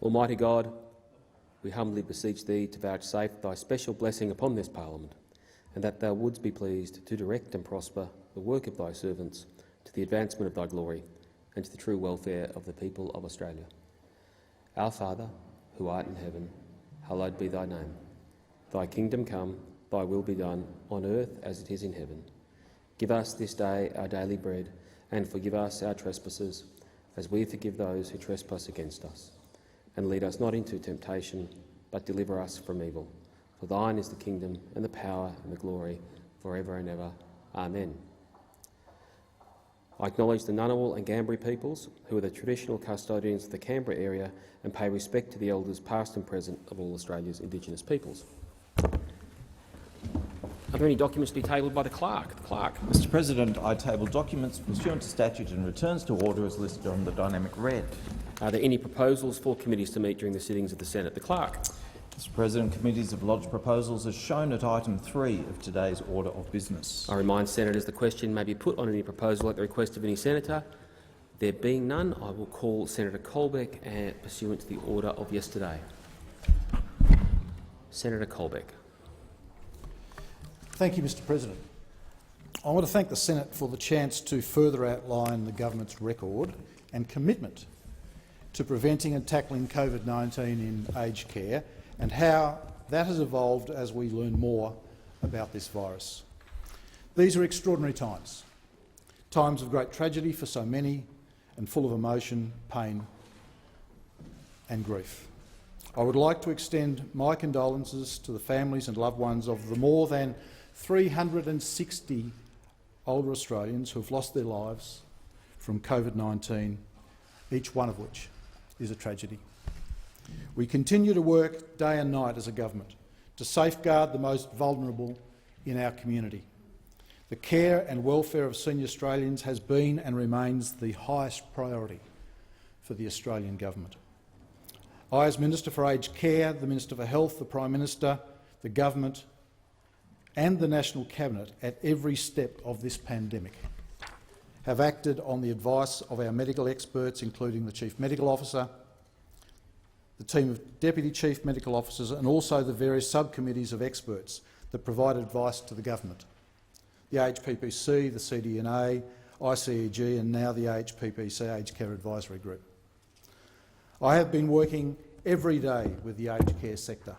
Almighty God, we humbly beseech Thee to vouchsafe Thy special blessing upon this Parliament, and that Thou wouldst be pleased to direct and prosper the work of Thy servants to the advancement of Thy glory and to the true welfare of the people of Australia. Our Father, who art in heaven, hallowed be Thy name. Thy kingdom come, Thy will be done, on earth as it is in heaven. Give us this day our daily bread, and forgive us our trespasses, as we forgive those who trespass against us. And lead us not into temptation, but deliver us from evil. For Thine is the kingdom, and the power, and the glory, for ever and ever. Amen. I acknowledge the Ngunnawal and Ngambri peoples, who are the traditional custodians of the Canberra area, and pay respect to the elders past and present of all Australia's Indigenous peoples. Are there any documents to be tabled by the clerk? Mr. President, I table documents pursuant to statute and returns to order as listed on the dynamic red. Are there any proposals for committees to meet during the sittings of the Senate? The clerk. Mr. President, committees have lodged proposals as shown at item 3 of today's order of business. I remind senators the question may be put on any proposal at the request of any senator. There being none, I will call Senator Colbeck pursuant to the order of yesterday. Senator Colbeck. Thank you, Mr. President. I want to thank the Senate for the chance to further outline the government's record and commitment to preventing and tackling COVID-19 in aged care and how that has evolved as we learn more about this virus. These are extraordinary times, times of great tragedy for so many and full of emotion, pain and grief. I would like to extend my condolences to the families and loved ones of the more than 360 older Australians who have lost their lives from COVID-19, each one of which is a tragedy. We continue to work day and night as a government to safeguard the most vulnerable in our community. The care and welfare of senior Australians has been and remains the highest priority for the Australian government. I, as Minister for Aged Care, the Minister for Health, the Prime Minister, the government and the National Cabinet at every step of this pandemic have acted on the advice of our medical experts, including the Chief Medical Officer, the team of Deputy Chief Medical Officers and also the various subcommittees of experts that provide advice to the government. The AHPPC, the CDNA, ICEG and now the AHPPC Aged Care Advisory Group. I have been working every day with the aged care sector,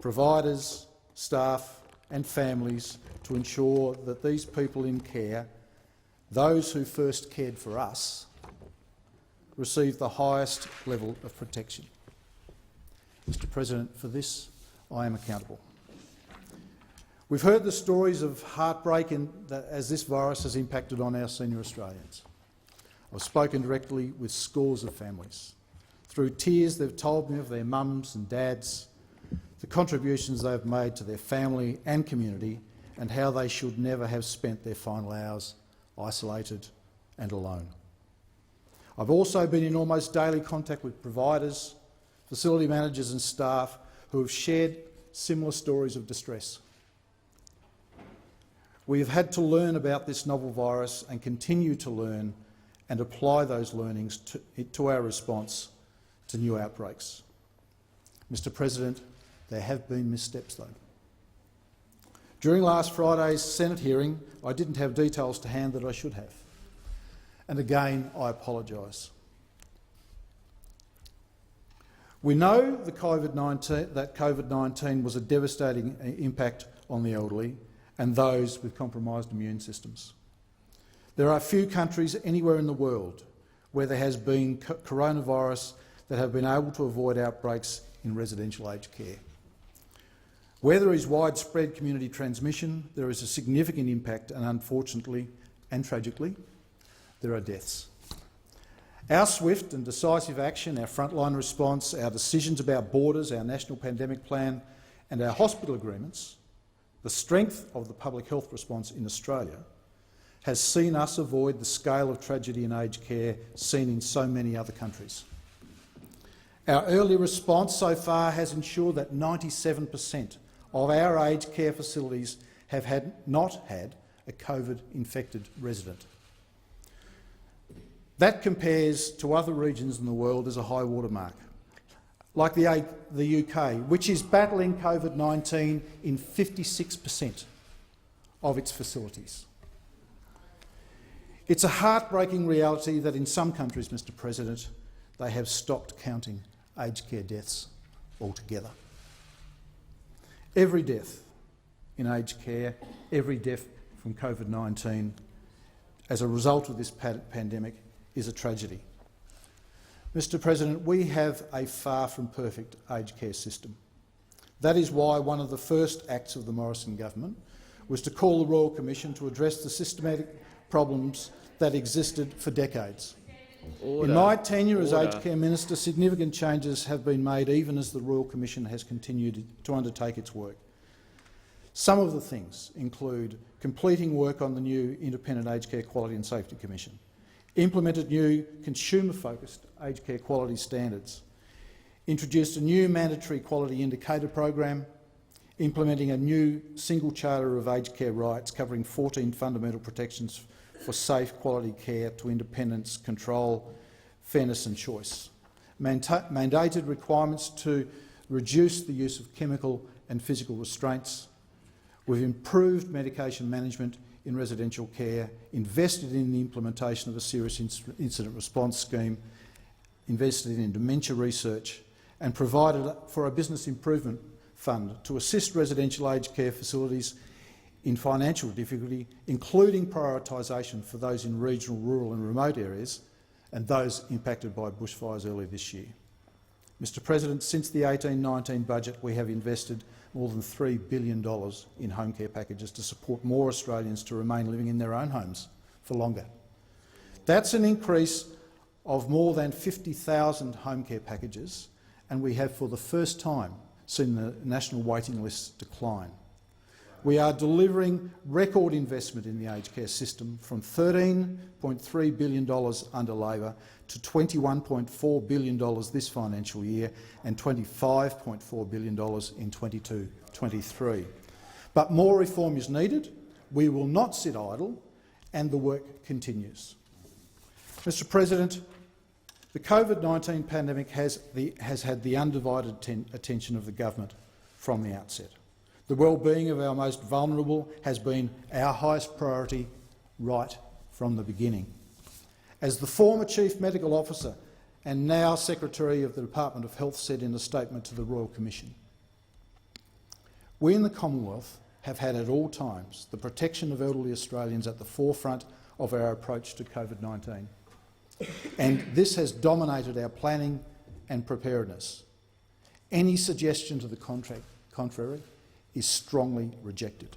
providers, staff and families to ensure that these people in care, those who first cared for us, receive the highest level of protection. Mr. President, for this I am accountable. We've heard the stories of heartbreak as this virus has impacted on our senior Australians. I've spoken directly with scores of families. Through tears they've told me of their mums and dads, the contributions they've made to their family and community and how they should never have spent their final hours isolated and alone. I've also been in almost daily contact with providers, facility managers and staff who have shared similar stories of distress. We have had to learn about this novel virus and continue to learn and apply those learnings to our response to new outbreaks. Mr. President, there have been missteps though. During last Friday's Senate hearing, I didn't have details to hand that I should have. And again, I apologise. We know that COVID-19 was a devastating impact on the elderly and those with compromised immune systems. There are few countries anywhere in the world where there has been coronavirus that have been able to avoid outbreaks in residential aged care. Where there is widespread community transmission, there is a significant impact and unfortunately and tragically, there are deaths. Our swift and decisive action, our frontline response, our decisions about borders, our national pandemic plan and our hospital agreements, the strength of the public health response in Australia has seen us avoid the scale of tragedy in aged care seen in so many other countries. Our early response so far has ensured that 97% of our aged care facilities have not had a COVID-infected resident. That compares to other regions in the world as a high water mark, like the UK, which is battling COVID-19 in 56% of its facilities. It's a heartbreaking reality that in some countries, Mr President, they have stopped counting aged care deaths altogether. Every death in aged care, every death from COVID-19 as a result of this pandemic is a tragedy. Mr President, we have a far from perfect aged care system. That is why one of the first acts of the Morrison government was to call the Royal Commission to address the systematic problems that existed for decades. Order. In my tenure as Order. Aged Care Minister, significant changes have been made even as the Royal Commission has continued to undertake its work. Some of the things include completing work on the new Independent Aged Care Quality and Safety Commission, implemented new consumer-focused aged care quality standards, introduced a new mandatory quality indicator program, implementing a new single charter of aged care rights covering 14 fundamental protections for safe quality care to independence, control, fairness and choice, mandated requirements to reduce the use of chemical and physical restraints. We've improved medication management in residential care, invested in the implementation of a serious incident response scheme, invested in dementia research and provided for a business improvement fund to assist residential aged care facilities in financial difficulty, including prioritisation for those in regional, rural and remote areas and those impacted by bushfires earlier this year. Mr President, since the 18-19 budget we have invested more than $3 billion in home care packages to support more Australians to remain living in their own homes for longer. That's an increase of more than 50,000 home care packages, and we have for the first time seen the national waiting lists decline. We are delivering record investment in the aged care system, from $13.3 billion under Labor to $21.4 billion this financial year and $25.4 billion in 22-23. But more reform is needed. We will not sit idle, and the work continues. Mr President, the COVID-19 pandemic has had the undivided attention of the government from the outset. The well-being of our most vulnerable has been our highest priority right from the beginning. As the former Chief Medical Officer and now Secretary of the Department of Health said in a statement to the Royal Commission, we in the Commonwealth have had at all times the protection of elderly Australians at the forefront of our approach to COVID-19. And this has dominated our planning and preparedness. Any suggestion to the contrary is strongly rejected.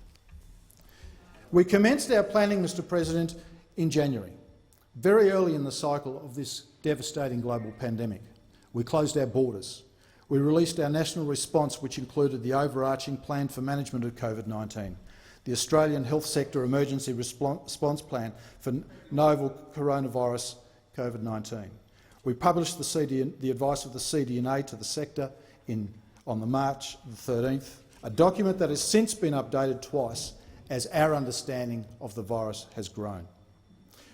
We commenced our planning, Mr President, in January, very early in the cycle of this devastating global pandemic. We closed our borders. We released our national response, which included the overarching plan for management of COVID-19, the Australian Health Sector Emergency Response Plan for novel coronavirus COVID-19. We published the advice of the CDNA to the sector on the March the 13th, a document that has since been updated twice as our understanding of the virus has grown.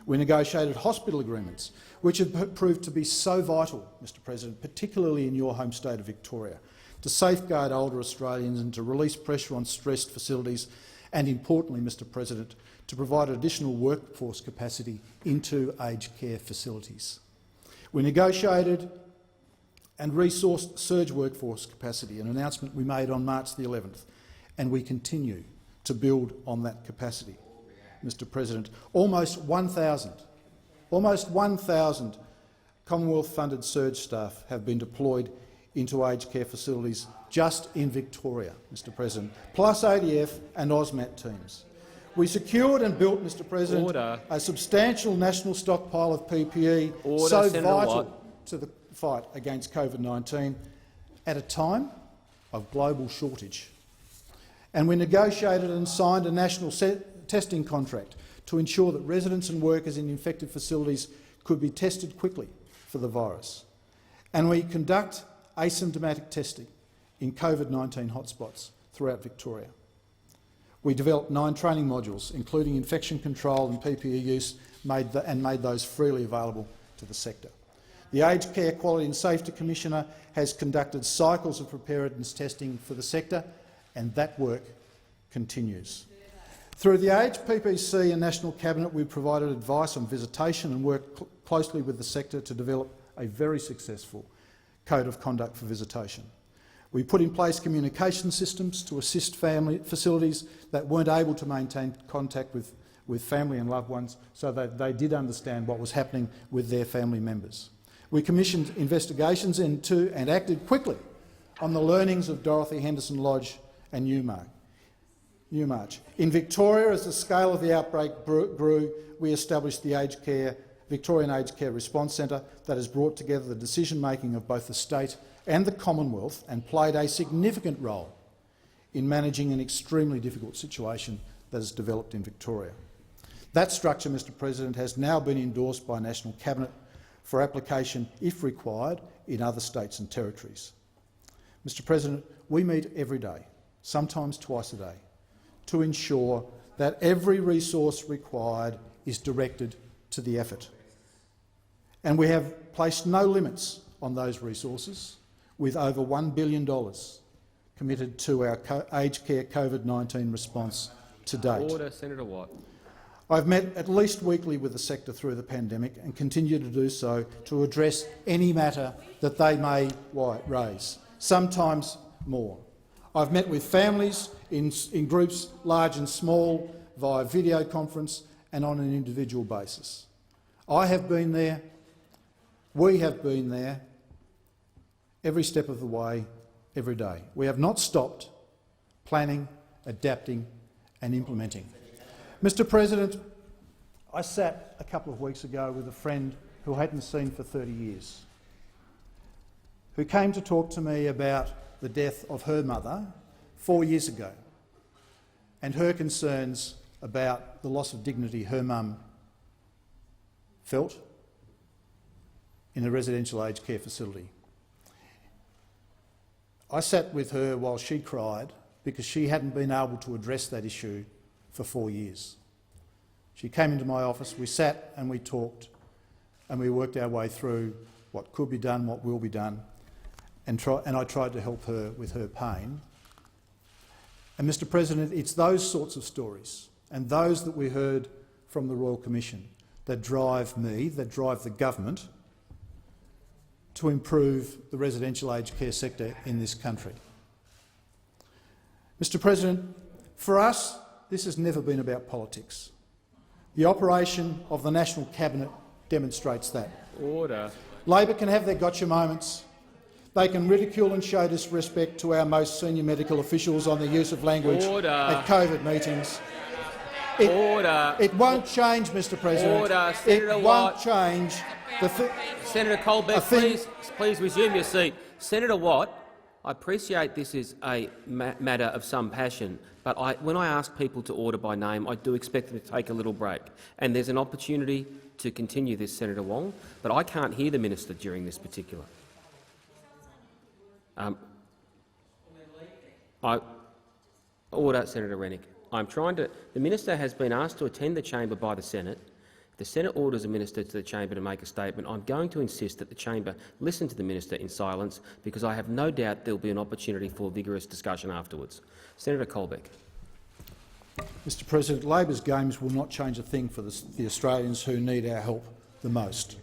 We negotiated hospital agreements, which have proved to be so vital, Mr President, particularly in your home state of Victoria, to safeguard older Australians and to release pressure on stressed facilities and, importantly, Mr President, to provide additional workforce capacity into aged care facilities. We negotiated and resourced surge workforce capacity, an announcement we made on March the 11th, and we continue to build on that capacity. Mr President, almost 1,000 Commonwealth-funded surge staff have been deployed into aged care facilities just in Victoria, Mr President, plus ADF and AUSMAT teams. We secured and built, Mr President, Order. a substantial national stockpile of PPE so vital to the fight against COVID-19 at a time of global shortage. And we negotiated and signed a national testing contract to ensure that residents and workers in infected facilities could be tested quickly for the virus. And we conduct asymptomatic testing in COVID-19 hotspots throughout Victoria. We developed 9 training modules, including infection control and PPE use, made those freely available to the sector. The Aged Care Quality and Safety Commissioner has conducted cycles of preparedness testing for the sector, and that work continues. Through the Aged PPC and National Cabinet, we've provided advice on visitation and worked closely with the sector to develop a very successful code of conduct for visitation. We put in place communication systems to assist facilities that weren't able to maintain contact with family and loved ones, so that they did understand what was happening with their family members. We commissioned investigations into and acted quickly on the learnings of Dorothy Henderson Lodge and Newmarch. In Victoria, as the scale of the outbreak grew, we established the Victorian Aged Care Response Centre that has brought together the decision-making of both the state and the Commonwealth and played a significant role in managing an extremely difficult situation that has developed in Victoria. That structure, Mr President, has now been endorsed by National Cabinet for application, if required, in other states and territories. Mr President, we meet every day, sometimes twice a day, to ensure that every resource required is directed to the effort. And we have placed no limits on those resources, with over $1 billion committed to our aged care COVID-19 response to date. Order, Senator Watt. I've met at least weekly with the sector through the pandemic and continue to do so to address any matter that they may raise, sometimes more. I've met with families in groups large and small, via video conference and on an individual basis. I have been there, we have been there, every step of the way, every day. We have not stopped planning, adapting and implementing. Mr President, I sat a couple of weeks ago with a friend who I hadn't seen for 30 years, who came to talk to me about the death of her mother 4 years ago and her concerns about the loss of dignity her mum felt in a residential aged care facility. I sat with her while she cried because she hadn't been able to address that issue for 4 years. She came into my office, we sat and we talked and we worked our way through what could be done, what will be done, and I tried to help her with her pain. And Mr President, it's those sorts of stories and those that we heard from the Royal Commission that drive me, that drive the government to improve the residential aged care sector in this country. Mr President, for us, this has never been about politics. The operation of the National Cabinet demonstrates that. Order. Labor can have their gotcha moments. They can ridicule and show disrespect to our most senior medical officials on the use of language at COVID meetings. It won't change, Mr President. Order. Senator it Watt. won't change. Senator Colbeck, please resume your seat. Senator Watt, I appreciate this is a matter of some passion, but when I ask people to order by name, I do expect them to take a little break. And there's an opportunity to continue this, Senator Wong, but I can't hear the minister during this particular. Order, Senator Rennick. The minister has been asked to attend the chamber by the Senate. The Senate orders a minister to the chamber to make a statement. I'm going to insist that the chamber listen to the minister in silence, because I have no doubt there will be an opportunity for vigorous discussion afterwards. Senator Colbeck. Mr President, Labor's games will not change a thing for the Australians who need our help the most.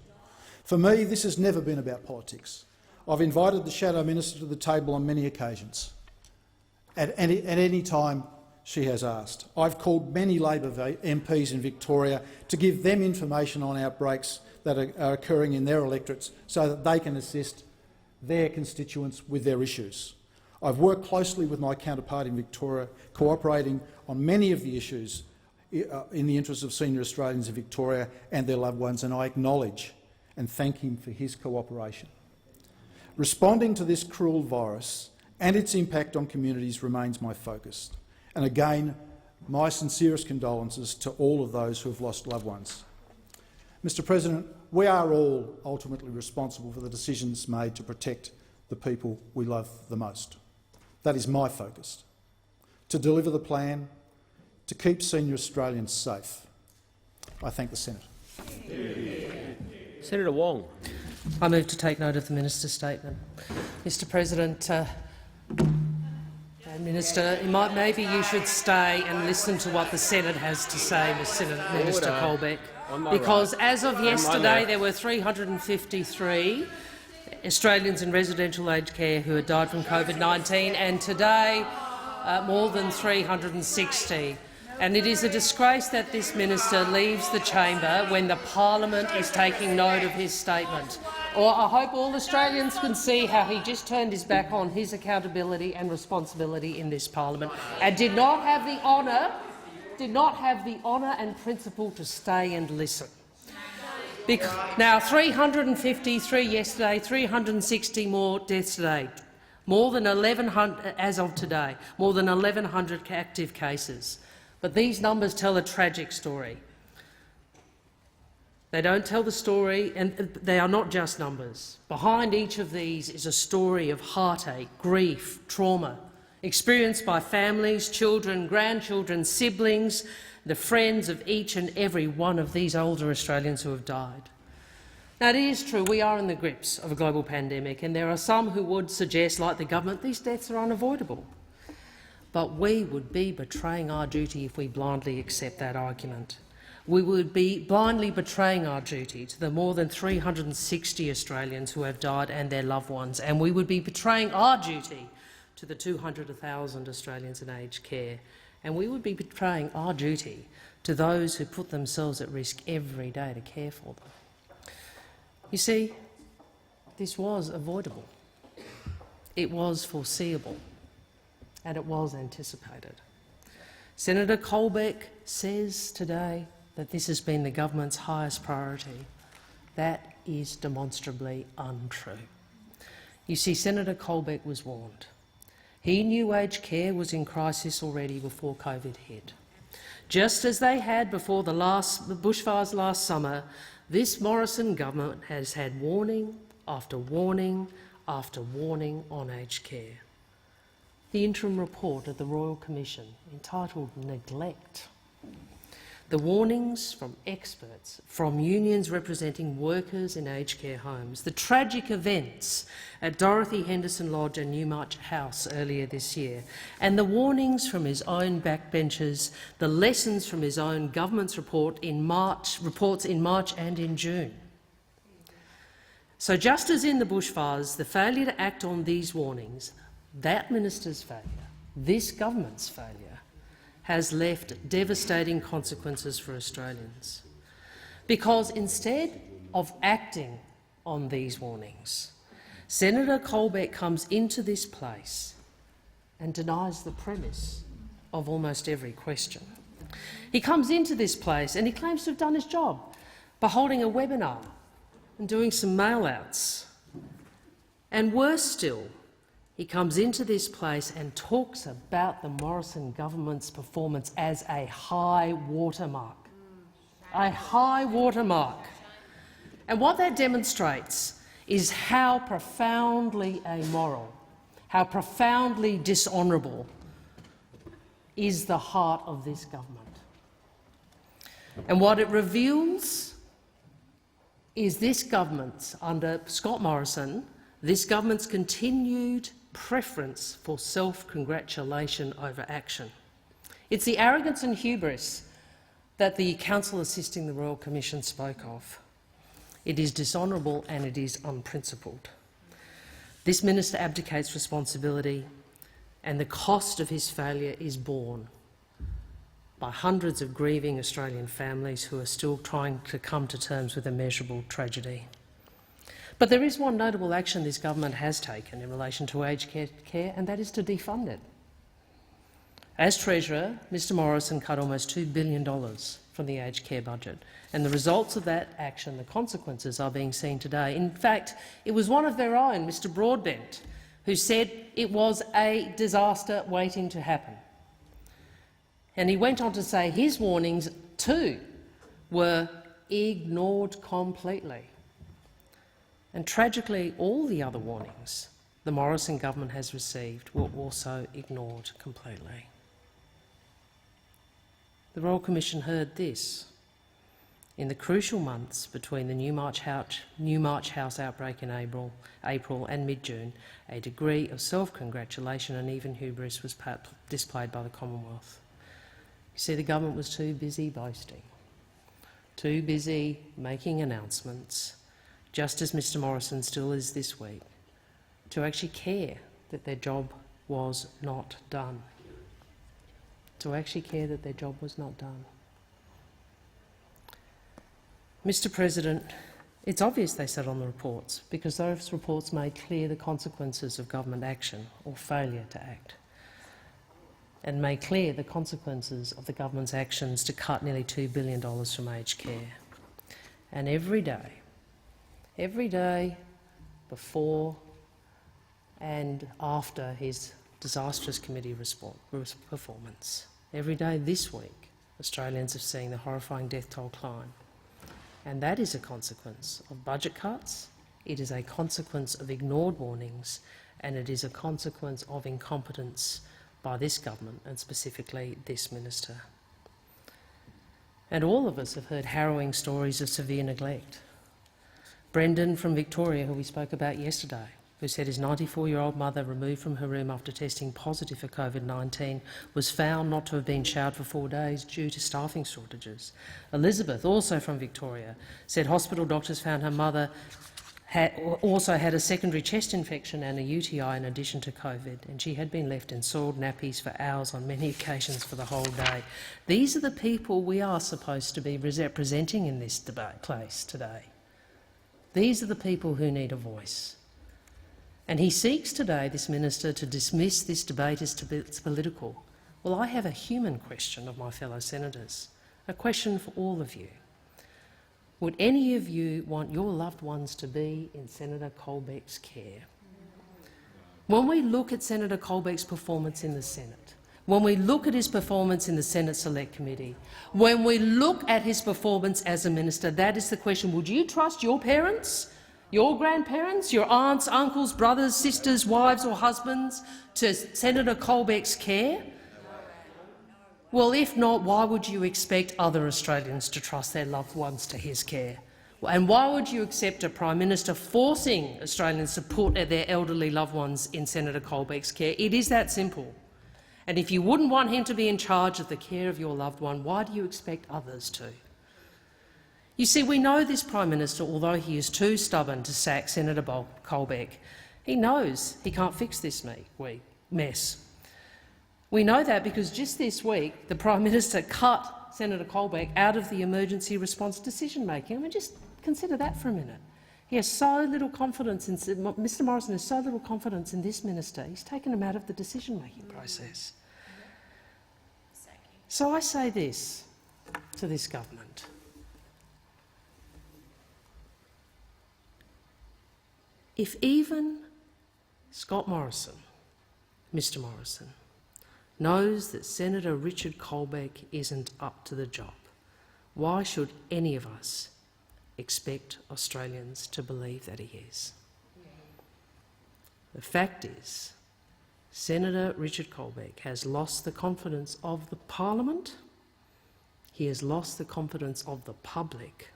For me, this has never been about politics. I've invited the Shadow Minister to the table on many occasions, at any time she has asked. I've called many Labor MPs in Victoria to give them information on outbreaks that are occurring in their electorates so that they can assist their constituents with their issues. I've worked closely with my counterpart in Victoria, cooperating on many of the issues in the interests of senior Australians in Victoria and their loved ones, and I acknowledge and thank him for his cooperation. Responding to this cruel virus and its impact on communities remains my focus. And again, my sincerest condolences to all of those who have lost loved ones. Mr President, we are all ultimately responsible for the decisions made to protect the people we love the most. That is my focus. To deliver the plan, to keep senior Australians safe. I thank the Senate. Senator Wong. I move to take note of the minister's statement. Mr President, Minister, maybe you should stay and listen to what the Senate has to say, Minister Colbeck, because as of yesterday there were 353 Australians in residential aged care who had died from COVID-19, and today more than 360. And it is a disgrace that this minister leaves the chamber when the parliament is taking note of his statement. Or I hope all Australians can see how he just turned his back on his accountability and responsibility in this parliament and did not have the honour and principle to stay and listen. Now, 353 yesterday, 360 more deaths today, more than 1,100 as of today, more than 1,100 active cases. But these numbers tell a tragic story. They don't tell the story, and they are not just numbers. Behind each of these is a story of heartache, grief, trauma, experienced by families, children, grandchildren, siblings, the friends of each and every one of these older Australians who have died. Now, it is true we are in the grips of a global pandemic, and there are some who would suggest, like the government, these deaths are unavoidable. But we would be betraying our duty if we blindly accept that argument. We would be blindly betraying our duty to the more than 360 Australians who have died and their loved ones, and we would be betraying our duty to the 200,000 Australians in aged care, and we would be betraying our duty to those who put themselves at risk every day to care for them. You see, this was avoidable. It was foreseeable. And it was anticipated. Senator Colbeck says today that this has been the government's highest priority. That is demonstrably untrue. You see, Senator Colbeck was warned. He knew aged care was in crisis already before COVID hit. Just as they had before the bushfires last summer, this Morrison government has had warning after warning after warning on aged care. The interim report of the Royal Commission, entitled Neglect. The warnings from experts, from unions representing workers in aged care homes, the tragic events at Dorothy Henderson Lodge and Newmarch House earlier this year, and the warnings from his own backbenchers, the lessons from his own government's reports in March and in June. So just as in the bushfires, the failure to act on these warnings, that minister's failure, this government's failure, has left devastating consequences for Australians. Because instead of acting on these warnings, Senator Colbeck comes into this place and denies the premise of almost every question. He comes into this place and he claims to have done his job by holding a webinar and doing some mail-outs. And worse still, he comes into this place and talks about the Morrison government's performance as a high watermark. A high watermark. And what that demonstrates is how profoundly amoral, how profoundly dishonourable is the heart of this government. And what it reveals is this government's, under Scott Morrison, this government's continued preference for self-congratulation over action. It's the arrogance and hubris that the counsel assisting the Royal Commission spoke of. It is dishonourable and it is unprincipled. This minister abdicates responsibility, and the cost of his failure is borne by hundreds of grieving Australian families who are still trying to come to terms with immeasurable tragedy. But there is one notable action this government has taken in relation to aged care, and that is to defund it. As Treasurer, Mr Morrison cut almost $2 billion from the aged care budget, and the results of that action, the consequences, are being seen today. In fact, it was one of their own, Mr Broadbent, who said it was a disaster waiting to happen. And he went on to say his warnings, too, were ignored completely. And tragically, all the other warnings the Morrison government has received were also ignored completely. The Royal Commission heard this. In the crucial months between the Newmarch House outbreak in April and mid-June, a degree of self-congratulation and even hubris was displayed by the Commonwealth. You see, the government was too busy boasting, too busy making announcements, just as Mr Morrison still is this week, to actually care that their job was not done. To actually care that their job was not done. Mr President, it's obvious they sat on the reports because those reports made clear the consequences of government action or failure to act, and made clear the consequences of the government's actions to cut nearly $2 billion from aged care. And every day before and after his disastrous committee performance, every day this week, Australians have seen the horrifying death toll climb. And that is a consequence of budget cuts, it is a consequence of ignored warnings, and it is a consequence of incompetence by this government and specifically this minister. And all of us have heard harrowing stories of severe neglect. Brendan from Victoria, who we spoke about yesterday, who said his 94-year-old mother, removed from her room after testing positive for COVID-19, was found not to have been showered for 4 days due to staffing shortages. Elizabeth, also from Victoria, said hospital doctors found her mother also had a secondary chest infection and a UTI in addition to COVID, and she had been left in soiled nappies for hours on many occasions for the whole day. These are the people we are supposed to be representing in this place today. These are the people who need a voice. And he seeks today, this minister, to dismiss this debate as political. Well, I have a human question of my fellow senators, a question for all of you. Would any of you want your loved ones to be in Senator Colbeck's care? When we look at Senator Colbeck's performance in the Senate, when we look at his performance in the Senate Select Committee, when we look at his performance as a minister, that is the question. Would you trust your parents, your grandparents, your aunts, uncles, brothers, sisters, wives or husbands to Senator Colbeck's care? Well, if not, why would you expect other Australians to trust their loved ones to his care? And why would you accept a Prime Minister forcing Australians to put their elderly loved ones in Senator Colbeck's care? It is that simple. And if you wouldn't want him to be in charge of the care of your loved one, why do you expect others to? You see, we know this Prime Minister, although he is too stubborn to sack Senator Colbeck, he knows he can't fix this mess. We know that because just this week the Prime Minister cut Senator Colbeck out of the emergency response decision-making. I mean, just consider that for a minute. He has so little confidence in Mr Morrison has so little confidence in this minister. He's taken him out of the decision-making process. So I say this to this government. If even Scott Morrison, Mr Morrison, knows that Senator Richard Colbeck isn't up to the job, why should any of us expect Australians to believe that he is? The fact is, Senator Richard Colbeck has lost the confidence of the Parliament, he has lost the confidence of the public,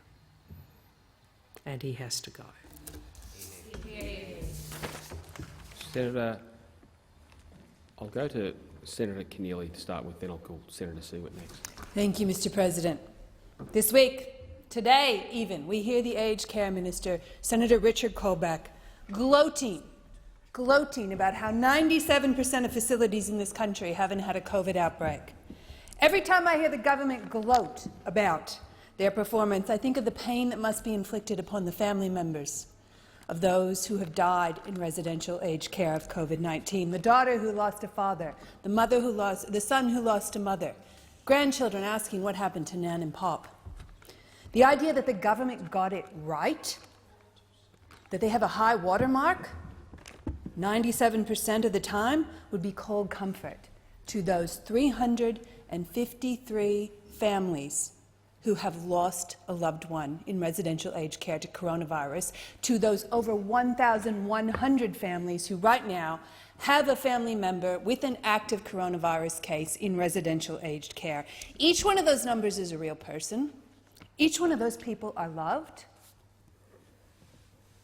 and he has to go. Senator, I'll go to Senator Keneally to start with, then I'll call Senator Siewert next. Thank you, Mr President. This week, today even, we hear the Aged Care Minister, Senator Richard Colbeck, gloating about how 97% of facilities in this country haven't had a COVID outbreak. Every time I hear the government gloat about their performance, I think of the pain that must be inflicted upon the family members of those who have died in residential aged care of COVID-19, the daughter who lost a father, the son who lost a mother, grandchildren asking what happened to Nan and Pop. The idea that the government got it right, that they have a high watermark 97% of the time, would be cold comfort to those 353 families who have lost a loved one in residential aged care to coronavirus, to those over 1,100 families who right now have a family member with an active coronavirus case in residential aged care. Each one of those numbers is a real person. Each one of those people are loved.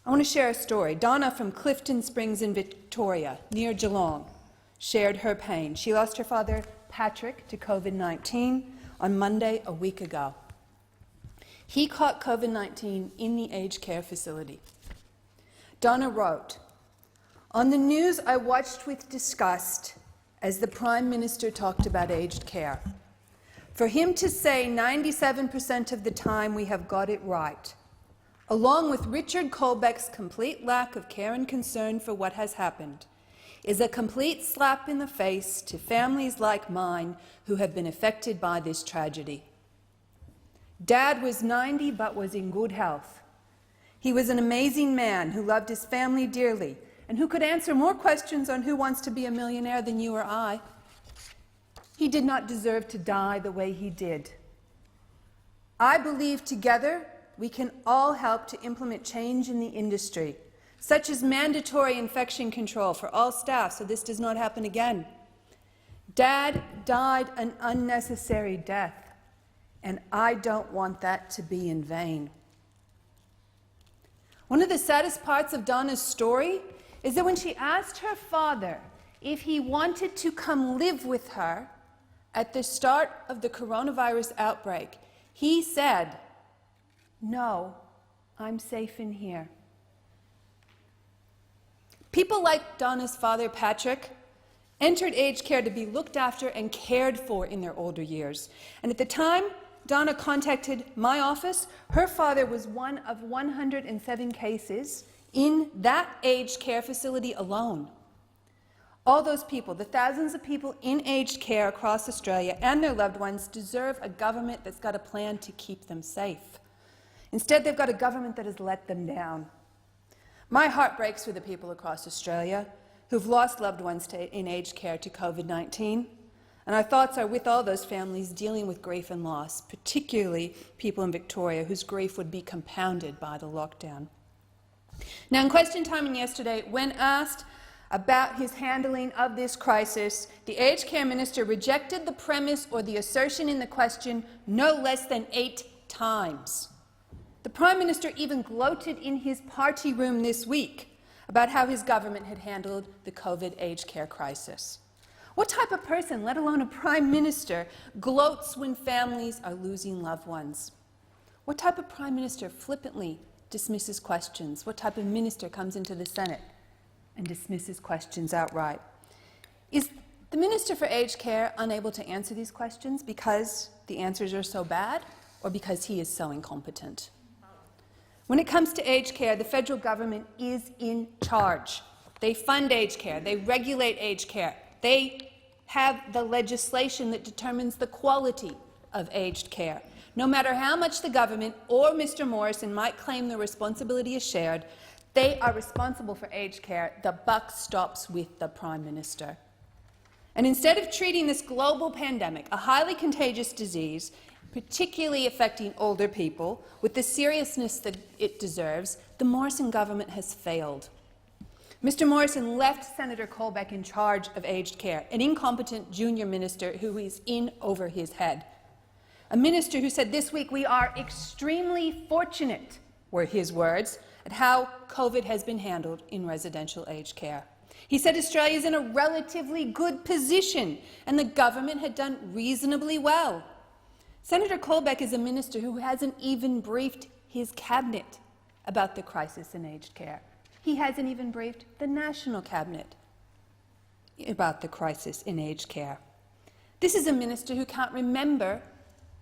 I want to share a story. Donna from Clifton Springs in Victoria, near Geelong, shared her pain. She lost her father, Patrick, to COVID-19 on Monday a week ago. He caught COVID-19 in the aged care facility. Donna wrote, "On the news, I watched with disgust as the Prime Minister talked about aged care. For him to say 97% of the time we have got it right, along with Richard Colbeck's complete lack of care and concern for what has happened, is a complete slap in the face to families like mine who have been affected by this tragedy. Dad was 90 but was in good health. He was an amazing man who loved his family dearly and who could answer more questions on who wants to be a millionaire than you or I. He did not deserve to die the way he did. I believe together we can all help to implement change in the industry, such as mandatory infection control for all staff so this does not happen again. Dad died an unnecessary death, and I don't want that to be in vain." One of the saddest parts of Donna's story is that when she asked her father if he wanted to come live with her at the start of the coronavirus outbreak, he said, "No, I'm safe in here." People like Donna's father, Patrick, entered aged care to be looked after and cared for in their older years. And at the time Donna contacted my office, her father was one of 107 cases in that aged care facility alone. All those people, the thousands of people in aged care across Australia and their loved ones, deserve a government that's got a plan to keep them safe. Instead, they've got a government that has let them down. My heart breaks for the people across Australia who've lost loved ones in aged care to COVID-19, and our thoughts are with all those families dealing with grief and loss, particularly people in Victoria whose grief would be compounded by the lockdown. Now, in question time yesterday, when asked about his handling of this crisis, the aged care minister rejected the premise or the assertion in the question no less than 8 times. The Prime Minister even gloated in his party room this week about how his government had handled the COVID aged care crisis. What type of person, let alone a Prime Minister, gloats when families are losing loved ones? What type of Prime Minister flippantly dismisses questions? What type of minister comes into the Senate and dismisses questions outright? Is the Minister for Aged Care unable to answer these questions because the answers are so bad or because he is so incompetent? When it comes to aged care, the federal government is in charge. They fund aged care. They regulate aged care. They have the legislation that determines the quality of aged care. No matter how much the government or Mr. Morrison might claim the responsibility is shared, they are responsible for aged care. The buck stops with the Prime Minister. And instead of treating this global pandemic, a highly contagious disease, particularly affecting older people, with the seriousness that it deserves, the Morrison government has failed. Mr. Morrison left Senator Colbeck in charge of aged care, an incompetent junior minister who is in over his head. A minister who said this week, "We are extremely fortunate," were his words, at how COVID has been handled in residential aged care. He said Australia is in a relatively good position and the government had done reasonably well. Senator Colbeck is a minister who hasn't even briefed his cabinet about the crisis in aged care. He hasn't even briefed the National Cabinet about the crisis in aged care. This is a minister who can't remember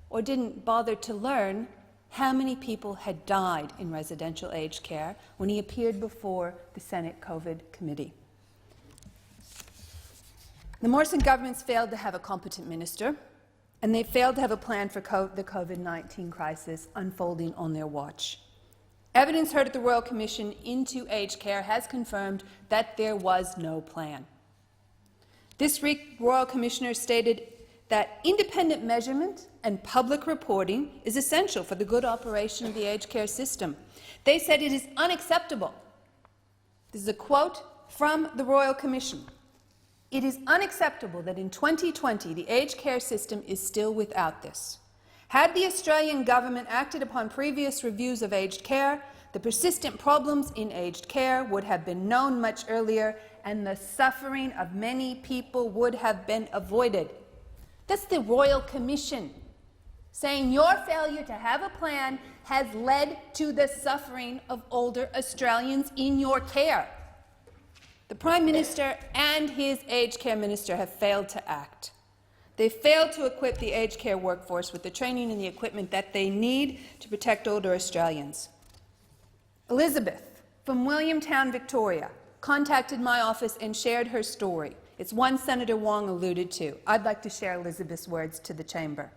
or didn't bother to learn how many people had died in residential aged care when he appeared before the Senate COVID committee. The Morrison government's failed to have a competent minister, and they failed to have a plan for the COVID-19 crisis unfolding on their watch. Evidence heard at the Royal Commission into aged care has confirmed that there was no plan. This week, Royal Commissioner stated that independent measurement and public reporting is essential for the good operation of the aged care system. They said it is unacceptable. This is a quote from the Royal Commission. It is unacceptable that in 2020 the aged care system is still without this. Had the Australian government acted upon previous reviews of aged care, the persistent problems in aged care would have been known much earlier and the suffering of many people would have been avoided. That's the Royal Commission saying your failure to have a plan has led to the suffering of older Australians in your care. The Prime Minister and his aged care minister have failed to act. They failed to equip the aged care workforce with the training and the equipment that they need to protect older Australians. Elizabeth from Williamtown, Victoria, contacted my office and shared her story. It's one Senator Wong alluded to. I'd like to share Elizabeth's words to the chamber.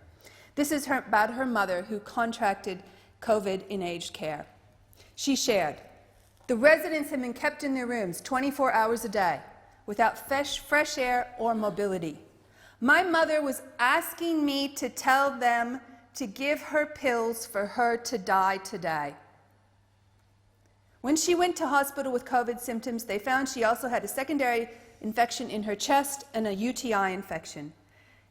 This is about her mother who contracted COVID in aged care. She shared, "The residents have been kept in their rooms 24 hours a day without fresh air or mobility. My mother was asking me to tell them to give her pills for her to die today. When she went to hospital with COVID symptoms, they found she also had a secondary infection in her chest and a UTI infection.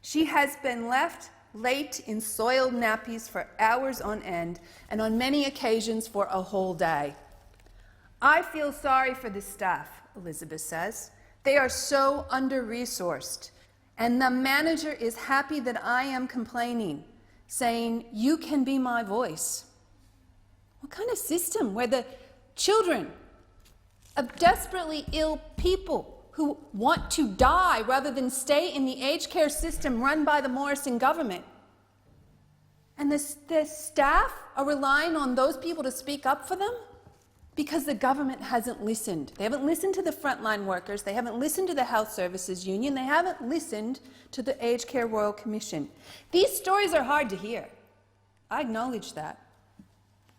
She has been left late in soiled nappies for hours on end and on many occasions for a whole day. I feel sorry for the staff," Elizabeth says. "They are so under-resourced, and the manager is happy that I am complaining, saying, 'You can be my voice.'" What kind of system where the children of desperately ill people who want to die rather than stay in the aged care system run by the Morrison government, and the staff are relying on those people to speak up for them? Because the government hasn't listened. They haven't listened to the frontline workers, they haven't listened to the Health Services Union, they haven't listened to the Aged Care Royal Commission. These stories are hard to hear. I acknowledge that.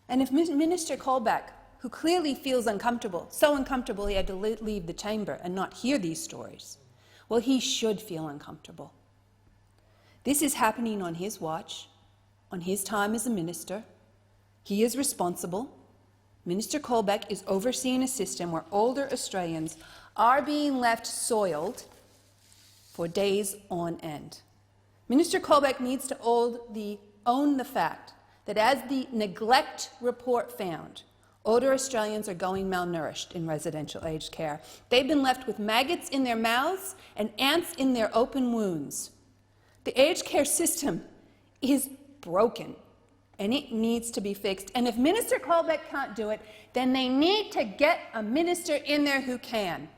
And if Minister Colbeck, who clearly feels uncomfortable, so uncomfortable he had to leave the chamber and not hear these stories, well, he should feel uncomfortable. This is happening on his watch, on his time as a minister. He is responsible. Minister Colbeck is overseeing a system where older Australians are being left soiled for days on end. Minister Colbeck needs to own the fact that, as the neglect report found, older Australians are going malnourished in residential aged care. They've been left with maggots in their mouths and ants in their open wounds. The aged care system is broken, and it needs to be fixed. And if Minister Colbeck can't do it, then they need to get a minister in there who can.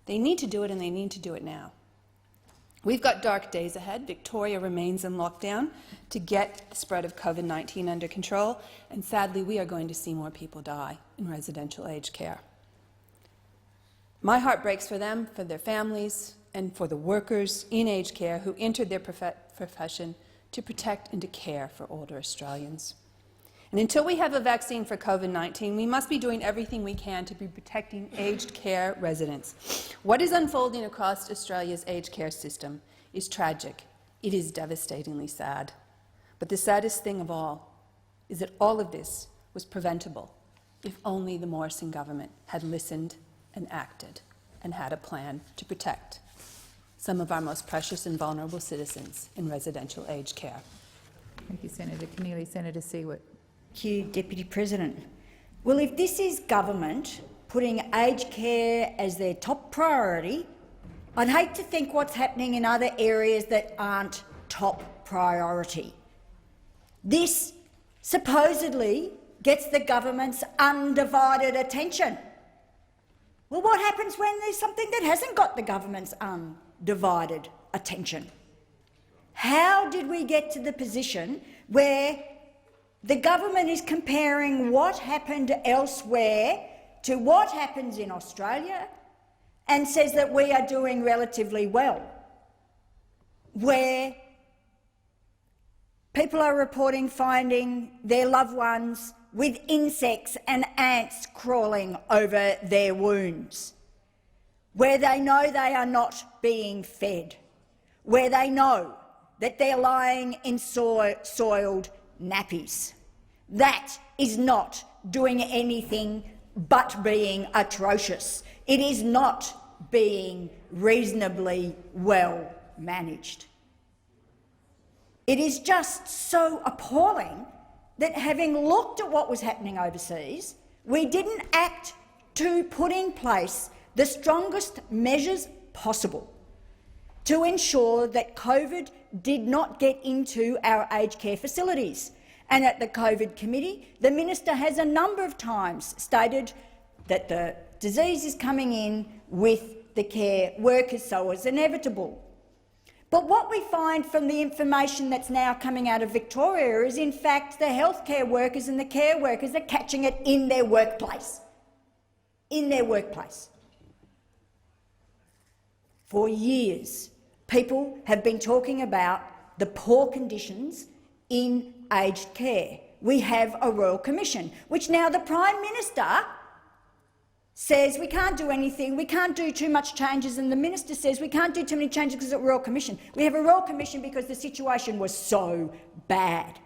They need to do it, and they need to do it now. We've got dark days ahead. Victoria remains in lockdown to get the spread of COVID-19 under control, and sadly we are going to see more people die in residential aged care. My heart breaks for them, for their families, and for the workers in aged care who entered their profession to protect and to care for older Australians. And until we have a vaccine for COVID-19, we must be doing everything we can to be protecting aged care residents. What is unfolding across Australia's aged care system is tragic. It is devastatingly sad. But the saddest thing of all is that all of this was preventable if only the Morrison government had listened and acted and had a plan to protect some of our most precious and vulnerable citizens in residential aged care. Thank you, Senator Keneally. Senator Siewert. Thank you, Deputy President. Well, if this is government putting aged care as their top priority, I'd hate to think what's happening in other areas that aren't top priority. This supposedly gets the government's undivided attention. Well, what happens when there's something that hasn't got the government's undivided attention? How did we get to the position where the government is comparing what happened elsewhere to what happens in Australia and says that we are doing relatively well, where people are reporting finding their loved ones with insects and ants crawling over their wounds, where they know they are not being fed, where they know that they're lying in soiled nappies. That is not doing anything but being atrocious. It is not being reasonably well managed. It is just so appalling that, having looked at what was happening overseas, we didn't act to put in place the strongest measures possible to ensure that COVID did not get into our aged care facilities. And at the COVID committee, the minister has a number of times stated that the disease is coming in with the care workers, so it's inevitable. But what we find from the information that's now coming out of Victoria is, in fact, the healthcare workers and the care workers are catching it in their workplace. In their workplace. For years, people have been talking about the poor conditions in aged care. We have a Royal Commission, which now the Prime Minister says we can't do anything, we can't do too much changes, and the minister says we can't do too many changes because of a Royal Commission. We have a Royal Commission because the situation was so bad.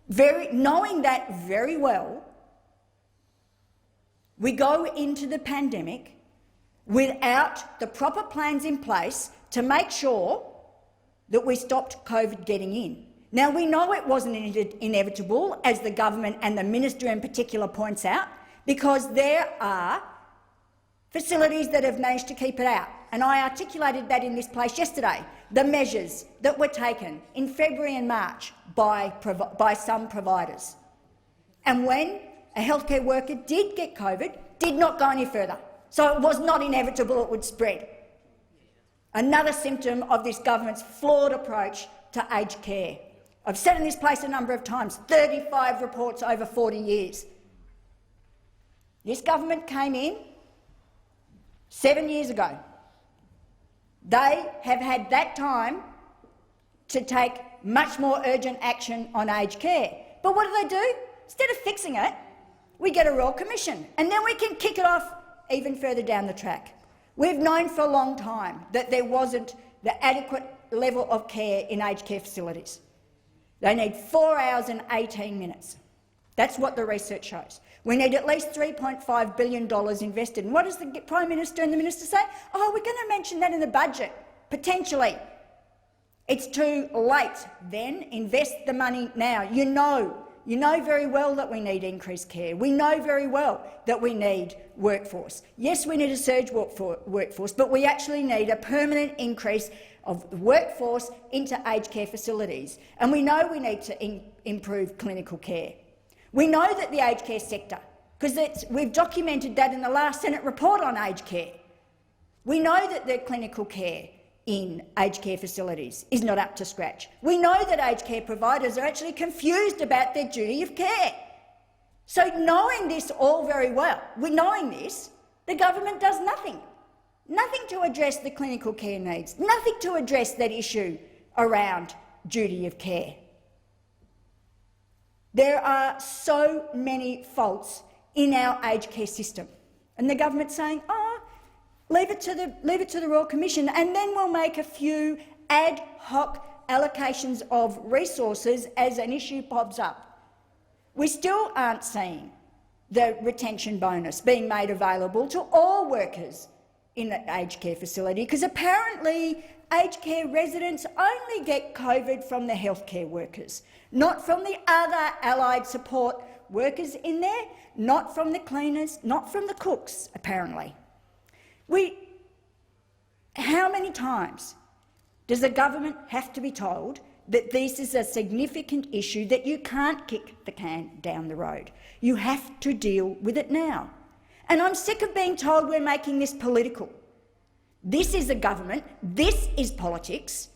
Knowing that very well, we go into the pandemic without the proper plans in place to make sure that we stopped COVID getting in. Now, we know it wasn't inevitable, as the government and the minister in particular points out, because there are facilities that have managed to keep it out. And I articulated that in this place yesterday, the measures that were taken in February and March by some providers. And when a healthcare worker did get COVID, did not go any further. So it was not inevitable it would spread. Another symptom of this government's flawed approach to aged care. I've said in this place a number of times, 35 reports over 40 years. This government came in 7 years ago. They have had that time to take much more urgent action on aged care. But what do? Instead of fixing it, we get a Royal Commission, and then we can kick it off even further down the track. We've known for a long time that there wasn't the adequate level of care in aged care facilities. They need 4 hours and 18 minutes. That's what the research shows. We need at least $3.5 billion invested. And what does the Prime Minister and the Minister say? Oh, we're going to mention that in the budget, potentially. It's too late then. Invest the money now. You know very well that we need increased care. We know very well that we need workforce. Yes, we need a surge workforce, but we actually need a permanent increase of workforce into aged care facilities. And we know we need to improve clinical care. We know that the aged care sector, because we've documented that in the last Senate report on aged care, we know that the clinical care in aged care facilities is not up to scratch. We know that aged care providers are actually confused about their duty of care. So knowing this all very well, the government does nothing. Nothing to address the clinical care needs, nothing to address that issue around duty of care. There are so many faults in our aged care system, and the government's saying, oh, leave it to the Royal Commission, and then we'll make a few ad hoc allocations of resources as an issue pops up. We still aren't seeing the retention bonus being made available to all workers in the aged care facility, because apparently aged care residents only get COVID from the healthcare workers, not from the other allied support workers in there, not from the cleaners, not from the cooks, apparently. How many times does the government have to be told that this is a significant issue, that you can't kick the can down the road? You have to deal with it now. And I'm sick of being told we're making this political. This is a government, this is politics,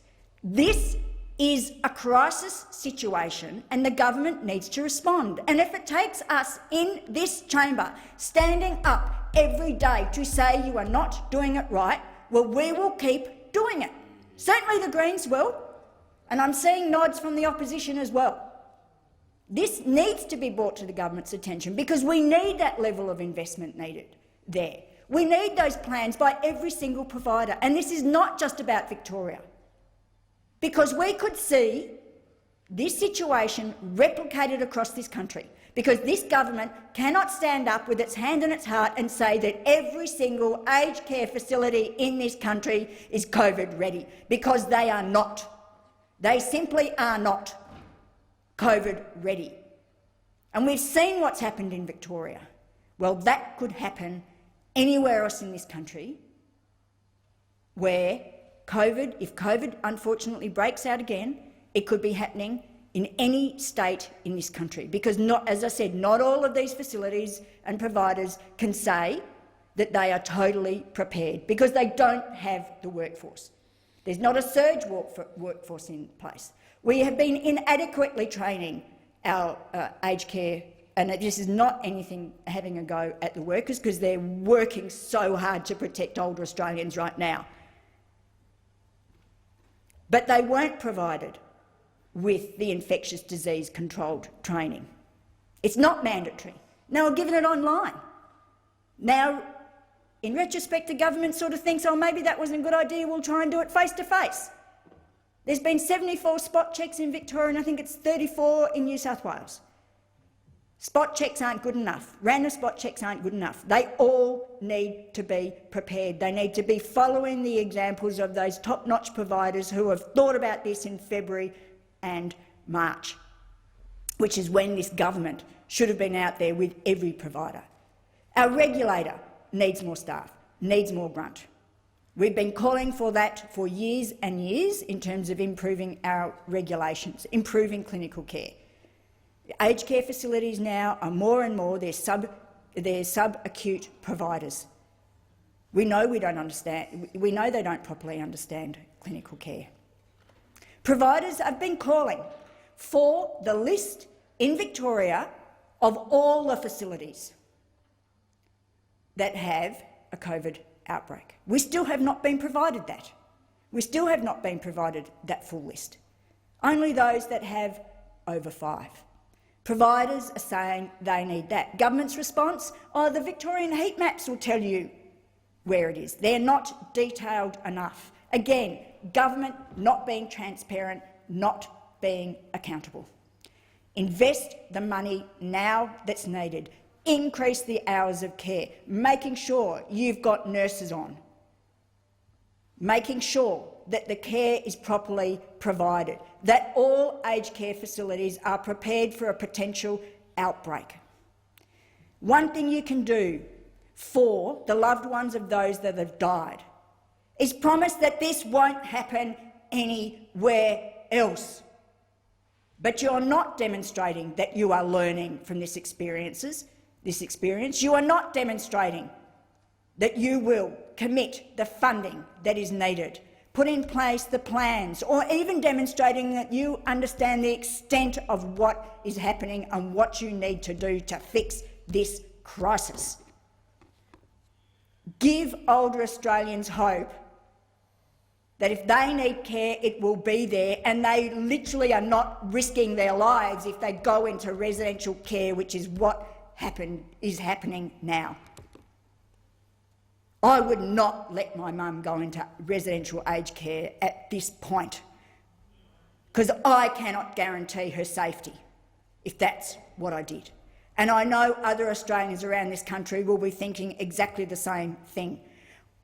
this is a crisis situation, and the government needs to respond. And if it takes us in this chamber standing up every day to say you are not doing it right, well, we will keep doing it. Certainly the Greens will, and I'm seeing nods from the opposition as well. This needs to be brought to the government's attention, because we need that level of investment needed there. We need those plans by every single provider, and this is not just about Victoria, because we could see this situation replicated across this country, because this government cannot stand up with its hand on its heart and say that every single aged care facility in this country is COVID ready, because they are not. They simply are not COVID ready. And we've seen what's happened in Victoria. Well, that could happen anywhere else in this country where COVID, if COVID unfortunately breaks out again, it could be happening in any state in this country, because, as I said, not all of these facilities and providers can say that they are totally prepared, because they don't have the workforce. There's not a surge workforce in place. We have been inadequately training our aged care, and this is not anything having a go at the workers, because they're working so hard to protect older Australians right now. But they weren't provided with the infectious disease controlled training. It's not mandatory. Now we're giving it online. Now, in retrospect, the government sort of thinks, oh, maybe that wasn't a good idea, we'll try and do it face-to-face. There's been 74 spot checks in Victoria, and I think it's 34 in New South Wales. Spot checks aren't good enough. Random spot checks aren't good enough. They all need to be prepared. They need to be following the examples of those top-notch providers who have thought about this in February and March, which is when this government should have been out there with every provider. Our regulator needs more staff, needs more grunt. We've been calling for that for years and years in terms of improving our regulations, improving clinical care. Aged care facilities now are more and more, they're sub-acute providers. We know they don't properly understand clinical care. Providers have been calling for the list in Victoria of all the facilities that have a COVID outbreak. We still have not been provided that. We still have not been provided that full list. Only those that have over 5. Providers are saying they need that. Government's response? Oh, the Victorian heat maps will tell you where it is. They're not detailed enough. Again, government not being transparent, not being accountable. Invest the money now that's needed. Increase the hours of care, making sure you've got nurses on, making sure that the care is properly provided, that all aged care facilities are prepared for a potential outbreak. One thing you can do for the loved ones of those that have died is promise that this won't happen anywhere else. But you're not demonstrating that you are learning from this experience. You are not demonstrating that you will commit the funding that is needed, put in place the plans, or even demonstrating that you understand the extent of what is happening and what you need to do to fix this crisis. Give older Australians hope that if they need care, it will be there, and they literally are not risking their lives if they go into residential care, which is what is happening now. I would not let my mum go into residential aged care at this point, because I cannot guarantee her safety if that's what I did. And I know other Australians around this country will be thinking exactly the same thing.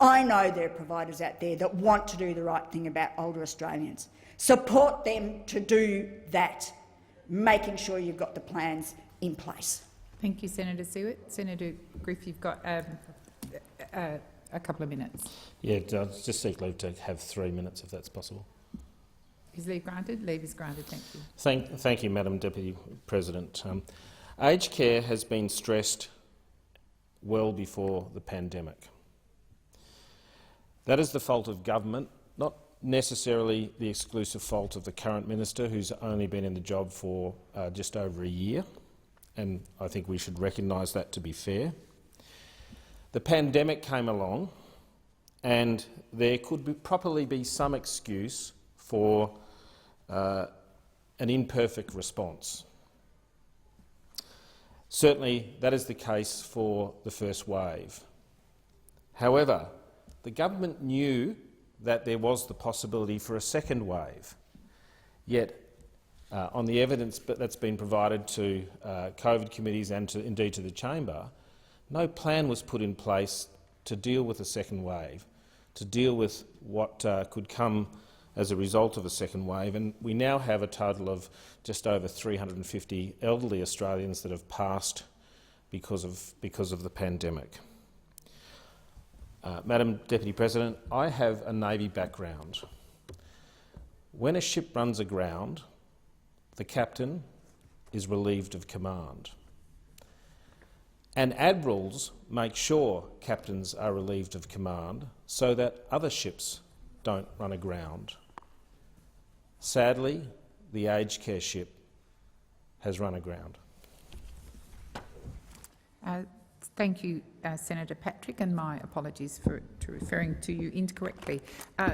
I know there are providers out there that want to do the right thing about older Australians. Support them to do that, making sure you've got the plans in place. Thank you, Senator Siewert. Senator Griff, you've got a couple of minutes. Yeah, I'll just seek leave to have 3 minutes, if that's possible. Is leave granted? Leave is granted. Thank you. Thank you, Madam Deputy President. Aged care has been stressed well before the pandemic. That is the fault of government, not necessarily the exclusive fault of the current minister, who's only been in the job for just over a year, and I think we should recognise that to be fair. The pandemic came along, and there could properly be some excuse for an imperfect response. Certainly, that is the case for the first wave. However, the government knew that there was the possibility for a second wave, yet on the evidence that's been provided to COVID committees and indeed to the chamber, no plan was put in place to deal with a second wave, to deal with what could come as a result of a second wave, and we now have a total of just over 350 elderly Australians that have passed because of the pandemic. Madam Deputy President, I have a Navy background. When a ship runs aground, the captain is relieved of command. And admirals make sure captains are relieved of command so that other ships don't run aground. Sadly, the aged care ship has run aground. Thank you, Senator Patrick, and my apologies for referring to you incorrectly.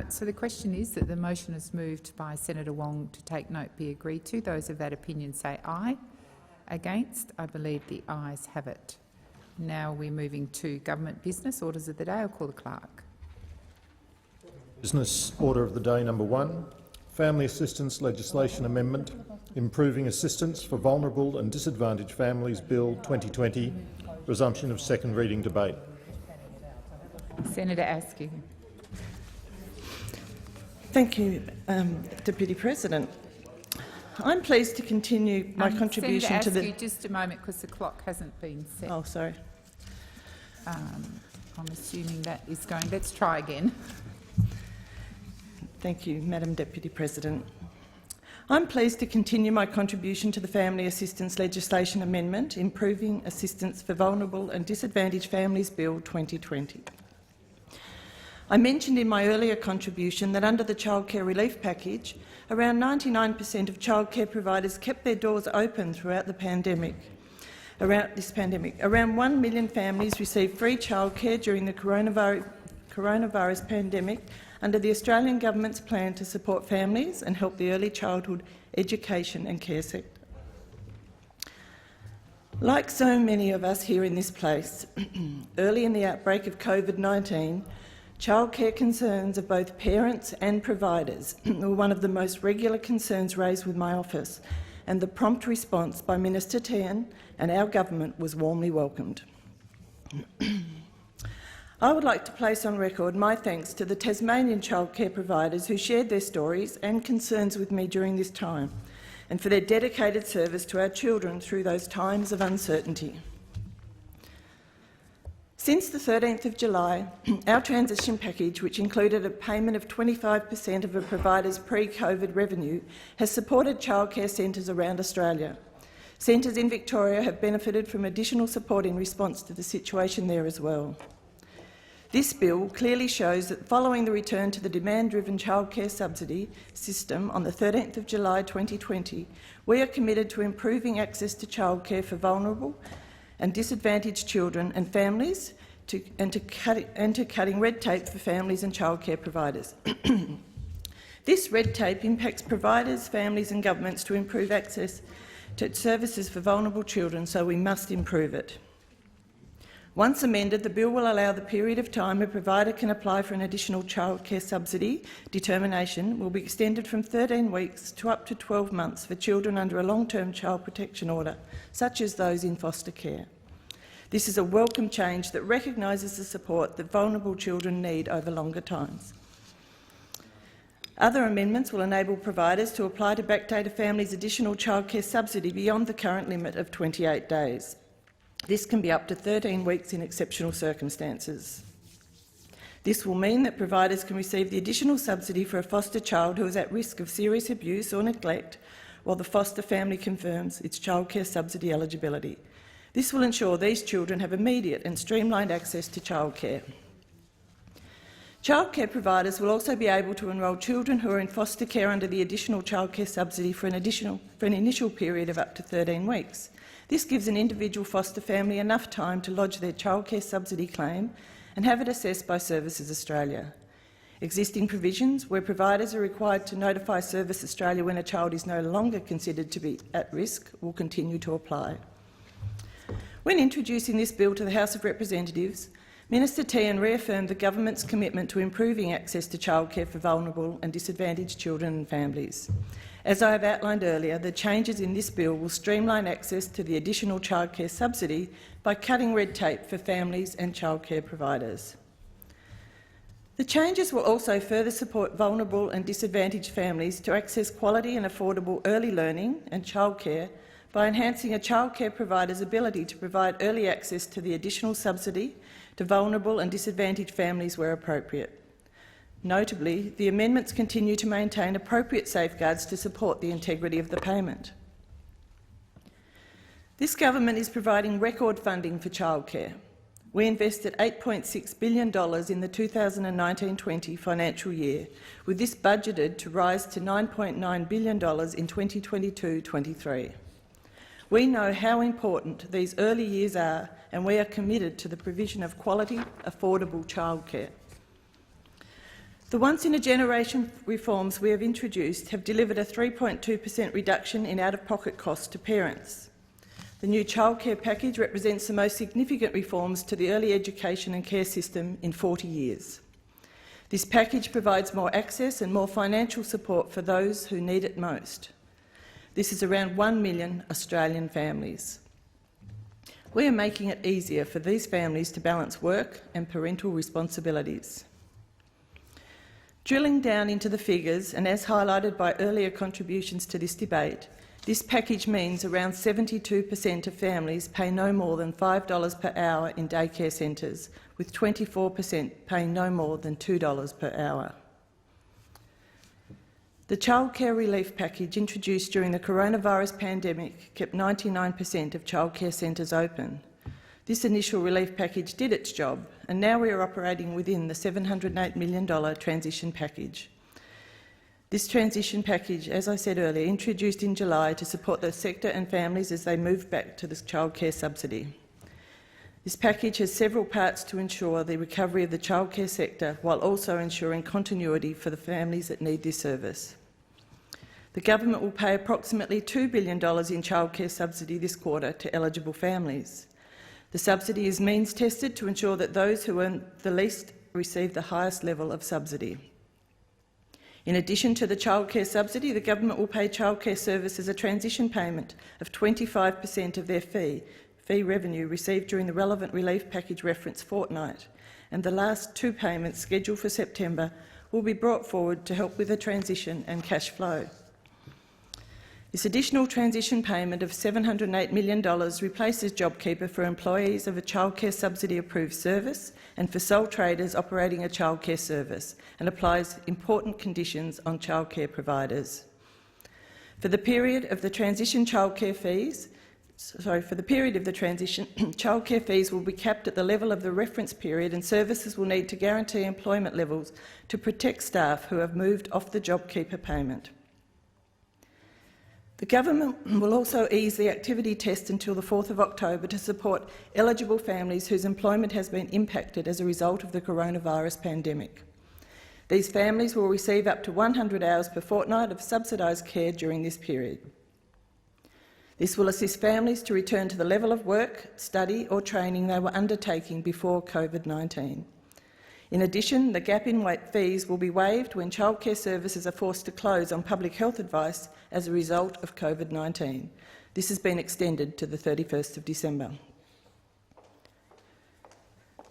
So the question is that the motion is moved by Senator Wong to take note be agreed to. Those of that opinion say aye. Against? I believe the ayes have it. Now we're moving to government business. Orders of the day. I'll call the clerk. Business order of the day number 1. Family Assistance Legislation Amendment, Improving Assistance for Vulnerable and Disadvantaged Families Bill 2020, resumption of second reading debate. Senator Askew. Thank you, Deputy President. I'm pleased to continue my contribution to the— Senator Askew, just a moment, because the clock hasn't been set. Oh, sorry. I'm assuming that is going. Let's try again. Thank you, Madam Deputy President. I'm pleased to continue my contribution to the Family Assistance Legislation Amendment, Improving Assistance for Vulnerable and Disadvantaged Families Bill 2020. I mentioned in my earlier contribution that under the Childcare Relief Package, around 99% of childcare providers kept their doors open throughout the pandemic. Around 1 million families received free childcare during the coronavirus pandemic under the Australian Government's plan to support families and help the early childhood education and care sector. Like so many of us here in this place, early in the outbreak of COVID-19, childcare concerns of both parents and providers were one of the most regular concerns raised with my office, and the prompt response by Minister Tehan and our government was warmly welcomed. I would like to place on record my thanks to the Tasmanian childcare providers who shared their stories and concerns with me during this time, and for their dedicated service to our children through those times of uncertainty. Since the 13th of July, our transition package, which included a payment of 25% of a provider's pre-COVID revenue, has supported childcare centres around Australia. Centres in Victoria have benefited from additional support in response to the situation there as well. This bill clearly shows that following the return to the demand-driven childcare subsidy system on the 13th of July 2020, we are committed to improving access to childcare for vulnerable and disadvantaged children and families, and to cutting red tape for families and childcare providers. This red tape impacts providers, families and governments to improve access to services for vulnerable children, so we must improve it. Once amended, the bill will allow the period of time a provider can apply for an additional childcare subsidy determination will be extended from 13 weeks to up to 12 months for children under a long-term child protection order, such as those in foster care. This is a welcome change that recognises the support that vulnerable children need over longer times. Other amendments will enable providers to apply to backdate a family's additional childcare subsidy beyond the current limit of 28 days. This can be up to 13 weeks in exceptional circumstances. This will mean that providers can receive the additional subsidy for a foster child who is at risk of serious abuse or neglect while the foster family confirms its childcare subsidy eligibility. This will ensure these children have immediate and streamlined access to childcare. Childcare providers will also be able to enrol children who are in foster care under the additional childcare subsidy for an initial period of up to 13 weeks. This gives an individual foster family enough time to lodge their childcare subsidy claim and have it assessed by Services Australia. Existing provisions where providers are required to notify Services Australia when a child is no longer considered to be at risk will continue to apply. When introducing this bill to the House of Representatives, Minister Tehan reaffirmed the government's commitment to improving access to childcare for vulnerable and disadvantaged children and families. As I have outlined earlier, the changes in this bill will streamline access to the additional childcare subsidy by cutting red tape for families and childcare providers. The changes will also further support vulnerable and disadvantaged families to access quality and affordable early learning and childcare by enhancing a childcare provider's ability to provide early access to the additional subsidy to vulnerable and disadvantaged families where appropriate. Notably, the amendments continue to maintain appropriate safeguards to support the integrity of the payment. This government is providing record funding for childcare. We invested $8.6 billion in the 2019-20 financial year, with this budgeted to rise to $9.9 billion in 2022-23. We know how important these early years are, and we are committed to the provision of quality, affordable childcare. The once-in-a-generation reforms we have introduced have delivered a 3.2% reduction in out-of-pocket costs to parents. The new childcare package represents the most significant reforms to the early education and care system in 40 years. This package provides more access and more financial support for those who need it most. This is around 1 million Australian families. We are making it easier for these families to balance work and parental responsibilities. Drilling down into the figures, and as highlighted by earlier contributions to this debate, this package means around 72% of families pay no more than $5 per hour in daycare centres, with 24% paying no more than $2 per hour. The childcare relief package introduced during the coronavirus pandemic kept 99% of childcare centres open. This initial relief package did its job, and now we are operating within the $708 million transition package. This transition package, as I said earlier, introduced in July to support the sector and families as they move back to the childcare subsidy. This package has several parts to ensure the recovery of the childcare sector while also ensuring continuity for the families that need this service. The government will pay approximately $2 billion in childcare subsidy this quarter to eligible families. The subsidy is means-tested to ensure that those who earn the least receive the highest level of subsidy. In addition to the childcare subsidy, the government will pay childcare services a transition payment of 25% of their fee revenue received during the relevant relief package reference fortnight, and the last two payments scheduled for September will be brought forward to help with the transition and cash flow. This additional transition payment of $708 million replaces JobKeeper for employees of a childcare subsidy-approved service and for sole traders operating a childcare service, and applies important conditions on childcare providers. For the period of the transition, childcare fees will be capped at the level of the reference period, and services will need to guarantee employment levels to protect staff who have moved off the JobKeeper payment. The government will also ease the activity test until the 4th of October to support eligible families whose employment has been impacted as a result of the coronavirus pandemic. These families will receive up to 100 hours per fortnight of subsidised care during this period. This will assist families to return to the level of work, study or training they were undertaking before COVID-19. In addition, the gap in fees will be waived when childcare services are forced to close on public health advice as a result of COVID-19. This has been extended to the 31st of December.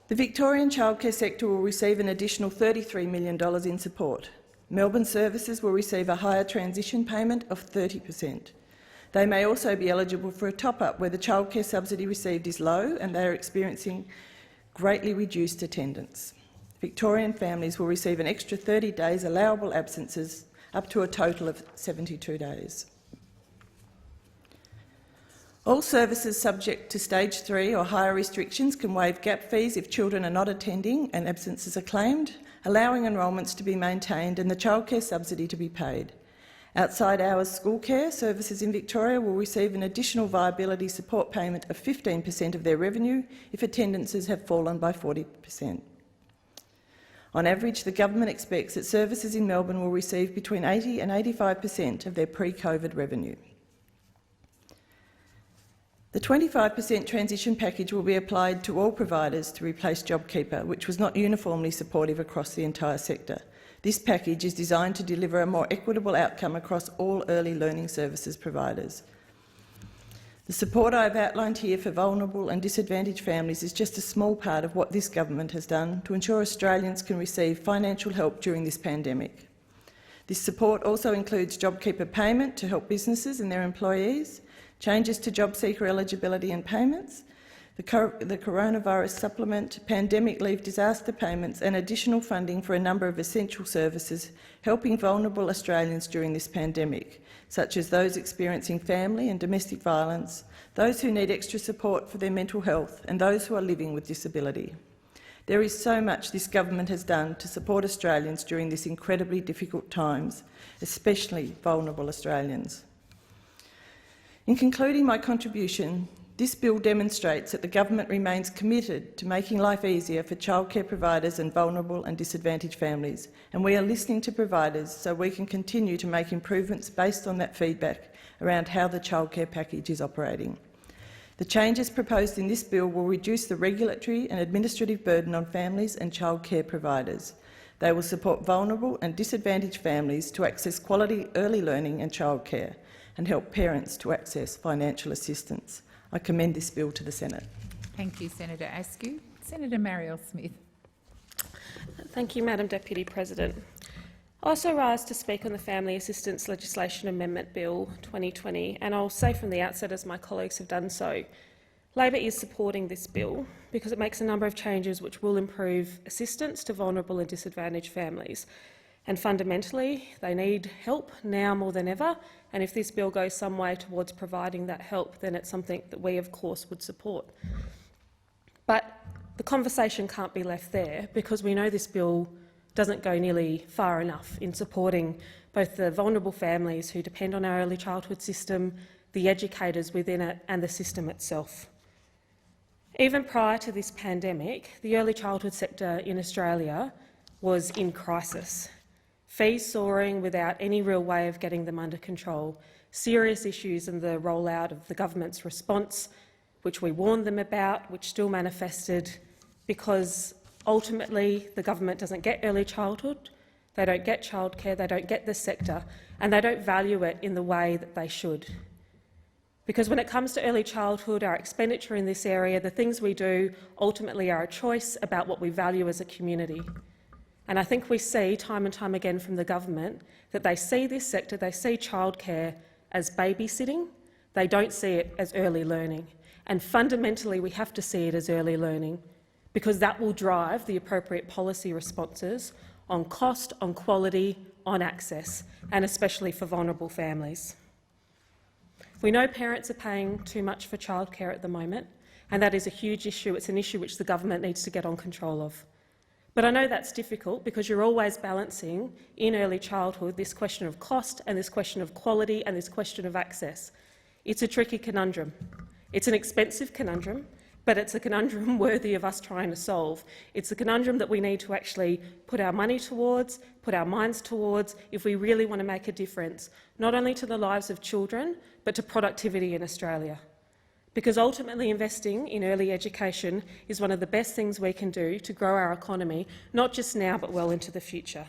The Victorian childcare sector will receive an additional $33 million in support. Melbourne services will receive a higher transition payment of 30%. They may also be eligible for a top-up where the childcare subsidy received is low and they are experiencing greatly reduced attendance. Victorian families will receive an extra 30 days allowable absences, up to a total of 72 days. All services subject to Stage 3 or higher restrictions can waive gap fees if children are not attending and absences are claimed, allowing enrolments to be maintained and the childcare subsidy to be paid. Outside hours school care services in Victoria will receive an additional viability support payment of 15% of their revenue if attendances have fallen by 40%. On average, the government expects that services in Melbourne will receive between 80% and 85% of their pre-COVID revenue. The 25% transition package will be applied to all providers to replace JobKeeper, which was not uniformly supportive across the entire sector. This package is designed to deliver a more equitable outcome across all early learning services providers. The support I have outlined here for vulnerable and disadvantaged families is just a small part of what this government has done to ensure Australians can receive financial help during this pandemic. This support also includes JobKeeper payment to help businesses and their employees, changes to JobSeeker eligibility and payments, the coronavirus supplement, pandemic leave disaster payments and additional funding for a number of essential services helping vulnerable Australians during this pandemic, such as those experiencing family and domestic violence, those who need extra support for their mental health and those who are living with disability. There is so much this government has done to support Australians during these incredibly difficult times, especially vulnerable Australians. In concluding my contribution, this bill demonstrates that the government remains committed to making life easier for childcare providers and vulnerable and disadvantaged families, and we are listening to providers so we can continue to make improvements based on that feedback around how the childcare package is operating. The changes proposed in this bill will reduce the regulatory and administrative burden on families and childcare providers. They will support vulnerable and disadvantaged families to access quality early learning and childcare and help parents to access financial assistance. I commend this bill to the Senate. Thank you, Senator Askew. Senator Marielle Smith. Thank you, Madam Deputy President. I also rise to speak on the Family Assistance Legislation Amendment Bill 2020, and I'll say from the outset, as my colleagues have done so, Labor is supporting this bill because it makes a number of changes which will improve assistance to vulnerable and disadvantaged families. And fundamentally, they need help now more than ever, and if this bill goes some way towards providing that help, then it's something that we, of course, would support. But the conversation can't be left there, because we know this bill doesn't go nearly far enough in supporting both the vulnerable families who depend on our early childhood system, the educators within it and the system itself. Even prior to this pandemic, the early childhood sector in Australia was in crisis. Fees soaring without any real way of getting them under control, serious issues in the rollout of the government's response, which we warned them about, which still manifested because ultimately the government doesn't get early childhood, they don't get childcare, they don't get this sector, and they don't value it in the way that they should. Because when it comes to early childhood, our expenditure in this area, the things we do ultimately are a choice about what we value as a community. And I think we see time and time again from the government that they see this sector, they see childcare as babysitting, they don't see it as early learning. And fundamentally we have to see it as early learning, because that will drive the appropriate policy responses on cost, on quality, on access, and especially for vulnerable families. We know parents are paying too much for childcare at the moment, and that is a huge issue. It's an issue which the government needs to get on control of. But I know that's difficult because you're always balancing in early childhood this question of cost and this question of quality and this question of access. It's a tricky conundrum. It's an expensive conundrum, but it's a conundrum worthy of us trying to solve. It's a conundrum that we need to actually put our money towards, put our minds towards, if we really want to make a difference, not only to the lives of children, but to productivity in Australia. Because ultimately investing in early education is one of the best things we can do to grow our economy, not just now but well into the future.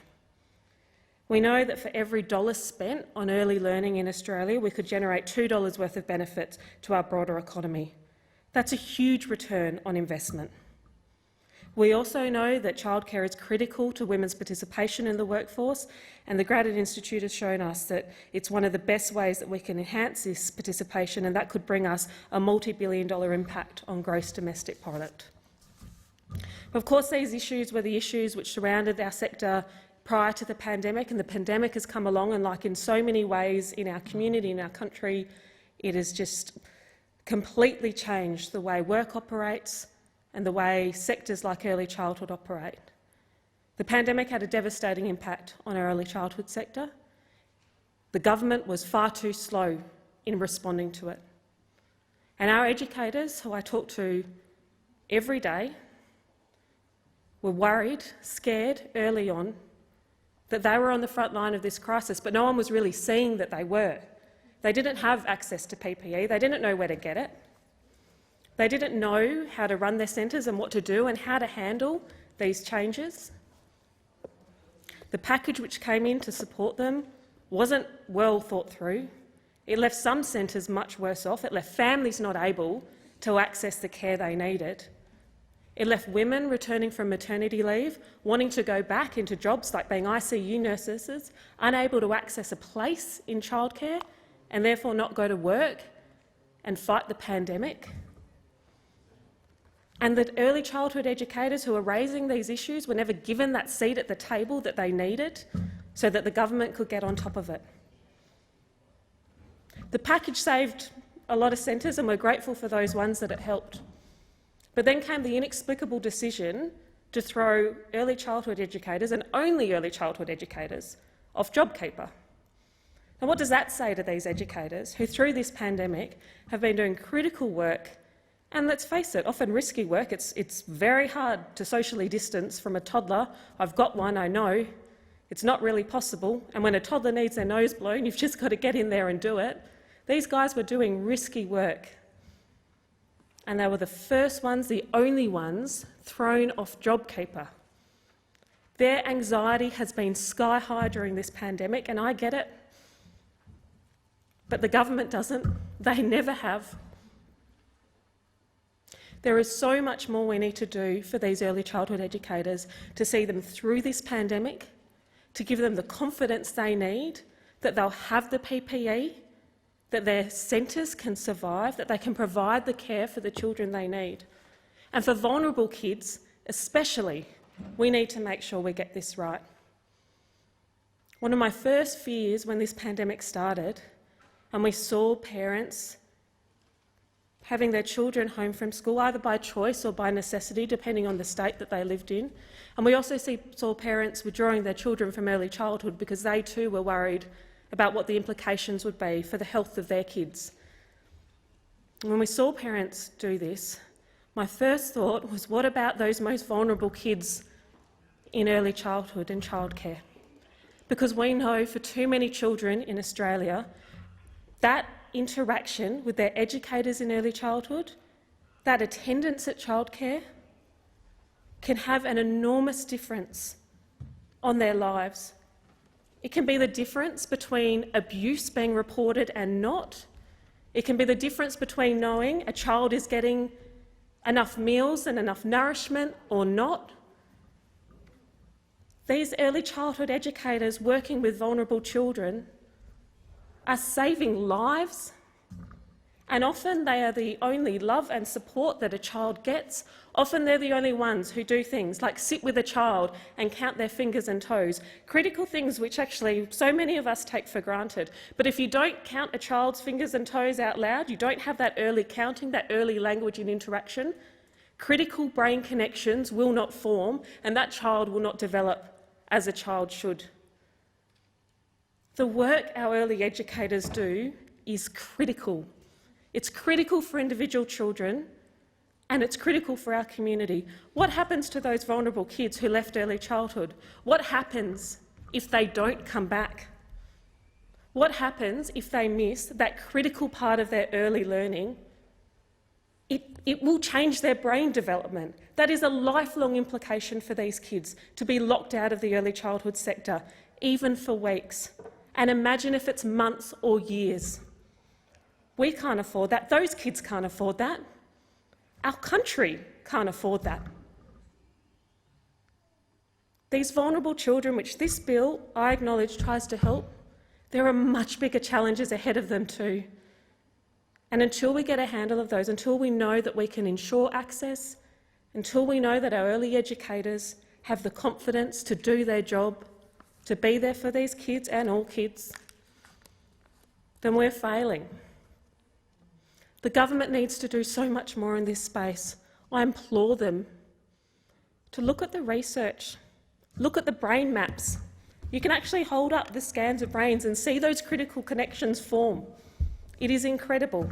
We know that for every dollar spent on early learning in Australia, we could generate $2 worth of benefits to our broader economy. That's a huge return on investment. We also know that childcare is critical to women's participation in the workforce, and the Grattan Institute has shown us that it's one of the best ways that we can enhance this participation, and that could bring us a multi-billion-dollar impact on gross domestic product. Of course, these issues were the issues which surrounded our sector prior to the pandemic, and the pandemic has come along, and like in so many ways in our community, in our country, it has just completely changed the way work operates and the way sectors like early childhood operate. The pandemic had a devastating impact on our early childhood sector. The government was far too slow in responding to it. And our educators, who I talk to every day, were worried, scared early on that they were on the front line of this crisis, but no one was really seeing that they were. They didn't have access to PPE, they didn't know where to get it. They didn't know how to run their centres and what to do and how to handle these changes. The package which came in to support them wasn't well thought through. It left some centres much worse off. It left families not able to access the care they needed. It left women returning from maternity leave wanting to go back into jobs like being ICU nurses, unable to access a place in childcare and therefore not go to work and fight the pandemic. And that early childhood educators who are raising these issues were never given that seat at the table that they needed so that the government could get on top of it. The package saved a lot of centres and we're grateful for those ones that it helped. But then came the inexplicable decision to throw early childhood educators, and only early childhood educators, off JobKeeper. Now, what does that say to these educators who, through this pandemic, have been doing critical work, and let's face it, often risky work? It's very hard to socially distance from a toddler. I've got one, I know. It's not really possible, and when a toddler needs their nose blown, you've just got to get in there and do it. These guys were doing risky work. And they were the first ones, the only ones, thrown off JobKeeper. Their anxiety has been sky high during this pandemic, and I get it. But the government doesn't. They never have. There is so much more we need to do for these early childhood educators to see them through this pandemic, to give them the confidence they need, that they'll have the PPE, that their centres can survive, that they can provide the care for the children they need. And for vulnerable kids especially, we need to make sure we get this right. One of my first fears when this pandemic started, and we saw parents having their children home from school, either by choice or by necessity, depending on the state that they lived in. And we also saw parents withdrawing their children from early childhood because they too were worried about what the implications would be for the health of their kids. And when we saw parents do this, my first thought was, what about those most vulnerable kids in early childhood and childcare? Because we know for too many children in Australia, that interaction with their educators in early childhood, that attendance at childcare, can have an enormous difference on their lives. It can be the difference between abuse being reported and not. It can be the difference between knowing a child is getting enough meals and enough nourishment or not. These early childhood educators working with vulnerable children are saving lives, and often they are the only love and support that a child gets. Often they're the only ones who do things like sit with a child and count their fingers and toes, critical things which actually so many of us take for granted. But if you don't count a child's fingers and toes out loud, you don't have that early counting, that early language and interaction, critical brain connections will not form and that child will not develop as a child should. The work our early educators do is critical. It's critical for individual children and it's critical for our community. What happens to those vulnerable kids who left early childhood? What happens if they don't come back? What happens if they miss that critical part of their early learning? It will change their brain development. That is a lifelong implication for these kids, to be locked out of the early childhood sector, even for weeks. And imagine if it's months or years. We can't afford that. Those kids can't afford that. Our country can't afford that. These vulnerable children, which this bill, I acknowledge, tries to help, there are much bigger challenges ahead of them too. And until we get a handle of those, until we know that we can ensure access, until we know that our early educators have the confidence to do their job, to be there for these kids and all kids, then we're failing. The government needs to do so much more in this space. I implore them to look at the research, look at the brain maps. You can actually hold up the scans of brains and see those critical connections form. It is incredible.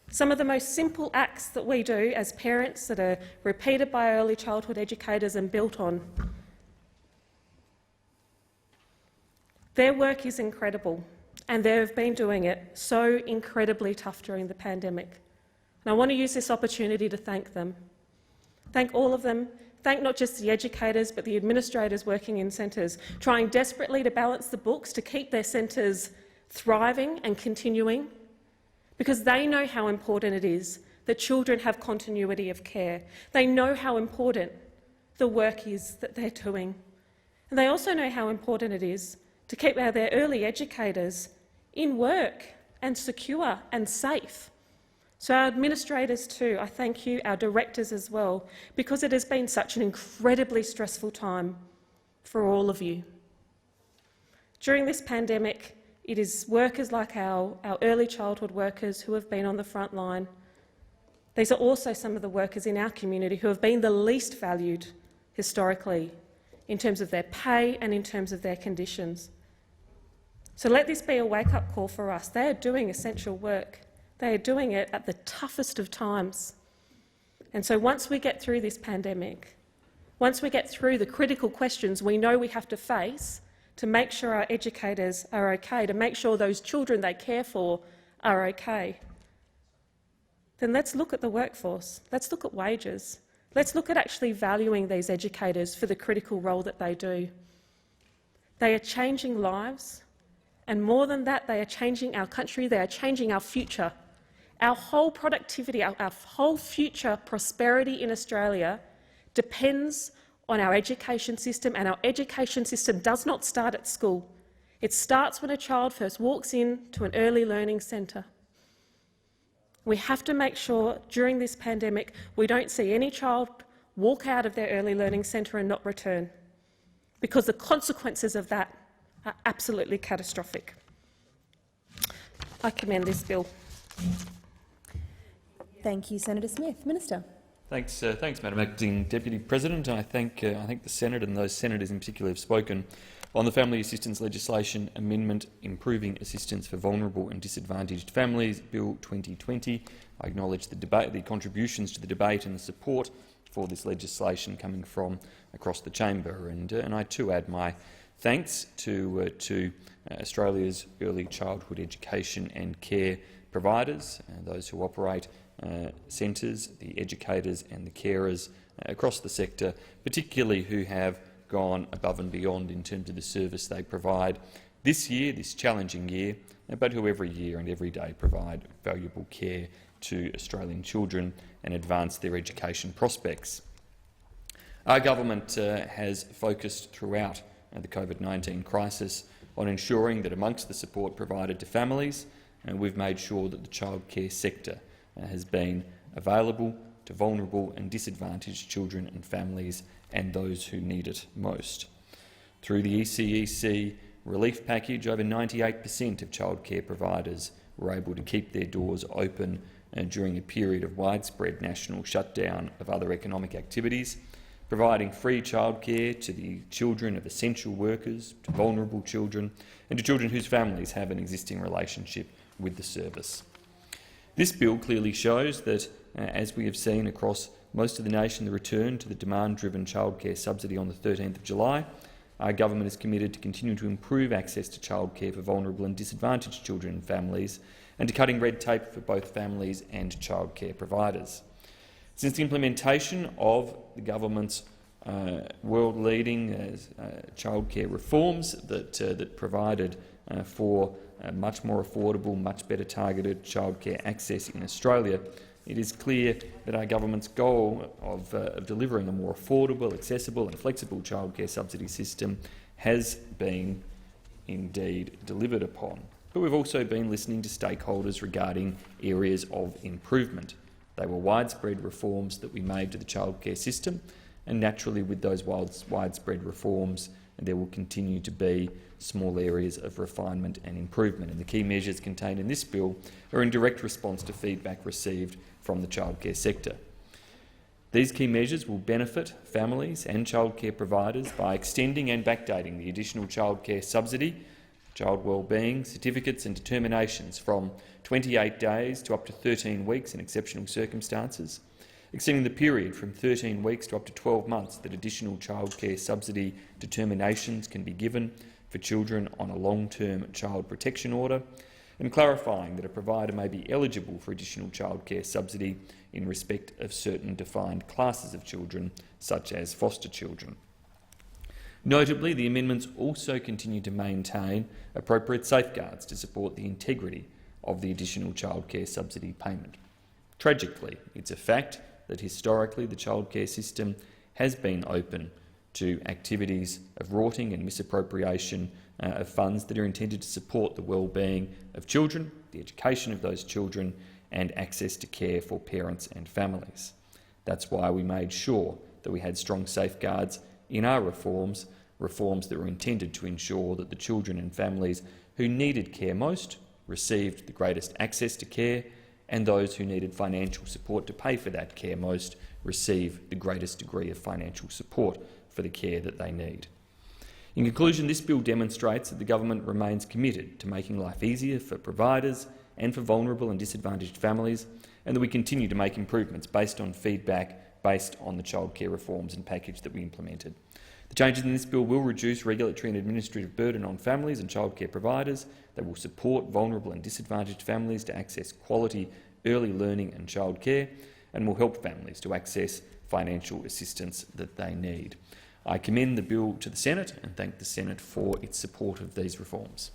Some of the most simple acts that we do as parents that are repeated by early childhood educators and built on. Their work is incredible, and they have been doing it so incredibly tough during the pandemic. And I want to use this opportunity to thank them. Thank all of them thank not just the educators but the administrators working in centres, trying desperately to balance the books to keep their centres thriving and continuing, because they know how important it is that children have continuity of care. They know how important the work is that they're doing. And they also know how important it is to keep their early educators in work and secure and safe. So our administrators too, I thank you, our directors as well, because it has been such an incredibly stressful time for all of you. During this pandemic, it is workers like our early childhood workers who have been on the front line. These are also some of the workers in our community who have been the least valued historically in terms of their pay and in terms of their conditions. So let this be a wake-up call for us. They are doing essential work. They are doing it at the toughest of times. And so once we get through this pandemic, once we get through the critical questions we know we have to face to make sure our educators are okay, to make sure those children they care for are okay, then let's look at the workforce. Let's look at wages. Let's look at actually valuing these educators for the critical role that they do. They are changing lives, and more than that, they are changing our country, they are changing our future. Our whole productivity, our whole future prosperity in Australia depends on our education system, and our education system does not start at school. It starts when a child first walks into an early learning centre. We have to make sure during this pandemic we don't see any child walk out of their early learning centre and not return, because the consequences of that are absolutely catastrophic. I commend this bill. Thank you, Senator Smith. Minister. Thanks, Madam Acting Deputy President. I think the Senate and those senators in particular have spoken on the Family Assistance Legislation Amendment Improving Assistance for Vulnerable and Disadvantaged Families, Bill 2020. I acknowledge the contributions to the debate and the support for this legislation coming from across the chamber, and I too add my thanks to Australia's early childhood education and care providers, those who operate centres, the educators and the carers across the sector, particularly who have gone above and beyond in terms of the service they provide this year, this challenging year, but who every year and every day provide valuable care to Australian children and advance their education prospects. Our government has focused throughout the COVID-19 crisis on ensuring that amongst the support provided to families, we've made sure that the childcare sector has been available to vulnerable and disadvantaged children and families and those who need it most. Through the ECEC relief package, over 98% of childcare providers were able to keep their doors open during a period of widespread national shutdown of other economic activities, providing free childcare to the children of essential workers, to vulnerable children and to children whose families have an existing relationship with the service. This bill clearly shows that, as we have seen across most of the nation, the return to the demand-driven childcare subsidy on the 13th of July, our government is committed to continue to improve access to childcare for vulnerable and disadvantaged children and families, and to cutting red tape for both families and childcare providers. Since the implementation of the government's world-leading childcare reforms that provided for much more affordable, much better targeted childcare access in Australia, it is clear that our government's goal of delivering a more affordable, accessible and flexible childcare subsidy system has been indeed delivered upon. But we've also been listening to stakeholders regarding areas of improvement. They were widespread reforms that we made to the childcare system, and naturally with those widespread reforms there will continue to be small areas of refinement and improvement. And the key measures contained in this bill are in direct response to feedback received from the childcare sector. These key measures will benefit families and childcare providers by extending and backdating the additional childcare subsidy, child wellbeing certificates and determinations from 28 days to up to 13 weeks in exceptional circumstances, extending the period from 13 weeks to up to 12 months that additional childcare subsidy determinations can be given for children on a long-term child protection order, and clarifying that a provider may be eligible for additional childcare subsidy in respect of certain defined classes of children, such as foster children. Notably, the amendments also continue to maintain appropriate safeguards to support the integrity of the additional childcare subsidy payment. Tragically, it's a fact that historically the childcare system has been open to activities of rorting and misappropriation of funds that are intended to support the well-being of children, the education of those children, and access to care for parents and families. That's why we made sure that we had strong safeguards in our reforms that were intended to ensure that the children and families who needed care most received the greatest access to care, and those who needed financial support to pay for that care most receive the greatest degree of financial support for the care that they need. In conclusion, this bill demonstrates that the government remains committed to making life easier for providers and for vulnerable and disadvantaged families, and that we continue to make improvements based on feedback based on the childcare reforms and package that we implemented. The changes in this bill will reduce regulatory and administrative burden on families and childcare providers. They will support vulnerable and disadvantaged families to access quality early learning and childcare, and will help families to access financial assistance that they need. I commend the bill to the Senate and thank the Senate for its support of these reforms.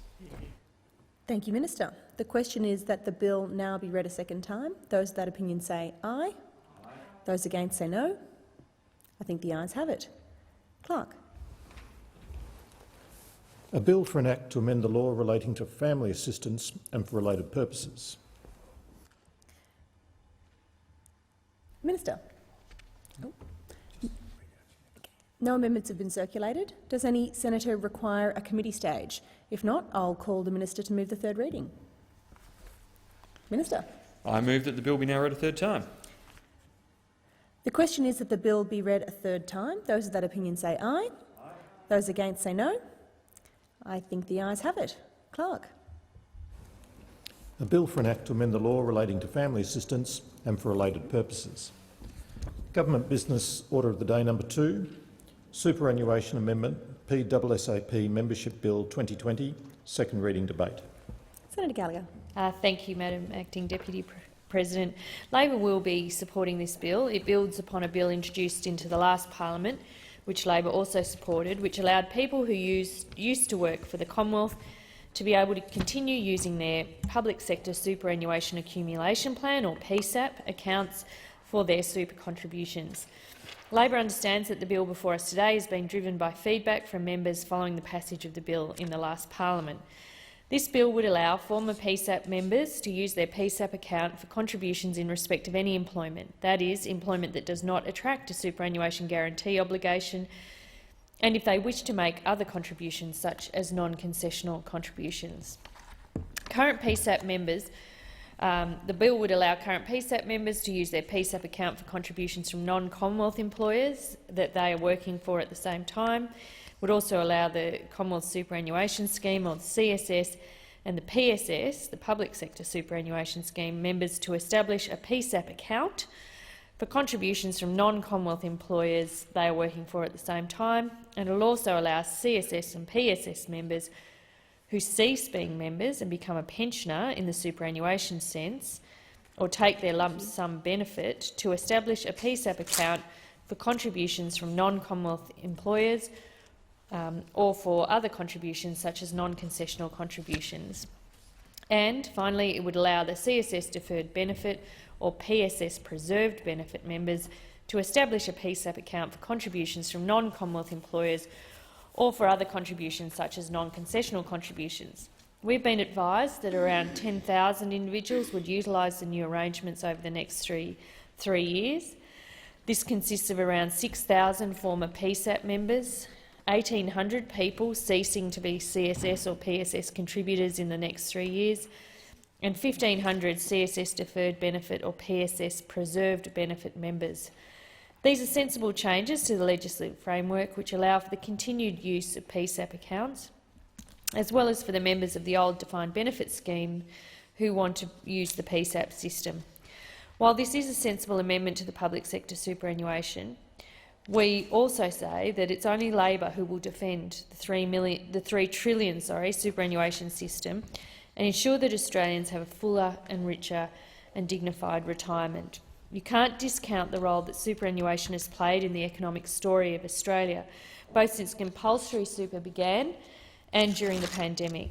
Thank you, Minister. The question is that the bill now be read a second time. Those of that opinion say aye. Aye. Those against say no. I think the ayes have it. Clerk. A bill for an act to amend the law relating to family assistance and for related purposes. Minister. Oh. No amendments have been circulated. Does any senator require a committee stage? If not, I'll call the minister to move the third reading. Minister. I move that the bill be now read a third time. The question is that the bill be read a third time. Those of that opinion say aye. Aye. Those against say no. I think the ayes have it. Clerk. A bill for an act to amend the law relating to family assistance and for related purposes. Government Business Order of the Day number 2. Superannuation Amendment PSSAP Membership Bill 2020. Second reading debate. Senator Gallagher. Thank you, Madam Acting Deputy President. Labor will be supporting this bill. It builds upon a bill introduced into the last parliament, which Labor also supported, which allowed people who used to work for the Commonwealth to be able to continue using their public sector superannuation accumulation plan, or PSAP, accounts for their super contributions. Labor understands that the bill before us today has been driven by feedback from members following the passage of the bill in the last parliament. This bill would allow former PSAP members to use their PSAP account for contributions in respect of any employment, that is, employment that does not attract a superannuation guarantee obligation, and if they wish to make other contributions such as non-concessional contributions. Current PSAP members The bill would allow current PSAP members to use their PSAP account for contributions from non-Commonwealth employers that they are working for at the same time. Would also allow the Commonwealth Superannuation Scheme, or the CSS, and the PSS, the Public Sector Superannuation Scheme, members to establish a PSAP account for contributions from non-Commonwealth employers they are working for at the same time, and it will also allow CSS and PSS members who cease being members and become a pensioner in the superannuation sense, or take their lump sum benefit, to establish a PSAP account for contributions from non-Commonwealth employers or for other contributions such as non-concessional contributions. And finally, it would allow the CSS deferred benefit or PSS preserved benefit members to establish a PSAP account for contributions from non-Commonwealth employers or for other contributions such as non-concessional contributions. We've been advised that around 10,000 individuals would utilise the new arrangements over the next three years. This consists of around 6,000 former PSAP members, 1,800 people ceasing to be CSS or PSS contributors in the next 3 years, and 1,500 CSS deferred benefit or PSS preserved benefit members. These are sensible changes to the legislative framework which allow for the continued use of PSAP accounts, as well as for the members of the old defined benefit scheme who want to use the PSAP system. While this is a sensible amendment to the public sector superannuation, we also say that it's only Labor who will defend the $3 trillion superannuation system and ensure that Australians have a fuller and richer and dignified retirement. You can't discount the role that superannuation has played in the economic story of Australia, both since compulsory super began and during the pandemic.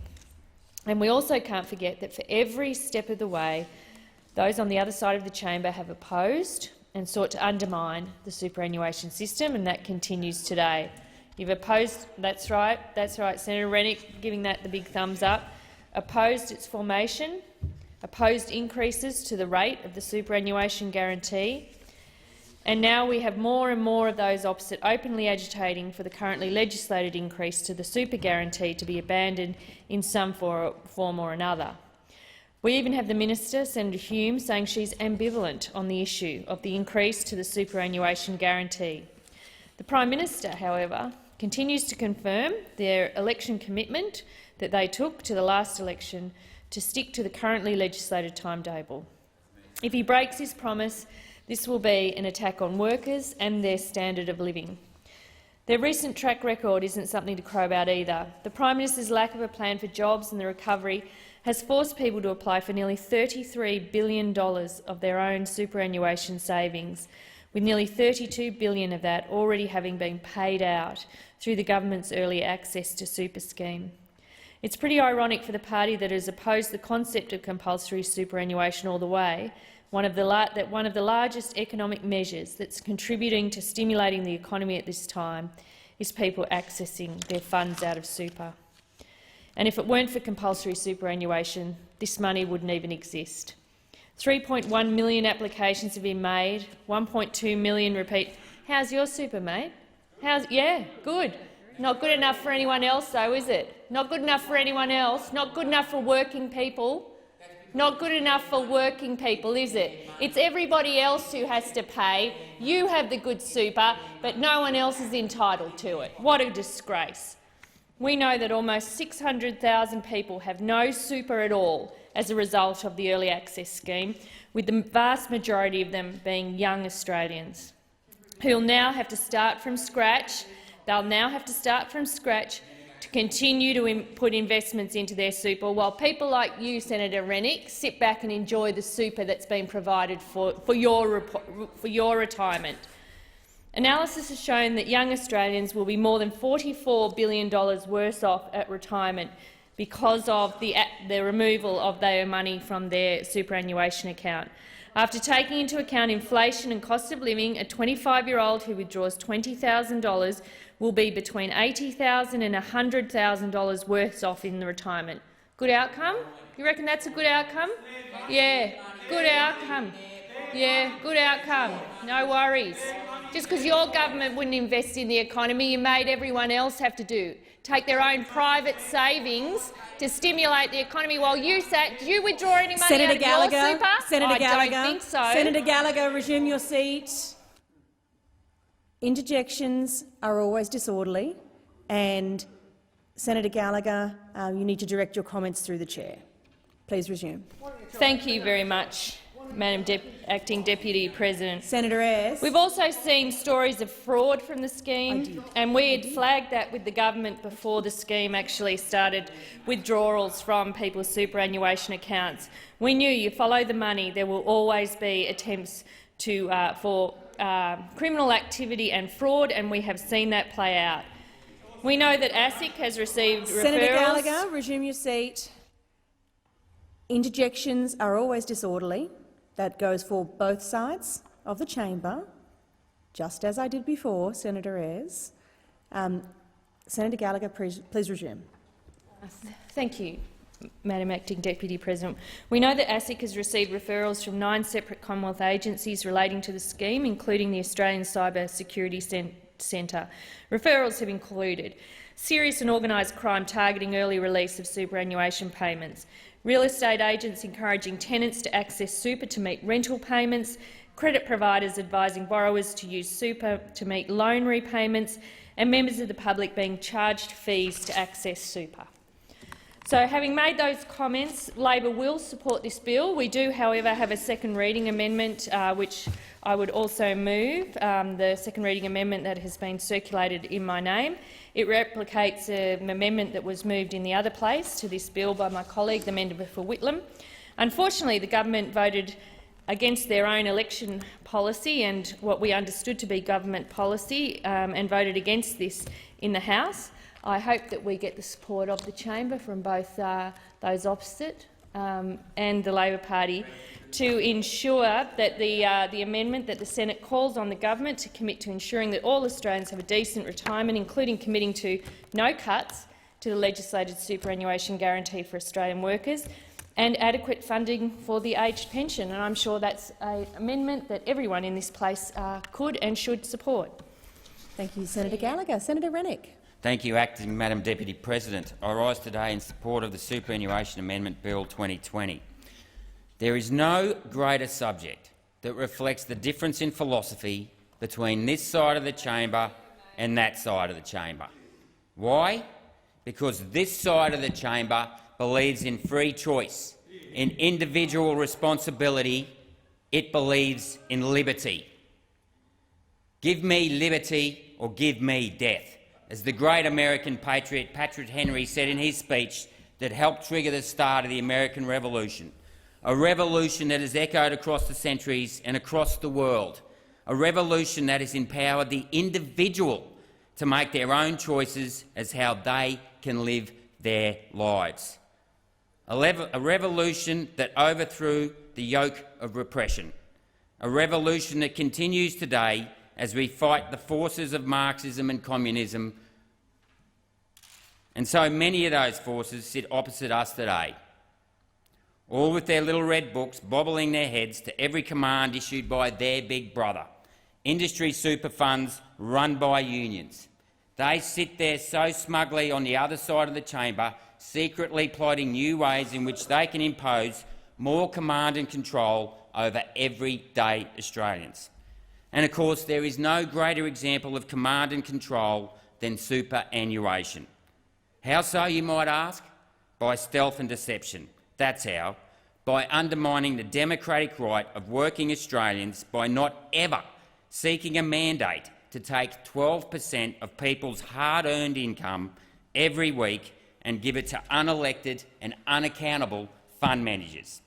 And we also can't forget that for every step of the way, those on the other side of the chamber have opposed and sought to undermine the superannuation system, and that continues today. You've opposed— that's right, Senator Rennick giving that the big thumbs up— opposed its formation, opposed increases to the rate of the superannuation guarantee, and now we have more and more of those opposite openly agitating for the currently legislated increase to the super guarantee to be abandoned in some form or another. We even have the Minister, Senator Hume, saying she's ambivalent on the issue of the increase to the superannuation guarantee. The Prime Minister, however, continues to confirm their election commitment that they took to the last election to stick to the currently legislated timetable. If he breaks his promise, this will be an attack on workers and their standard of living. Their recent track record isn't something to crow about either. The Prime Minister's lack of a plan for jobs and the recovery has forced people to apply for nearly $33 billion of their own superannuation savings, with nearly $32 billion of that already having been paid out through the government's early access to super scheme. It's pretty ironic for the party that has opposed the concept of compulsory superannuation all the way, one of the largest economic measures that's contributing to stimulating the economy at this time is people accessing their funds out of super. And if it weren't for compulsory superannuation, this money wouldn't even exist. 3.1 million applications have been made, 1.2 million repeat. How's your super, mate? Yeah, good. Not good enough for anyone else, though, is it? Not good enough for anyone else. Not good enough for working people. Not good enough for working people, is it? It's everybody else who has to pay. You have the good super, but no one else is entitled to it. What a disgrace. We know that almost 600,000 people have no super at all as a result of the early access scheme, with the vast majority of them being young Australians, who will now have to start from scratch. They'll now have to start from scratch to continue to put investments into their super, while people like you, Senator Rennick, sit back and enjoy the super that's been provided for your retirement. Analysis has shown that young Australians will be more than $44 billion worse off at retirement because of the removal of their money from their superannuation account. After taking into account inflation and cost of living, a 25-year-old who withdraws $20,000 will be between $80,000 and $100,000 worse off in the retirement. Good outcome? You reckon that's a good outcome? Yeah, good outcome. Yeah, good outcome. No worries. Just because your government wouldn't invest in the economy, you made everyone else have to take their own private savings to stimulate the economy while you sat. Did you withdraw any money Senator out of Gallagher, your super? Senator Gallagher, I don't think so. Senator Gallagher, resume your seat. Interjections are always disorderly, and Senator Gallagher, you need to direct your comments through the chair. Please resume. Thank you very much, Madam Acting Deputy President. Senator Ayres. We've also seen stories of fraud from the scheme, and we had flagged that with the government before the scheme actually started withdrawals from people's superannuation accounts. We knew you follow the money, there will always be attempts for criminal activity and fraud, and we have seen that play out. We know that ASIC has received referrals— Senator Gallagher, resume your seat. Interjections are always disorderly. That goes for both sides of the chamber, just as I did before, Senator Ayres. Senator Gallagher, please resume. Thank you, Madam Acting Deputy President. We know that ASIC has received referrals from 9 separate Commonwealth agencies relating to the scheme, including the Australian Cyber Security Centre. Referrals have included serious and organised crime targeting early release of superannuation payments, real estate agents encouraging tenants to access super to meet rental payments, credit providers advising borrowers to use super to meet loan repayments, and members of the public being charged fees to access super. So, having made those comments, Labor will support this bill. We do, however, have a second reading amendment which I would also move, the second reading amendment that has been circulated in my name. It replicates an amendment that was moved in the other place to this bill by my colleague, the member for Whitlam. Unfortunately, the government voted against their own election policy and what we understood to be government policy and voted against this in the House. I hope that we get the support of the chamber from both those opposite and the Labor Party to ensure that the amendment that the Senate calls on the government to commit to ensuring that all Australians have a decent retirement, including committing to no cuts to the legislated superannuation guarantee for Australian workers and adequate funding for the aged pension. And I'm sure that's an amendment that everyone in this place could and should support. Thank you, Senator Gallagher. Senator Rennick. Thank you, Acting Madam Deputy President. I rise today in support of the Superannuation Amendment Bill 2020. There is no greater subject that reflects the difference in philosophy between this side of the chamber and that side of the chamber. Why? Because this side of the chamber believes in free choice, in individual responsibility. It believes in liberty. Give me liberty or give me death, as the great American patriot Patrick Henry said in his speech that helped trigger the start of the American Revolution, a revolution that has echoed across the centuries and across the world, a revolution that has empowered the individual to make their own choices as how they can live their lives, a revolution that overthrew the yoke of repression, a revolution that continues today as we fight the forces of Marxism and communism. And so many of those forces sit opposite us today, all with their little red books bobbling their heads to every command issued by their big brother, industry super funds run by unions. They sit there so smugly on the other side of the chamber, secretly plotting new ways in which they can impose more command and control over everyday Australians. And of course, there is no greater example of command and control than superannuation. How so, you might ask? By stealth and deception. That's how. By undermining the democratic right of working Australians by not ever seeking a mandate to take 12% of people's hard-earned income every week and give it to unelected and unaccountable fund managers.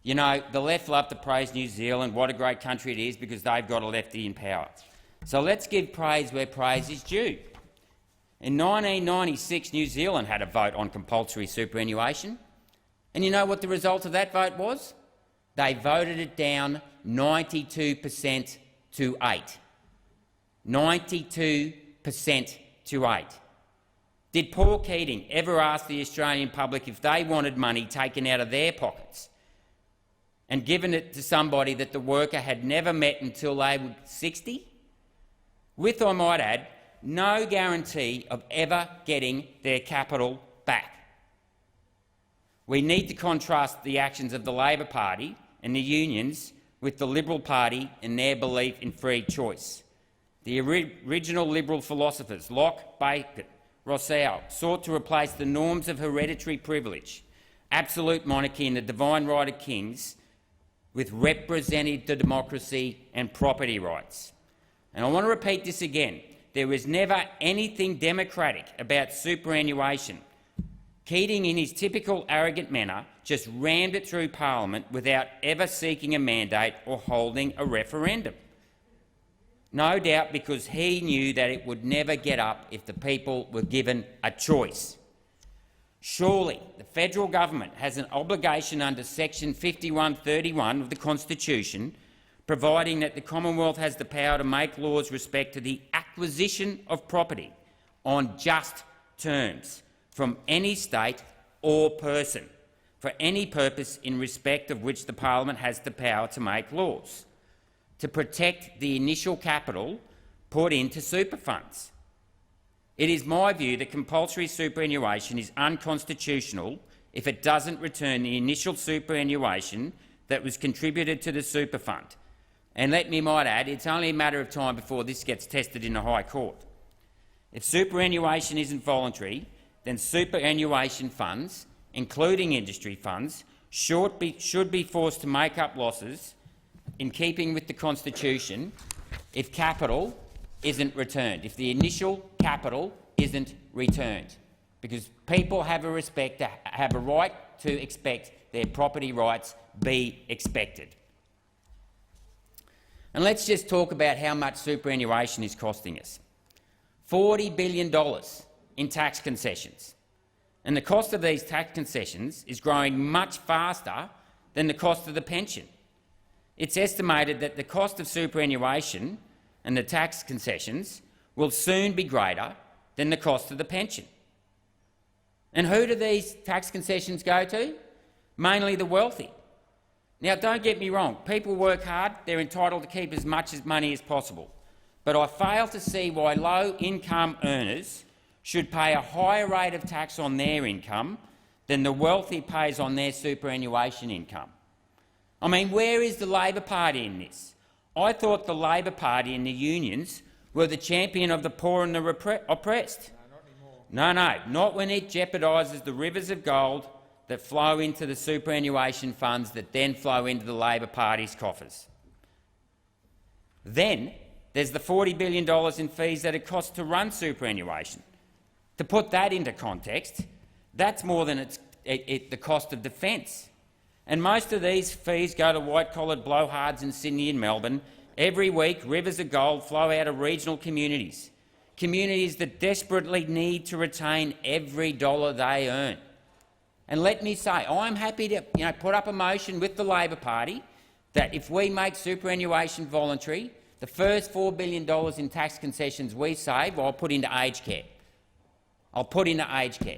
You know, the left love to praise New Zealand, what a great country it is, because they've got a lefty in power. So let's give praise where praise is due. In 1996, New Zealand had a vote on compulsory superannuation. And you know what the result of that vote was? They voted it down 92% to 8. 92% to 8. Did Paul Keating ever ask the Australian public if they wanted money taken out of their pockets and given it to somebody that the worker had never met until they were 60? With, I might add, no guarantee of ever getting their capital back. We need to contrast the actions of the Labor Party and the unions with the Liberal Party and their belief in free choice. The original Liberal philosophers, Locke, Bacon, Rousseau, sought to replace the norms of hereditary privilege, absolute monarchy and the divine right of kings with representative democracy and property rights. And I want to repeat this again. There was never anything democratic about superannuation. Keating, in his typical arrogant manner, just rammed it through Parliament without ever seeking a mandate or holding a referendum. No doubt because he knew that it would never get up if the people were given a choice. Surely the federal government has an obligation under section 51(31) of the Constitution, providing that the Commonwealth has the power to make laws respect to the acquisition of property on just terms from any state or person, for any purpose in respect of which the Parliament has the power to make laws, to protect the initial capital put into super funds. It is my view that compulsory superannuation is unconstitutional if it doesn't return the initial superannuation that was contributed to the super fund. And let me might add, it's only a matter of time before this gets tested in the High Court. If superannuation isn't voluntary, then superannuation funds, including industry funds, should be forced to make up losses in keeping with the Constitution if capital isn't returned, if the initial capital isn't returned, because people have a right to expect their property rights be expected. And let's just talk about how much superannuation is costing us. $40 billion in tax concessions. And the cost of these tax concessions is growing much faster than the cost of the pension. It's estimated that the cost of superannuation and the tax concessions will soon be greater than the cost of the pension. And who do these tax concessions go to? Mainly the wealthy. Now, don't get me wrong, people work hard, they're entitled to keep as much money as possible. But I fail to see why low-income earners should pay a higher rate of tax on their income than the wealthy pays on their superannuation income. I mean, where is the Labor Party in this? I thought the Labor Party and the unions were the champion of the poor and the oppressed. No, not when it jeopardises the rivers of gold that flow into the superannuation funds that then flow into the Labor Party's coffers. Then there's the $40 billion in fees that it costs to run superannuation. To put that into context, that's more than the cost of defence. And most of these fees go to white-collared blowhards in Sydney and Melbourne. Every week, rivers of gold flow out of regional communities, communities that desperately need to retain every dollar they earn. And let me say, I'm happy to put up a motion with the Labor Party that if we make superannuation voluntary, the first $4 billion in tax concessions we save, I'll put into aged care. I'll put into aged care.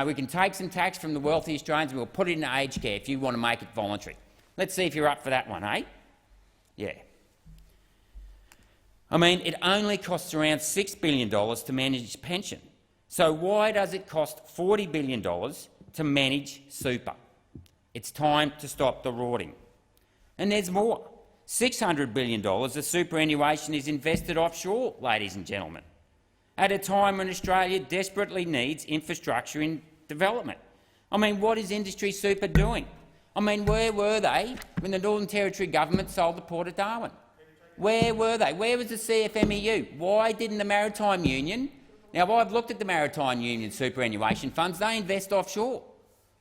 We can take some tax from the wealthy Australians and we'll put it into aged care if you want to make it voluntary. Let's see if you're up for that one, eh? Yeah. I mean, it only costs around $6 billion to manage pension. So why does it cost $40 billion to manage super? It's time to stop the rorting. And there's more. $600 billion of superannuation is invested offshore, ladies and gentlemen, at a time when Australia desperately needs infrastructure in development. I mean, what is industry super doing? I mean, where were they when the Northern Territory government sold the Port of Darwin? Where were they? Where was the CFMEU? Why didn't the Maritime Union— Now, I've looked at the Maritime Union superannuation funds. They invest offshore.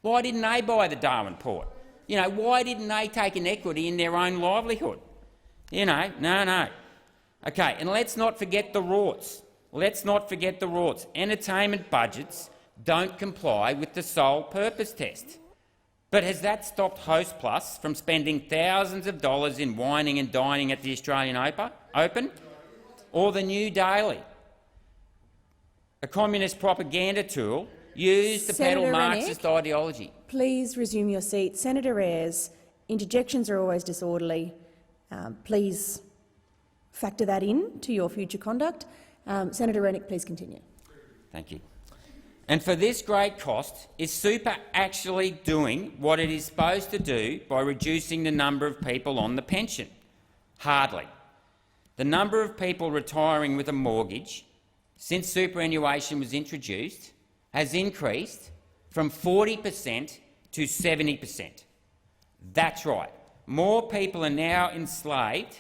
Why didn't they buy the Darwin port? Why didn't they take an equity in their own livelihood? No. OK, and let's not forget the rorts. Let's not forget the rorts. Entertainment budgets don't comply with the sole purpose test. But has that stopped Host Plus from spending thousands of dollars in wining and dining at the Australian Open? Or the New Daily, a communist propaganda tool used to peddle Marxist ideology? Please resume your seat. Senator Ayres, interjections are always disorderly. Please factor that in to your future conduct. Senator Rennick, please continue. Thank you. And for this great cost, is super actually doing what it is supposed to do by reducing the number of people on the pension? Hardly. The number of people retiring with a mortgage since superannuation was introduced has increased from 40% to 70%. That's right. More people are now enslaved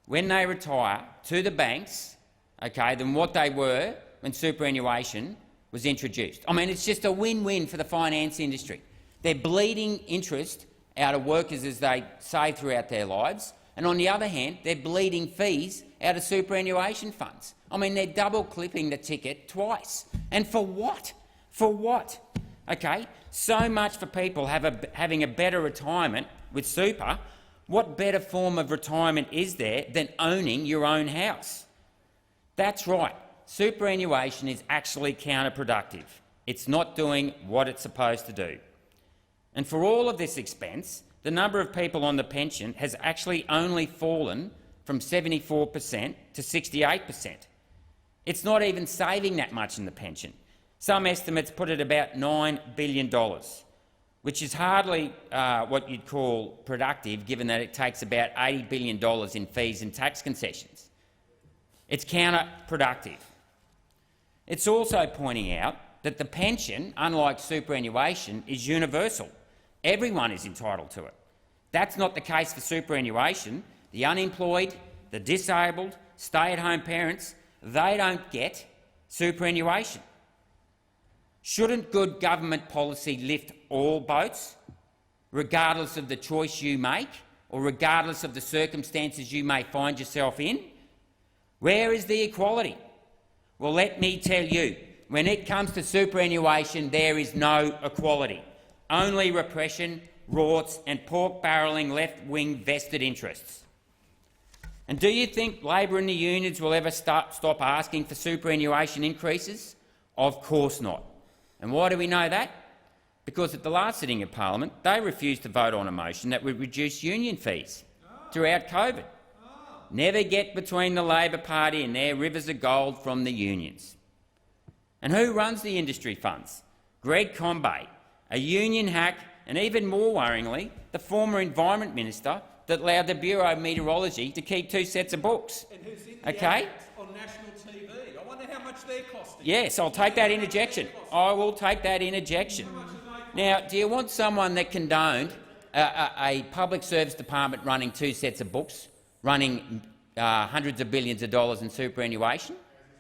when they retire to the banks, than what they were when superannuation was introduced. I mean, it's just a win-win for the finance industry. They're bleeding interest out of workers as they save throughout their lives, and on the other hand, they're bleeding fees out of superannuation funds. I mean, they're double-clipping the ticket twice. And for what? For what? So much for people having a better retirement with super. What better form of retirement is there than owning your own house? That's right. Superannuation is actually counterproductive. It's not doing what it's supposed to do. And for all of this expense, the number of people on the pension has actually only fallen from 74% to 68%. It's not even saving that much in the pension. Some estimates put it about $9 billion, which is hardly what you'd call productive, given that it takes about $80 billion in fees and tax concessions. It's counterproductive. It's also pointing out that the pension, unlike superannuation, is universal. Everyone is entitled to it. That's not the case for superannuation. The unemployed, the disabled, stay-at-home parents, they don't get superannuation. Shouldn't good government policy lift all boats, regardless of the choice you make or regardless of the circumstances you may find yourself in? Where is the equality? Well, let me tell you, when it comes to superannuation, there is no equality. Only repression, rorts and pork-barrelling left-wing vested interests. And do you think Labor and the unions will ever stop asking for superannuation increases? Of course not. And why do we know that? Because at the last sitting of Parliament, they refused to vote on a motion that would reduce union fees throughout COVID. Never get between the Labor Party and their rivers of gold from the unions. And who runs the industry funds? Greg Combay, a union hack, and even more worryingly, the former Environment Minister that allowed the Bureau of Meteorology to keep 2 sets of books. And who's in the act on national TV? I wonder how much they're costing. Yes, I'll take that interjection. I will take that interjection. Now, do you want someone that condoned a public service department running 2 sets of books, running hundreds of billions of dollars in superannuation?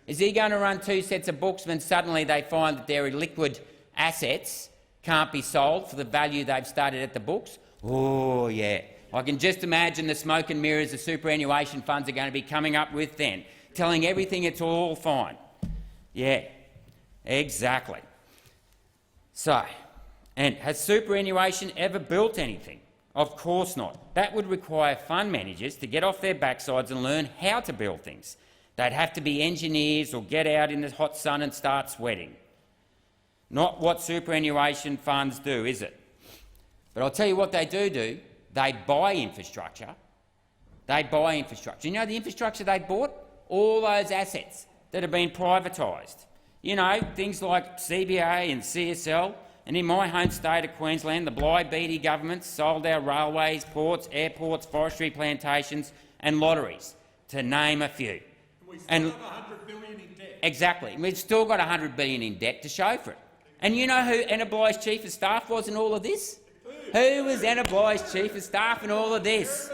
Is he going to run 2 sets of books when suddenly they find that their liquid assets can't be sold for the value they've stated at the books? Oh, yeah. I can just imagine the smoke and mirrors the superannuation funds are going to be coming up with then, telling everything it's all fine. Yeah, exactly. So, and has superannuation ever built anything? Of course not. That would require fund managers to get off their backsides and learn how to build things. They'd have to be engineers or get out in the hot sun and start sweating. Not what superannuation funds do, is it? But I'll tell you what they do. They buy infrastructure. They buy infrastructure. You know the infrastructure they bought? All those assets that have been privatised. You know, things like CBA and CSL. And in my home state of Queensland, the Bligh-Beattie governments sold our railways, ports, airports, forestry plantations and lotteries, to name a few. We still have $100 billion in debt. Exactly. We've still got $100 billion in debt to show for it. And you know who Enterprise Chief of Staff was in all of this? Who was Enterprise Chief of Staff in all of this?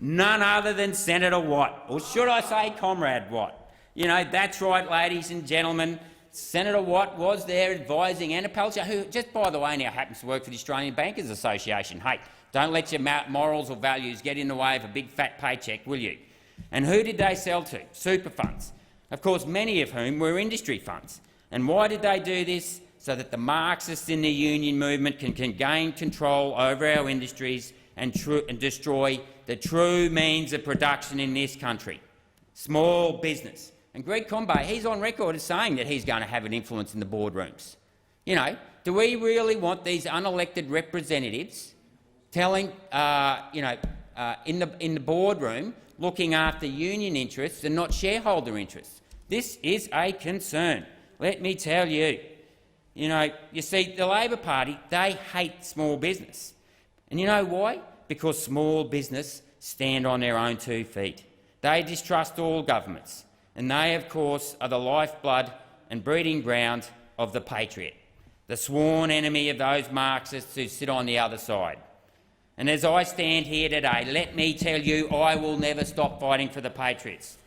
None other than Senator Watt, or should I say Comrade Watt. You know, that's right, ladies and gentlemen. Senator Watt was there advising Anna Pelcher, who, just by the way, now happens to work for the Australian Bankers Association. Hey, don't let your morals or values get in the way of a big fat paycheck, will you? And who did they sell to? Super funds. Of course, many of whom were industry funds. And why did they do this? So that the Marxists in the union movement can gain control over our industries and destroy the true means of production in this country, small business. And Greg Combay, he's on record as saying that he's going to have an influence in the boardrooms. You know, do we really want these unelected representatives telling, in the boardroom, looking after union interests and not shareholder interests? This is a concern, let me tell you. You know, you see, the Labor Party, they hate small business. And you know why? Because small business stand on their own 2 feet. They distrust all governments. And they, of course, are the lifeblood and breeding ground of the patriot, the sworn enemy of those Marxists who sit on the other side. And as I stand here today, let me tell you, I will never stop fighting for the patriots.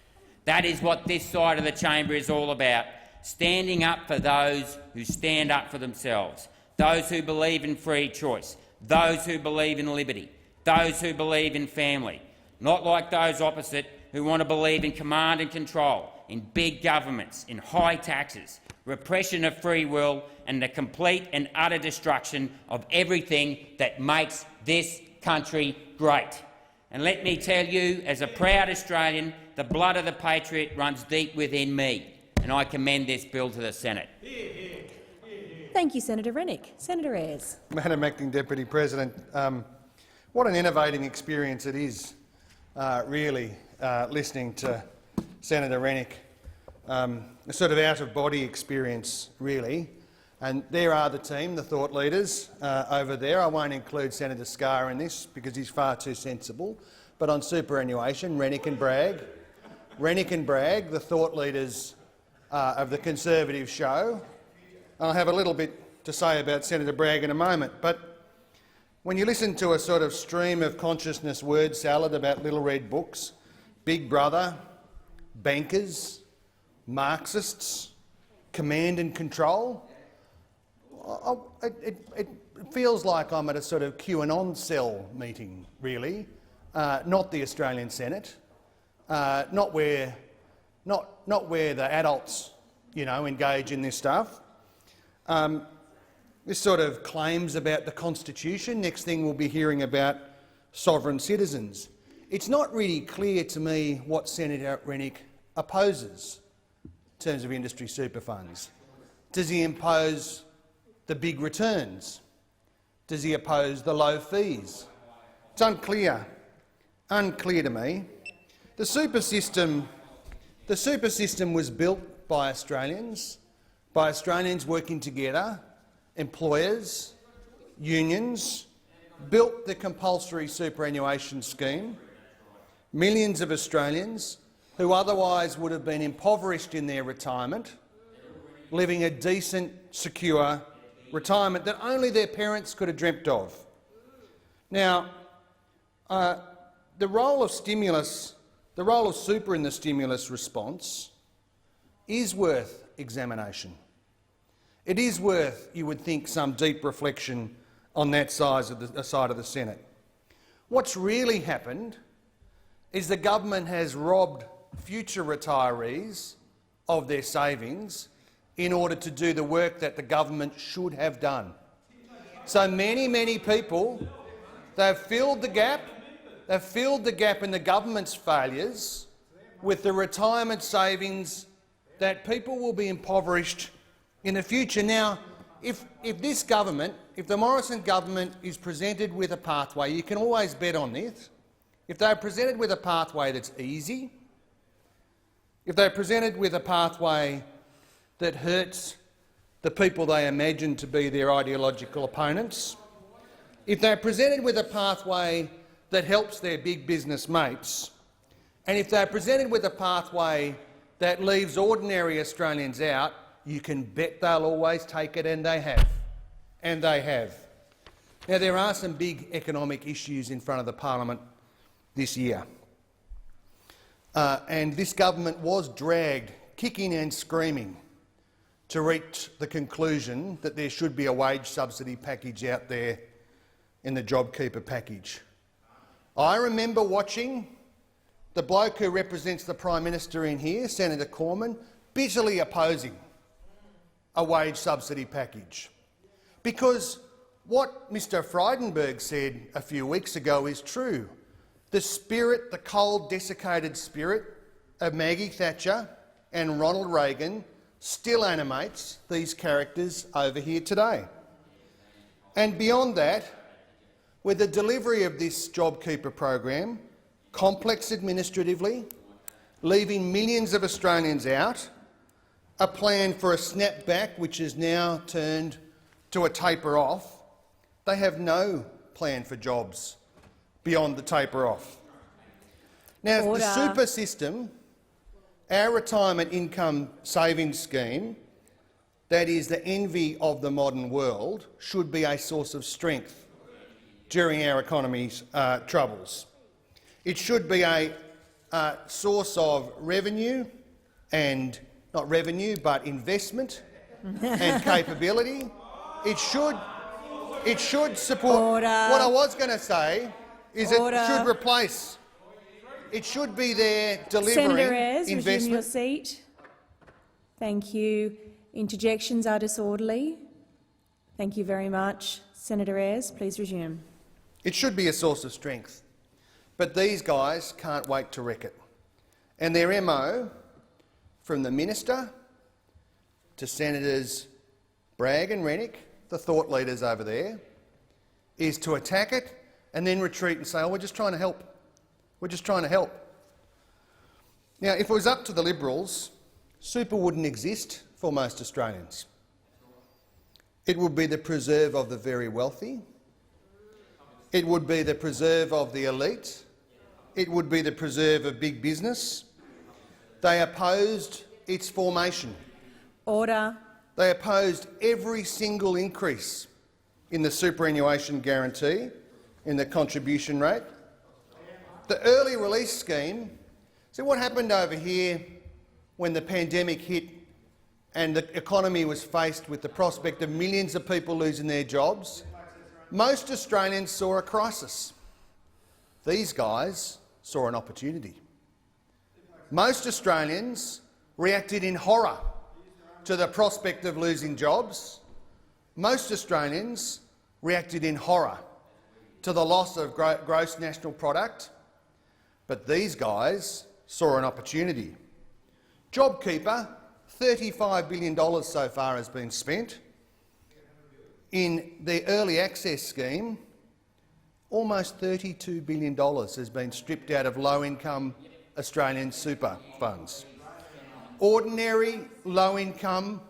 That is what this side of the chamber is all about. Standing up for those who stand up for themselves, those who believe in free choice, those who believe in liberty, those who believe in family, not like those opposite who want to believe in command and control, in big governments, in high taxes, repression of free will and the complete and utter destruction of everything that makes this country great. And let me tell you, as a proud Australian, the blood of the patriot runs deep within me. And I commend this bill to the Senate. Thank you, Senator Rennick. Senator Ayres. Madam Acting Deputy President, what an innovating experience it is, really, listening to Senator Rennick. A sort of out-of-body experience, really. And there are the team, the thought leaders over there. I won't include Senator Scarr in this because he's far too sensible. But on superannuation, Rennick and Bragg, the thought leaders of the Conservative show, I'll have a little bit to say about Senator Bragg in a moment, but when you listen to a sort of stream of consciousness word salad about little red books, Big Brother, bankers, Marxists, command and control, it feels like I'm at a sort of QAnon cell meeting, really, not the Australian Senate, not where the adults, engage in this stuff. This sort of claims about the Constitution. Next thing we'll be hearing about sovereign citizens. It's not really clear to me what Senator Rennick opposes in terms of industry super funds. Does he impose the big returns? Does he oppose the low fees? It's unclear to me. The super system was built by Australians working together, employers, unions, built the compulsory superannuation scheme. Millions of Australians who otherwise would have been impoverished in their retirement, living a decent, secure retirement that only their parents could have dreamt of. Now, the role of super in the stimulus response is worth examination. It is worth, you would think, some deep reflection on that side of the Senate. What's really happened is the government has robbed future retirees of their savings in order to do the work that the government should have done. So many people, they've filled the gap in the government's failures with the retirement savings that people will be impoverished in the future. Now, if the Morrison government is presented with a pathway, you can always bet on this. If they're presented with a pathway that's easy, if they're presented with a pathway that hurts the people they imagine to be their ideological opponents, if they're presented with a pathway that helps their big business mates, and if they're presented with a pathway that leaves ordinary Australians out, you can bet they'll always take it, and they have. And they have. Now, there are some big economic issues in front of the parliament this year. And this government was dragged, kicking and screaming, to reach the conclusion that there should be a wage subsidy package out there in the JobKeeper package. I remember watching the bloke who represents the Prime Minister in here, Senator Cormann, bitterly opposing a wage subsidy package. Because what Mr Frydenberg said a few weeks ago is true. The cold, desiccated spirit of Maggie Thatcher and Ronald Reagan still animates these characters over here today. And beyond that, with the delivery of this JobKeeper program, complex administratively, leaving millions of Australians out, a plan for a snapback which is now turned to a taper off, they have no plan for jobs beyond the taper off. Now, Order. The super system, our retirement income savings scheme, that is the envy of the modern world, should be a source of strength during our economy's troubles. It should be a source of revenue and not revenue, but investment and capability. It should support. Order. What I was going to say is Order. it should replace. It should be there delivering Senator Ayres, resume your investment. seat. Thank you. Interjections are disorderly. Thank you very much. Senator Ayres, please resume. It should be a source of strength. But these guys can't wait to wreck it. And their MO, from the Minister to Senators Bragg and Rennick, the thought leaders over there, is to attack it and then retreat and say, oh, we're just trying to help. We're just trying to help. Now, if it was up to the Liberals, super wouldn't exist for most Australians. It would be the preserve of the very wealthy. It would be the preserve of the elite. It would be the preserve of big business. They opposed its formation. Order. They opposed every single increase in the superannuation guarantee, in the contribution rate. The early release scheme. See what happened over here when the pandemic hit and the economy was faced with the prospect of millions of people losing their jobs? Most Australians saw a crisis. These guys saw an opportunity. Most Australians reacted in horror to the prospect of losing jobs. Most Australians reacted in horror to the loss of gross national product. But these guys saw an opportunity. JobKeeper, $35 billion so far has been spent. In the early access scheme, almost $32 billion has been stripped out of low-income Australian super funds. Ordinary, low-income,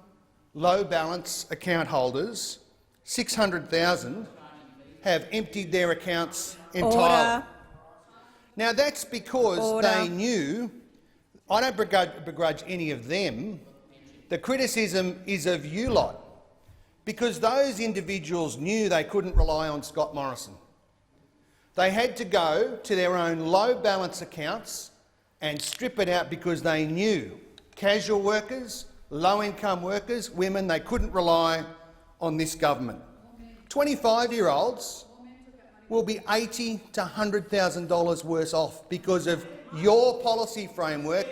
low-balance account holders, 600,000, have emptied their accounts entirely. Order. Now that's because they knew. I don't begrudge any of them. The criticism is of you lot, because those individuals knew they couldn't rely on Scott Morrison. They had to go to their own low balance accounts and strip it out because they knew casual workers, low-income workers, women, they couldn't rely on this government. 25-year-olds will be $80,000 to $100,000 worse off because of your policy framework,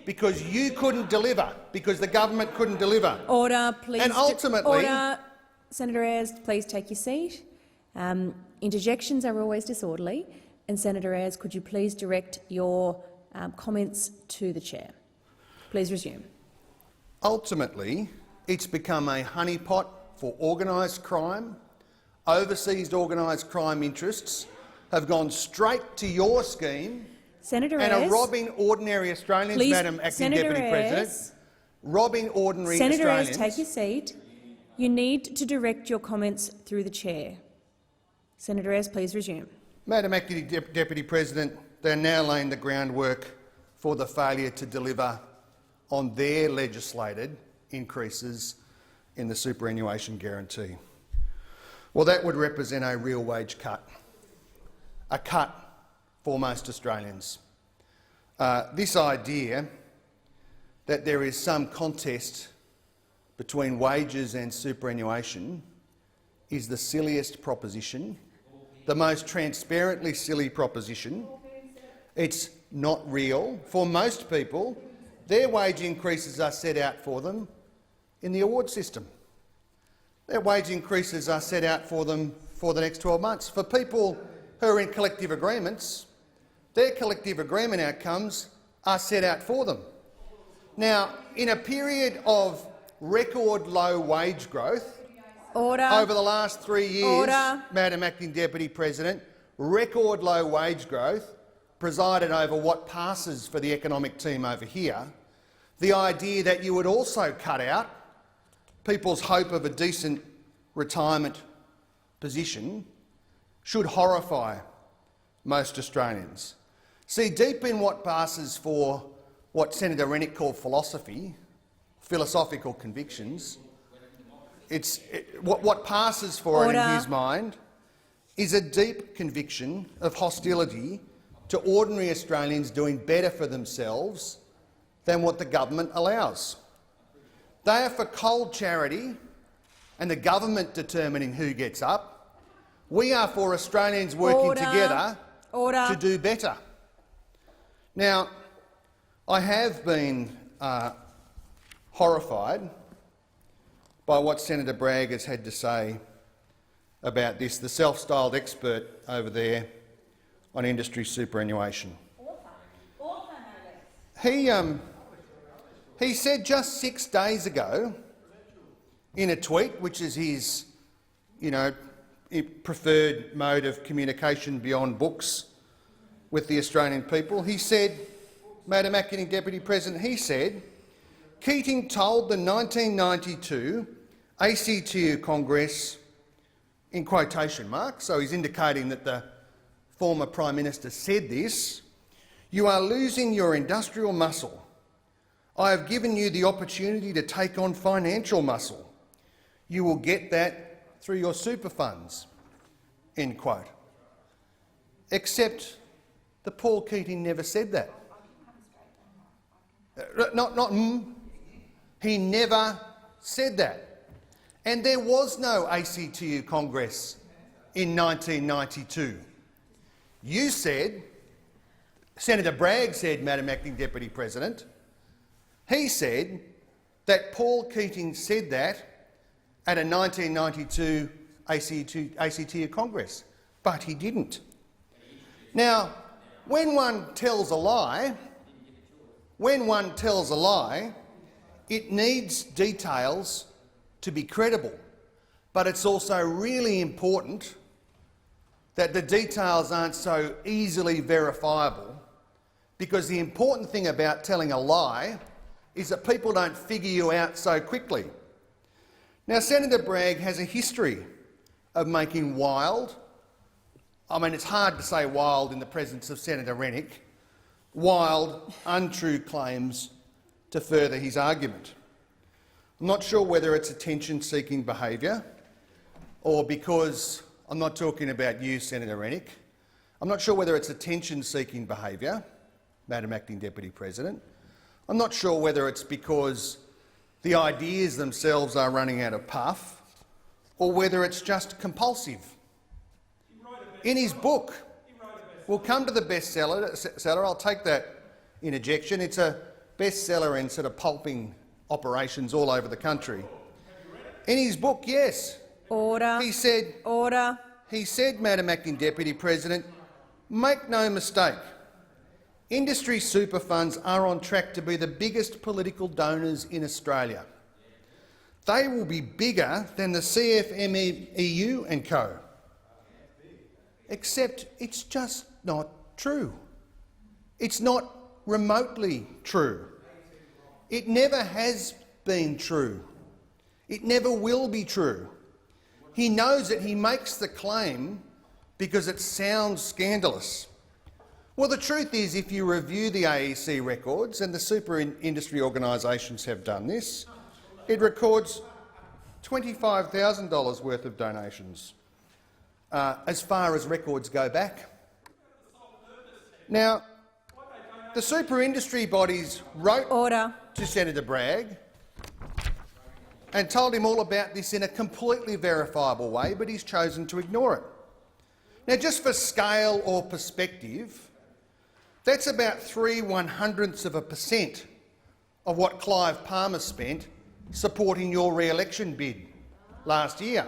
because you couldn't deliver, because the government couldn't deliver. Order, please. And ultimately— Order. Senator Ayres, please take your seat. Interjections are always disorderly. And Senator Ayres, could you please direct your comments to the chair? Please resume. Ultimately, it's become a honeypot for organised crime. Overseas organised crime interests have gone straight to your scheme Senator and Ayres, are robbing ordinary Australians, please, Madam Acting Senator Deputy President, Ayres, robbing ordinary Senator Australians. Ayres, take your seat. You need to direct your comments through the chair. Senator Ayres, please resume. Madam Acting Deputy President, they're now laying the groundwork for the failure to deliver on their legislated increases in the superannuation guarantee. Well, that would represent a real wage cut, a cut for most Australians. This idea that there is some contest between wages and superannuation is the silliest proposition, the most transparently silly proposition. It's not real. For most people, their wage increases are set out for them in the award system. Their wage increases are set out for them for the next 12 months. For people who are in collective agreements, their collective agreement outcomes are set out for them. Now, in a period of record low wage growth over the last 3 years, Madam Acting Deputy President, record low wage growth presided over what passes for the economic team over here. The idea that you would also cut out people's hope of a decent retirement position should horrify most Australians. See, deep in what passes for what Senator Rennick called philosophical convictions, what passes for it in his mind is a deep conviction of hostility to ordinary Australians doing better for themselves than what the government allows. They are for cold charity and the government determining who gets up. We are for Australians working together to do better. Now, I have been horrified by what Senator Bragg has had to say about this, the self-styled expert over there on industry superannuation. He said just 6 days ago in a tweet, which is his, preferred mode of communication beyond books with the Australian people, he said, Madam Acting Deputy President, he said, Keating told the 1992 ACTU Congress, in quotation marks, so he's indicating that the former Prime Minister said this, "You are losing your industrial muscle. I have given you the opportunity to take on financial muscle. You will get that through your super funds." End quote. Except that Paul Keating never said that. He never said that. And there was no ACTU Congress in 1992. You said, Senator Bragg said, Madam Acting Deputy President, he said that Paul Keating said that at a 1992 ACTU Congress, but he didn't. Now, when one tells a lie, it needs details to be credible, but it's also really important that the details aren't so easily verifiable, because the important thing about telling a lie is that people don't figure you out so quickly. Now, Senator Bragg has a history of making wild, it's hard to say wild in the presence of Senator Rennick, wild, untrue claims to further his argument. I'm not sure whether it's attention-seeking behaviour or because I'm not talking about you, Senator Rennick. I'm not sure whether it's attention-seeking behaviour, Madam Acting Deputy President. I'm not sure whether it's because the ideas themselves are running out of puff or whether it's just compulsive. In his book, we'll come to the bestseller. I'll take that interjection. It's a bestseller in sort of pulping operations all over the country. In his book, yes. Order. He said, Order. He said, Madam Acting Deputy President, make no mistake, industry super funds are on track to be the biggest political donors in Australia. They will be bigger than the CFMEU and co. Except it's just not true. It's not remotely true. It never has been true. It never will be true. He knows that he makes the claim because it sounds scandalous. Well, the truth is, if you review the AEC records, and the super industry organisations have done this, it records $25,000 worth of donations, as far as records go back. Now, the super industry bodies wrote to Senator Bragg and told him all about this in a completely verifiable way, but he's chosen to ignore it. Now, just for scale or perspective, that's about 0.03% of what Clive Palmer spent supporting your re-election bid last year.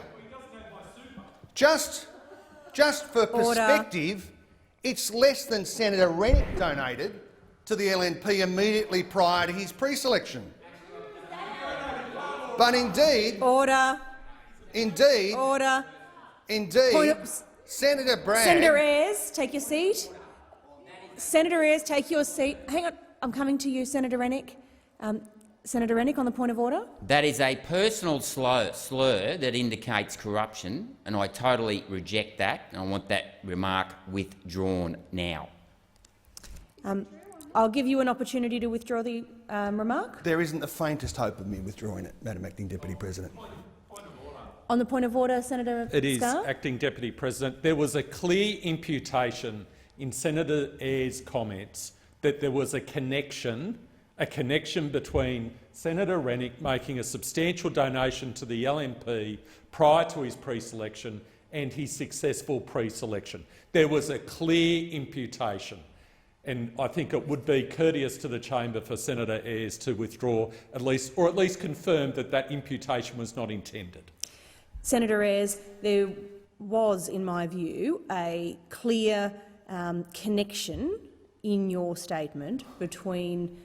Just for perspective, it's less than Senator Rennick donated to the LNP immediately prior to his pre-selection. But indeed, Senator Bragg— Senator Ayres, take your seat. Senator Ayres, take your seat. Hang on, I'm coming to you, Senator Rennick. Senator Rennick, on the point of order. That is a personal slur that indicates corruption, and I totally reject that, and I want that remark withdrawn now. I'll give you an opportunity to withdraw the remark. There isn't the faintest hope of me withdrawing it, Madam Acting Deputy President. On the point of order, Senator It is, Scarr. Acting Deputy President. There was a clear imputation in Senator Ayres' comments that there was a connection between Senator Rennick making a substantial donation to the LNP prior to his pre-selection and his successful pre-selection. There was a clear imputation. And I think it would be courteous to the chamber for Senator Ayres to withdraw at least confirm that that imputation was not intended. Senator Ayres, there was, in my view, a clear connection in your statement between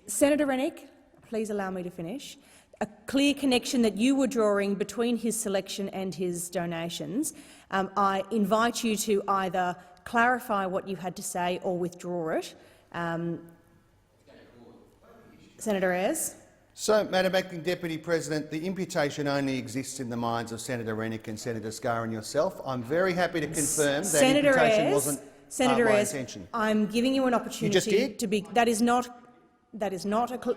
Senator Rennick, please allow me to finish. A clear connection that you were drawing between his selection and his donations. I invite you to either clarify what you had to say or withdraw it. Senator Ayres. So, Madam Acting Deputy President, the imputation only exists in the minds of Senator Rennick and Senator Scarr and yourself. I'm very happy to confirm that Senator imputation Ayres, wasn't Senator my Ayres, intention. I'm giving you an opportunity You just did? to be. That is not a.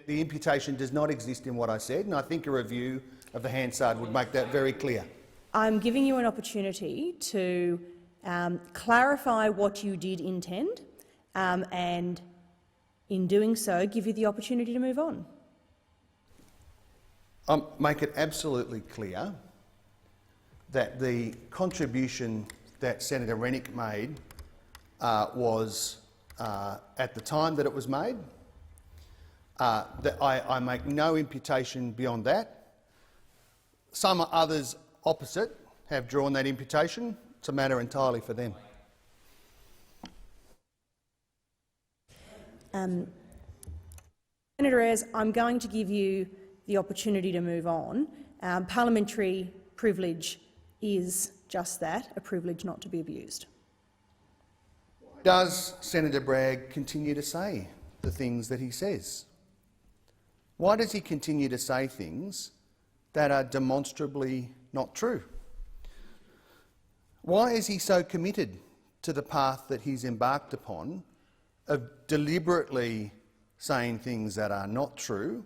The imputation does not exist in what I said, and I think a review of the Hansard would make that very clear. I'm giving you an opportunity to clarify what you did intend, and in doing so, give you the opportunity to move on. Make it absolutely clear that the contribution that Senator Rennick made was at the time that it was made. That I make no imputation beyond that. Some others opposite have drawn that imputation. It's a matter entirely for them. Senator Ayres, I'm going to give you the opportunity to move on. Parliamentary privilege is just that, a privilege not to be abused. Does Senator Bragg continue to say the things that he says? Why does he continue to say things that are demonstrably not true? Why is he so committed to the path that he's embarked upon of deliberately saying things that are not true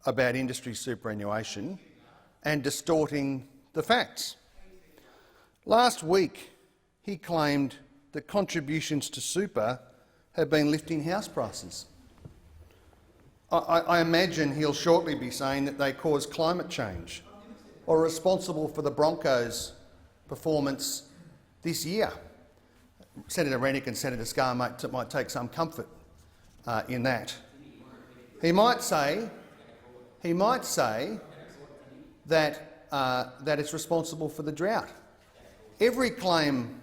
about industry superannuation and distorting the facts? Last week, he claimed that contributions to super have been lifting house prices. I imagine he'll shortly be saying that they cause climate change or are responsible for the Broncos' performance this year. Senator Rennick and Senator Scarr might take some comfort in that. He might say that that it's responsible for the drought. Every claim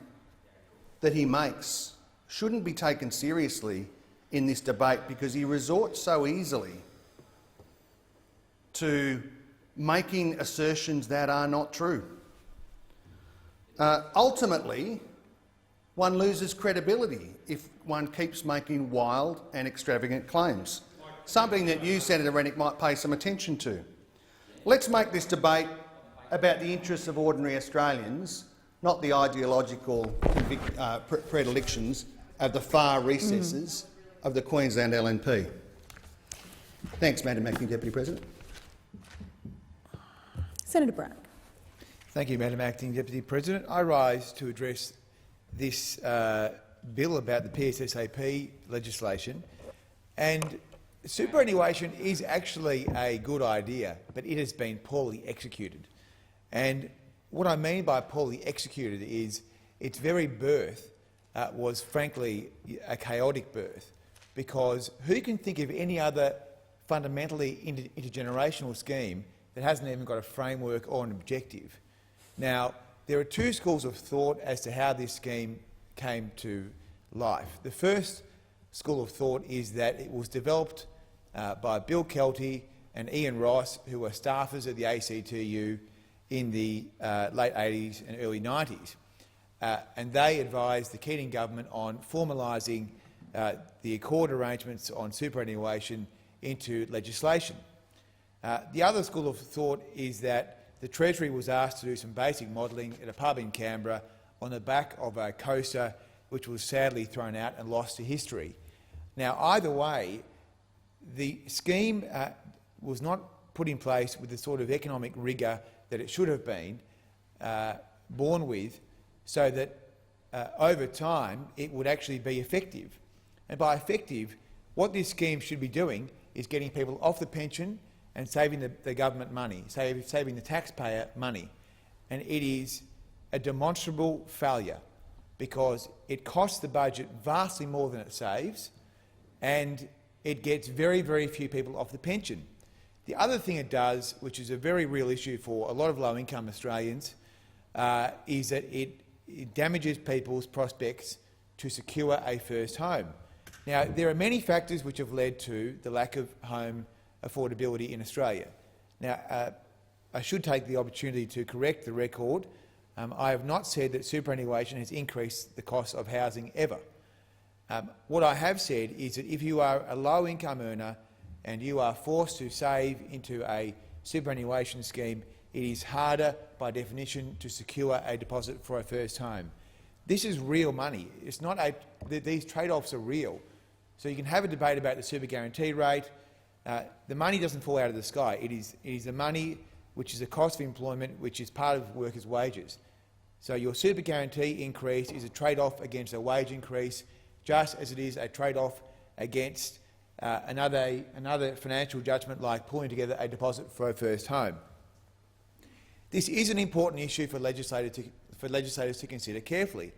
that he makes shouldn't be taken seriously in this debate because he resorts so easily to making assertions that are not true. Ultimately, one loses credibility if one keeps making wild and extravagant claims, something that you, Senator Rennick, might pay some attention to. Let's make this debate about the interests of ordinary Australians, not the ideological predilections of the far recesses of the Queensland LNP. Thanks, Madam Acting Deputy President. Senator Bragg. Thank you, Madam Acting Deputy President. I rise to address this bill about the PSSAP legislation. And superannuation is actually a good idea, but it has been poorly executed. And what I mean by poorly executed is its very birth was frankly a chaotic birth, because who can think of any other fundamentally intergenerational scheme that hasn't even got a framework or an objective? Now, there are two schools of thought as to how this scheme came to life. The first school of thought is that it was developed by Bill Kelty and Ian Ross, who were staffers at the ACTU in the late 80s and early 90s. And they advised the Keating government on formalising the accord arrangements on superannuation into legislation. The other school of thought is that the Treasury was asked to do some basic modelling at a pub in Canberra on the back of a coaster which was sadly thrown out and lost to history. Now, either way, the scheme was not put in place with the sort of economic rigour that it should have been born with, so that over time it would actually be effective. And by effective, what this scheme should be doing is getting people off the pension and saving the government money, saving the taxpayer money. And it is a demonstrable failure because it costs the budget vastly more than it saves, and it gets very, very few people off the pension. The other thing it does, which is a very real issue for a lot of low-income Australians, is that it damages people's prospects to secure a first home. Now, there are many factors which have led to the lack of home affordability in Australia. Now, I should take the opportunity to correct the record. I have not said that superannuation has increased the cost of housing ever. What I have said is that if you are a low-income earner and you are forced to save into a superannuation scheme, it is harder by definition to secure a deposit for a first home. This is real money. It's not these trade-offs are real. So you can have a debate about the super guarantee rate. The money doesn't fall out of the sky. It is the money which is the cost of employment, which is part of workers' wages. So your super guarantee increase is a trade-off against a wage increase, just as it is a trade-off against another financial judgment like pulling together a deposit for a first home. This is an important issue for legislators to consider carefully.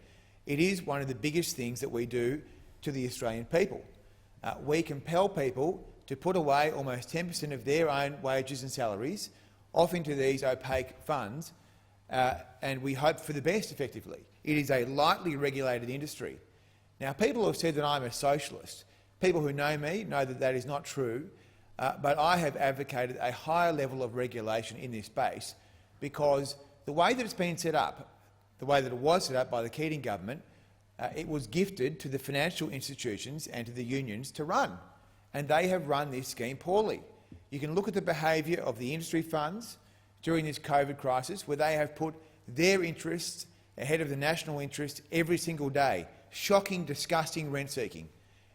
It is one of the biggest things that we do to the Australian people. We compel people to put away almost 10% of their own wages and salaries off into these opaque funds, and we hope for the best, effectively. It is a lightly regulated industry. Now, people have said that I'm a socialist. People who know me know that that is not true, but I have advocated a higher level of regulation in this space because the way that it's been set up, the way that it was set up by the Keating government, it was gifted to the financial institutions and to the unions to run, and they have run this scheme poorly. You can look at the behaviour of the industry funds during this COVID crisis, where they have put their interests ahead of the national interest every single day. Shocking, disgusting rent-seeking.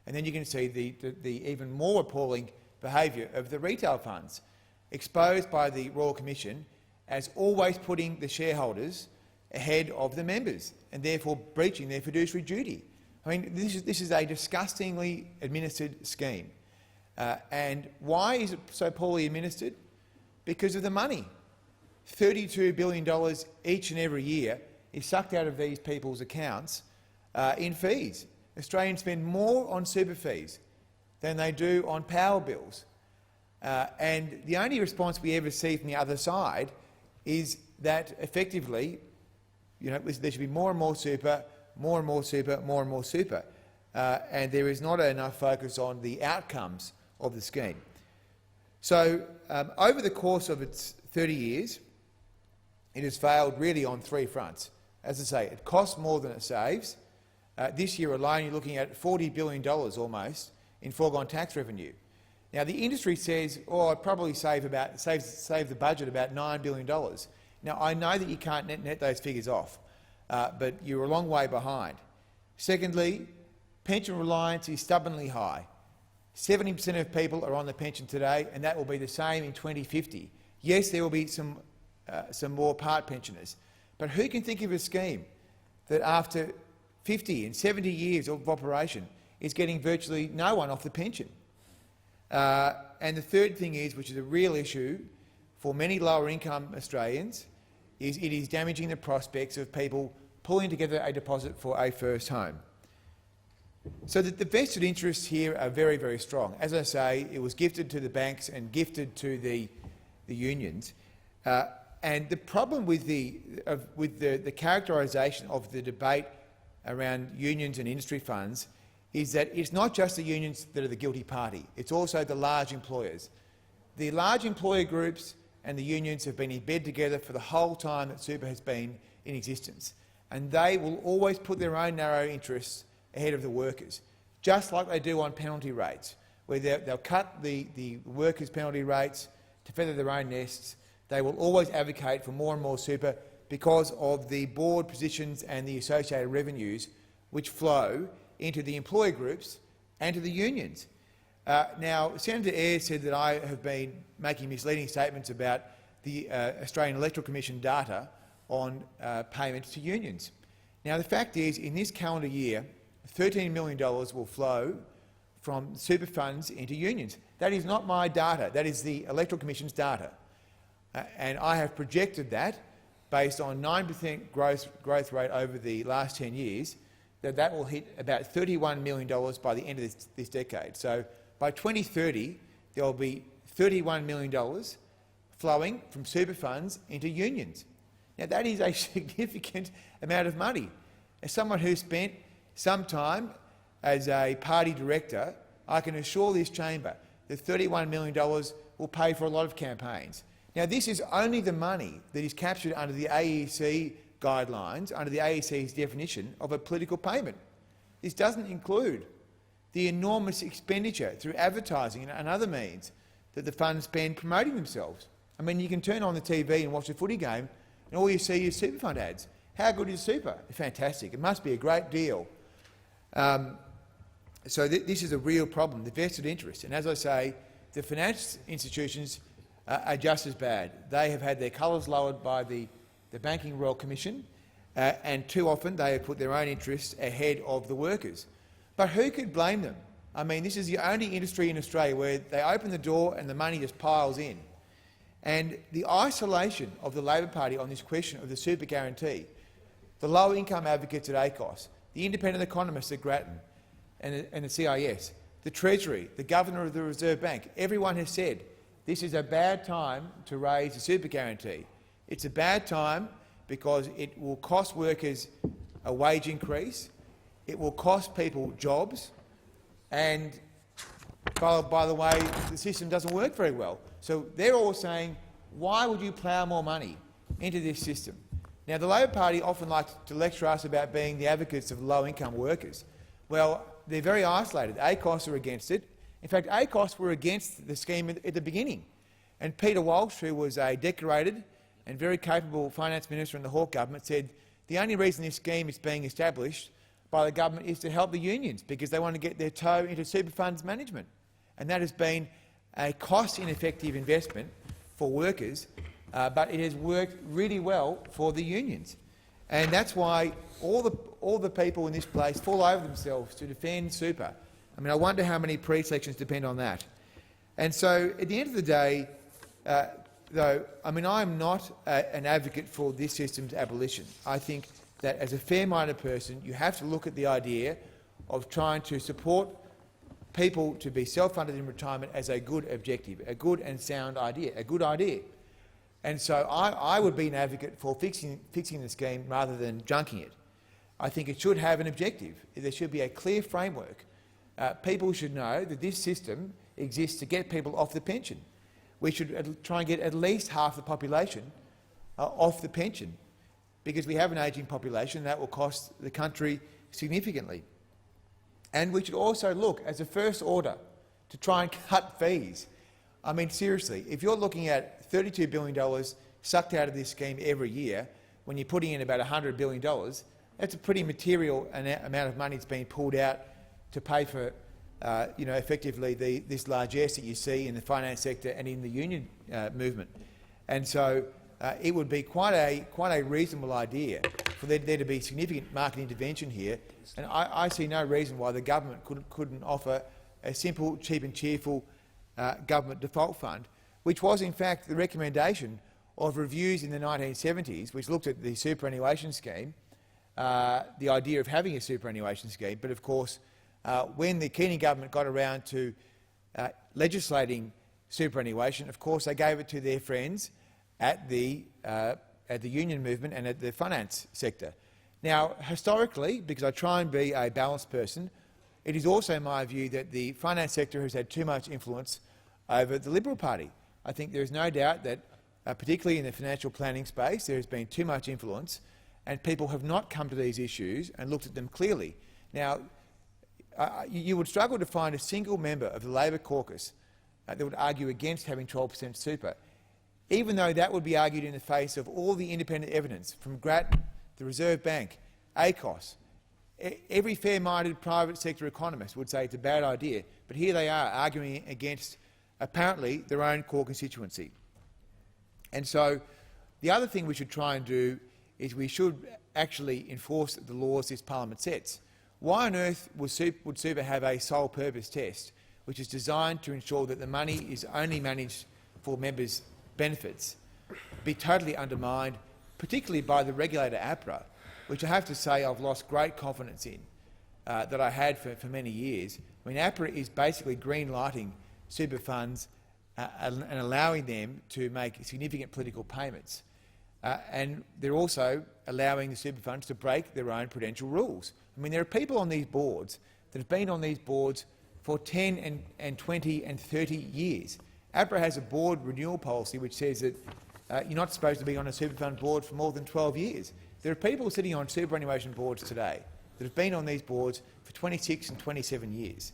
And then you can see the even more appalling behaviour of the retail funds, exposed by the Royal Commission as always putting the shareholders ahead of the members and therefore breaching their fiduciary duty. I mean, this is a disgustingly administered scheme. And why is it so poorly administered? Because of the money. $32 billion each and every year is sucked out of these people's accounts in fees. Australians spend more on super fees than they do on power bills. And the only response we ever see from the other side is that effectively, there should be more and more super, more and more super, more and more super. And there is not enough focus on the outcomes of the scheme. So over the course of its 30 years, it has failed really on three fronts. As I say, it costs more than it saves. This year alone, you're looking at $40 billion almost in foregone tax revenue. Now, the industry says, I'd probably save the budget about $9 billion. Now, I know that you can't net those figures off, but you're a long way behind. Secondly, pension reliance is stubbornly high. 70% of people are on the pension today, and that will be the same in 2050. Yes, there will be some more part pensioners, but who can think of a scheme that after 50 and 70 years of operation is getting virtually no one off the pension? And the third thing is, which is a real issue for many lower-income Australians, is it is damaging the prospects of people pulling together a deposit for a first home. So that the vested interests here are very, very strong. As I say, it was gifted to the banks and gifted to the unions. And the problem with the characterisation of the debate around unions and industry funds is that it's not just the unions that are the guilty party, it's also the large employers. The large employer groups and the unions have been in bed together for the whole time that super has been in existence, and they will always put their own narrow interests ahead of the workers, just like they do on penalty rates, where they'll cut the workers' penalty rates to feather their own nests. They will always advocate for more and more super because of the board positions and the associated revenues which flow into the employer groups and to the unions. Now, Senator Ayres said that I have been making misleading statements about the Australian Electoral Commission data on payments to unions. Now, the fact is, in this calendar year, $13 million will flow from super funds into unions. That is not my data. That is the Electoral Commission's data. And I have projected that, based on 9% growth rate over the last 10 years, that will hit about $31 million by the end of this decade. So by 2030, there will be $31 million flowing from super funds into unions. Now, that is a significant amount of money. As someone who spent some time as a party director, I can assure this chamber that $31 million will pay for a lot of campaigns. Now, this is only the money that is captured under the AEC guidelines, under the AEC's definition of a political payment. This doesn't include the enormous expenditure through advertising and other means that the funds spend promoting themselves. I mean, you can turn on the TV and watch a footy game and all you see is super fund ads. How good is super? Fantastic. It must be a great deal. So this is a real problem, the vested interest. And as I say, the finance institutions are just as bad. They have had their colours lowered by the Banking Royal Commission, and too often they have put their own interests ahead of the workers. But who could blame them? I mean, this is the only industry in Australia where they open the door and the money just piles in. And the isolation of the Labor Party on this question of the super guarantee, the low-income advocates at ACOS, the independent economists at Grattan and the CIS, the Treasury, the Governor of the Reserve Bank, everyone has said this is a bad time to raise the super guarantee. It's a bad time because it will cost workers a wage increase, it will cost people jobs, and by the way, the system doesn't work very well. So they're all saying, why would you plough more money into this system? Now, the Labor Party often likes to lecture us about being the advocates of low-income workers. Well, they're very isolated. ACOS are against it. In fact, ACOS were against the scheme at the beginning. And Peter Walsh, who was a decorated and very capable finance minister in the Hawke government, said the only reason this scheme is being established by the government is to help the unions because they want to get their toe into super funds management. And that has been a cost-ineffective investment for workers, but it has worked really well for the unions. And that's why all the people in this place fall over themselves to defend super. I mean, I wonder how many pre-selections depend on that. And so, at the end of the day, though, I mean, I am not an advocate for this system's abolition. I think that as a fair-minded person, you have to look at the idea of trying to support people to be self-funded in retirement as a good objective, a good and sound idea, a good idea. And so I would be an advocate for fixing the scheme rather than junking it. I think it should have an objective. There should be a clear framework. People should know that this system exists to get people off the pension. We should try and get at least half the population off the pension, because we have an ageing population that will cost the country significantly. And we should also look, as a first order, to try and cut fees. I mean, seriously, if you're looking at $32 billion sucked out of this scheme every year, when you're putting in about $100 billion, that's a pretty material amount of money that's being pulled out to pay for, effectively this largesse that you see in the finance sector and in the union movement. And so it would be quite a reasonable idea for there to be significant market intervention here. And I see no reason why the government couldn't offer a simple, cheap and cheerful government default fund, which was in fact the recommendation of reviews in the 1970s, which looked at the superannuation scheme, the idea of having a superannuation scheme. But of course, when the Keating government got around to legislating superannuation, of course they gave it to their friends at the union movement and at the finance sector. Now, historically, because I try and be a balanced person, it is also my view that the finance sector has had too much influence over the Liberal Party. I think there is no doubt that, particularly in the financial planning space, there has been too much influence, and people have not come to these issues and looked at them clearly. Now, you would struggle to find a single member of the Labor caucus that would argue against having 12% super, even though that would be argued in the face of all the independent evidence from Grattan, the Reserve Bank, ACOS. Every fair-minded private sector economist would say it's a bad idea, but here they are arguing against, apparently, their own core constituency. And so the other thing we should try and do is we should actually enforce the laws this parliament sets. Why on earth would super have a sole purpose test, which is designed to ensure that the money is only managed for members' benefits, be totally undermined, particularly by the regulator APRA, which I have to say I've lost great confidence in, that I had for many years. I mean, APRA is basically green-lighting super funds and allowing them to make significant political payments. And they're also allowing the super funds to break their own prudential rules. I mean, there are people on these boards that have been on these boards for 10 and 20 and 30 years. APRA has a board renewal policy which says that you're not supposed to be on a super fund board for more than 12 years. There are people sitting on superannuation boards today that have been on these boards for 26 and 27 years.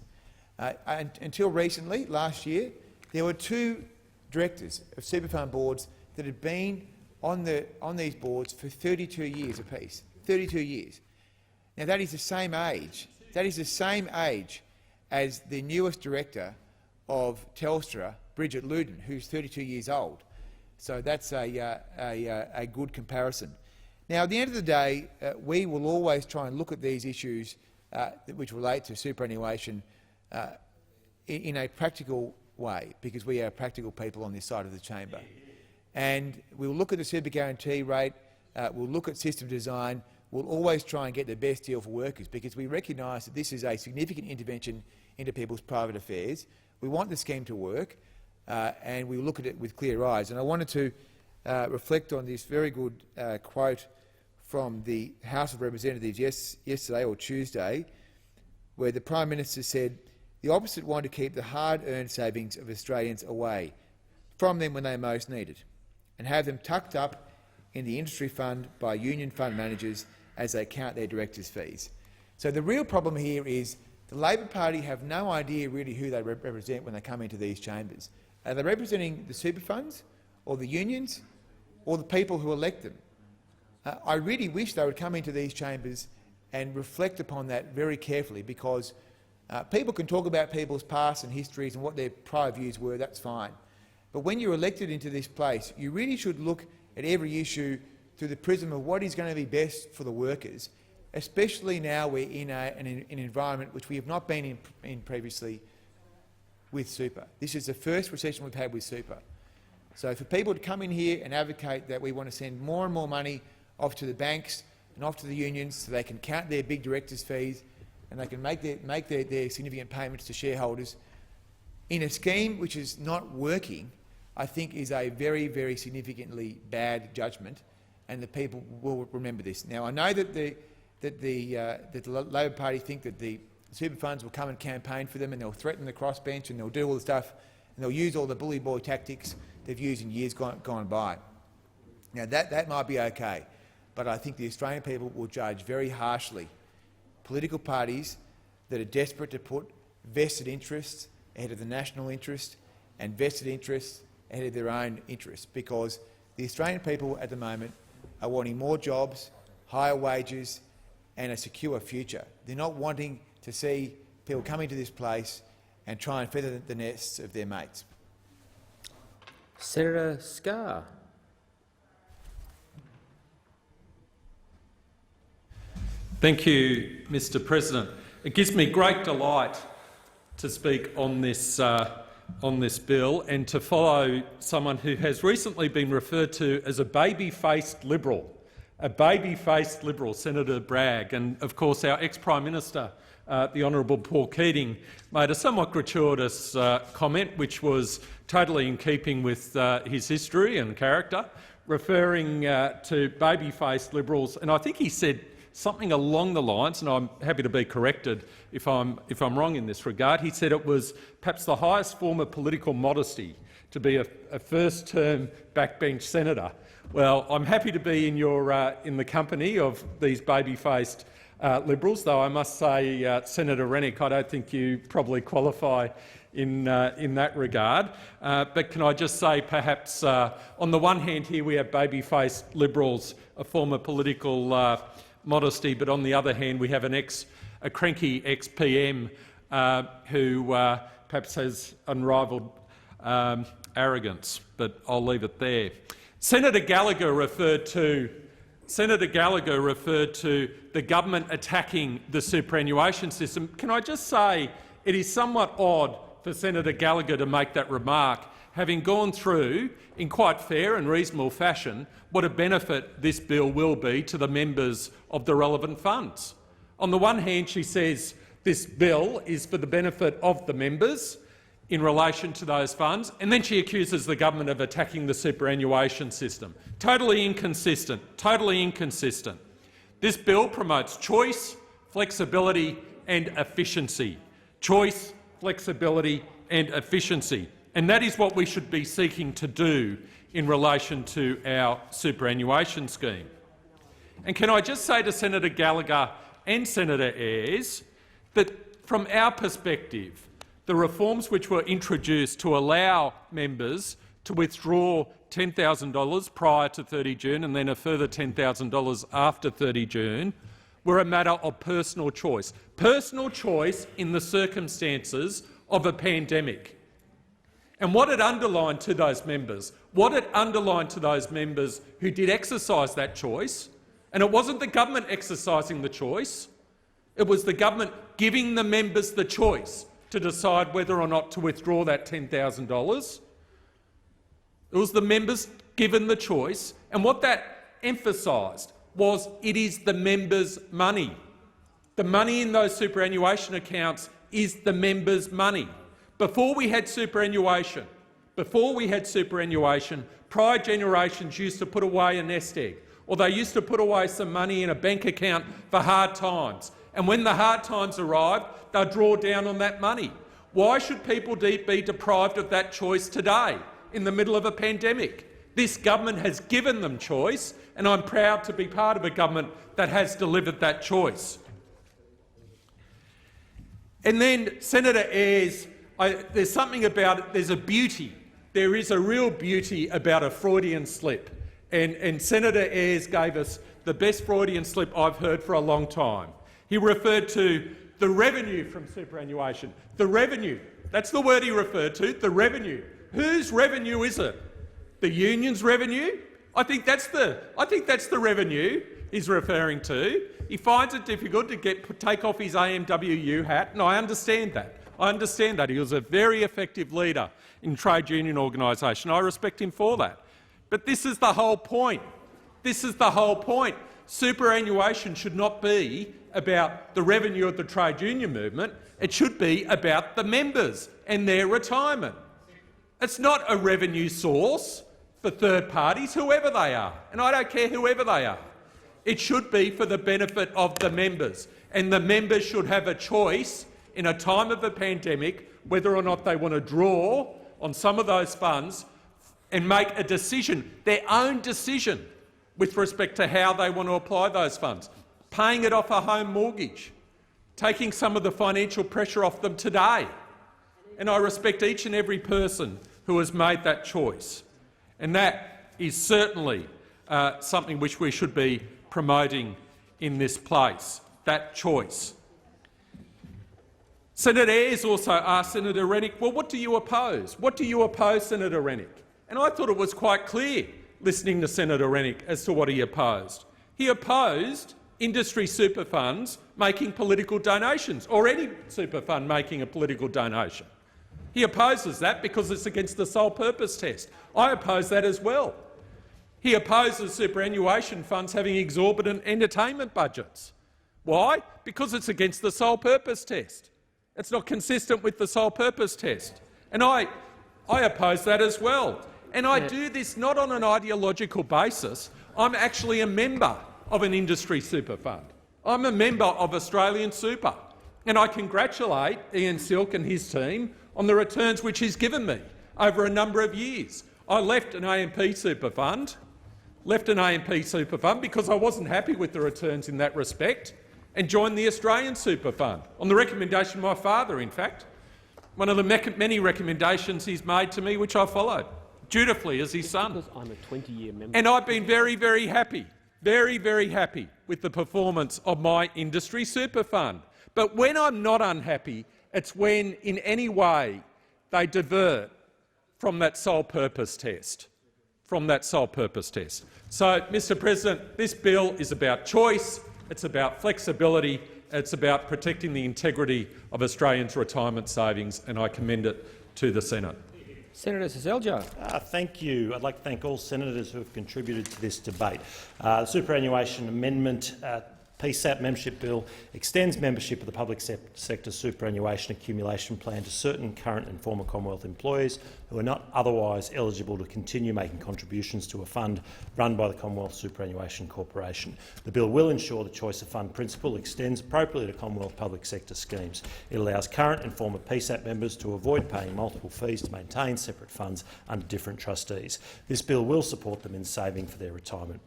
Until recently, last year, there were two directors of super fund boards that had been on these boards for 32 years apiece. 32 years. Now that is the same age. That is the same age as the newest director of Telstra, Bridget Luden, who's 32 years old. So that's a good comparison. Now, at the end of the day, we will always try and look at these issues which relate to superannuation in a practical way, because we are practical people on this side of the chamber. And we'll look at the super guarantee rate, we'll look at system design, we'll always try and get the best deal for workers, because we recognise that this is a significant intervention into people's private affairs. We want the scheme to work, and we look at it with clear eyes. And I wanted to reflect on this very good quote from the House of Representatives yesterday or Tuesday, where the Prime Minister said, "The opposite want to keep the hard-earned savings of Australians away from them when they most need it, and have them tucked up in the industry fund by union fund managers as they count their directors' fees." So the real problem here is the Labor Party have no idea really who they represent when they come into these chambers. Are they representing the super funds, or the unions, or the people who elect them? I really wish they would come into these chambers and reflect upon that very carefully, because people can talk about people's past and histories and what their prior views were, that's fine. But when you're elected into this place, you really should look at every issue through the prism of what is going to be best for the workers, especially now we're in an environment which we have not been in previously with super. This is the first recession we've had with super. So for people to come in here and advocate that we want to send more and more money off to the banks and off to the unions so they can count their big directors' fees and they can make their significant payments to shareholders in a scheme which is not working, I think is a very, very significantly bad judgment, and the people will remember this. Now, I know that the Labor Party think that the super funds will come and campaign for them, and they'll threaten the crossbench, and they'll do all the stuff, and they'll use all the bully boy tactics they've used in years gone by. Now, that might be okay, but I think the Australian people will judge very harshly political parties that are desperate to put vested interests ahead of the national interest and vested interests ahead of their own interests, because the Australian people at the moment are wanting more jobs, higher wages and a secure future. They're not wanting to see people come into this place and try and feather the nests of their mates. Senator Scarr. Thank you, Mr President. It gives me great delight to speak on this bill and to follow someone who has recently been referred to as a baby-faced Liberal, Senator Bragg. And of course our ex-Prime Minister, the Honourable Paul Keating, made a somewhat gratuitous comment which was totally in keeping with his history and character, referring to baby-faced Liberals. And I think he said something along the lines, and I'm happy to be corrected if I'm wrong in this regard. He said it was perhaps the highest form of political modesty to be a first-term backbench senator. Well, I'm happy to be in the company of these baby-faced Liberals, though I must say, Senator Rennick, I don't think you probably qualify in that regard. But can I just say, perhaps on the one hand here we have baby-faced Liberals, a form of political modesty, but on the other hand we have a cranky ex-PM who perhaps has unrivalled arrogance, but I'll leave it there. Senator Gallagher referred to the government attacking the superannuation system. Can I just say it is somewhat odd for Senator Gallagher to make that remark, having gone through, in quite fair and reasonable fashion, what a benefit this bill will be to the members of the relevant funds. On the one hand, she says this bill is for the benefit of the members in relation to those funds, and then she accuses the government of attacking the superannuation system. Totally inconsistent, totally inconsistent. This bill promotes choice, flexibility and efficiency. Choice, flexibility and efficiency. And that is what we should be seeking to do in relation to our superannuation scheme. And can I just say to Senator Gallagher and Senator Ayres that from our perspective, the reforms which were introduced to allow members to withdraw $10,000 prior to 30 June and then a further $10,000 after 30 June were a matter of personal choice. Personal choice in the circumstances of a pandemic. And what it underlined to those members, who did exercise that choice, and it wasn't the government exercising the choice, it was the government giving the members the choice to decide whether or not to withdraw that $10,000. It was the members given the choice, and what that emphasised was it is the members' money. The money in those superannuation accounts is the members' money. Before we had superannuation, prior generations used to put away a nest egg, or they used to put away some money in a bank account for hard times. And when the hard times arrived, they'd draw down on that money. Why should people be deprived of that choice today, in the middle of a pandemic? This government has given them choice, and I'm proud to be part of a government that has delivered that choice. And then Senator Ayres, there's something about it, there's a beauty. There is a real beauty about a Freudian slip. And Senator Ayres gave us the best Freudian slip I've heard for a long time. He referred to the revenue from superannuation. The revenue, that's the word he referred to, the revenue. Whose revenue is it? The union's revenue? I think that's the revenue he's referring to. He finds it difficult to take off his AMWU hat, and I understand that. He was a very effective leader in trade union organisation. I respect him for that. But this is the whole point. Superannuation should not be about the revenue of the trade union movement. It should be about the members and their retirement. It's not a revenue source for third parties, whoever they are, and I don't care whoever they are. It should be for the benefit of the members, and the members should have a choice in a time of a pandemic whether or not they want to draw on some of those funds and make a decision, their own decision, with respect to how they want to apply those funds. Paying it off a home mortgage, taking some of the financial pressure off them today. And I respect each and every person who has made that choice. And that is certainly something which we should be promoting in this place, that choice. Senator Ayres also asked Senator Rennick, well, what do you oppose? What do you oppose, Senator Rennick? And I thought it was quite clear, listening to Senator Rennick, as to what he opposed. He opposed industry super funds making political donations, or any super fund making a political donation. He opposes that because it's against the sole purpose test. I oppose that as well. He opposes superannuation funds having exorbitant entertainment budgets. Why? Because it's against the sole purpose test. It's not consistent with the sole purpose test. And I oppose that as well. And I do this not on an ideological basis. I'm actually a member of an industry super fund. I'm a member of Australian Super. And I congratulate Ian Silk and his team on the returns which he's given me over a number of years. I left an AMP super fund because I wasn't happy with the returns in that respect, and joined the Australian Super Fund, on the recommendation of my father, in fact. One of the many recommendations he's made to me, which I followed dutifully as his son. Because I'm a 20-year member. And I've been very, very happy with the performance of my industry super fund. But when I'm not unhappy, it's when in any way they divert from that sole purpose test. So, Mr President, this bill is about choice, it's about flexibility, it's about protecting the integrity of Australians' retirement savings, and I commend it to the Senate. Senator Seselja. Thank you. I'd like to thank all senators who have contributed to this debate. The Superannuation Amendment PSAP membership bill extends membership of the public sector superannuation accumulation plan to certain current and former Commonwealth employees who are not otherwise eligible to continue making contributions to a fund run by the Commonwealth Superannuation Corporation. The bill will ensure the choice of fund principle extends appropriately to Commonwealth public sector schemes. It allows current and former PSAP members to avoid paying multiple fees to maintain separate funds under different trustees. This bill will support them in saving for their retirement.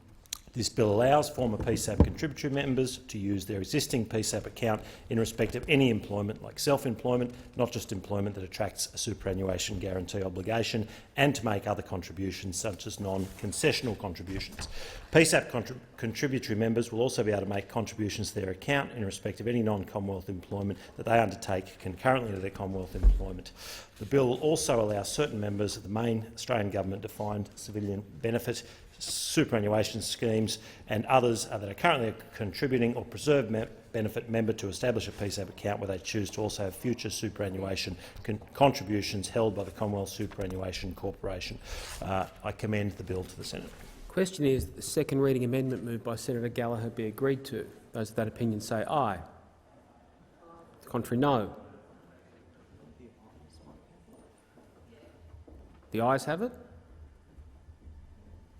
This bill allows former PSAP contributory members to use their existing PSAP account in respect of any employment, like self-employment, not just employment that attracts a superannuation guarantee obligation, and to make other contributions such as non-concessional contributions. PSAP contributory members will also be able to make contributions to their account in respect of any non-Commonwealth employment that they undertake concurrently to their Commonwealth employment. The bill will also allow certain members of the main Australian government-defined civilian benefit superannuation schemes and others that are currently a contributing or preserved benefit member to establish a PSAP account where they choose to also have future superannuation contributions held by the Commonwealth Superannuation Corporation. I commend the bill to the Senate. The question is that the second reading amendment moved by Senator Gallagher be agreed to. Those of that opinion say aye. The contrary, no. The ayes have it.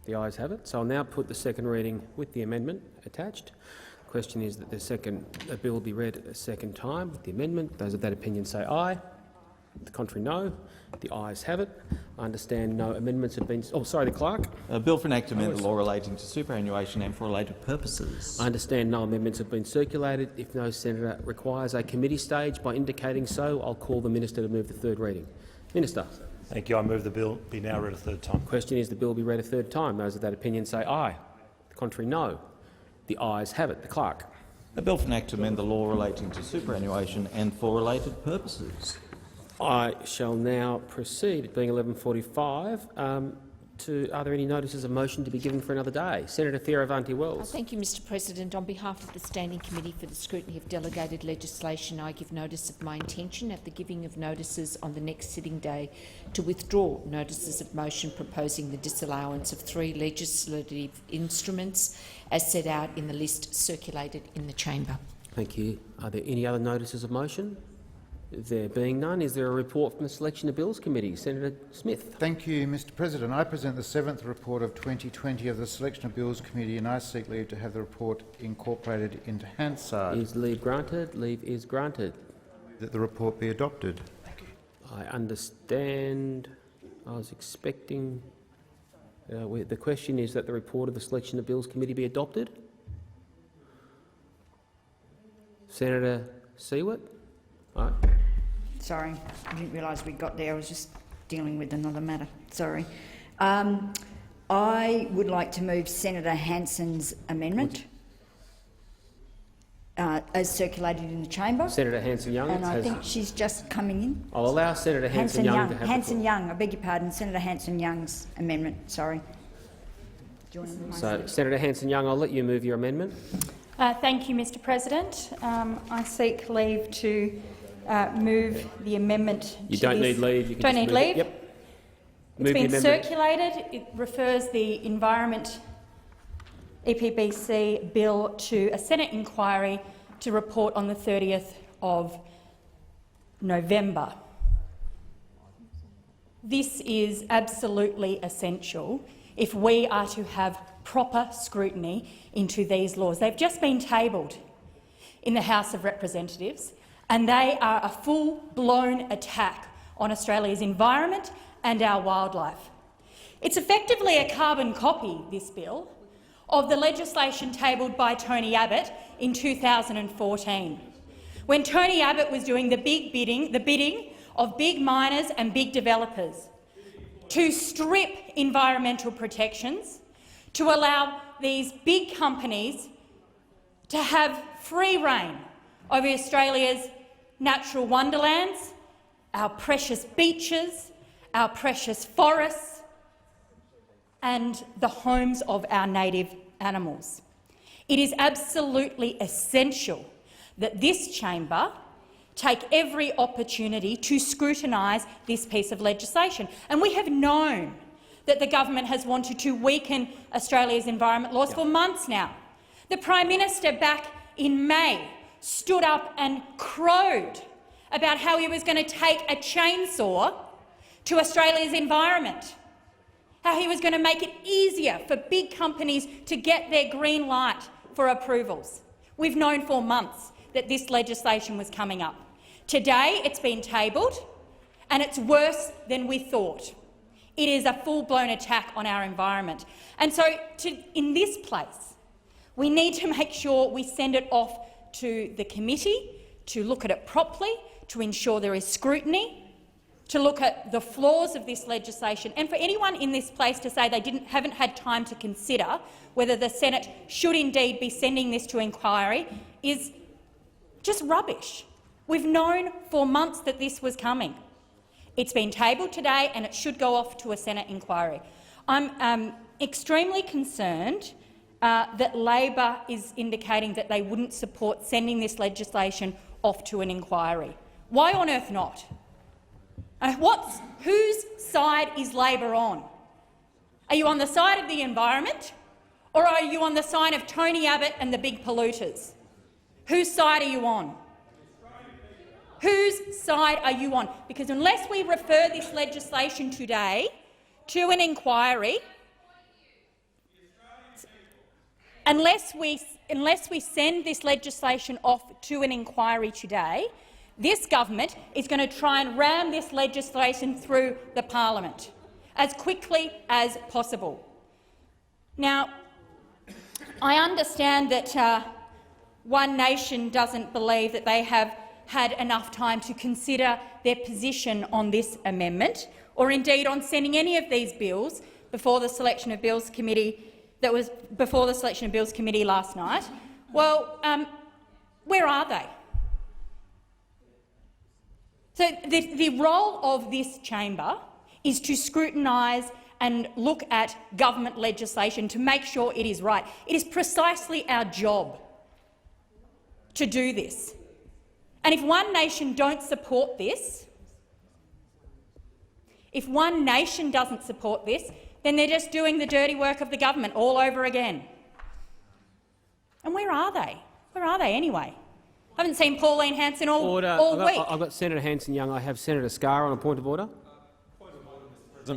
The ayes have it. So I'll now put the second reading with the amendment attached. The question is that the bill be read a second time with the amendment. Those of that opinion say aye. The contrary, no. The ayes have it. I understand no amendments have been... Oh, sorry, the clerk. A bill for an act to amend the law relating to superannuation and for related purposes. I understand no amendments have been circulated. If no senator requires a committee stage by indicating so, I'll call the minister to move the third reading. Minister. Thank you. I move the bill be now read a third time. The question is the bill be read a third time. Those of that opinion say aye. The contrary, no. The ayes have it. The clerk. A bill for an act to amend the law relating to superannuation and for related purposes. I shall now proceed, it being 11:45, are there any notices of motion to be given for another day? Senator Fierravanti-Wells. Thank you, Mr President. On behalf of the Standing Committee for the Scrutiny of Delegated Legislation, I give notice of my intention at the giving of notices on the next sitting day to withdraw notices of motion proposing the disallowance of 3 legislative instruments as set out in the list circulated in the chamber. Thank you. Are there any other notices of motion? There being none, is there a report from the Selection of Bills Committee? Senator Smith. Thank you, Mr President. I present the 7th report of 2020 of the Selection of Bills Committee, and I seek leave to have the report incorporated into Hansard. Is leave granted? Leave is granted. That the report be adopted. Thank you. I understand. I was expecting... the question is that the report of the Selection of Bills Committee be adopted. Senator Siewert. Right. Sorry, I didn't realise we got there. I was just dealing with another matter. Sorry. I would like to move Senator Hanson's amendment as circulated in the chamber. Senator Hanson-Young. And I think she's just coming in. I'll allow Senator Hanson-Young to have Hanson-Young, I beg your pardon, Senator Hanson-Young's amendment. Sorry. Do you want to move So, Senator Hanson-Young, I'll let you move your amendment. Thank you, Mr President. I seek leave to move the amendment. You don't need leave. You can don't just need move leave. It. Yep. It's been circulated. It refers the Environment EPBC bill to a Senate inquiry to report on the 30th of November. This is absolutely essential if we are to have proper scrutiny into these laws. They've just been tabled in the House of Representatives, and they are a full-blown attack on Australia's environment and our wildlife. It's effectively a carbon copy, this bill, of the legislation tabled by Tony Abbott in 2014, when Tony Abbott was doing the bidding of big miners and big developers to strip environmental protections, to allow these big companies to have free rein over Australia's natural wonderlands, our precious beaches, our precious forests and the homes of our native animals. It is absolutely essential that this chamber take every opportunity to scrutinise this piece of legislation. And we have known that the government has wanted to weaken Australia's environment laws for months now. The Prime Minister back in May stood up and crowed about how he was going to take a chainsaw to Australia's environment, how he was going to make it easier for big companies to get their green light for approvals. We've known for months that this legislation was coming up. Today it's been tabled, and it's worse than we thought. It is a full-blown attack on our environment. And so in this place, we need to make sure we send it off to the committee to look at it properly, to ensure there is scrutiny, to look at the flaws of this legislation, and for anyone in this place to say they haven't had time to consider whether the Senate should indeed be sending this to inquiry is just rubbish. We've known for months that this was coming. It's been tabled today and it should go off to a Senate inquiry. I'm extremely concerned that Labor is indicating that they wouldn't support sending this legislation off to an inquiry. Why on earth not? Whose side is Labor on? Are you on the side of the environment, or are you on the side of Tony Abbott and the big polluters? Whose side are you on? Whose side are you on? Because unless we refer this legislation today to an inquiry, unless we send this legislation off to an inquiry today, this government is going to try and ram this legislation through the parliament as quickly as possible. Now, I understand that One Nation doesn't believe that they have had enough time to consider their position on this amendment, or indeed on sending any of these bills before the Selection of Bills Committee last night. Well, where are they? So the role of this chamber is to scrutinise and look at government legislation to make sure it is right. It is precisely our job to do this. And if One Nation don't support this, if One Nation doesn't support this, then they're just doing the dirty work of the government all over again. And where are they? Where are they anyway? I haven't seen Pauline Hanson all week. I've got Senator Hanson-Young. I have Senator Scarr on a point of order.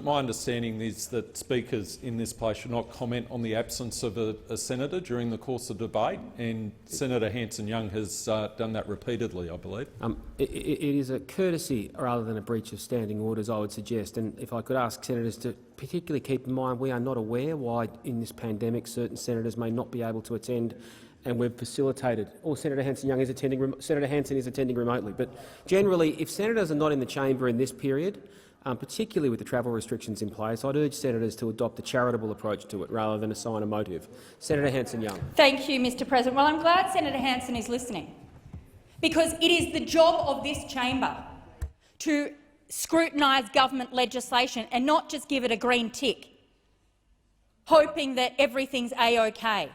My understanding is that speakers in this place should not comment on the absence of a senator during the course of debate, and Senator Hanson-Young has done that repeatedly, I believe. It is a courtesy rather than a breach of standing orders, I would suggest. And if I could ask senators to particularly keep in mind we are not aware why in this pandemic certain senators may not be able to attend, and we've facilitated. Or Senator Hanson-Young is attending. Senator Hanson is attending remotely. But generally, if senators are not in the chamber in this period, particularly with the travel restrictions in place, I'd urge senators to adopt a charitable approach to it rather than assign a motive. Senator Hanson-Young. Thank you, Mr President. Well, I'm glad Senator Hanson is listening, because it is the job of this chamber to scrutinise government legislation and not just give it a green tick, hoping that everything's A-OK.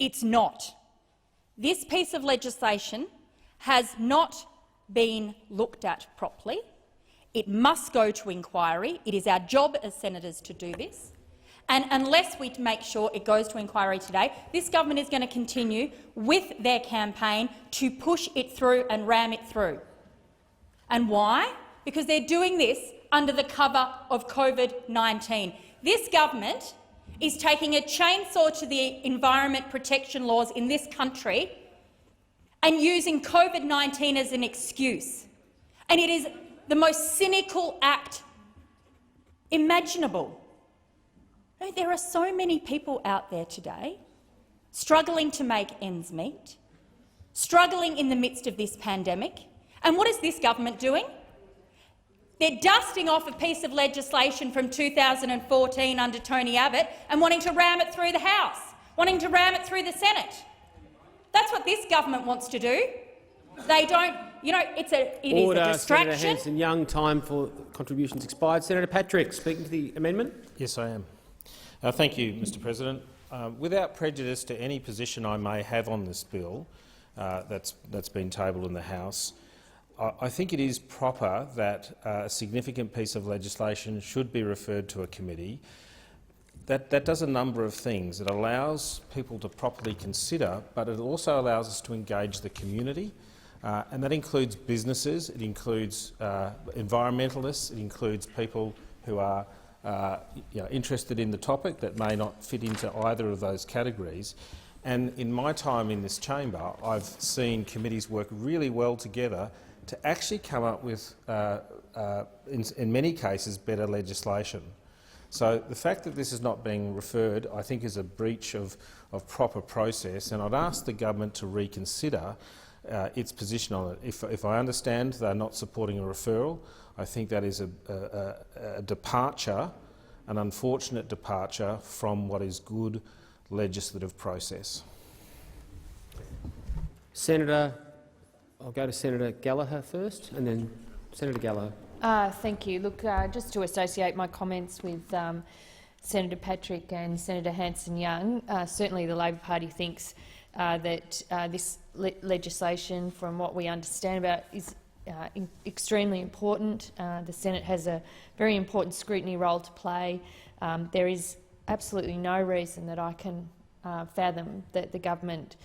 It's not. This piece of legislation has not been looked at properly. It must go to inquiry. It is our job as senators to do this. And unless we make sure it goes to inquiry today, this government is going to continue with their campaign to push it through and ram it through. And why? Because they're doing this under the cover of COVID-19. This government is taking a chainsaw to the environment protection laws in this country and using COVID-19 as an excuse. And it is the most cynical act imaginable. There are so many people out there today struggling to make ends meet, struggling in the midst of this pandemic. And what is this government doing? They're dusting off a piece of legislation from 2014 under Tony Abbott and wanting to ram it through the House, wanting to ram it through the Senate. That's what this government wants to do. They don't, it is a distraction. Senator Hanson-Young, time for contributions expired. Senator Patrick, speaking to the amendment. Yes, I am. Thank you, Mr President. Without prejudice to any position I may have on this bill that's been tabled in the House, I think it is proper that a significant piece of legislation should be referred to a committee. That does a number of things. It allows people to properly consider, but it also allows us to engage the community. And that includes businesses, it includes environmentalists, it includes people who are interested in the topic that may not fit into either of those categories. And in my time in this chamber, I've seen committees work really well together to actually come up with, in many cases, better legislation. So the fact that this is not being referred, I think, is a breach of proper process, and I'd ask the government to reconsider its position on it. If I understand they're not supporting a referral, I think that is a departure, an unfortunate departure from what is good legislative process. Senator, I'll go to Senator Gallagher first, and then Senator Gallagher. Thank you. Look, just to associate my comments with Senator Patrick and Senator Hanson-Young, certainly the Labor Party thinks that this legislation, from what we understand about, is extremely important. The Senate has a very important scrutiny role to play. There is absolutely no reason that I can fathom that the government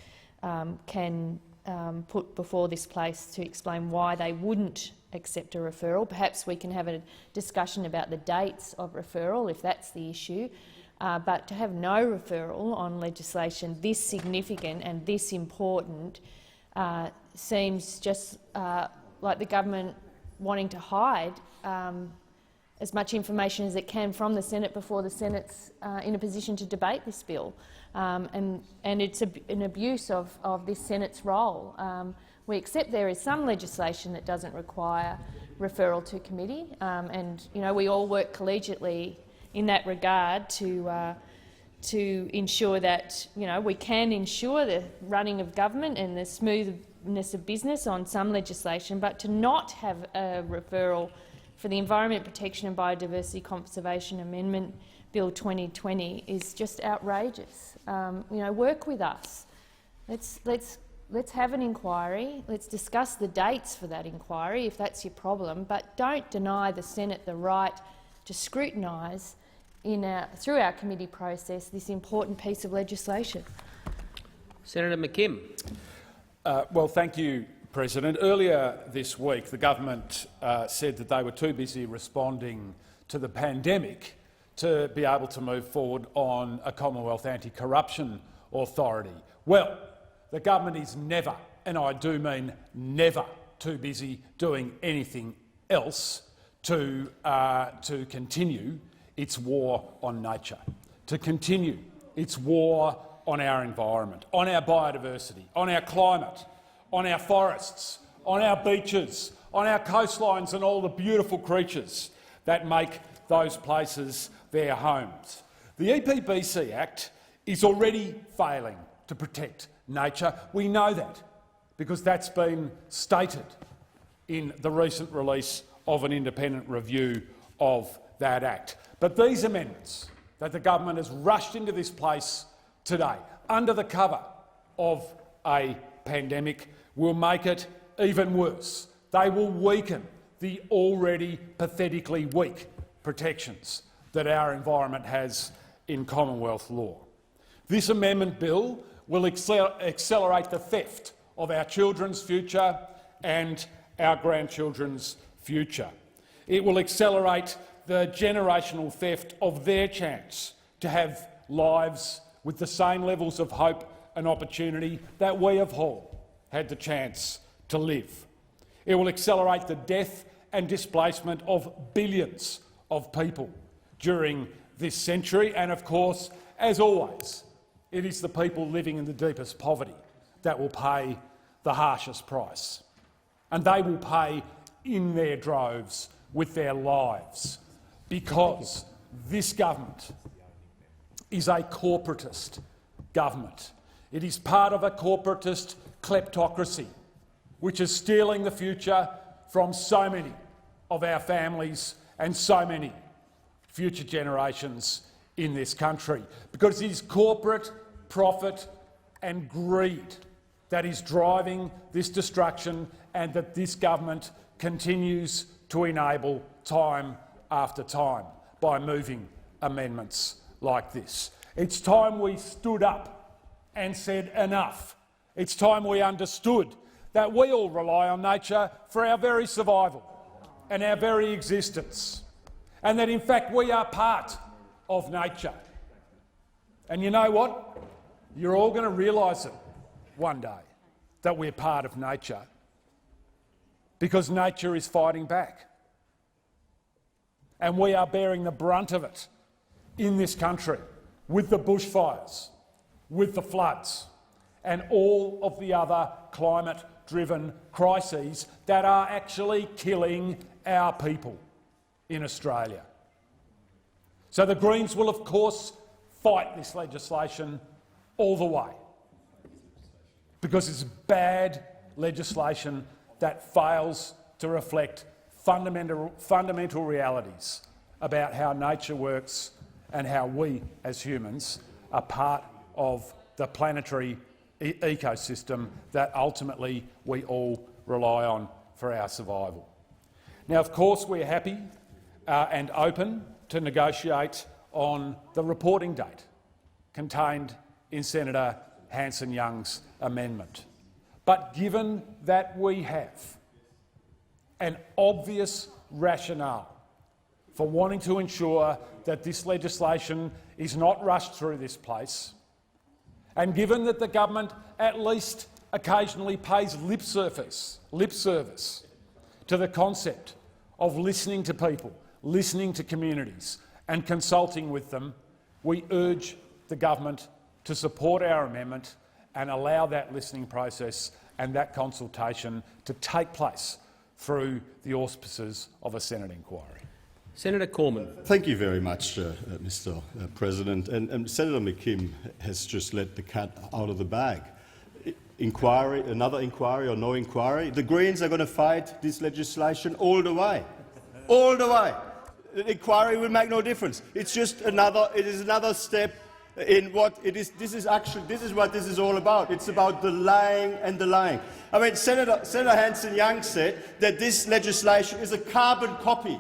can put before this place to explain why they wouldn't accept a referral. Perhaps we can have a discussion about the dates of referral, if that's the issue. But to have no referral on legislation this significant and this important seems just like the government wanting to hide as much information as it can from the Senate before the Senate's in a position to debate this bill. And it's an abuse of this Senate's role. We accept there is some legislation that doesn't require referral to committee, and we all work collegiately in that regard to ensure that we can ensure the running of government and the smoothness of business on some legislation, but to not have a referral for the Environment Protection and Biodiversity Conservation Amendment Bill 2020 is just outrageous. Work with us. Let's have an inquiry. Let's discuss the dates for that inquiry, if that's your problem. But don't deny the Senate the right to scrutinise through our committee process this important piece of legislation. Senator McKim. Well, thank you, President. Earlier this week, the government said that they were too busy responding to the pandemic to be able to move forward on a Commonwealth anti-corruption authority. Well, the government is never, and I do mean never, too busy doing anything else to continue its war on nature, to continue its war on our environment, on our biodiversity, on our climate, on our forests, on our beaches, on our coastlines and all the beautiful creatures that make those places their homes. The EPBC Act is already failing to protect nature. We know that because that's been stated in the recent release of an independent review of that Act. But these amendments that the government has rushed into this place today, under the cover of a pandemic, will make it even worse. They will weaken the already pathetically weak protections that our environment has in Commonwealth law. This amendment bill will accelerate the theft of our children's future and our grandchildren's future. It will accelerate the generational theft of their chance to have lives with the same levels of hope and opportunity that we have all had the chance to live. It will accelerate the death and displacement of billions of people during this century, and of course, as always, it is the people living in the deepest poverty that will pay the harshest price. And they will pay in their droves with their lives, because this government is a corporatist government. It is part of a corporatist kleptocracy which is stealing the future from so many of our families and so many future generations in this country, because it is corporate profit and greed that is driving this destruction and that this government continues to enable time after time by moving amendments like this. It's time we stood up and said enough. It's time we understood that we all rely on nature for our very survival and our very existence, and that in fact we are part of nature. And you know what? You're all going to realise it one day, that we're part of nature. because nature is fighting back. And we are bearing the brunt of it in this country with the bushfires, with the floods and all of the other climate-driven crises that are actually killing our people in Australia. So the Greens will, of course, fight this legislation all the way, because it's bad legislation that fails to reflect fundamental realities about how nature works and how we as humans are part of the planetary ecosystem that ultimately we all rely on for our survival. Now, of course, we're happy and open to negotiate on the reporting date contained in Senator Hanson-Young's amendment. But given that we have an obvious rationale for wanting to ensure that this legislation is not rushed through this place, and given that the government at least occasionally pays lip service to the concept of listening to people, listening to communities and consulting with them, we urge the government to support our amendment and allow that listening process and that consultation to take place through the auspices of a Senate inquiry. Senator Cormann. Thank you very much, Mr President. And Senator McKim has just let the cat out of the bag. Inquiry, another inquiry or no inquiry. The Greens are going to fight this legislation all the way. All the way. The inquiry will make no difference. It's just another, it is another step in what it is. This is what this is all about. It's about the lying and the lying. I mean, Senator Hanson-Young said that this legislation is a carbon copy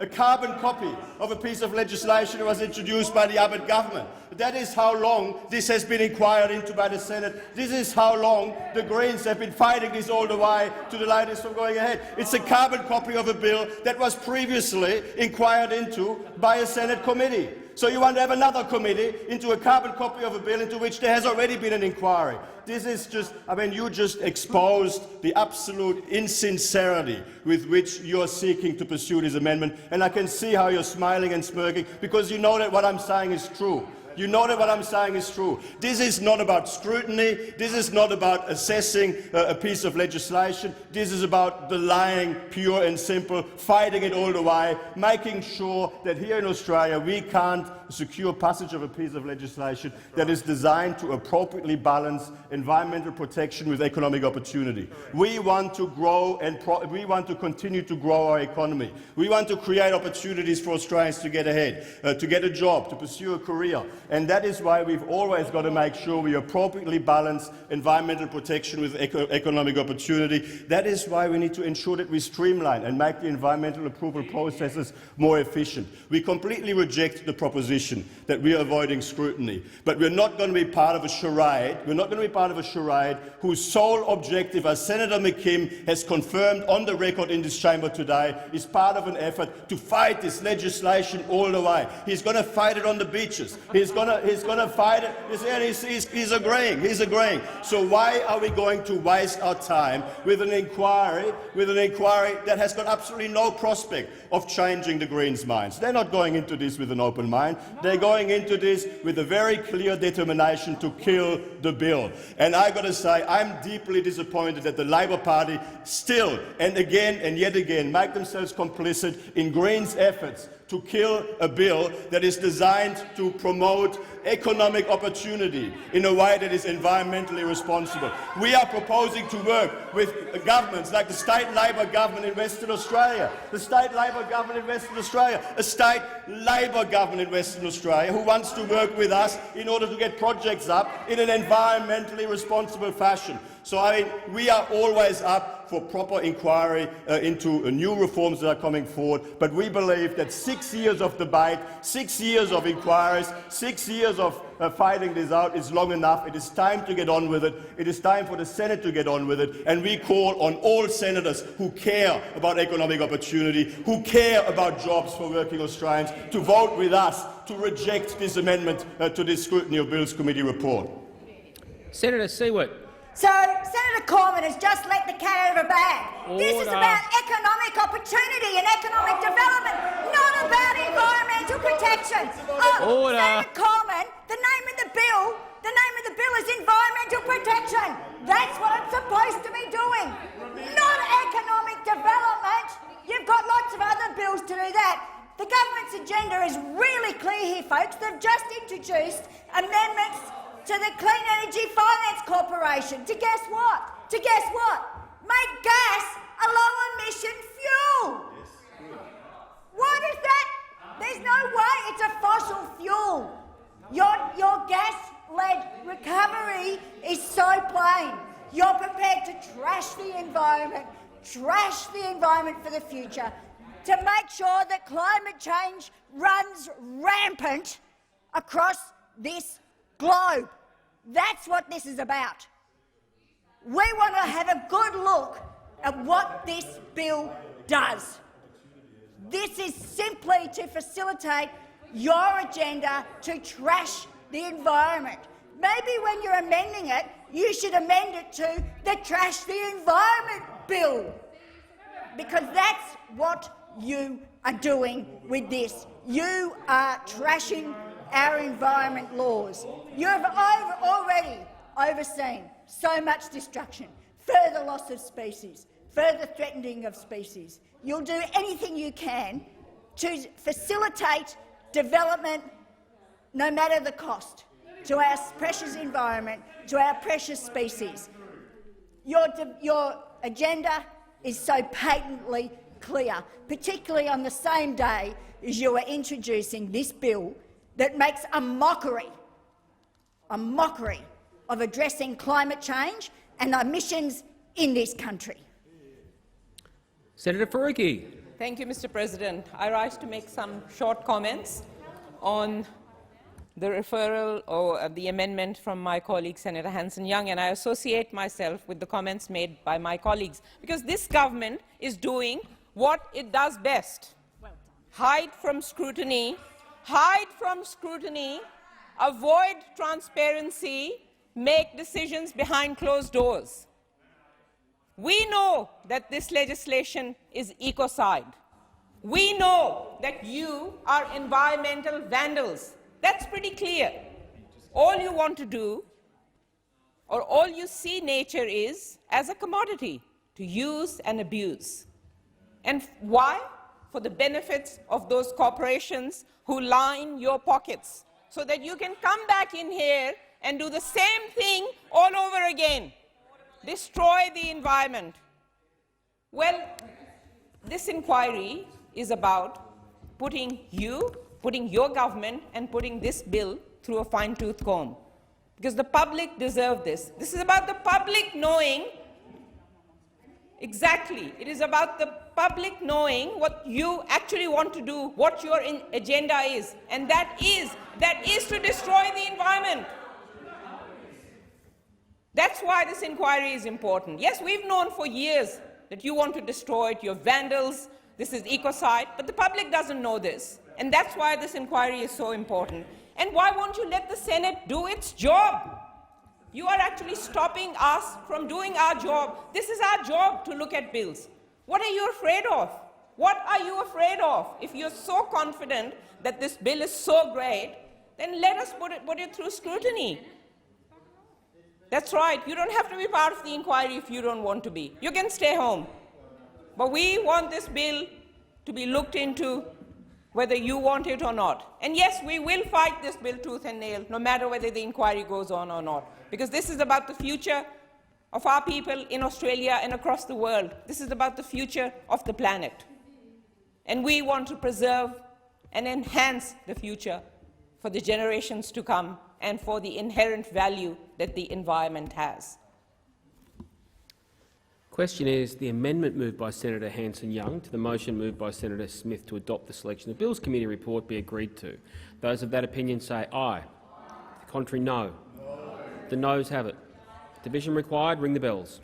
of a piece of legislation that was introduced by the Abbott government. That is how long this has been inquired into by the Senate. This is how long the Greens have been fighting this all the way to the latest from going ahead. It's a carbon copy of a bill that was previously inquired into by a Senate committee. So you want to have another committee into a carbon copy of a bill into which there has already been an inquiry. This is just, I mean, you just exposed the absolute insincerity with which you are seeking to pursue this amendment, and I can see how you're smiling and smirking because you know that what I'm saying is true. You know that what I'm saying is true. This is not about scrutiny. This is not about assessing a piece of legislation. This is about the lying, pure and simple, fighting it all the way, making sure that here in Australia we can't secure passage of a piece of legislation that is designed to appropriately balance environmental protection with economic opportunity. We want to grow and we want to continue to grow our economy. We want to create opportunities for Australians to get ahead, to get a job, to pursue a career. And that is why we've always got to make sure we appropriately balance environmental protection with economic opportunity. That is why we need to ensure that we streamline and make the environmental approval processes more efficient. We completely reject the proposition that we are avoiding scrutiny, but we're not going to be part of a charade. We're not going to be part of a charade whose sole objective, as Senator McKim has confirmed on the record in this chamber today, is part of an effort to fight this legislation all the way. He's going to fight it on the beaches. He's going to fight it. He's agreeing. He's agreeing. So why are we going to waste our time with an inquiry that has got absolutely no prospect of changing the Greens' minds? They're not going into this with an open mind. They're going into this with a very clear determination to kill the bill. And I've got to say, I'm deeply disappointed that the Labor Party still and again and yet again make themselves complicit in Greens' efforts to kill a bill that is designed to promote economic opportunity in a way that is environmentally responsible. We are proposing to work with governments like the state Labor government in Western Australia, a state Labor government in Western Australia who wants to work with us in order to get projects up in an environmentally responsible fashion. So I mean, we are always up for proper inquiry into new reforms that are coming forward, but we believe that 6 years of debate, 6 years of inquiries, 6 years of fighting this out is long enough. It is time to get on with it. It is time for the Senate to get on with it, and we call on all senators who care about economic opportunity, who care about jobs for working Australians, to vote with us to reject this amendment to this Scrutiny of Bills Committee report. Senator Siewert. So Senator Cormann has just let the cat out of the bag. This is about economic opportunity and economic development, not about environmental protection. Senator Cormann, the name of the bill is environmental protection. That's what it's supposed to be doing, not economic development. You've got lots of other bills to do that. The government's agenda is really clear here, folks. They've just introduced amendments to the Clean Energy Finance Corporation to guess what? Make gas a low-emission fuel. What is that? There's no way it's a fossil fuel. Your gas-led recovery is so plain. You're prepared to trash the environment for the future, to make sure that climate change runs rampant across this globe. That's what this is about. We want to have a good look at what this bill does. This is simply to facilitate your agenda to trash the environment. Maybe when you're amending it, you should amend it to the Trash the Environment Bill, because that's what you are doing with this. You are trashing our environment laws. You have already overseen so much destruction, further loss of species, further threatening of species. You'll do anything you can to facilitate development, no matter the cost, to our precious environment, to our precious species. Your agenda is so patently clear, particularly on the same day as you are introducing this bill that makes a mockery of addressing climate change and emissions in this country. Senator Faruqi. Thank you, Mr. President. I rise to make some short comments on the referral or the amendment from my colleague Senator Hanson-Young, and I associate myself with the comments made by my colleagues, because this government is doing what it does best: hide from scrutiny, avoid transparency, make decisions behind closed doors. We know that this legislation is ecocide. We know that you are environmental vandals. That's pretty clear. All you want to do, or all you see nature is as a commodity to use and abuse. And why? For the benefits of those corporations who line your pockets, so that you can come back in here and do the same thing all over again. Destroy the environment. Well, this inquiry is about putting your government and putting this bill through a fine-tooth comb, because the public deserve this. This is about the public knowing exactly. It is about the public knowing what you actually want to do, what your agenda is, and that is to destroy the environment. That's why this inquiry is important. Yes, we've known for years that you want to destroy it, you're vandals, this is ecocide, but the public doesn't know this. And that's why this inquiry is so important. And why won't you let the Senate do its job? You are actually stopping us from doing our job. This is our job, to look at bills. What are you afraid of? What are you afraid of? If you're so confident that this bill is so great, then let us put it through scrutiny. That's right. You don't have to be part of the inquiry if you don't want to be. You can stay home. But we want this bill to be looked into, whether you want it or not. And yes, we will fight this bill tooth and nail, no matter whether the inquiry goes on or not, because this is about the future of our people in Australia and across the world. This is about the future of the planet. And we want to preserve and enhance the future for the generations to come and for the inherent value that the environment has. Question is, the amendment moved by Senator Hanson-Young to the motion moved by Senator Smith to adopt the Selection of Bills Committee report be agreed to. Those of that opinion say aye. The contrary, no. The noes have it. Division required. Ring the bells.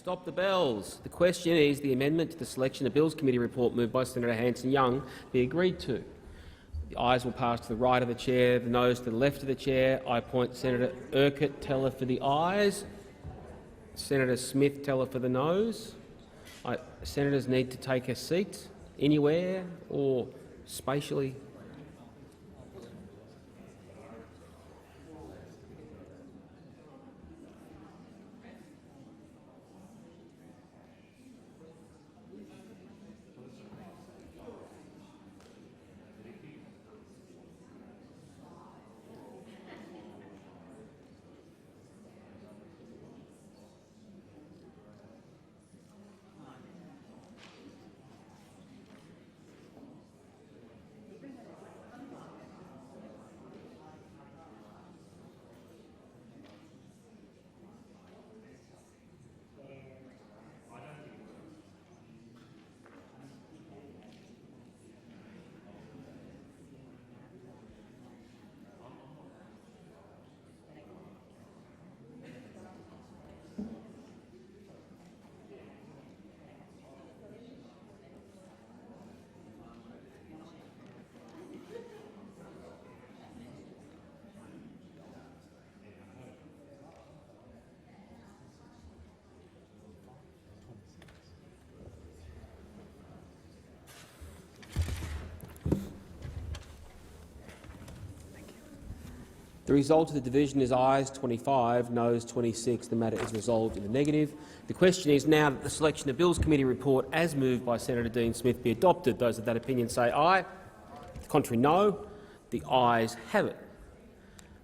Stop the bells. The question is the amendment to the Selection of Bills Committee report moved by Senator Hanson-Young be agreed to. The ayes will pass to the right of the chair, the noes to the left of the chair. I appoint Senator Urquhart teller for the ayes, Senator Smith teller for the noes. Senators need to take a seat anywhere or spatially. The result of the division is ayes 25, noes 26. The matter is resolved in the negative. The question is now that the Selection of Bills Committee report, as moved by Senator Dean Smith, be adopted. Those of that opinion say aye. The contrary, no. The ayes have it.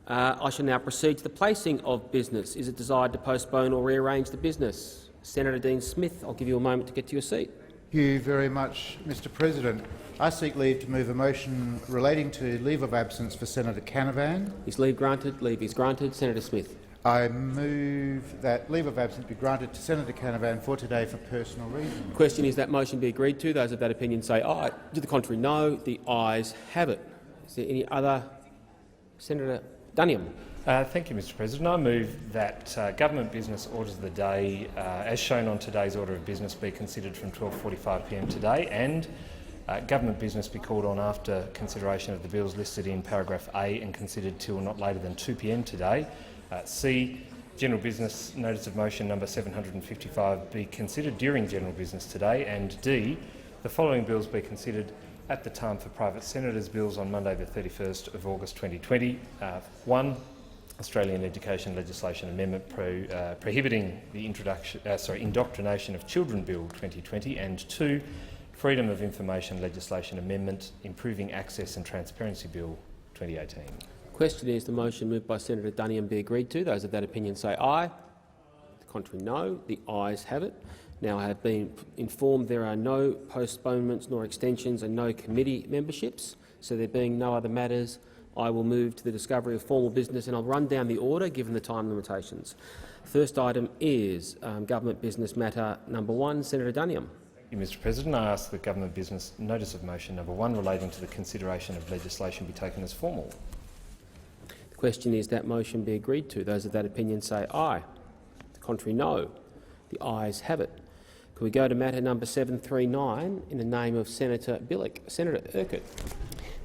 I shall now proceed to the placing of business. Is it desired to postpone or rearrange the business? Senator Dean Smith, I'll give you a moment to get to your seat. Thank you very much, Mr President. I seek leave to move a motion relating to leave of absence for Senator Canavan. Is leave granted? Leave is granted. Senator Smith. I move that leave of absence be granted to Senator Canavan for today for personal reasons. The question is that motion be agreed to. Those of that opinion say aye. To the contrary, no. The ayes have it. Is there any other? Senator Duniam. Thank you, Mr President. I move that government business orders of the day, as shown on today's order of business, be considered from 12:45 p.m. today, and government business be called on after consideration of the bills listed in paragraph A and considered till not later than 2 p.m. today. C. General business notice of motion number 755 be considered during general business today, and D. The following bills be considered at the time for private senators' bills on Monday the 31st of August 2020. 1. Australian Education Legislation Amendment prohibiting the indoctrination of children Bill 2020, and 2. Freedom of Information Legislation Amendment improving access and transparency Bill 2018. Question is the motion moved by Senator Duniam be agreed to. Those of that opinion say aye. The contrary, no. The ayes have it. Now, I have been informed there are no postponements nor extensions and no committee memberships. So there being no other matters, I will move to the discovery of formal business, and I'll run down the order given the time limitations. First item is government business matter number 1. Senator Duniam. Mr President, I ask that government business notice of motion number 1 relating to the consideration of legislation be taken as formal. The question is that motion be agreed to. Those of that opinion say aye. The contrary, no. The ayes have it. Can we go to matter number 739 in the name of Senator Billick? Senator Urquhart.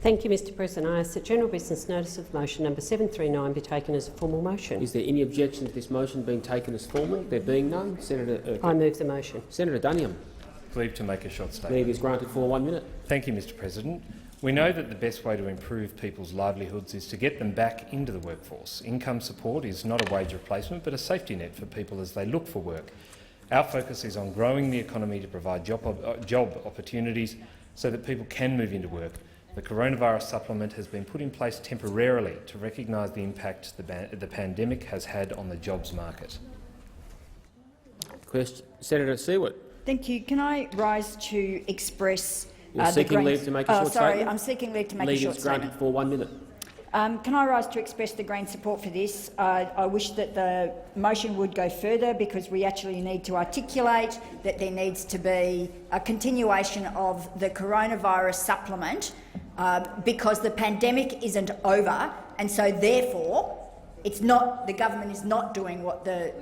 Thank you, Mr President. I ask that general business notice of motion number 739 be taken as a formal motion. Is there any objection to this motion being taken as formal? There being none, Senator Urquhart. I move the motion. Senator Duniam. Leave to make a short statement. Leave is granted for 1 minute. Thank you, Mr President. We know that the best way to improve people's livelihoods is to get them back into the workforce. Income support is not a wage replacement but a safety net for people as they look for work. Our focus is on growing the economy to provide job opportunities so that people can move into work. The coronavirus supplement has been put in place temporarily to recognise the impact the pandemic has had on the jobs market. Question. Senator Seward. Thank you. Can I rise to express You're seeking leave to make a short statement? Sorry, I'm seeking leave to make a short statement. Leave is granted for 1 minute. Can I rise to express the Greens' support for this? I wish that the motion would go further because we actually need to articulate that there needs to be a continuation of the coronavirus supplement because the pandemic isn't over, and so therefore it's not, the government is not doing what the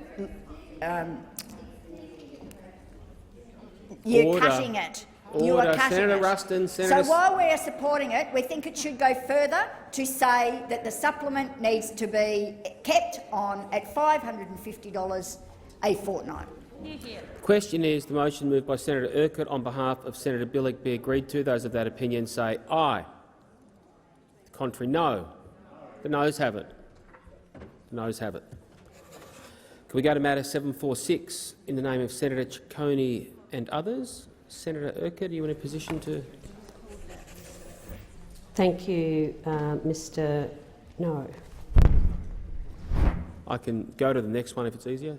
You're Order. cutting it. You are Order. cutting Senator it. Ruston, So Senator... while we are supporting it, we think it should go further to say that the supplement needs to be kept on at $550 a fortnight. The question is the motion moved by Senator Urquhart on behalf of Senator Bilyk be agreed to. Those of that opinion say aye. The contrary, no. The noes have it. The noes have it. Can we go to matter 746 in the name of Senator Ciccone and others? Senator Urquhart, are you in a position to... Thank you, Mr. No. I can go to the next one if it's easier.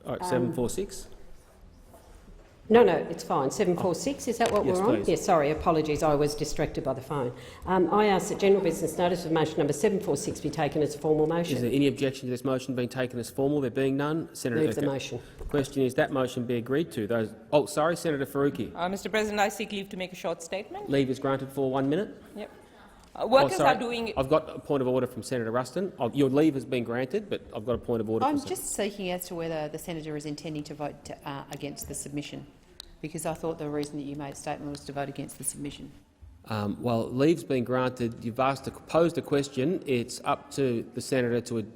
All right, 746. No, it's fine. 746, is that what Yes, we're on? please. Yes, sorry, apologies. I was distracted by the phone. I ask that general business notice of motion number 746 be taken as a formal motion. Is there any objection to this motion being taken as formal? There being none, Senator Move the Urquhart. motion. The question is that motion be agreed to. Those... Oh, sorry, Senator Faruqi. Mr. President, I seek leave to make a short statement. Leave is granted for 1 minute. Yep. Workers sorry. are doing... I've got a point of order from Senator Ruston. Your leave has been granted, but I've got a point of order. I'm just seeking as to whether the senator is intending to vote against the submission, because I thought the reason that you made a statement was to vote against the submission. Well, leave's been granted. You've posed a question. It's up to the senator to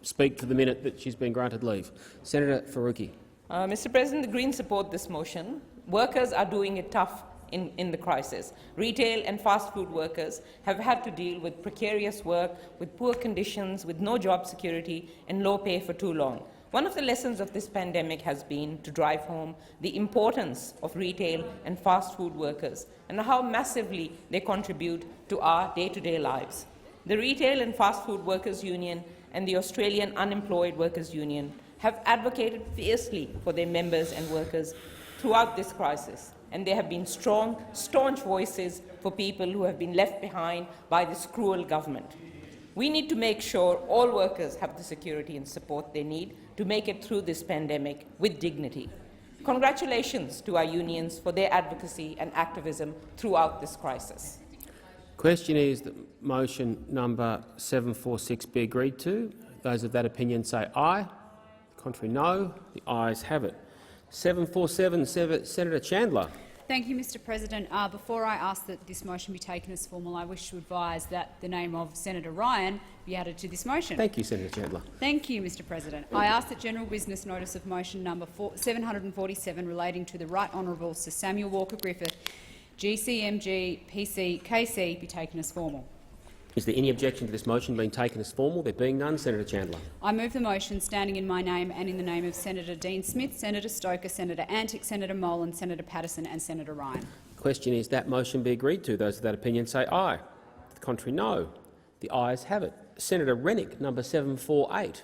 speak for the minute that she's been granted leave. Senator Faruqi. Mr. President, the Greens support this motion. Workers are doing it tough in the crisis. Retail and fast food workers have had to deal with precarious work, with poor conditions, with no job security and low pay for too long. One of the lessons of this pandemic has been to drive home the importance of retail and fast food workers and how massively they contribute to our day-to-day lives. The Retail and Fast Food Workers Union and the Australian Unemployed Workers Union have advocated fiercely for their members and workers throughout this crisis, and they have been strong, staunch voices for people who have been left behind by this cruel government. We need to make sure all workers have the security and support they need to make it through this pandemic with dignity. Congratulations to our unions for their advocacy and activism throughout this crisis. Question is that motion number 746 be agreed to. Those of that opinion say aye. Contrary, no. The ayes have it. 747, Senator Chandler. Thank you, Mr. President. Before I ask that this motion be taken as formal, I wish to advise that the name of Senator Ryan be added to this motion. Thank you, Senator Chandler. Thank you, Mr. President. I ask that general business notice of motion number 747 relating to the Right Honourable Sir Samuel Walker Griffith, GCMG PC KC, be taken as formal. Is there any objection to this motion being taken as formal? There being none, Senator Chandler. I move the motion standing in my name and in the name of Senator Dean Smith, Senator Stoker, Senator Antic, Senator Molan, Senator Patterson and Senator Ryan. The question is that motion be agreed to. Those of that opinion say aye. The contrary, no. The ayes have it. Senator Rennick, number 748.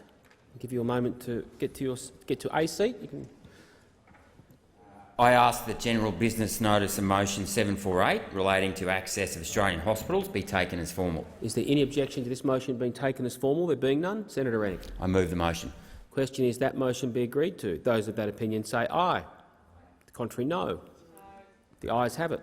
I'll give you a moment to get to a seat. You can... I ask that general business notice of motion 748 relating to access of Australian hospitals be taken as formal. Is there any objection to this motion being taken as formal? There being none, Senator Rennick. I move the motion. Question is that motion be agreed to. Those of that opinion say aye. The contrary, no. The ayes have it.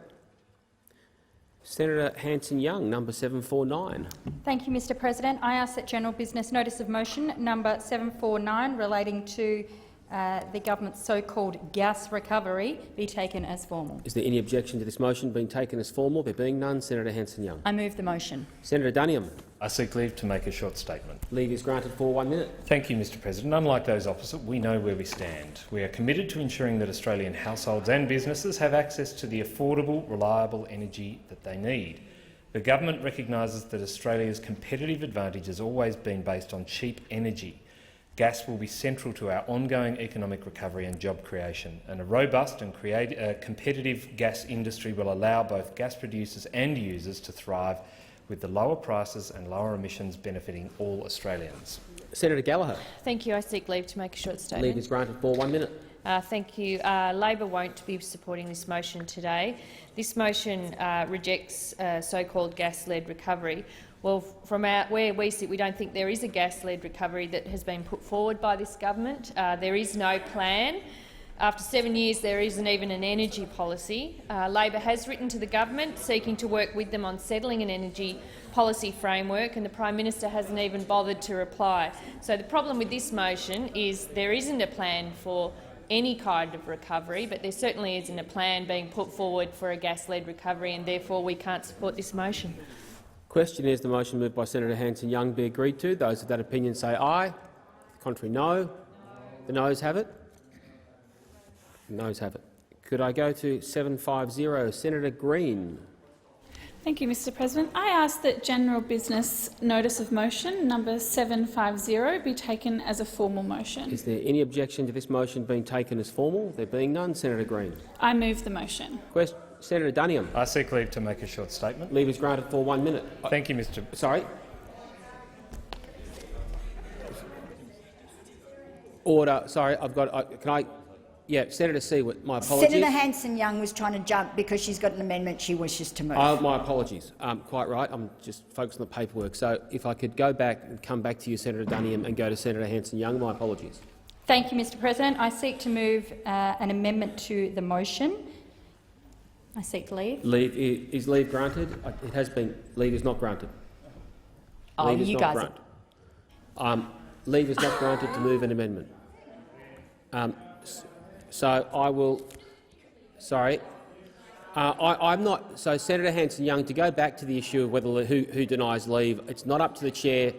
Senator Hanson-Young, number 749. Thank you, Mr. President. I ask that general business notice of motion number 749 relating to the government's so-called gas recovery be taken as formal. Is there any objection to this motion being taken as formal? There being none, Senator Hanson-Young. I move the motion. Senator Duniam. I seek leave to make a short statement. Leave is granted for 1 minute. Thank you, Mr. President. Unlike those opposite, we know where we stand. We are committed to ensuring that Australian households and businesses have access to the affordable, reliable energy that they need. The government recognises that Australia's competitive advantage has always been based on cheap energy. Gas will be central to our ongoing economic recovery and job creation, and a robust and competitive gas industry will allow both gas producers and users to thrive, with the lower prices and lower emissions benefiting all Australians. Senator Gallagher. Thank you. I seek leave to make a short statement. Leave is granted for 1 minute. Thank you. Labor won't be supporting this motion today. This motion rejects so-called gas-led recovery. Well, from where we sit, we don't think there is a gas-led recovery that has been put forward by this government. There is no plan. After 7 years, there isn't even an energy policy. Labor has written to the government seeking to work with them on settling an energy policy framework, and the Prime Minister hasn't even bothered to reply. So the problem with this motion is there isn't a plan for any kind of recovery, but there certainly isn't a plan being put forward for a gas-led recovery, and therefore we can't support this motion. Question is the motion moved by Senator Hanson-Young be agreed to. Those of that opinion say aye. The contrary, no. The noes have it. The noes have it. Could I go to 750, Senator Green? Thank you, Mr President. I ask that general business notice of motion number 750 be taken as a formal motion. Is there any objection to this motion being taken as formal? There being none, Senator Green. I move the motion. Senator Duniam. I seek leave to make a short statement. Leave is granted for 1 minute. Thank you, Mr. Sorry. Order. Sorry, I've got. Can I? Yeah, Senator Siewert, my apologies. Senator Hanson-Young was trying to jump because she's got an amendment she wishes to move. My apologies. Quite right. I'm just focused on the paperwork. So if I could go back and come back to you, Senator Duniam, and go to Senator Hanson-Young, my apologies. Thank you, Mr President. I seek to move an amendment to the motion. I seek leave. Is leave granted? It has been. Leave is not granted. Oh, leave is you not guys. Leave is not granted to move an amendment. So I will. Sorry, I'm not. So Senator Hanson-Young, to go back to the issue of whether who denies leave, it's not up to the chair.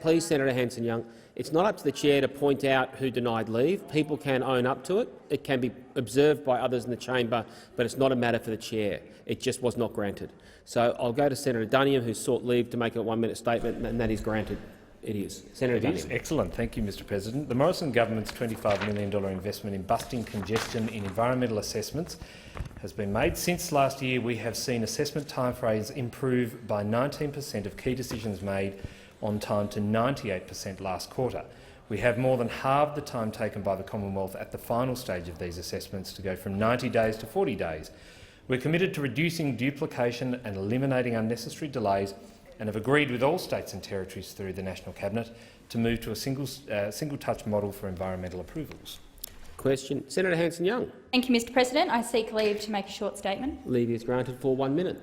Please, Senator Hanson-Young, it's not up to the chair to point out who denied leave. People can own up to it. It can be observed by others in the chamber, but it's not a matter for the chair. It just was not granted. So I'll go to Senator Duniam, who sought leave to make a 1 minute statement, and that is granted. It is. Senator Duniam. It is. Excellent. Thank you, Mr President. The Morrison government's $25 million investment in busting congestion in environmental assessments has been made. Since last year, we have seen assessment timeframes improve by 19% of key decisions made on time to 98% last quarter. We have more than halved the time taken by the Commonwealth at the final stage of these assessments to go from 90 days to 40 days. We're committed to reducing duplication and eliminating unnecessary delays, and have agreed with all states and territories through the National Cabinet to move to a single-touch model for environmental approvals. Question. Senator Hanson-Young. Thank you, Mr President. I seek leave to make a short statement. Leave is granted for 1 minute.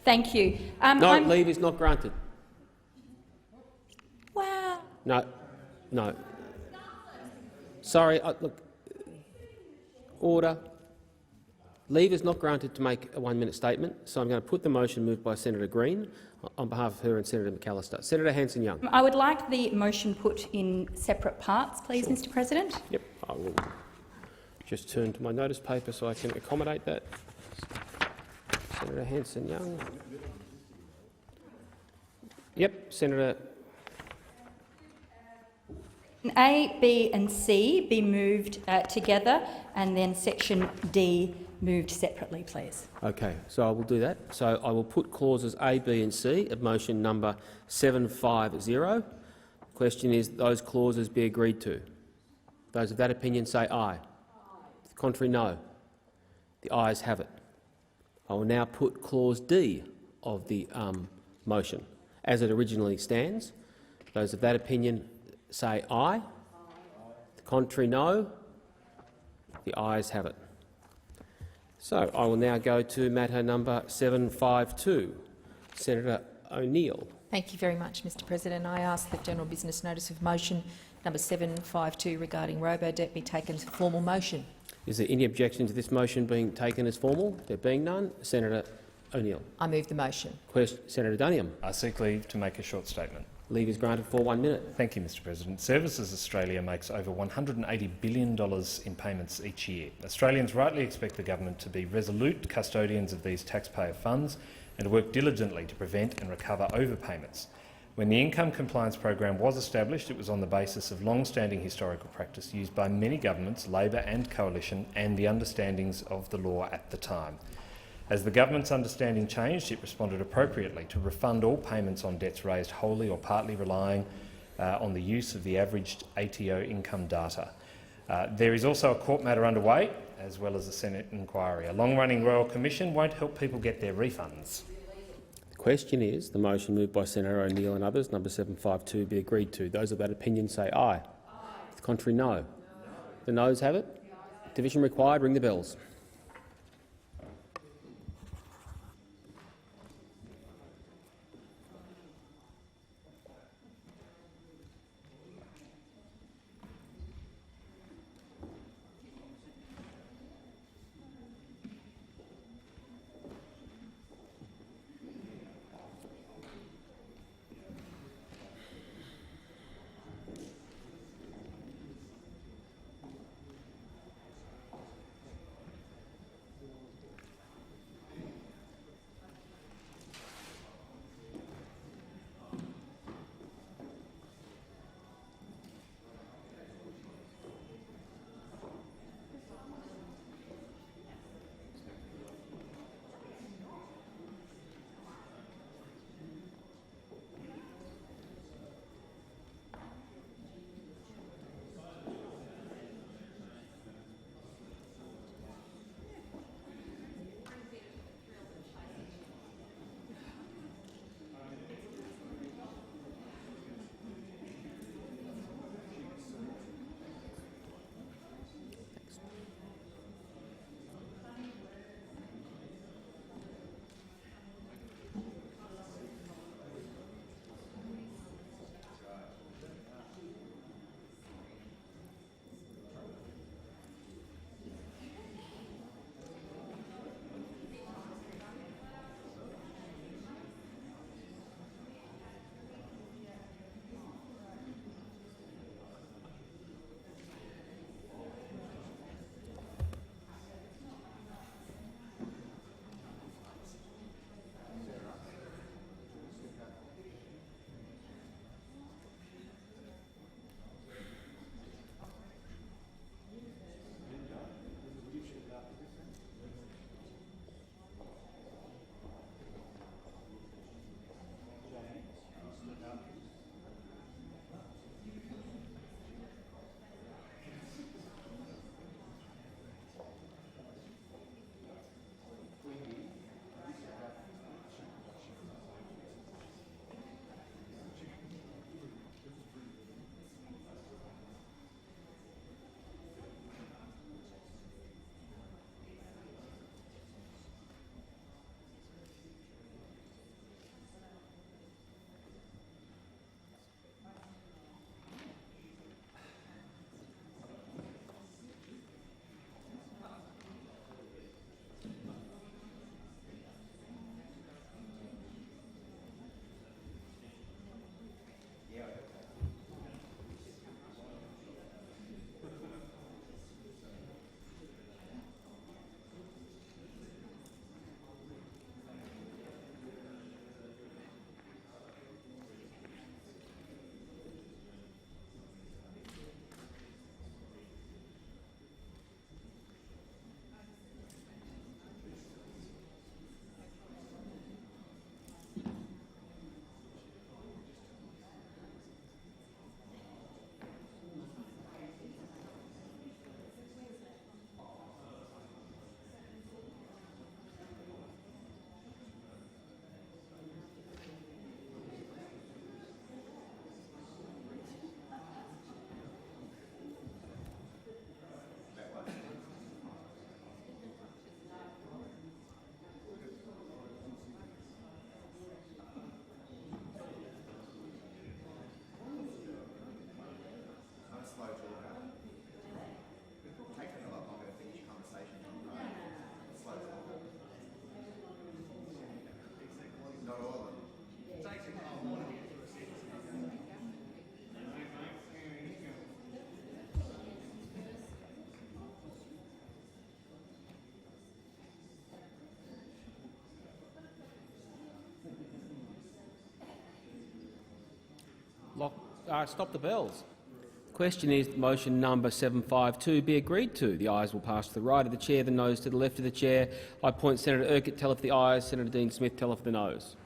Thank you. No, leave is not granted. Wow. No. Sorry, look. Order. Leave is not granted to make a 1 minute statement, so I'm going to put the motion moved by Senator Green on behalf of her and Senator McAllister. Senator Hanson-Young. I would like the motion put in separate parts, please, sure. Mr President. Yep, I will just turn to my notice paper so I can accommodate that. Senator Hanson-Young. Yep, Senator. A, B and C be moved together, and then section D moved separately, please. Okay, so I will do that. So I will put clauses A, B and C of motion number 750. The question is those clauses be agreed to. Those of that opinion say aye. The contrary, no. The ayes have it. I will now put clause D of the motion as it originally stands. Those of that opinion say aye. The contrary, no. The ayes have it. So I will now go to matter number 752. Senator O'Neill. Thank you very much, Mr President. I ask that general business notice of motion number 752 regarding robo-debt be taken as a formal motion. Is there any objection to this motion being taken as formal? There being none, Senator O'Neill. I move the motion. Senator Duniam. I seek leave to make a short statement. Leave is granted for 1 minute. Thank you, Mr President. Services Australia makes over $180 billion in payments each year. Australians rightly expect the government to be resolute custodians of these taxpayer funds and to work diligently to prevent and recover overpayments. When the Income Compliance Program was established, it was on the basis of long-standing historical practice used by many governments, Labor and Coalition, and the understandings of the law at the time. As the government's understanding changed, it responded appropriately to refund all payments on debts raised wholly or partly relying on the use of the averaged ATO income data. There is also a court matter underway, as well as a Senate inquiry. A long-running Royal Commission won't help people get their refunds. The question is the motion moved by Senator O'Neill and others, number 752, be agreed to. Those of that opinion say aye. Aye. The contrary, no. The noes have it. Division required. Ring the bells. Stop the bells. The question is that motion number 752 be agreed to. The ayes will pass to the right of the chair, the noes to the left of the chair. I appoint Senator Urquhart teller for the ayes, Senator Dean Smith teller for the noes.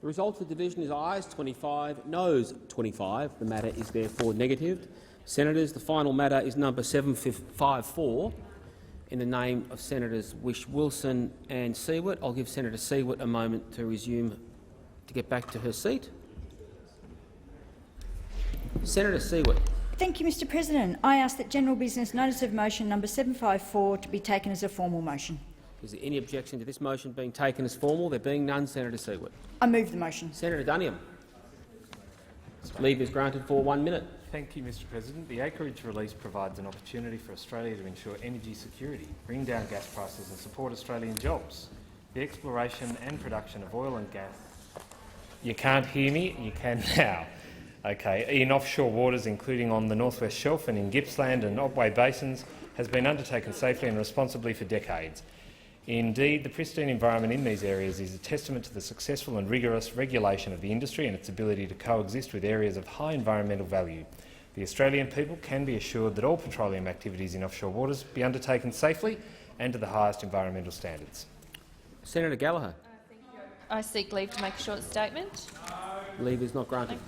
The result of the division is ayes 25, noes 25. The matter is therefore negatived. Senators, the final matter is number 754. In the name of Senators Wilson and Siewert, I'll give Senator Siewert a moment to get back to her seat. Senator Siewert. Thank you, Mr President. I ask that general business notice of motion number 754 to be taken as a formal motion. Is there any objection to this motion being taken as formal? There being none, Senator Siewert. I move the motion. Senator Duniam. Leave is granted for 1 minute. Thank you, Mr President. The acreage release provides an opportunity for Australia to ensure energy security, bring down gas prices and support Australian jobs. The exploration and production of oil and gas— You can't hear me? You can now. Okay. In offshore waters, including on the North West Shelf and in Gippsland and Otway basins, has been undertaken safely and responsibly for decades. Indeed, the pristine environment in these areas is a testament to the successful and rigorous regulation of the industry and its ability to coexist with areas of high environmental value. The Australian people can be assured that all petroleum activities in offshore waters be undertaken safely and to the highest environmental standards. Senator Gallagher. I seek leave to make a short statement. Leave is not granted.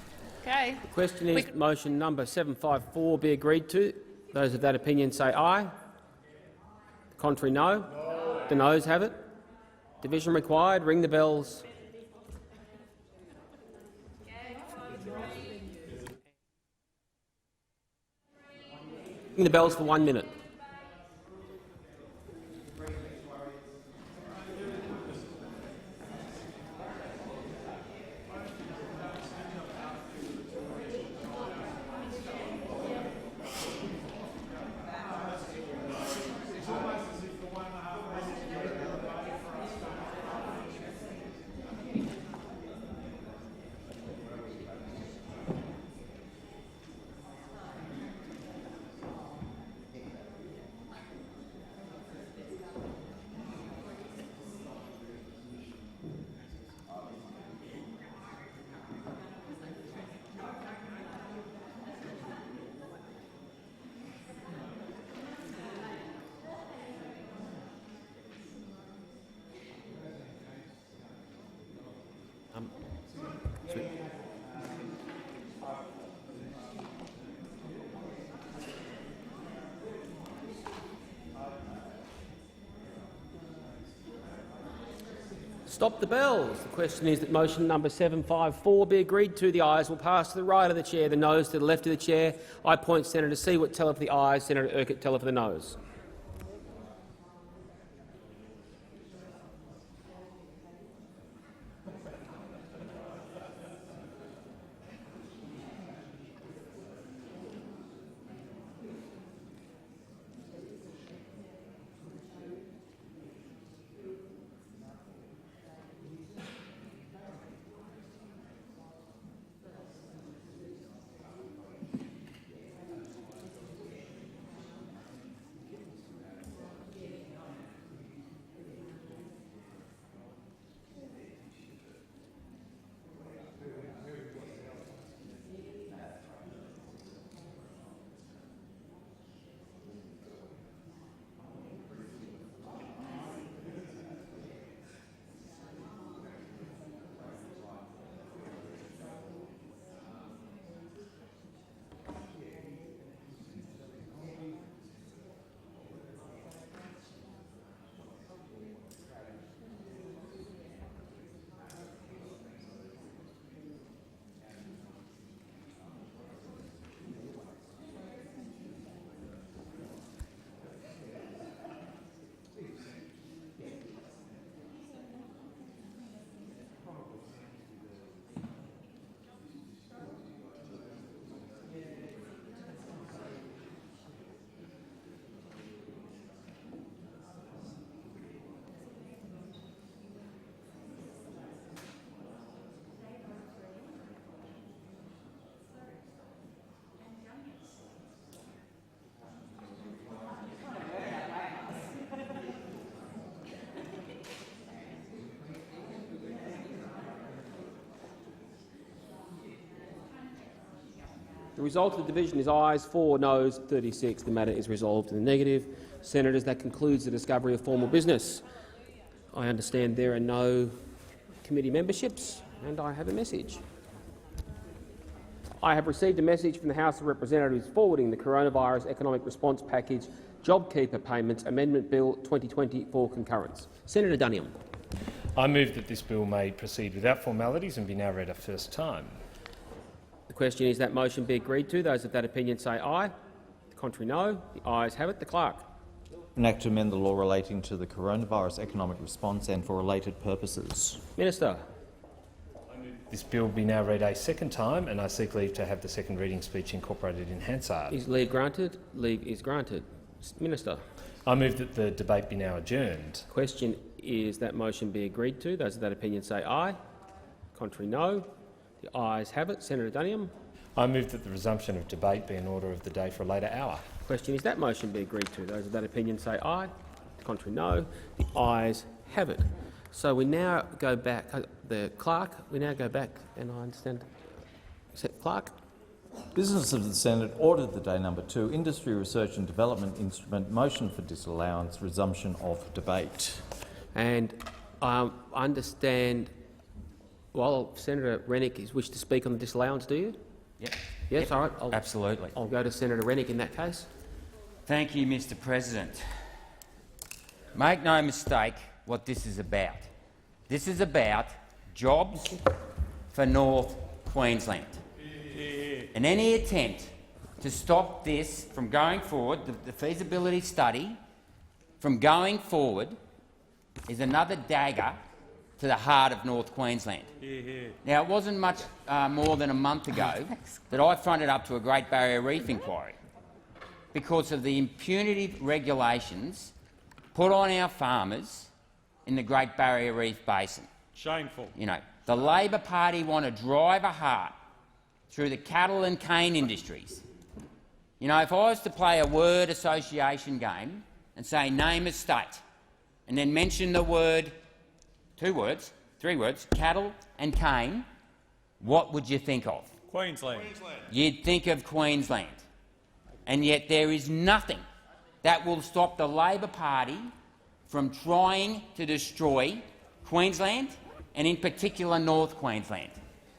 Okay. The question is motion number 754 be agreed to. Those of that opinion say aye. The contrary, no. The noes have it. Division required. Ring the bells. Ring the bells for 1 minute. Stop the bells. The question is that motion number 754 be agreed to. The ayes will pass to the right of the chair, the noes to the left of the chair. I appoint Senator Siewert teller for the ayes, Senator Urquhart teller for the noes. The result of the division is ayes 4, noes 36. The matter is resolved in the negative. Senators, that concludes the discovery of formal business. I understand there are no committee memberships, and I have a message. I have received a message from the House of Representatives forwarding the Coronavirus Economic Response Package JobKeeper Payments Amendment Bill 2020 for concurrence. Senator Duniam. I move that this bill may proceed without formalities and be now read a first time. The question is that motion be agreed to. Those of that opinion say aye. The contrary, no. The ayes have it. The clerk. An act to amend the law relating to the coronavirus economic response and for related purposes. Minister. This bill be now read a second time, and I seek leave to have the second reading speech incorporated in Hansard. Is leave granted? Leave is granted. Minister. I move that the debate be now adjourned. Question is that motion be agreed to. Those of that opinion say aye. Contrary, no. The ayes have it. Senator Duniam. I move that the resumption of debate be in order of the day for a later hour. Question is that motion be agreed to. Those of that opinion say aye. Contrary, no. The ayes have it. So we now go back. The clerk. We now go back, and I understand. Clerk. Business of the Senate ordered the day number 2 Industry Research and Development Instrument motion for disallowance, resumption of debate. And I understand. Well, Senator Rennick is wished to speak on the disallowance. Do you? Yep. Yes. Yep. All right. Absolutely. I'll go to Senator Rennick in that case. Thank you, Mr. President. Make no mistake what this is about. This is about jobs for North Queensland. And any attempt to stop this from going forward, the feasibility study from going forward, is another dagger to the heart of North Queensland. Now, it wasn't much more than a month ago that I fronted up to a Great Barrier Reef inquiry because of the impunitive regulations put on our farmers in the Great Barrier Reef Basin. Shameful. You know, the Labor Party want to drive a heart through the cattle and cane industries. You know, if I was to play a word association game and say name a state and then mention the word, 2 words, 3 words, cattle and cane, what would you think of? Queensland. You'd think of Queensland. And yet there is nothing that will stop the Labor Party from trying to destroy Queensland and in particular North Queensland.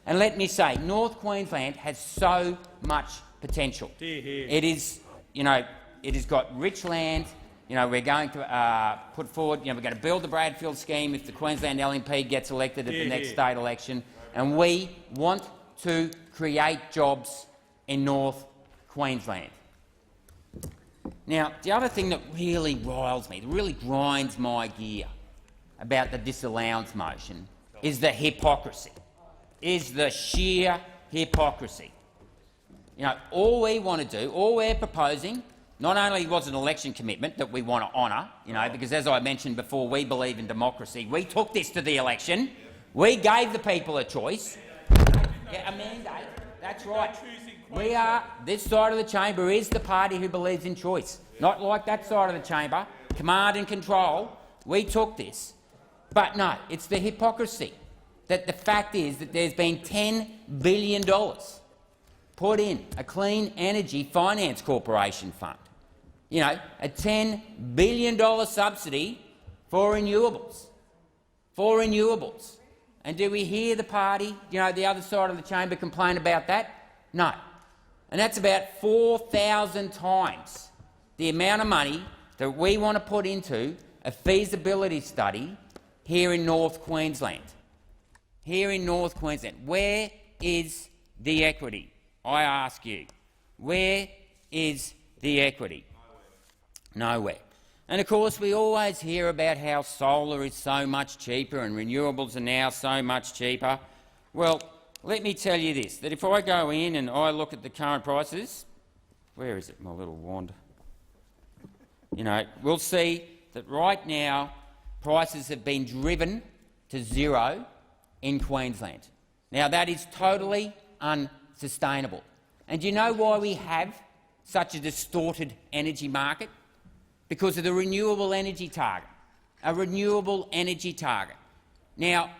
And let me say, North Queensland has so much potential. It is, you know, it has got rich land. You know, we're going to put forward, you know, we're going to build the Bradfield scheme if the Queensland LNP gets elected at the next state election, and we want to create jobs in North Queensland. Now, the other thing that really riles me, that really grinds my gear about the disallowance motion is the hypocrisy, is the sheer hypocrisy. You know, all we want to do, all we're proposing, not only was an election commitment that we want to honour, you know, because as I mentioned before, we believe in democracy. We took this to the election. We gave the people a choice. Yeah, a mandate. That's right. We are, this side of the chamber is the party who believes in choice, not like that side of the chamber, command and control. We took this. But no, it's the hypocrisy that the fact is that there's been $10 billion put in a Clean Energy Finance Corporation fund. You know, a $10 billion subsidy for renewables. For renewables. And do we hear the party, you know, the other side of the chamber complain about that? No. And that's about 4,000 times the amount of money that we want to put into a feasibility study here in North Queensland. Here in North Queensland. Where is the equity? I ask you. Where is the equity? Nowhere. And of course we always hear about how solar is so much cheaper and renewables are now so much cheaper. Well, let me tell you this, that if I go in and I look at the current prices, where is it, my little wand? You know, we'll see that right now prices have been driven to zero in Queensland. Now that is totally unsustainable. And do you know why we have such a distorted energy market? Because of the renewable energy target. A renewable energy target. Now,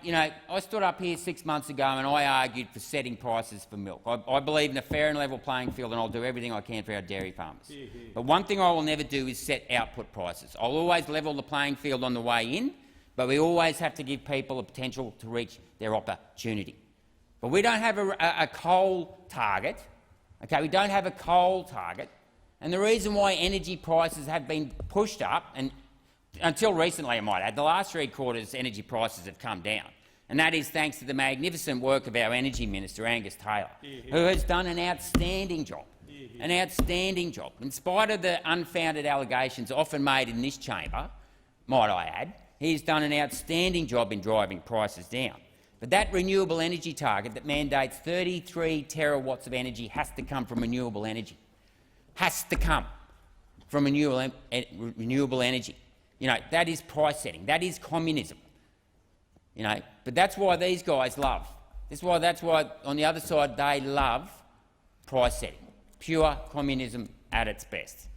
I stood up here 6 months ago and I argued for setting prices for milk. I believe in a fair and level playing field, and I'll do everything I can for our dairy farmers. But one thing I will never do is set output prices. I'll always level the playing field on the way in, but we always have to give people a potential to reach their opportunity. But we don't have a coal target. Okay, we don't have a coal target. And the reason why energy prices have been pushed up, and until recently I might add, the last 3 quarters energy prices have come down. And that is thanks to the magnificent work of our Energy Minister, Angus Taylor, who has done an outstanding job. An outstanding job. In spite of the unfounded allegations often made in this chamber, might I add, he's done an outstanding job in driving prices down. But that renewable energy target that mandates 33 terawatts of energy has to come from renewable energy. Has to come from renewable energy. That is price setting. That is communism. But that's why these guys love. That's why on the other side they love price setting. Pure communism at its best.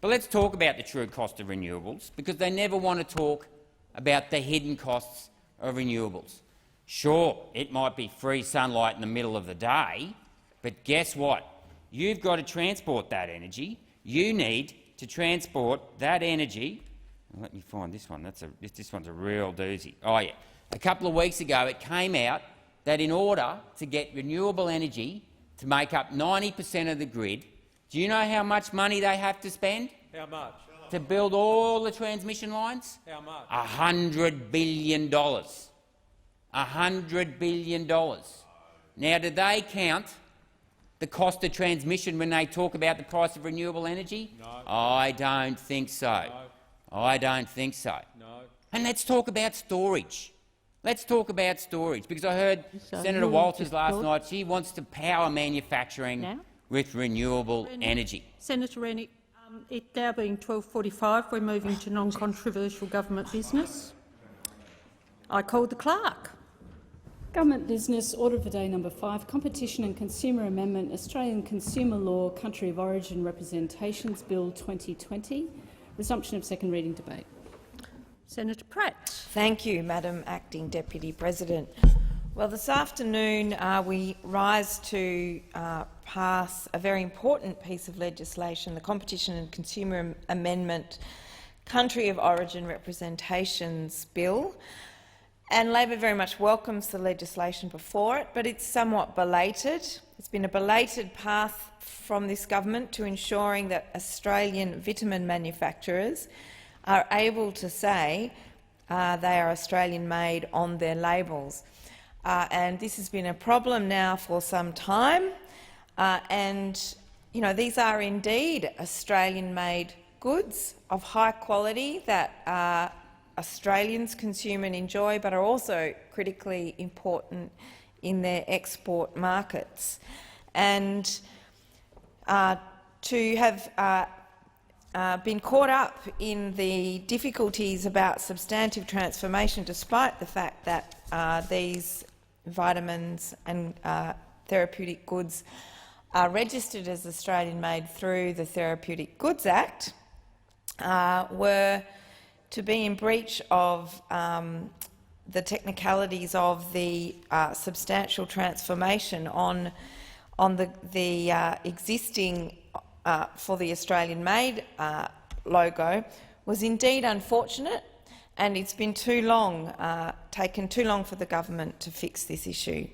But let's talk about the true cost of renewables, because they never want to talk about the hidden costs of renewables. Sure, it might be free sunlight in the middle of the day, but guess what? You've got to transport that energy. You need to transport that energy. Let me find this one. This one's a real doozy. Oh yeah. A couple of weeks ago it came out that in order to get renewable energy to make up 90% of the grid, do you know how much money they have to spend? How much? To build all the transmission lines? How much? $100 billion. $100 billion. Now, do they count the cost of transmission when they talk about the price of renewable energy? No. I don't think so. No. I don't think so. No. And let's talk about storage. Let's talk about storage, because I heard Senator Walters last night. She wants to power manufacturing with renewable energy. Senator Rennick, it now being 12:45, we're moving to non-controversial government business. I called the clerk. Government business, order for day number 5, Competition and Consumer Amendment, Australian Consumer Law, Country of Origin Representations Bill 2020. Resumption of second reading debate. Senator Pratt. Thank you, Madam Acting Deputy President. Well, this afternoon we rise to pass a very important piece of legislation, the Competition and Consumer Amendment Country of Origin Representations Bill. And Labor very much welcomes the legislation before it, but it's somewhat belated. It's been a belated path from this government to ensuring that Australian vitamin manufacturers are able to say they are Australian-made on their labels. And this has been a problem now for some time. These are indeed Australian-made goods of high quality that Australians consume and enjoy, but are also critically important in their export markets. And to have been caught up in the difficulties about substantive transformation, despite the fact that these vitamins and therapeutic goods are registered as Australian-made through the Therapeutic Goods Act, were to be in breach of the technicalities of the substantial transformation on the existing for the Australian-made logo was indeed unfortunate, and it's been taken too long for the government to fix this issue.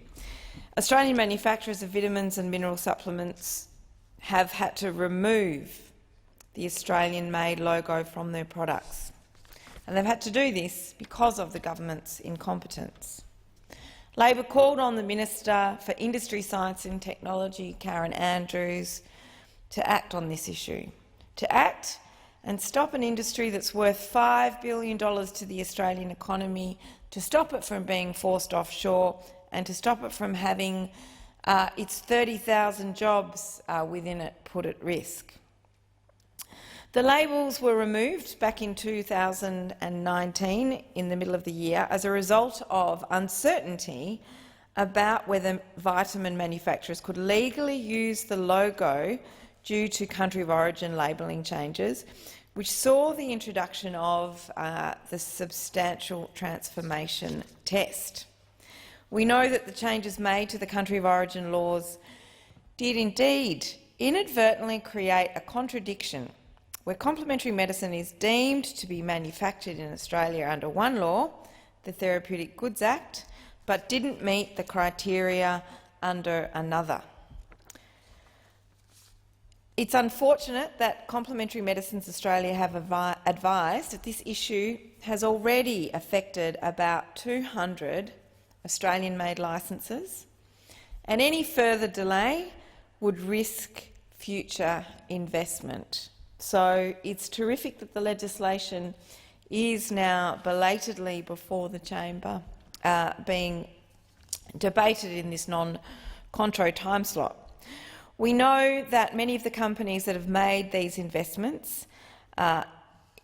Australian manufacturers of vitamins and mineral supplements have had to remove the Australian-made logo from their products. And they've had to do this because of the government's incompetence. Labor called on the Minister for Industry, Science and Technology, Karen Andrews, to act on this issue, to act and stop an industry that's worth $5 billion to the Australian economy, to stop it from being forced offshore and to stop it from having its 30,000 jobs within it put at risk. The labels were removed back in 2019, in the middle of the year, as a result of uncertainty about whether vitamin manufacturers could legally use the logo due to country of origin labelling changes which saw the introduction of the substantial transformation test. We know that the changes made to the country of origin laws did indeed inadvertently create a contradiction where complementary medicine is deemed to be manufactured in Australia under one law, the Therapeutic Goods Act, but didn't meet the criteria under another. It's unfortunate that Complementary Medicines Australia have advised that this issue has already affected about 200 Australian-made licences, and any further delay would risk future investment. So it's terrific that the legislation is now belatedly before the chamber, being debated in this non-contro time slot. We know that many of the companies that have made these investments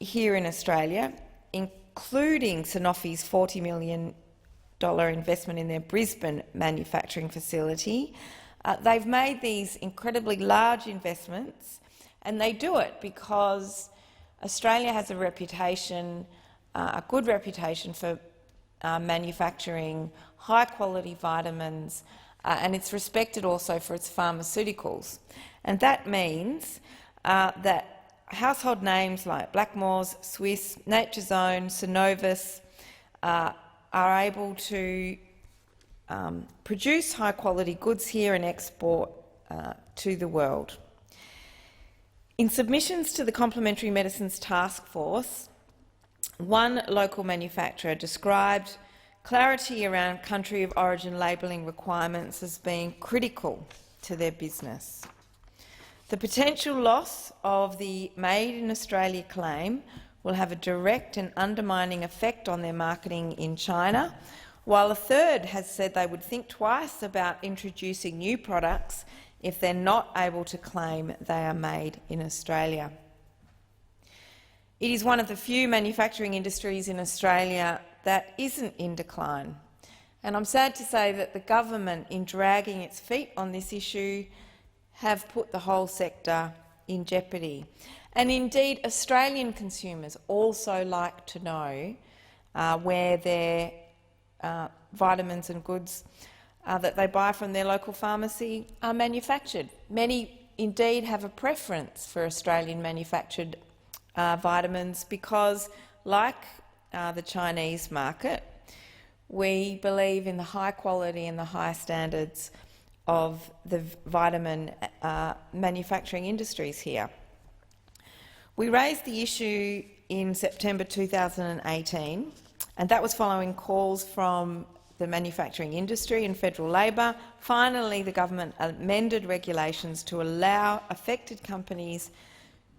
here in Australia, including Sanofi's $40 million investment in their Brisbane manufacturing facility, they've made these incredibly large investments, and they do it because Australia has a reputation, a good reputation for manufacturing high-quality vitamins, and it's respected also for its pharmaceuticals. And that means that household names like Blackmores, Swiss, Nature's Own, Synovus are able to produce high-quality goods here and export to the world. In submissions to the Complementary Medicines Task Force, one local manufacturer described clarity around country of origin labelling requirements as being critical to their business. The potential loss of the Made in Australia claim will have a direct and undermining effect on their marketing in China, while a third has said they would think twice about introducing new products if they're not able to claim they are made in Australia. It is one of the few manufacturing industries in Australia that isn't in decline, and I'm sad to say that the government, in dragging its feet on this issue, have put the whole sector in jeopardy. And indeed, Australian consumers also like to know where their vitamins and goods that they buy from their local pharmacy are manufactured. Many indeed have a preference for Australian manufactured vitamins because, like the Chinese market, we believe in the high quality and the high standards of the vitamin manufacturing industries here. We raised the issue in September 2018, and that was following calls from the manufacturing industry and federal Labor. Finally, the government amended regulations to allow affected companies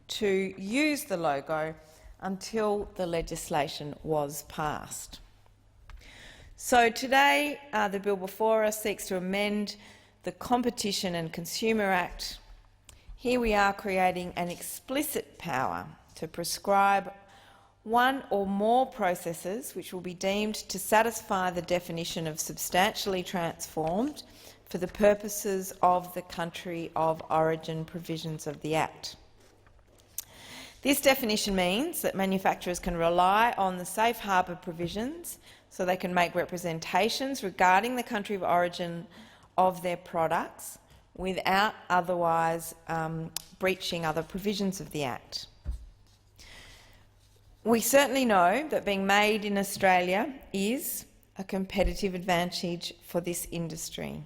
to use the logo until the legislation was passed. So today, the bill before us seeks to amend the Competition and Consumer Act. Here we are creating an explicit power to prescribe one or more processes which will be deemed to satisfy the definition of substantially transformed for the purposes of the country of origin provisions of the Act. This definition means that manufacturers can rely on the safe harbour provisions so they can make representations regarding the country of origin of their products without otherwise breaching other provisions of the Act. We certainly know that being made in Australia is a competitive advantage for this industry.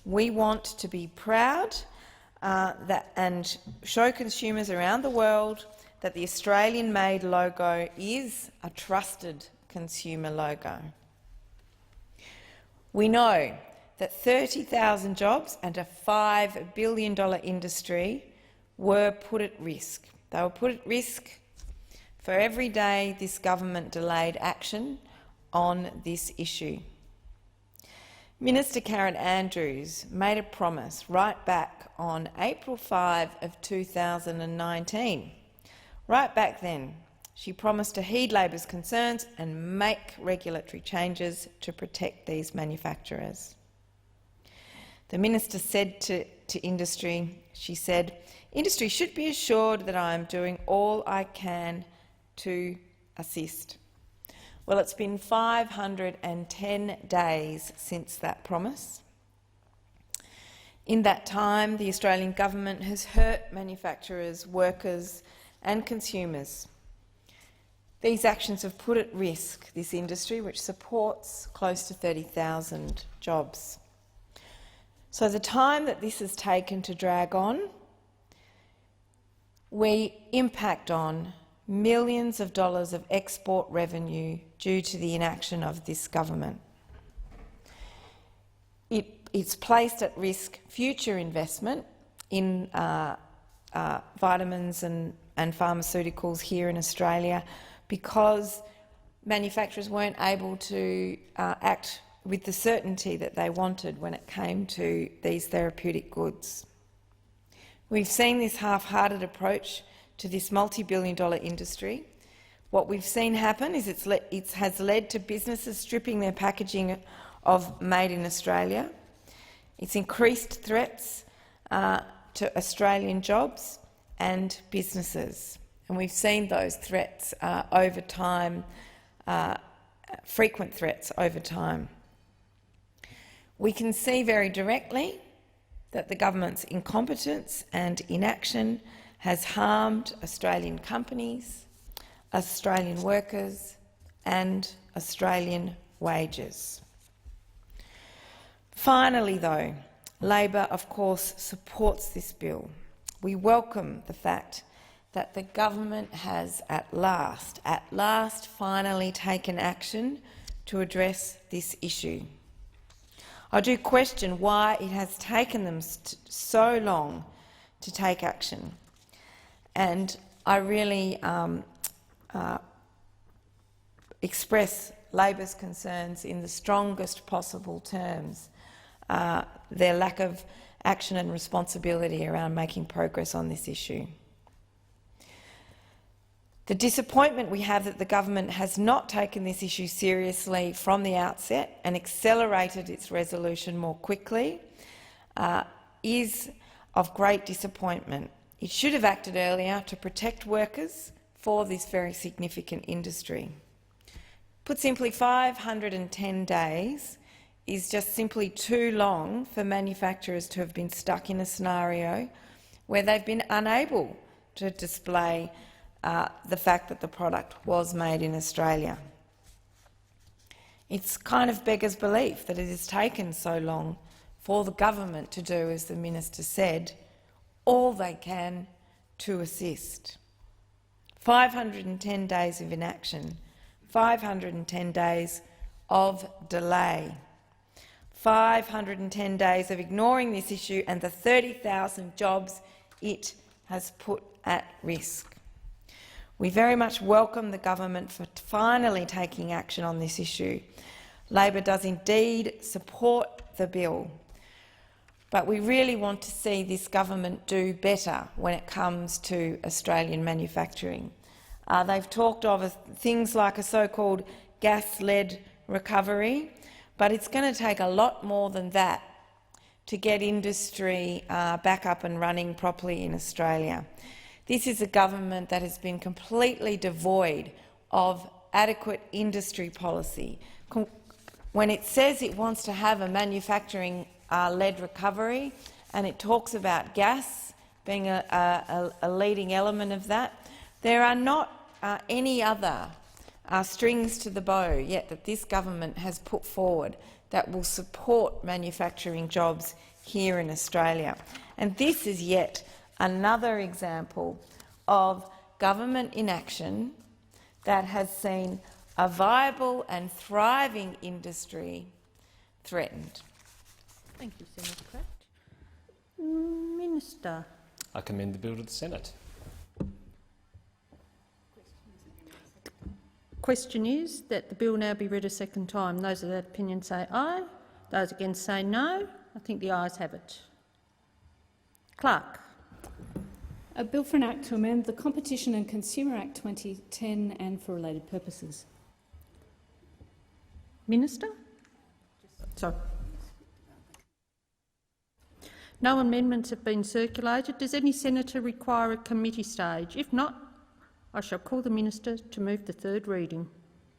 We want to be proud and show consumers around the world that the Australian-made logo is a trusted consumer logo. We know that 30,000 jobs and a $5 billion industry were put at risk. They were put at risk for every day this government delayed action on this issue. Minister Karen Andrews made a promise right back on April 5 of 2019. Right back then, she promised to heed Labor's concerns and make regulatory changes to protect these manufacturers. The minister said to industry, she said, "Industry should be assured that I am doing all I can to assist." Well, it's been 510 days since that promise. In that time, the Australian government has hurt manufacturers, workers and consumers. These actions have put at risk this industry, which supports close to 30,000 jobs. So the time that this has taken to drag on, we impact on millions of dollars of export revenue due to the inaction of this government. It's placed at risk future investment in vitamins and pharmaceuticals here in Australia because manufacturers weren't able to act with the certainty that they wanted when it came to these therapeutic goods. We've seen this half-hearted approach to this multi-billion-dollar industry. What we've seen happen is it has led to businesses stripping their packaging of Made in Australia. It's increased threats to Australian jobs and businesses, and we've seen those threats over time, frequent threats over time. We can see very directly that the government's incompetence and inaction has harmed Australian companies, Australian workers and Australian wages. Finally, though, Labor, of course, supports this bill. We welcome the fact that the government has at last finally taken action to address this issue. I do question why it has taken them so long to take action, and I really express Labor's concerns in the strongest possible terms, their lack of action and responsibility around making progress on this issue. The disappointment we have that the government has not taken this issue seriously from the outset and accelerated its resolution more quickly is of great disappointment. It should have acted earlier to protect workers for this very significant industry. Put simply, 510 days is just simply too long for manufacturers to have been stuck in a scenario where they've been unable to display the fact that the product was made in Australia. It's kind of beggars belief that it has taken so long for the government to do, as the minister said, all they can to assist. 510 days of inaction, 510 days of delay, 510 days of ignoring this issue and the 30,000 jobs it has put at risk. We very much welcome the government for finally taking action on this issue. Labor does indeed support the bill, but we really want to see this government do better when it comes to Australian manufacturing. They've talked of things like a so-called gas-led recovery, but it's going to take a lot more than that to get industry back up and running properly in Australia. This is a government that has been completely devoid of adequate industry policy. When it says it wants to have a manufacturing-led recovery, and it talks about gas being a leading element of that, there are not any other strings to the bow yet that this government has put forward that will support manufacturing jobs here in Australia. And this is yet another example of government inaction that has seen a viable and thriving industry threatened. Thank you, Senator Pratt. Minister. I commend the bill to the Senate. Question is that the bill now be read a second time. Those of that opinion say aye. Those against say no. I think the ayes have it. Clerk. A bill for an act to amend the Competition and Consumer Act 2010 and for related purposes. Minister? Sorry. No amendments have been circulated. Does any senator require a committee stage? If not, I shall call the minister to move the third reading.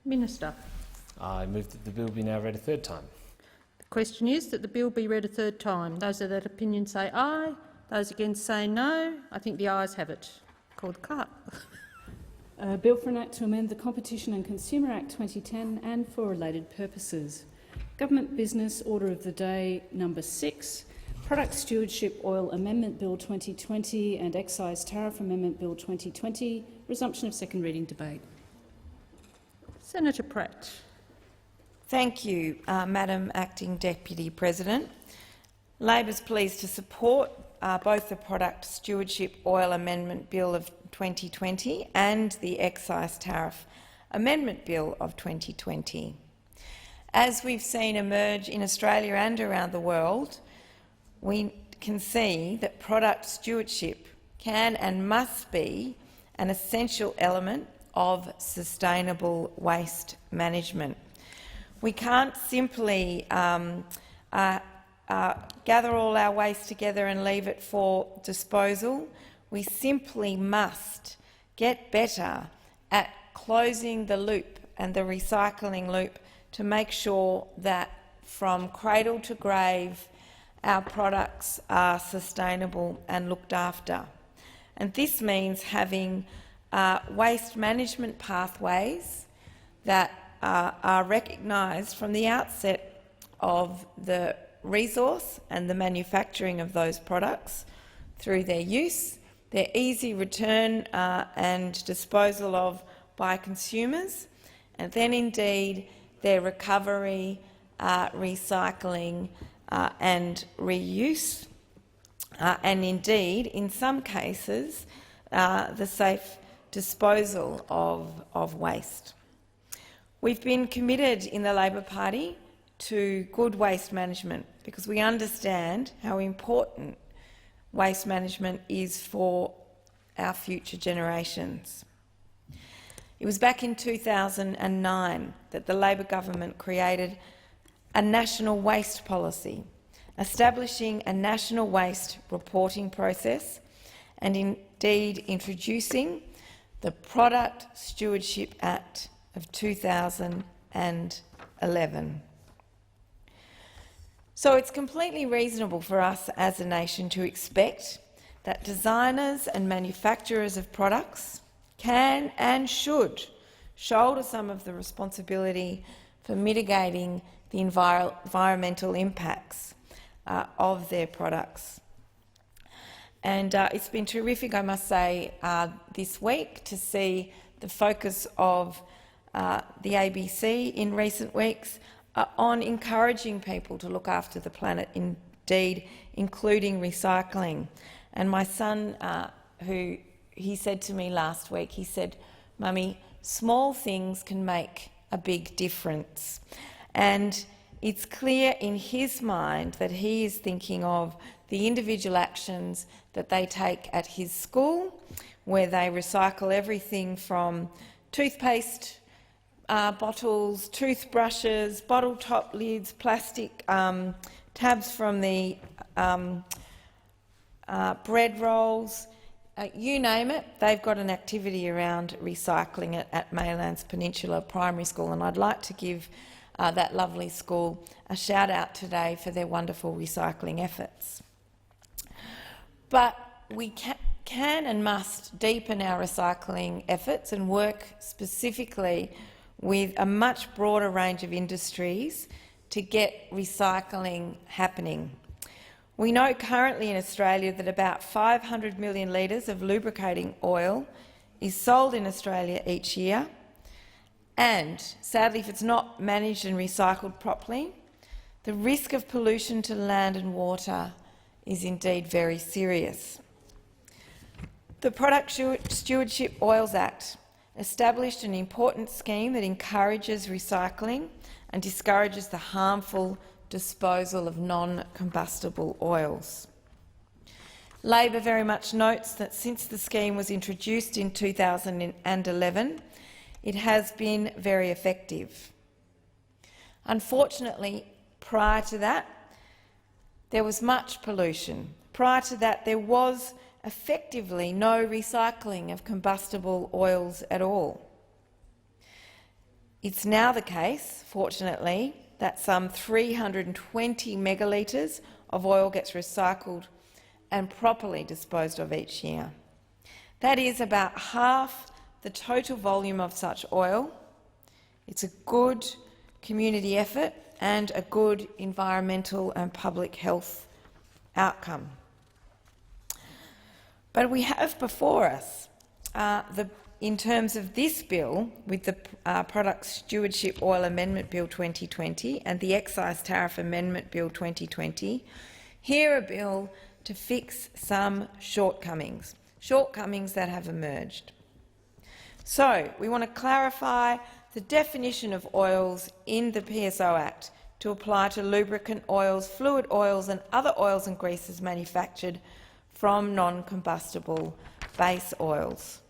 Minister. I move that the bill be now read a third time. The question is that the bill be read a third time. Those of that opinion say aye. Those against say no. I think the ayes have it. Call the clerk. Bill for an Act to amend the Competition and Consumer Act 2010 and for related purposes. Government Business Order of the Day number 6, Product Stewardship Oil Amendment Bill 2020 and Excise Tariff Amendment Bill 2020. Resumption of second reading debate. Senator Pratt. Thank you, Madam Acting Deputy President. Labor is pleased to support both the Product Stewardship Oil Amendment Bill of 2020 and the Excise Tariff Amendment Bill of 2020. As we've seen emerge in Australia and around the world, we can see that product stewardship can and must be an essential element of sustainable waste management. We can't simply gather all our waste together and leave it for disposal. We simply must get better at closing the loop and the recycling loop to make sure that from cradle to grave our products are sustainable and looked after. And this means having waste management pathways that are recognised from the outset of the resource and the manufacturing of those products through their use, their easy return and disposal of by consumers, and then indeed their recovery, recycling and reuse, and indeed, in some cases, the safe disposal of waste. We've been committed in the Labor Party to good waste management because we understand how important waste management is for our future generations. It was back in 2009 that the Labor government created a national waste policy, establishing a national waste reporting process and indeed introducing the Product Stewardship Act of 2011. So it's completely reasonable for us as a nation to expect that designers and manufacturers of products can and should shoulder some of the responsibility for mitigating the environmental impacts of their products. And it's been terrific, I must say, this week to see the focus of the ABC in recent weeks on encouraging people to look after the planet, indeed including recycling. And my son, he said to me last week, he said, "Mummy, small things can make a big difference." And it's clear in his mind that he is thinking of the individual actions that they take at his school, where they recycle everything from toothpaste bottles, toothbrushes, bottle top lids, plastic tabs from the bread rolls, you name it, they've got an activity around recycling it at Maylands Peninsula Primary School, and I'd like to give that lovely school a shout out today for their wonderful recycling efforts. But we can and must deepen our recycling efforts and work specifically with a much broader range of industries to get recycling happening. We know currently in Australia that about 500 million litres of lubricating oil is sold in Australia each year, and sadly, if it's not managed and recycled properly, the risk of pollution to land and water is indeed very serious. The Product Stewardship Oils Act established an important scheme that encourages recycling and discourages the harmful disposal of non-combustible oils. Labor very much notes that since the scheme was introduced in 2011, it has been very effective. Unfortunately, prior to that, there was much pollution. Prior to that, there was effectively no recycling of combustible oils at all. It's now the case, fortunately, that some 320 megalitres of oil gets recycled and properly disposed of each year. That is about half the total volume of such oil. It's a good community effort and a good environmental and public health outcome. But we have before us, in terms of this bill, with the Product Stewardship Oil Amendment Bill 2020 and the Excise Tariff Amendment Bill 2020, here a bill to fix some shortcomings that have emerged. So we want to clarify the definition of oils in the PSO Act to apply to lubricant oils, fluid oils and other oils and greases manufactured from non-combustible base oils.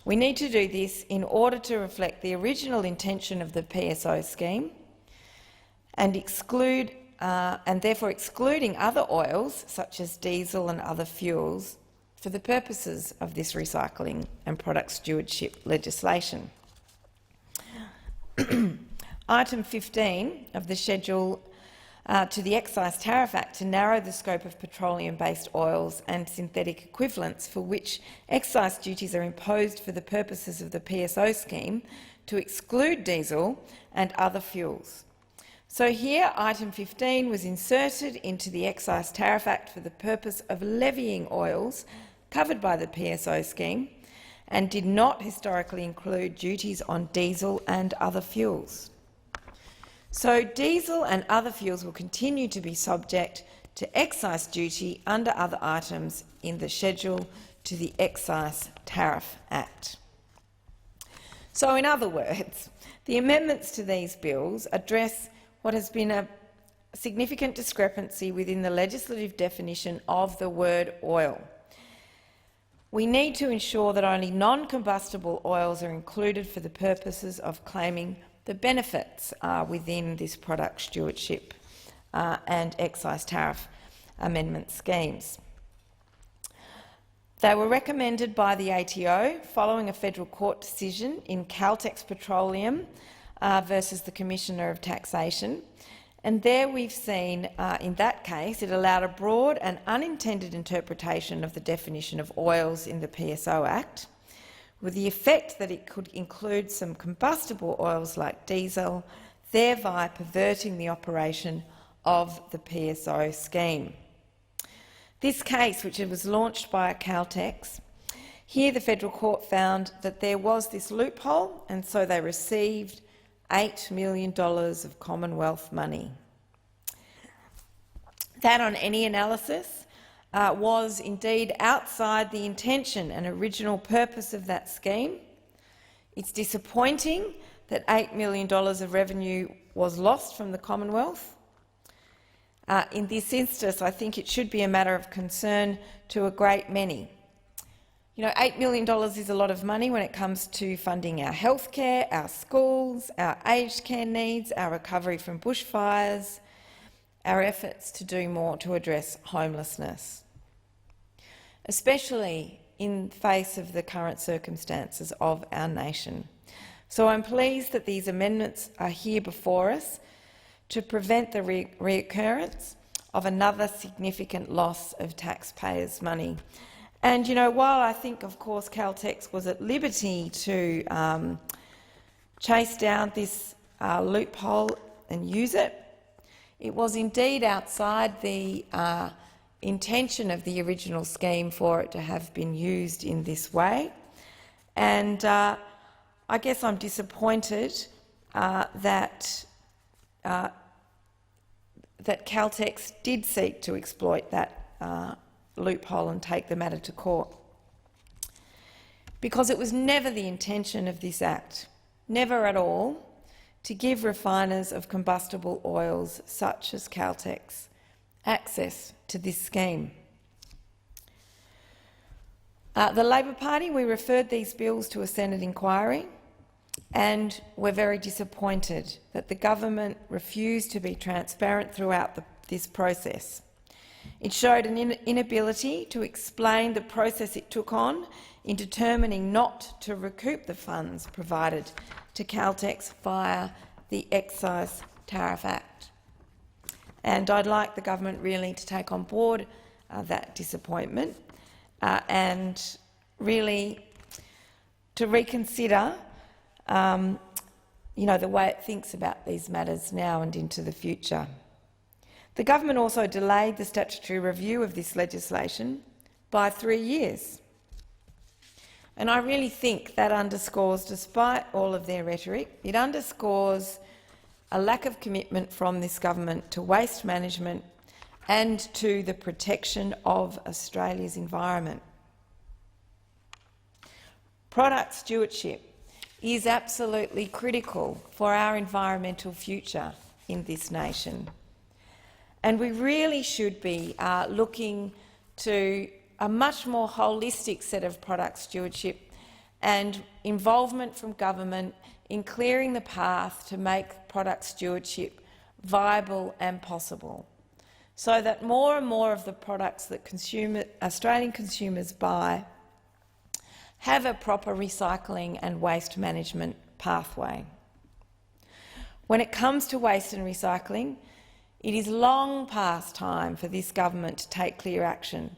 We need to do this in order to reflect the original intention of the PSO scheme and therefore excluding other oils such as diesel and other fuels for the purposes of this recycling and product stewardship legislation. Item 15 of the schedule to the Excise Tariff Act to narrow the scope of petroleum-based oils and synthetic equivalents for which excise duties are imposed for the purposes of the PSO scheme to exclude diesel and other fuels. So here, item 15 was inserted into the Excise Tariff Act for the purpose of levying oils covered by the PSO scheme and did not historically include duties on diesel and other fuels. So diesel and other fuels will continue to be subject to excise duty under other items in the schedule to the Excise Tariff Act. So in other words, the amendments to these bills address what has been a significant discrepancy within the legislative definition of the word oil. We need to ensure that only non-combustible oils are included for the purposes of claiming the benefits within this product stewardship and excise tariff amendment schemes. They were recommended by the ATO following a federal court decision in Caltex Petroleum versus the Commissioner of Taxation. And there we've seen, in that case, it allowed a broad and unintended interpretation of the definition of oils in the PSO Act, with the effect that it could include some combustible oils like diesel, thereby perverting the operation of the PSO scheme. This case, which was launched by Caltex, here the federal court found that there was this loophole, and so they received $8 million of Commonwealth money. That, on any analysis, was indeed outside the intention and original purpose of that scheme. It's disappointing that $8 million of revenue was lost from the Commonwealth. In this instance, I think it should be a matter of concern to a great many. You know, $8 million is a lot of money when it comes to funding our healthcare, our schools, our aged care needs, our recovery from bushfires, our efforts to do more to address homelessness, especially in face of the current circumstances of our nation. So I'm pleased that these amendments are here before us to prevent the reoccurrence of another significant loss of taxpayers' money. And, you know, while I think, of course, Caltex was at liberty to chase down this loophole and use it, it was indeed outside the intention of the original scheme for it to have been used in this way. And I guess I'm disappointed that Caltex did seek to exploit that loophole and take the matter to court, because it was never the intention of this Act, never at all, to give refiners of combustible oils such as Caltex access to this scheme. The Labor Party, we referred these bills to a Senate inquiry, and we're very disappointed that the government refused to be transparent throughout this process. It showed an inability to explain the process it took on in determining not to recoup the funds provided to Caltex via the Excise Tariff Act. And I'd like the government really to take on board that disappointment and really to reconsider the way it thinks about these matters now and into the future. The government also delayed the statutory review of this legislation by 3 years. And I really think that underscores, despite all of their rhetoric, it underscores a lack of commitment from this government to waste management and to the protection of Australia's environment. Product stewardship is absolutely critical for our environmental future in this nation. And we really should be looking to a much more holistic set of product stewardship and involvement from government in clearing the path to make product stewardship viable and possible, so that more and more of the products that Australian consumers buy have a proper recycling and waste management pathway. When it comes to waste and recycling, it is long past time for this government to take clear action,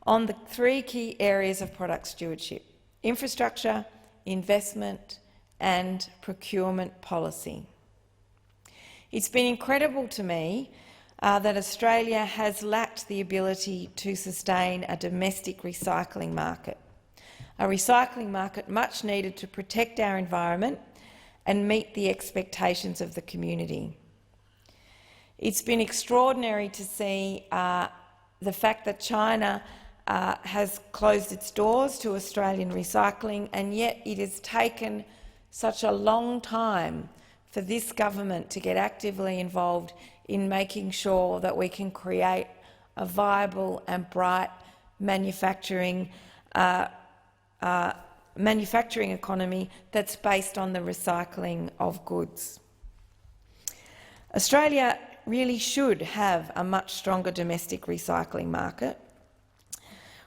on the 3 key areas of product stewardship: infrastructure, investment and procurement policy. It's been incredible to me that Australia has lacked the ability to sustain a domestic recycling market, much needed to protect our environment and meet the expectations of the community. It's been extraordinary to see the fact that China has closed its doors to Australian recycling, and yet it has taken such a long time for this government to get actively involved in making sure that we can create a viable and bright manufacturing economy that's based on the recycling of goods. Australia really should have a much stronger domestic recycling market.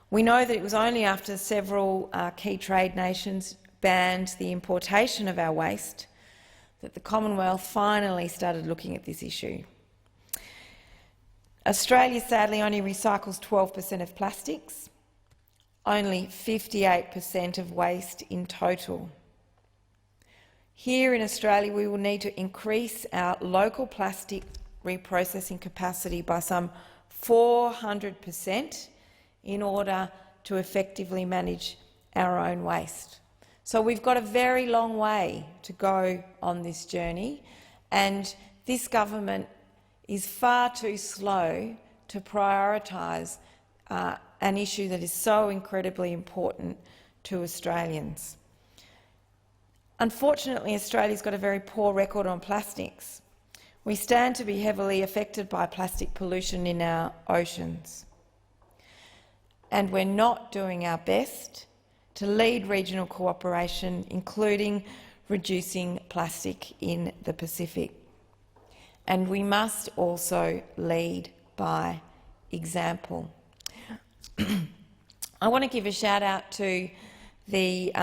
We know that it was only after several key trade nations banned the importation of our waste that the Commonwealth finally started looking at this issue. Australia sadly only recycles 12% of plastics, only 58% of waste in total. Here in Australia, we will need to increase our local plastic reprocessing capacity by some 400% in order to effectively manage our own waste. So we've got a very long way to go on this journey, and this government is far too slow to prioritise an issue that is so incredibly important to Australians. Unfortunately, Australia's got a very poor record on plastics. We stand to be heavily affected by plastic pollution in our oceans, and we're not doing our best to lead regional cooperation, including reducing plastic in the Pacific. And we must also lead by example. I want to give a shout out to the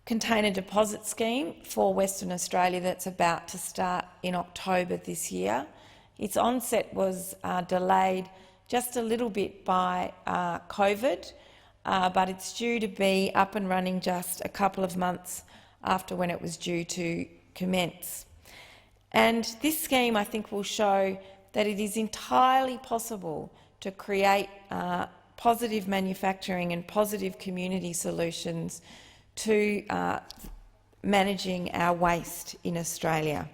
container deposit scheme for Western Australia that's about to start in October this year. Its onset was delayed just a little bit by COVID, but it's due to be up and running just a couple of months after when it was due to commence. And this scheme, I think, will show that it is entirely possible to create positive manufacturing and positive community solutions to managing our waste in Australia.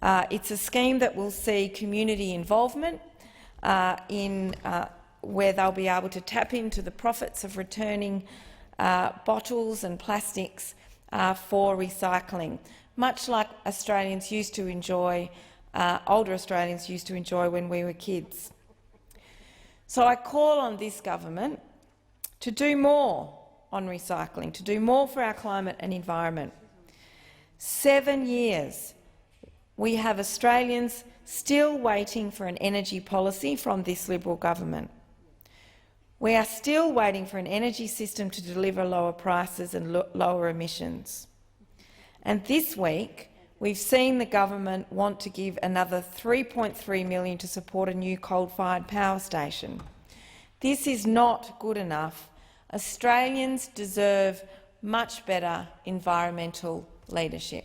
It's a scheme that will see community involvement where they'll be able to tap into the profits of returning bottles and plastics for recycling, much like Australians used to enjoy, older Australians used to enjoy when we were kids. So I call on this government to do more on recycling, to do more for our climate and environment. 7 years we have Australians still waiting for an energy policy from this Liberal government. We are still waiting for an energy system to deliver lower prices and lower emissions. And this week, we've seen the government want to give another $3.3 million to support a new coal-fired power station. This is not good enough. Australians deserve much better environmental leadership.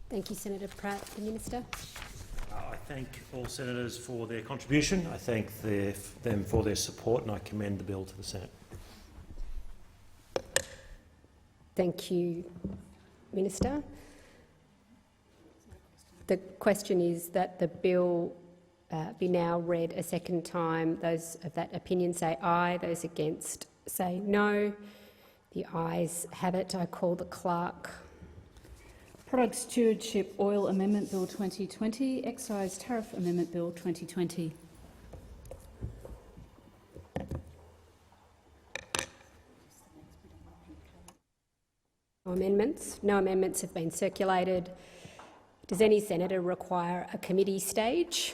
Thank you, Senator Pratt. The Minister. I thank all senators for their contribution. I thank them for their support, and I commend the bill to the Senate. Thank you, Minister. The question is that the bill be now read a second time. Those of that opinion say aye. Those against say no. The ayes have it. I call the clerk. Product Stewardship Oil Amendment Bill 2020, Excise Tariff Amendment Bill 2020. No amendments. No amendments have been circulated. Does any senator require a committee stage?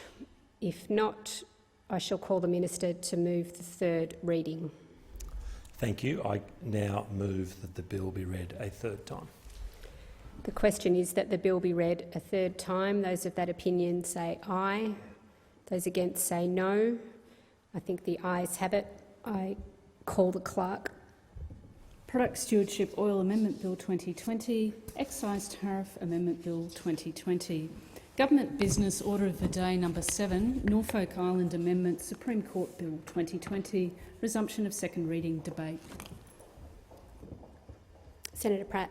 If not, I shall call the minister to move the third reading. Thank you. I now move that the bill be read a third time. The question is that the bill be read a third time. Those of that opinion say aye. Those against say no. I think the ayes have it. I call the clerk. Product Stewardship Oil Amendment Bill 2020, Excise Tariff Amendment Bill 2020. Government Business Order of the Day number 7, Norfolk Island Amendment Supreme Court Bill 2020, resumption of second reading debate. Senator Pratt.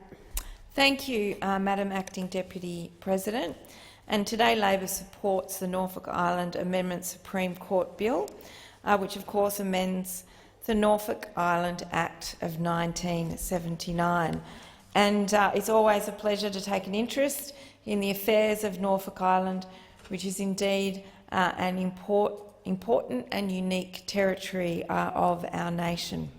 Thank you, Madam Acting Deputy President. And today Labor supports the Norfolk Island Amendment Supreme Court Bill, which of course amends the Norfolk Island Act of 1979. And it's always a pleasure to take an interest in the affairs of Norfolk Island, which is indeed an important and unique territory of our nation.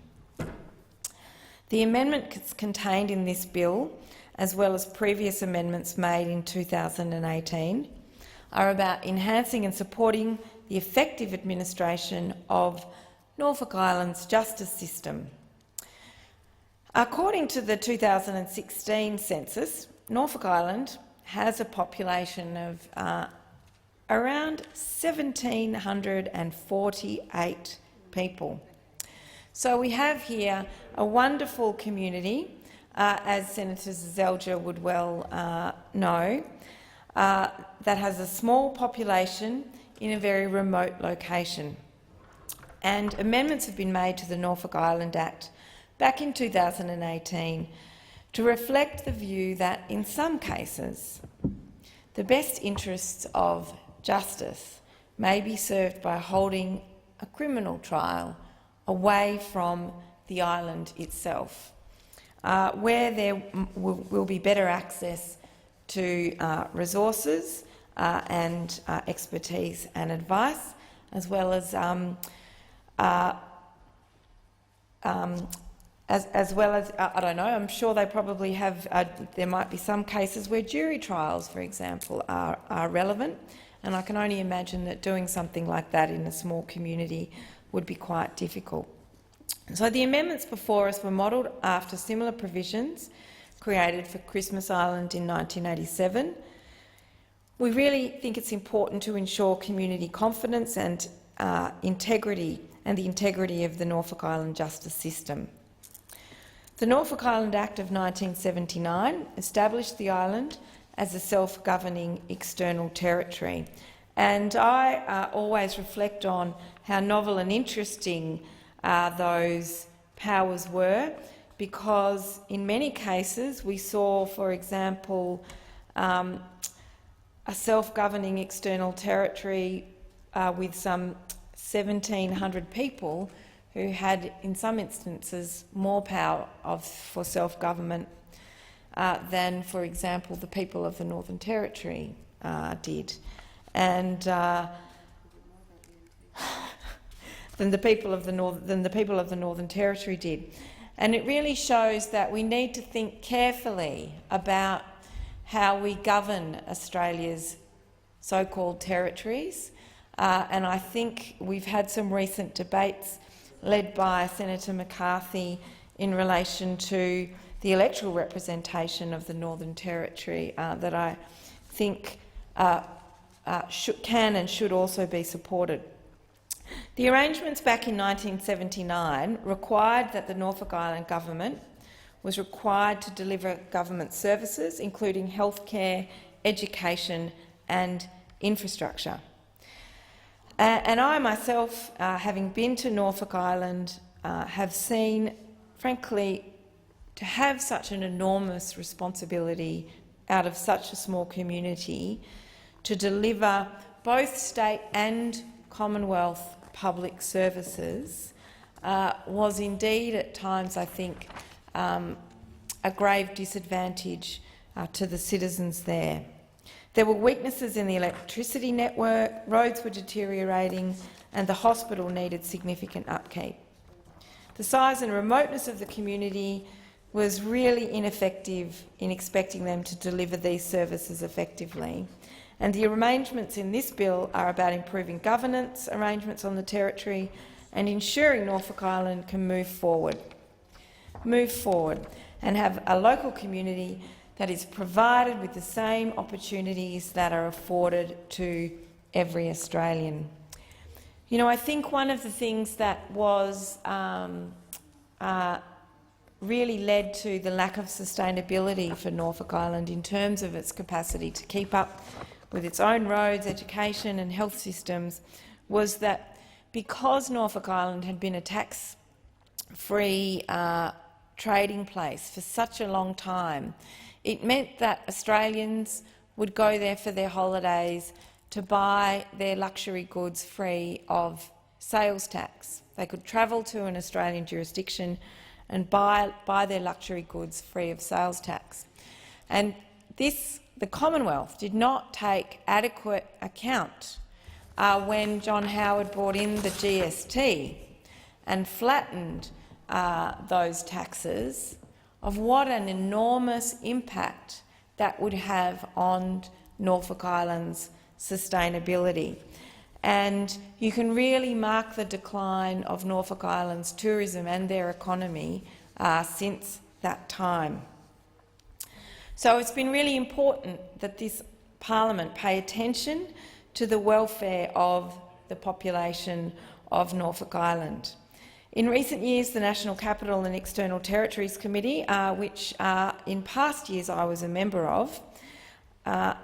The amendments contained in this bill, as well as previous amendments made in 2018, are about enhancing and supporting the effective administration of Norfolk Island's justice system. According to the 2016 census, Norfolk Island has a population of around 1,748 people. So we have here a wonderful community, as Senator Zelja would well know, that has a small population in a very remote location. And amendments have been made to the Norfolk Island Act back in 2018 to reflect the view that, in some cases, the best interests of justice may be served by holding a criminal trial away from the island itself, where there will be better access to resources and expertise and advice, as well as I don't know, I'm sure they probably have, there might be some cases where jury trials, for example, are relevant, and I can only imagine that doing something like that in a small community would be quite difficult. So the amendments before us were modelled after similar provisions created for Christmas Island in 1987. We really think it's important to ensure community confidence and integrity and the integrity of the Norfolk Island justice system. The Norfolk Island Act of 1979 established the island as a self-governing external territory, and I always reflect on how novel and interesting those powers were, because in many cases we saw, for example, a self-governing external territory with some 1,700 people who had, in some instances, more power for self-government than, for example, the people of the Northern Territory did, and than the people of the Northern Territory did. And it really shows that we need to think carefully about how we govern Australia's so-called territories. And I think we've had some recent debates led by Senator McCarthy in relation to the electoral representation of the Northern Territory that I think can and should also be supported. The arrangements back in 1979 required that the Norfolk Island government was required to deliver government services, including healthcare, education and infrastructure. And I myself, having been to Norfolk Island, have seen, frankly, to have such an enormous responsibility out of such a small community to deliver both state and Commonwealth public services was indeed at times, I think, a grave disadvantage to the citizens there. There were weaknesses in the electricity network, roads were deteriorating and the hospital needed significant upkeep. The size and remoteness of the community was really ineffective in expecting them to deliver these services effectively. And the arrangements in this bill are about improving governance arrangements on the territory and ensuring Norfolk Island can move forward and have a local community that is provided with the same opportunities that are afforded to every Australian. You know, I think one of the things that was really led to the lack of sustainability for Norfolk Island in terms of its capacity to keep up with its own roads, education and health systems was that because Norfolk Island had been a tax-free trading place for such a long time, it meant that Australians would go there for their holidays to buy their luxury goods free of sales tax. They could travel to an Australian jurisdiction and buy their luxury goods free of sales tax. And the Commonwealth did not take adequate account when John Howard brought in the GST and flattened those taxes, of what an enormous impact that would have on Norfolk Island's sustainability. And you can really mark the decline of Norfolk Island's tourism and their economy since that time. So it's been really important that this parliament pay attention to the welfare of the population of Norfolk Island. In recent years, the National Capital and External Territories Committee, which in past years I was a member of,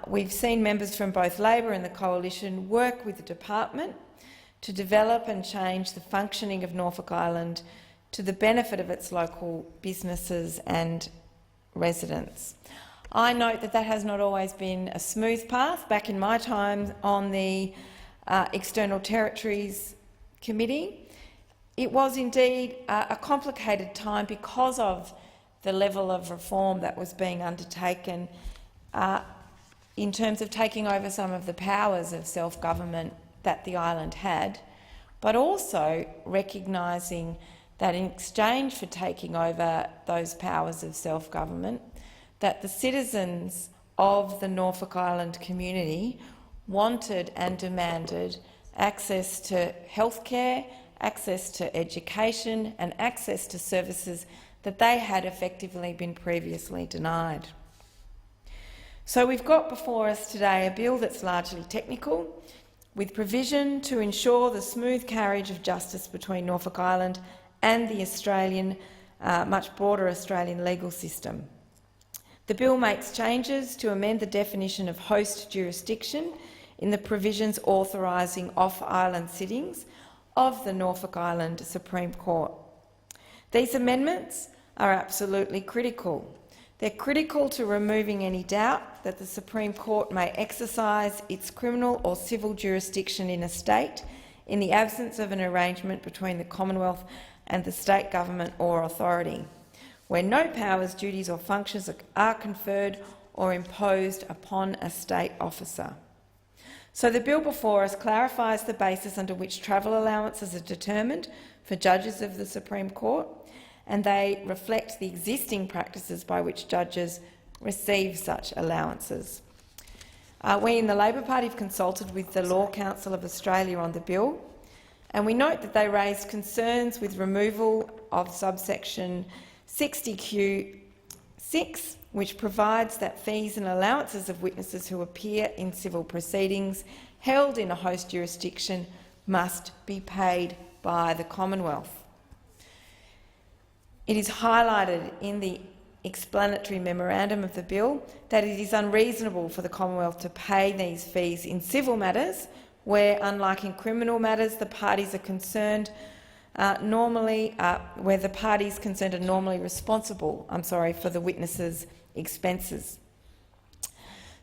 we've seen members from both Labor and the Coalition work with the department to develop and change the functioning of Norfolk Island to the benefit of its local businesses and residents. I note that that has not always been a smooth path. Back in my time on the External Territories Committee, it was indeed a complicated time because of the level of reform that was being undertaken in terms of taking over some of the powers of self-government that the island had, but also recognising that in exchange for taking over those powers of self-government, that the citizens of the Norfolk Island community wanted and demanded access to healthcare, access to education and access to services that they had effectively been previously denied. So we've got before us today a bill that's largely technical, with provision to ensure the smooth carriage of justice between Norfolk Island and the Australian, much broader Australian legal system. The bill makes changes to amend the definition of host jurisdiction in the provisions authorising off-island sittings of the Norfolk Island Supreme Court. These amendments are absolutely critical. They're critical to removing any doubt that the Supreme Court may exercise its criminal or civil jurisdiction in a state in the absence of an arrangement between the Commonwealth and the state government or authority, where no powers, duties or functions are conferred or imposed upon a state officer. So the bill before us clarifies the basis under which travel allowances are determined for judges of the Supreme Court, and they reflect the existing practices by which judges receive such allowances. We in the Labor Party have consulted with the Law Council of Australia on the bill, and we note that they raised concerns with removal of subsection 60Q6, which provides that fees and allowances of witnesses who appear in civil proceedings held in a host jurisdiction must be paid by the Commonwealth. It is highlighted in the explanatory memorandum of the bill that it is unreasonable for the Commonwealth to pay these fees in civil matters where, unlike in criminal matters, the parties are concerned are normally responsible for the witness's expenses.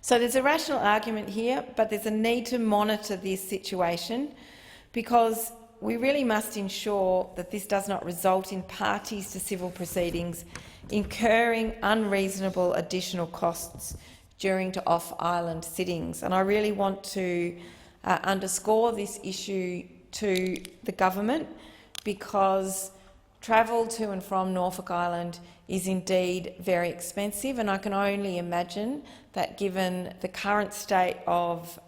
So there's a rational argument here, but there's a need to monitor this situation because we really must ensure that this does not result in parties to civil proceedings incurring unreasonable additional costs during to off-island sittings. And I really want to underscore this issue to the government because travel to and from Norfolk Island is indeed very expensive, and I can only imagine that given the current state of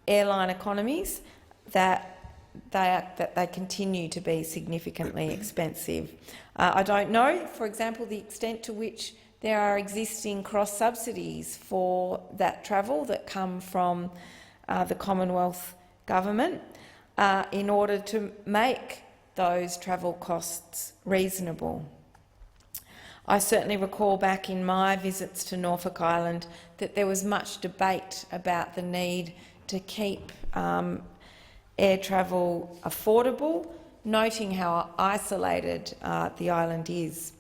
airline economies, that they continue to be significantly expensive. I don't know, for example, the extent to which there are existing cross-subsidies for that travel that come from the Commonwealth Government in order to make those travel costs reasonable. I certainly recall back in my visits to Norfolk Island that there was much debate about the need to keep air travel affordable, noting how isolated the island is.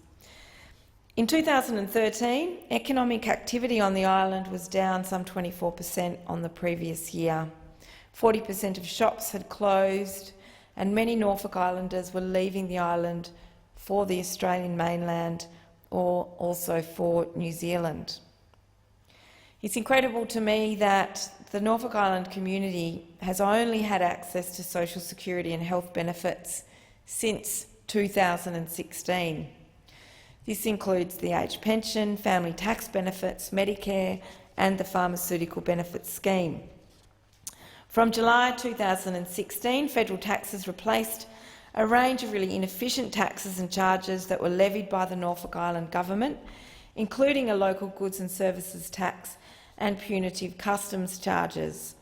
In 2013, economic activity on the island was down some 24% on the previous year. 40% of shops had closed, and many Norfolk Islanders were leaving the island for the Australian mainland or also for New Zealand. It's incredible to me that the Norfolk Island community has only had access to social security and health benefits since 2016. This includes the age pension, family tax benefits, Medicare and the pharmaceutical benefits scheme. From July 2016, federal taxes replaced a range of really inefficient taxes and charges that were levied by the Norfolk Island government, including a local goods and services tax and punitive customs charges.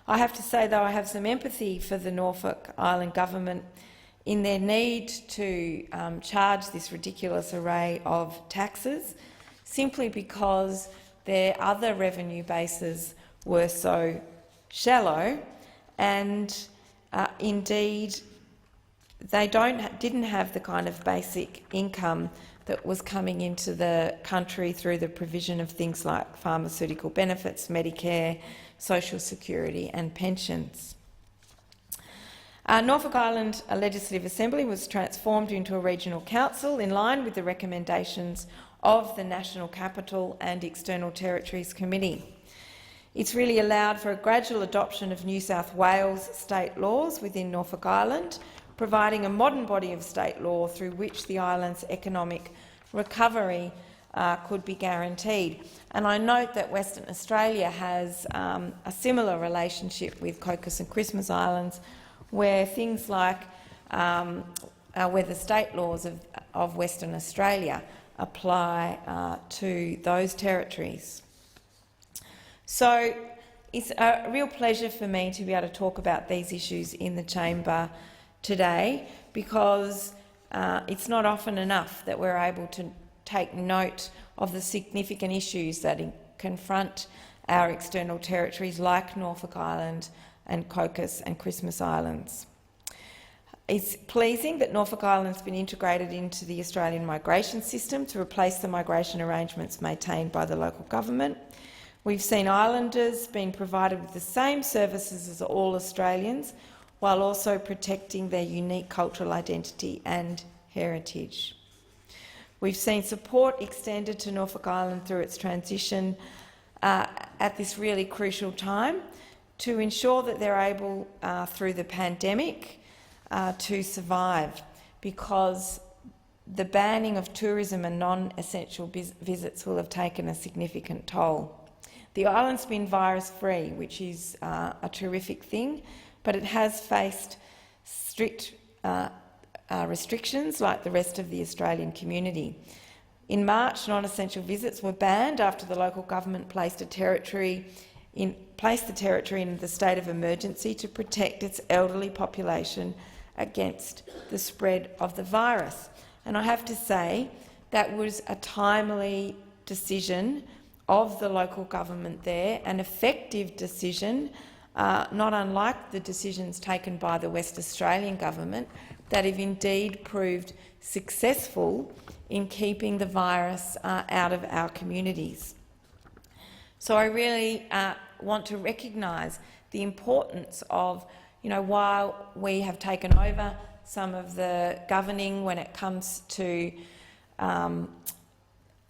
I have to say, though, I have some empathy for the Norfolk Island government in their need to charge this ridiculous array of taxes simply because their other revenue bases were so shallow, and indeed they didn't have the kind of basic income that was coming into the country through the provision of things like pharmaceutical benefits, Medicare, social security and pensions. Norfolk Island Legislative Assembly was transformed into a regional council in line with the recommendations of the National Capital and External Territories Committee. It's really allowed for a gradual adoption of New South Wales state laws within Norfolk Island, providing a modern body of state law through which the island's economic recovery could be guaranteed. And I note that Western Australia has a similar relationship with Cocos and Christmas Islands, where things like where the state laws of Western Australia apply to those territories. So it's a real pleasure for me to be able to talk about these issues in the chamber today, because it's not often enough that we're able to take note of the significant issues that confront our external territories like Norfolk Island and Cocos and Christmas Islands. It's pleasing that Norfolk Island has been integrated into the Australian migration system to replace the migration arrangements maintained by the local government. We've seen islanders being provided with the same services as all Australians, while also protecting their unique cultural identity and heritage. We've seen support extended to Norfolk Island through its transition at this really crucial time to ensure that they're able, through the pandemic, to survive, because the banning of tourism and non-essential visits will have taken a significant toll. The island's been virus-free, which is a terrific thing, but it has faced strict restrictions like the rest of the Australian community. In March, non-essential visits were banned after the local government placed the territory in the state of emergency to protect its elderly population against the spread of the virus. And I have to say that was a timely decision of the local government there, an effective decision, not unlike the decisions taken by the West Australian government, that have indeed proved successful in keeping the virus out of our communities. So I really want to recognise the importance of, while we have taken over some of the governing when it comes to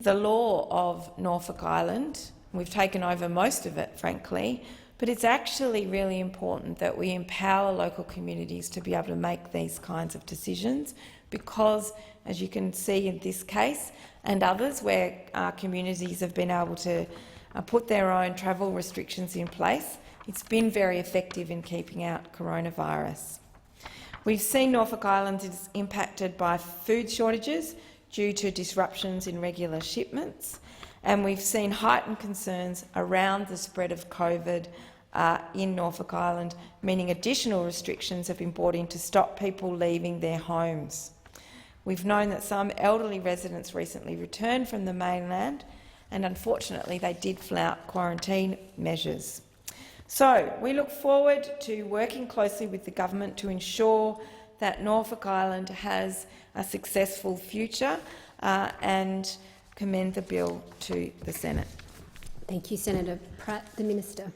the law of Norfolk Island, we've taken over most of it, frankly, but it's actually really important that we empower local communities to be able to make these kinds of decisions because, as you can see in this case and others where communities have been able to put their own travel restrictions in place, it's been very effective in keeping out coronavirus. We've seen Norfolk Island is impacted by food shortages due to disruptions in regular shipments, and we've seen heightened concerns around the spread of COVID in Norfolk Island, meaning additional restrictions have been brought in to stop people leaving their homes. We've known that some elderly residents recently returned from the mainland, and unfortunately they did flout quarantine measures. So we look forward to working closely with the government to ensure that Norfolk Island has a successful future and commend the bill to the Senate. Thank you, Senator Pratt. The Minister.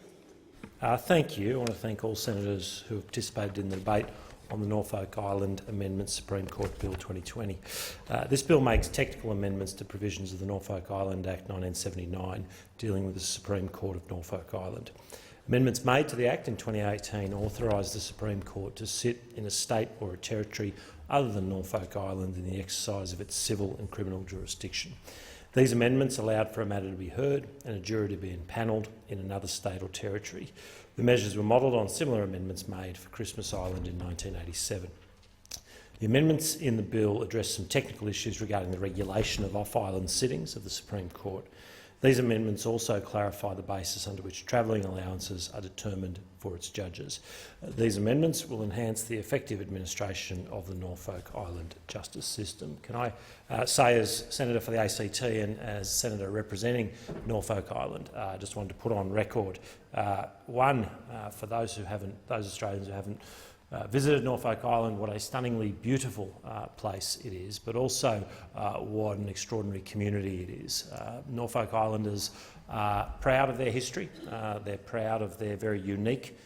Thank you. I want to thank all senators who have participated in the debate on the Norfolk Island Amendments Supreme Court Bill 2020. This bill makes technical amendments to provisions of the Norfolk Island Act 1979 dealing with the Supreme Court of Norfolk Island. Amendments made to the Act in 2018 authorise the Supreme Court to sit in a state or a territory other than Norfolk Island in the exercise of its civil and criminal jurisdiction. These amendments allowed for a matter to be heard and a jury to be empanelled in another state or territory. The measures were modelled on similar amendments made for Christmas Island in 1987. The amendments in the bill address some technical issues regarding the regulation of off-island sittings of the Supreme Court. These amendments also clarify the basis under which travelling allowances are determined for its judges. These amendments will enhance the effective administration of the Norfolk Island justice system. Can I say, as Senator for the ACT and as Senator representing Norfolk Island, I just wanted to put on record, for those Australians who haven't visited Norfolk Island, what a stunningly beautiful place it is, but also what an extraordinary community it is. Norfolk Islanders are proud of their history. They're proud of their very unique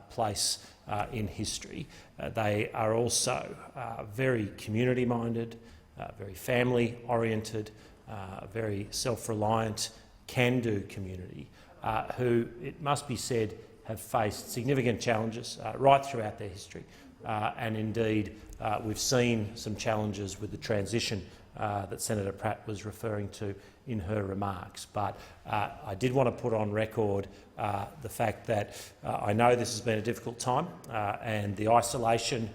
place in history. They are also very community-minded, very family-oriented, very self-reliant, can-do community who, it must be said, have faced significant challenges right throughout their history. And indeed, we've seen some challenges with the transition that Senator Pratt was referring to in her remarks. But I did want to put on record the fact that I know this has been a difficult time and the isolation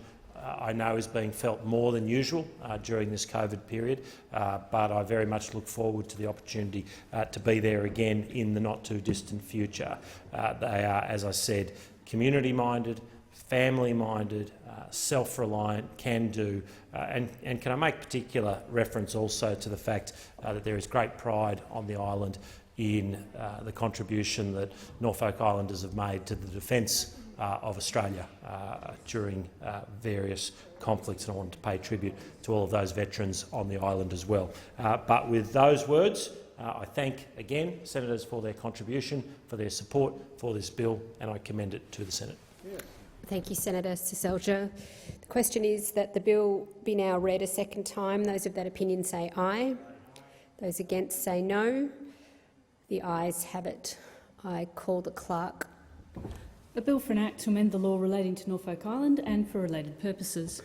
I know is being felt more than usual during this COVID period, but I very much look forward to the opportunity to be there again in the not-too-distant future. They are, as I said, community-minded, family-minded, self-reliant, can-do, and can I make particular reference also to the fact that there is great pride on the island in the contribution that Norfolk Islanders have made to the defence of Australia during various conflicts, and I want to pay tribute to all of those veterans on the island as well. But with those words, I thank again senators for their contribution, for their support for this bill, and I commend it to the Senate. Thank you, Senator Seselja. The question is that the bill be now read a second time. Those of that opinion say aye. Those against say no. The ayes have it. I call the clerk. A bill for an act to amend the law relating to Norfolk Island and for related purposes.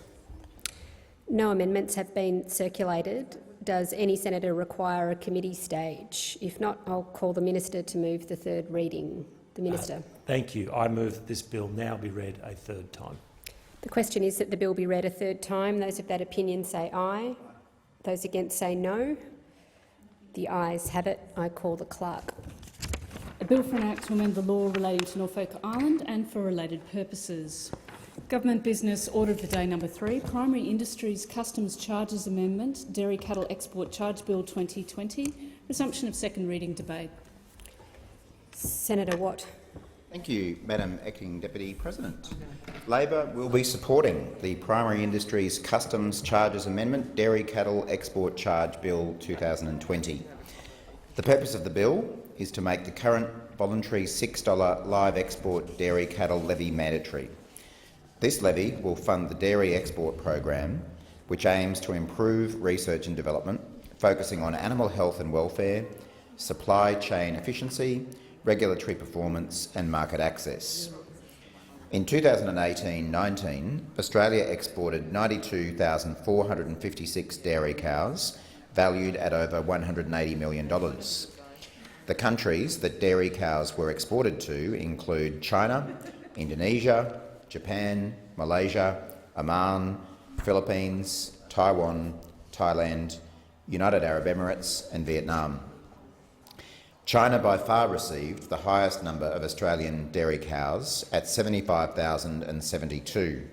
No amendments have been circulated. Does any senator require a committee stage? If not, I'll call the minister to move the third reading. The minister. Thank you. I move that this bill now be read a third time. The question is that the bill be read a third time. Those of that opinion say aye. Those against say no. The ayes have it. I call the clerk. A bill for an act to amend the law relating to Norfolk Island and for related purposes. Government business order of the day number 3, Primary Industries Customs Charges Amendment, Dairy Cattle Export Charge Bill 2020, resumption of second reading debate. Senator Watt. Thank you, Madam Acting Deputy President. Labor will be supporting the Primary Industries Customs Charges Amendment, Dairy Cattle Export Charge Bill 2020. The purpose of the bill is to make the current voluntary $6 live export dairy cattle levy mandatory. This levy will fund the dairy export program, which aims to improve research and development, focusing on animal health and welfare, supply chain efficiency, regulatory performance and market access. In 2018-19, Australia exported 92,456 dairy cows, valued at over $180 million. The countries that dairy cows were exported to include China, Indonesia, Japan, Malaysia, Oman, Philippines, Taiwan, Thailand, United Arab Emirates and Vietnam. China by far received the highest number of Australian dairy cows at 75,072,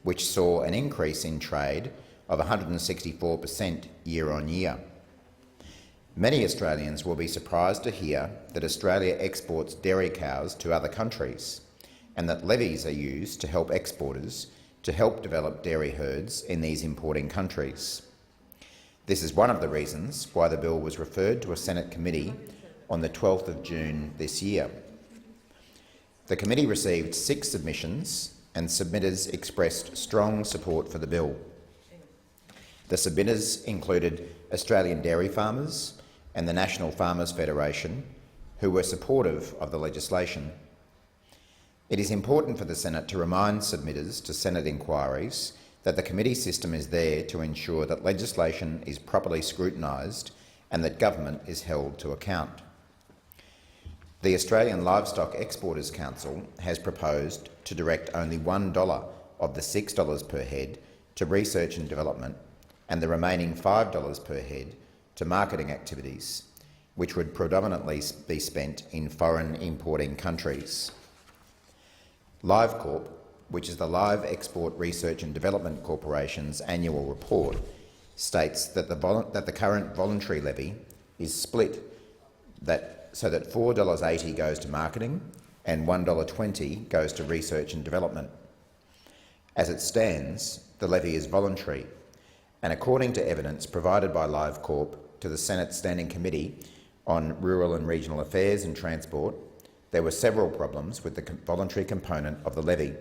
which saw an increase in trade of 164% year on year. Many Australians will be surprised to hear that Australia exports dairy cows to other countries, and that levies are used to help exporters to help develop dairy herds in these importing countries. This is one of the reasons why the bill was referred to a Senate committee on the 12th of June this year. The committee received 6 submissions and submitters expressed strong support for the bill. The submitters included Australian dairy farmers and the National Farmers Federation, who were supportive of the legislation. It is important for the Senate to remind submitters to Senate inquiries that the committee system is there to ensure that legislation is properly scrutinised and that government is held to account. The Australian Livestock Exporters Council has proposed to direct only $1 of the $6 per head to research and development and the remaining $5 per head to marketing activities, which would predominantly be spent in foreign importing countries. LiveCorp, which is the Live Export Research and Development Corporation's annual report, states that the current voluntary levy is split so that $4.80 goes to marketing and $1.20 goes to research and development. As it stands, the levy is voluntary, and according to evidence provided by LiveCorp to the Senate Standing Committee on Rural and Regional Affairs and Transport, there were several problems with the voluntary component of the levy.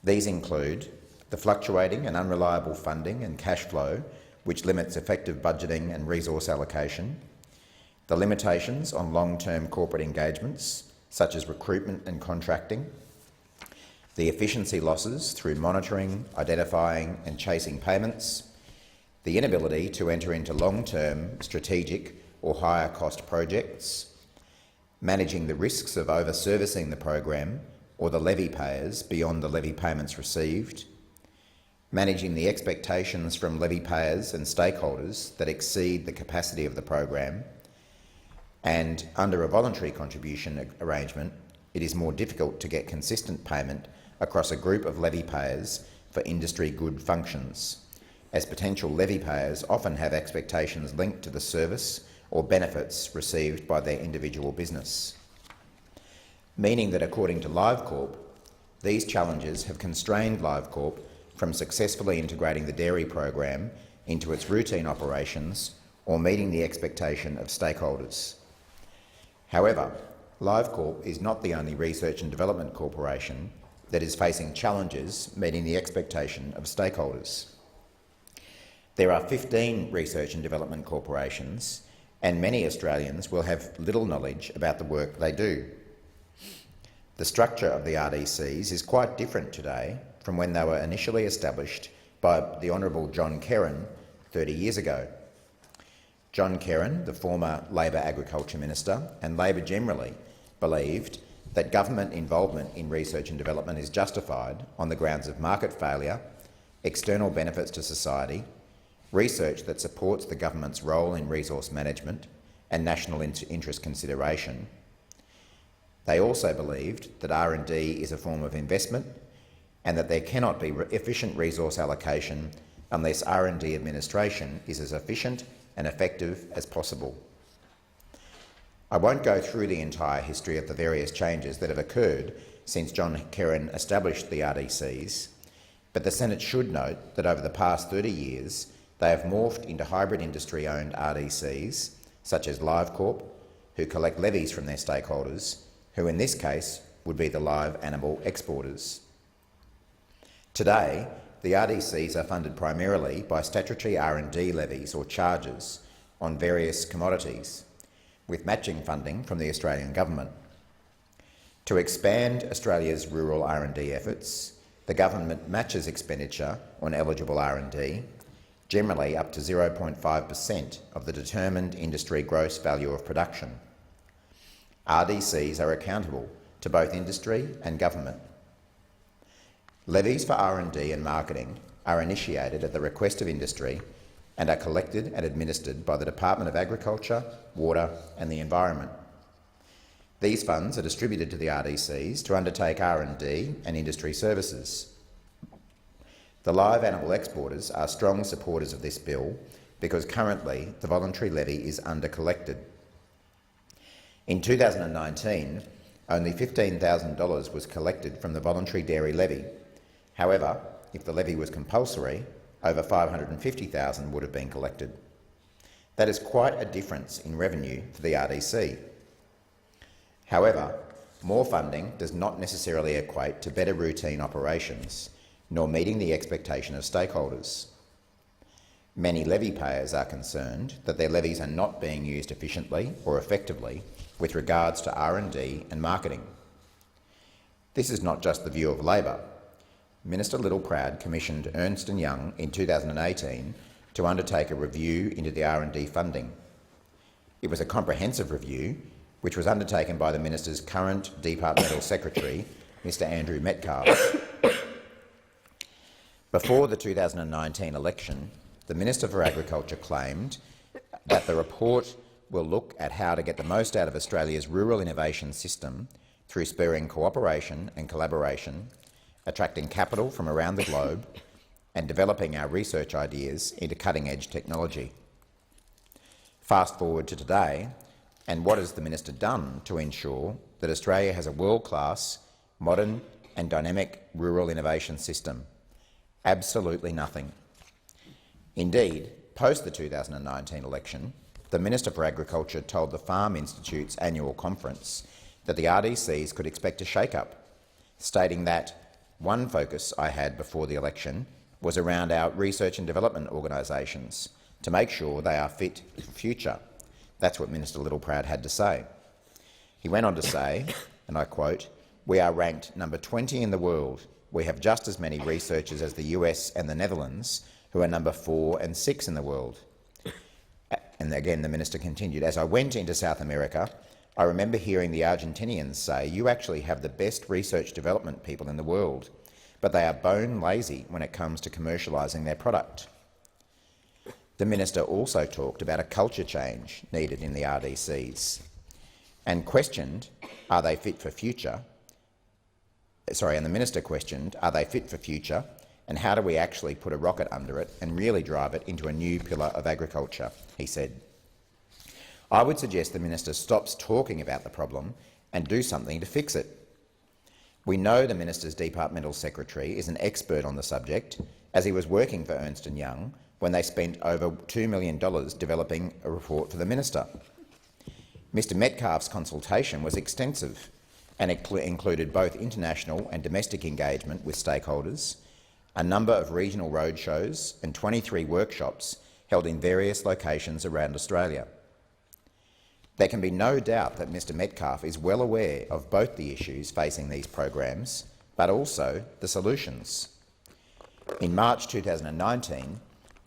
These include the fluctuating and unreliable funding and cash flow, which limits effective budgeting and resource allocation, the limitations on long-term corporate engagements, such as recruitment and contracting, the efficiency losses through monitoring, identifying and chasing payments, the inability to enter into long-term, strategic or higher-cost projects, managing the risks of over-servicing the program or the levy payers beyond the levy payments received, managing the expectations from levy payers and stakeholders that exceed the capacity of the program, and under a voluntary contribution arrangement, it is more difficult to get consistent payment across a group of levy payers for industry good functions, as potential levy payers often have expectations linked to the service or benefits received by their individual business. Meaning that, according to LiveCorp, these challenges have constrained LiveCorp from successfully integrating the dairy program into its routine operations or meeting the expectation of stakeholders. However, LiveCorp is not the only research and development corporation that is facing challenges meeting the expectation of stakeholders. There are 15 research and development corporations, and many Australians will have little knowledge about the work they do. The structure of the RDCs is quite different today from when they were initially established by the Honourable John Kerrin 30 years ago. John Kerrin, the former Labor Agriculture Minister, and Labor generally believed that government involvement in research and development is justified on the grounds of market failure, external benefits to society, research that supports the government's role in resource management and national interest consideration. They also believed that R&D is a form of investment and that there cannot be efficient resource allocation unless R&D administration is as efficient and effective as possible. I won't go through the entire history of the various changes that have occurred since John Kerrin established the RDCs, but the Senate should note that over the past 30 years they have morphed into hybrid industry-owned RDCs, such as LiveCorp, who collect levies from their stakeholders, who in this case would be the live animal exporters. Today, the RDCs are funded primarily by statutory R&D levies or charges on various commodities, with matching funding from the Australian Government. To expand Australia's rural R&D efforts, the government matches expenditure on eligible R&D, generally up to 0.5% of the determined industry gross value of production. RDCs are accountable to both industry and government. Levies for R&D and marketing are initiated at the request of industry and are collected and administered by the Department of Agriculture, Water and the Environment. These funds are distributed to the RDCs to undertake R&D and industry services. The live animal exporters are strong supporters of this bill because currently the voluntary levy is under-collected. In 2019, only $15,000 was collected from the voluntary dairy levy. However, if the levy was compulsory, over $550,000 would have been collected. That is quite a difference in revenue for the RDC. However, more funding does not necessarily equate to better routine operations, nor meeting the expectation of stakeholders. Many levy payers are concerned that their levies are not being used efficiently or effectively with regards to R&D and marketing. This is not just the view of Labor. Minister Littleproud commissioned Ernst & Young in 2018 to undertake a review into the R&D funding. It was a comprehensive review which was undertaken by the Minister's current Departmental Secretary, Mr Andrew Metcalfe. Before the 2019 election, the Minister for Agriculture claimed that the report will look at how to get the most out of Australia's rural innovation system through spurring cooperation and collaboration, attracting capital from around the globe and developing our research ideas into cutting-edge technology. Fast forward to today, and what has the Minister done to ensure that Australia has a world-class, modern and dynamic rural innovation system? Absolutely nothing. Indeed, post the 2019 election, the Minister for Agriculture told the Farm Institute's annual conference that the RDCs could expect a shake-up, stating that one focus I had before the election was around our research and development organisations to make sure they are fit for future. That's what Minister Littleproud had to say. He went on to say, and I quote, "We are ranked number 20 in the world. We have just as many researchers as the US and the Netherlands, who are number 4 and 6 in the world." And again, the Minister continued, "As I went into South America, I remember hearing the Argentinians say, 'You actually have the best research development people in the world, but they are bone lazy when it comes to commercialising their product.'" The Minister also talked about a culture change needed in the RDCs and questioned, are they fit for future? And the Minister questioned, are they fit for future, and how do we actually put a rocket under it and really drive it into a new pillar of agriculture, he said. I would suggest the Minister stops talking about the problem and do something to fix it. We know the Minister's Departmental Secretary is an expert on the subject, as he was working for Ernst & Young when they spent over $2 million developing a report for the Minister. Mr Metcalfe's consultation was extensive and it included both international and domestic engagement with stakeholders, a number of regional roadshows and 23 workshops held in various locations around Australia. There can be no doubt that Mr Metcalfe is well aware of both the issues facing these programs, but also the solutions. In March 2019,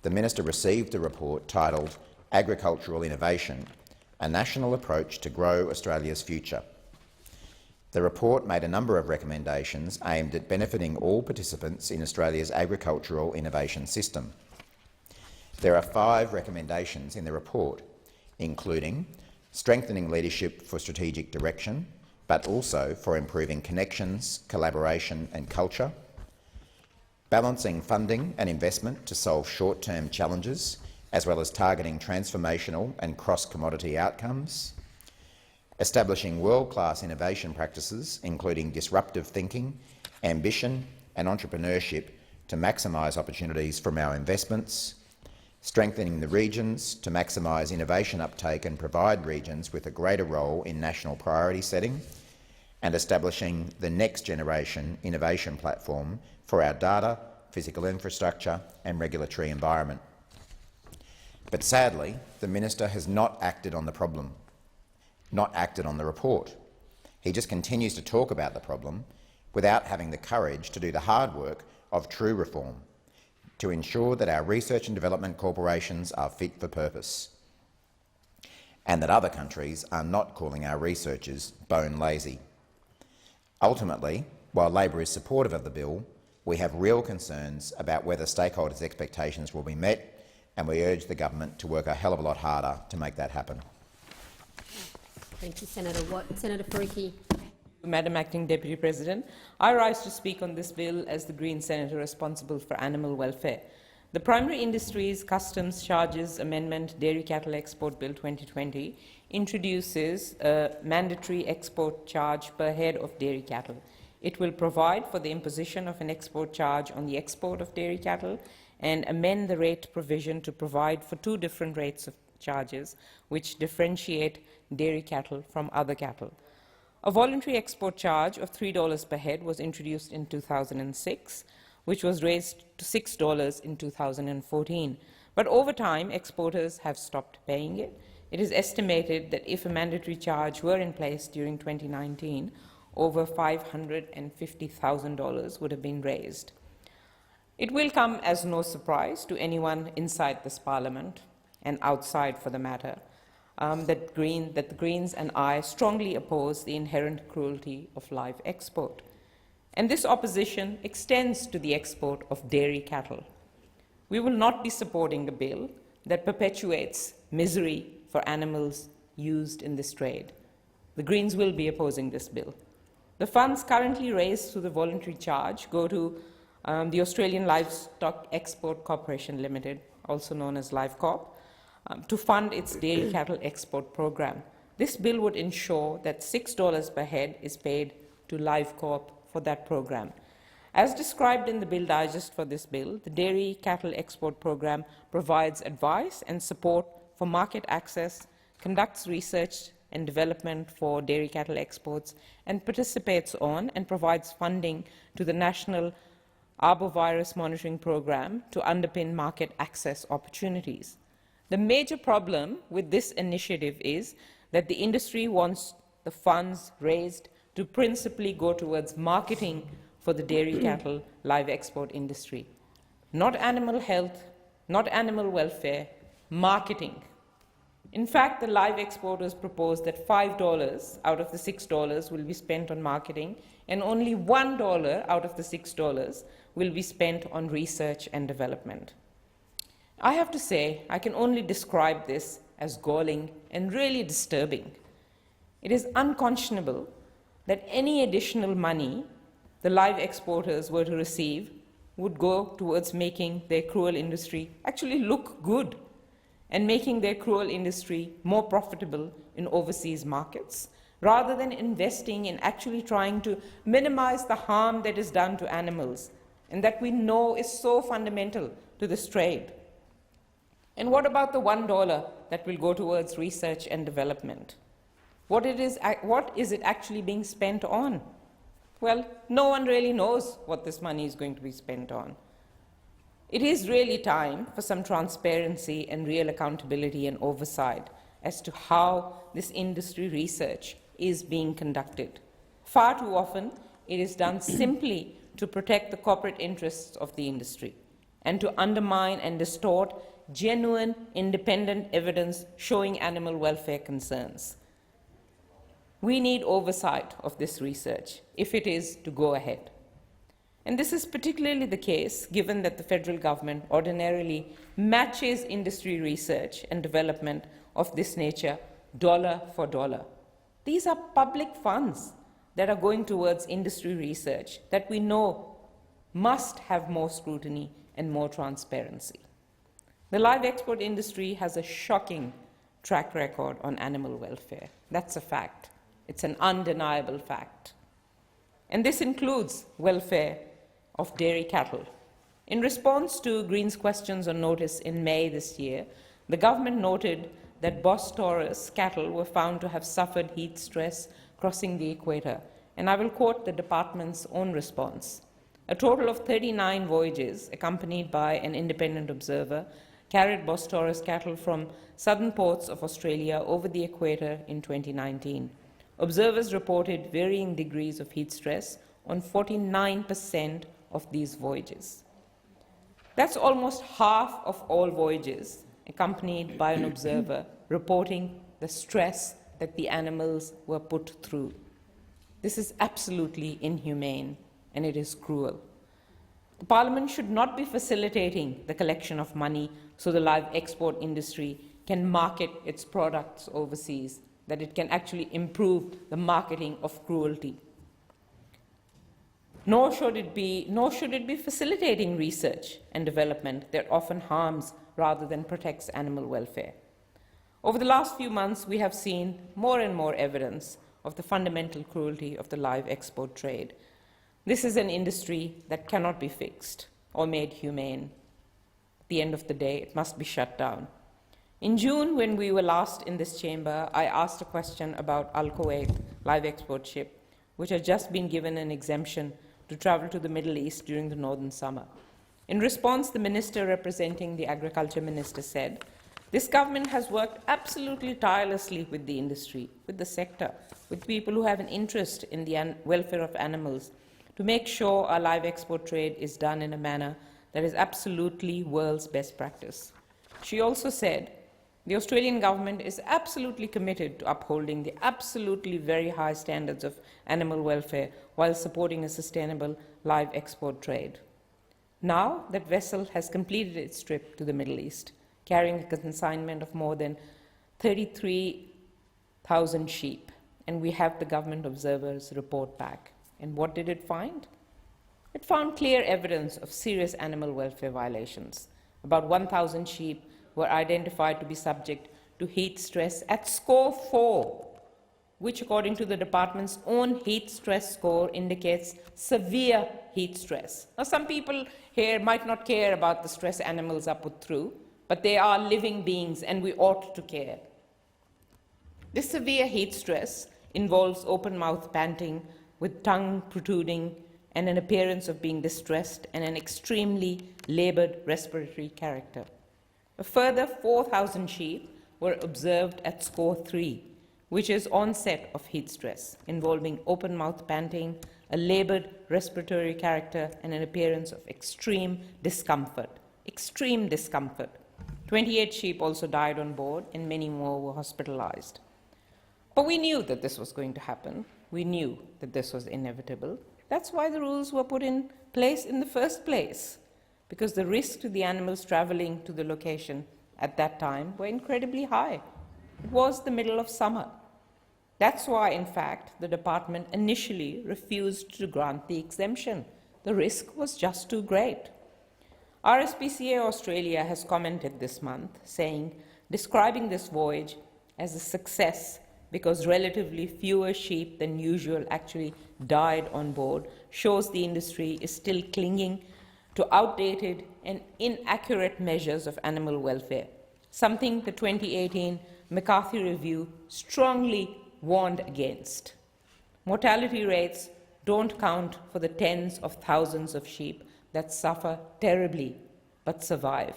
the Minister received a report titled Agricultural Innovation, a National Approach to Grow Australia's Future. The report made a number of recommendations aimed at benefiting all participants in Australia's agricultural innovation system. There are 5 recommendations in the report, including strengthening leadership for strategic direction, but also for improving connections, collaboration and culture, balancing funding and investment to solve short-term challenges, as well as targeting transformational and cross-commodity outcomes, establishing world-class innovation practices, including disruptive thinking, ambition and entrepreneurship to maximise opportunities from our investments, strengthening the regions to maximise innovation uptake and provide regions with a greater role in national priority setting, and establishing the next generation innovation platform for our data, physical infrastructure and regulatory environment. But sadly, the Minister has not acted on the problem, not acted on the report. He just continues to talk about the problem without having the courage to do the hard work of true reform, to ensure that our research and development corporations are fit for purpose, and that other countries are not calling our researchers bone lazy. Ultimately, while Labor is supportive of the bill, we have real concerns about whether stakeholders' expectations will be met, and we urge the government to work a hell of a lot harder to make that happen. Thank you, Senator Watt. Senator Faruqi. Madam Acting Deputy President, I rise to speak on this bill as the Green Senator responsible for animal welfare. The Primary Industries Customs Charges Amendment Dairy Cattle Export Bill 2020 introduces a mandatory export charge per head of dairy cattle. It will provide for the imposition of an export charge on the export of dairy cattle and amend the rate provision to provide for 2 different rates of charges which differentiate dairy cattle from other cattle. A voluntary export charge of $3 per head was introduced in 2006, which was raised to $6 in 2014. But over time, exporters have stopped paying it. It is estimated that if a mandatory charge were in place during 2019, over $550,000 would have been raised. It will come as no surprise to anyone inside this Parliament and outside for the matter that the Greens and I strongly oppose the inherent cruelty of live export. And this opposition extends to the export of dairy cattle. We will not be supporting a bill that perpetuates misery for animals used in this trade. The Greens will be opposing this bill. The funds currently raised through the voluntary charge go to the Australian Livestock Export Corporation Limited, also known as LiveCorp, to fund its dairy cattle export program. This bill would ensure that $6 per head is paid to LiveCorp for that program. As described in the bill digest for this bill, the dairy cattle export program provides advice and support for market access, conducts research and development for dairy cattle exports, and participates on and provides funding to the National Arbovirus Monitoring Program to underpin market access opportunities. The major problem with this initiative is that the industry wants the funds raised to principally go towards marketing for the dairy cattle live export industry. Not animal health, not animal welfare, marketing. In fact, the live exporters propose that $5 out of the $6 will be spent on marketing, and only $1 out of the $6 will be spent on research and development. I have to say, I can only describe this as galling and really disturbing. It is unconscionable that any additional money the live exporters were to receive would go towards making their cruel industry actually look good and making their cruel industry more profitable in overseas markets, rather than investing in actually trying to minimize the harm that is done to animals and that we know is so fundamental to this trade. And what about the $1 that will go towards research and development? What is it actually being spent on? Well, no one really knows what this money is going to be spent on. It is really time for some transparency and real accountability and oversight as to how this industry research is being conducted. Far too often, it is done simply to protect the corporate interests of the industry and to undermine and distort genuine independent evidence showing animal welfare concerns. We need oversight of this research if it is to go ahead. And this is particularly the case given that the federal government ordinarily matches industry research and development of this nature dollar for dollar. These are public funds that are going towards industry research that we know must have more scrutiny and more transparency. The live export industry has a shocking track record on animal welfare. That's a fact. It's an undeniable fact. And this includes welfare of dairy cattle. In response to Green's questions on notice in May this year, the government noted that Bos Taurus cattle were found to have suffered heat stress crossing the equator, and I will quote the department's own response. A total of 39 voyages, accompanied by an independent observer, carried Bos Taurus cattle from southern ports of Australia over the equator in 2019. Observers reported varying degrees of heat stress on 49% of these voyages. That's almost half of all voyages accompanied by an observer reporting the stress that the animals were put through. This is absolutely inhumane and it is cruel. The Parliament should not be facilitating the collection of money so the live export industry can market its products overseas, that it can actually improve the marketing of cruelty. Nor should it be facilitating research and development that often harms rather than protects animal welfare. Over the last few months, we have seen more and more evidence of the fundamental cruelty of the live export trade. This is an industry that cannot be fixed or made humane. At the end of the day, it must be shut down. In June, when we were last in this chamber, I asked a question about Al Kuwait live export ship, which had just been given an exemption to travel to the Middle East during the northern summer. In response, the minister representing the Agriculture Minister said, "This government has worked absolutely tirelessly with the industry, with the sector, with people who have an interest in the welfare of animals to make sure our live export trade is done in a manner that is absolutely world's best practice." She also said, "The Australian government is absolutely committed to upholding the absolutely very high standards of animal welfare while supporting a sustainable live export trade." Now that vessel has completed its trip to the Middle East, carrying a consignment of more than 33,000 sheep, and we have the government observers report back. And what did it find? It found clear evidence of serious animal welfare violations. About 1,000 sheep were identified to be subject to heat stress at score 4, which, according to the department's own heat stress score, indicates severe heat stress. Now, some people here might not care about the stress animals are put through, but they are living beings and we ought to care. This severe heat stress involves open-mouth panting with tongue protruding and an appearance of being distressed and an extremely laboured respiratory character. A further 4,000 sheep were observed at score 3, which is onset of heat stress, involving open-mouth panting, a laboured respiratory character, and an appearance of extreme discomfort. 28 sheep also died on board, and many more were hospitalized. But we knew that this was going to happen. We knew that this was inevitable. That's why the rules were put in place in the first place, because the risk to the animals travelling to the location at that time were incredibly high. It was the middle of summer. That's why, in fact, the department initially refused to grant the exemption. The risk was just too great. RSPCA Australia has commented this month, describing this voyage as a success because relatively fewer sheep than usual actually died on board, shows the industry is still clinging to outdated and inaccurate measures of animal welfare, something the 2018 McCarthy Review strongly warned against. Mortality rates don't count for the tens of thousands of sheep that suffer terribly but survive.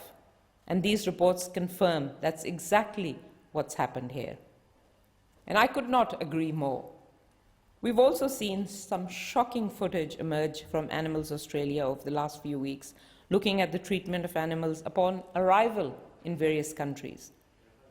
And these reports confirm that's exactly what's happened here. And I could not agree more. We've also seen some shocking footage emerge from Animals Australia over the last few weeks, looking at the treatment of animals upon arrival in various countries.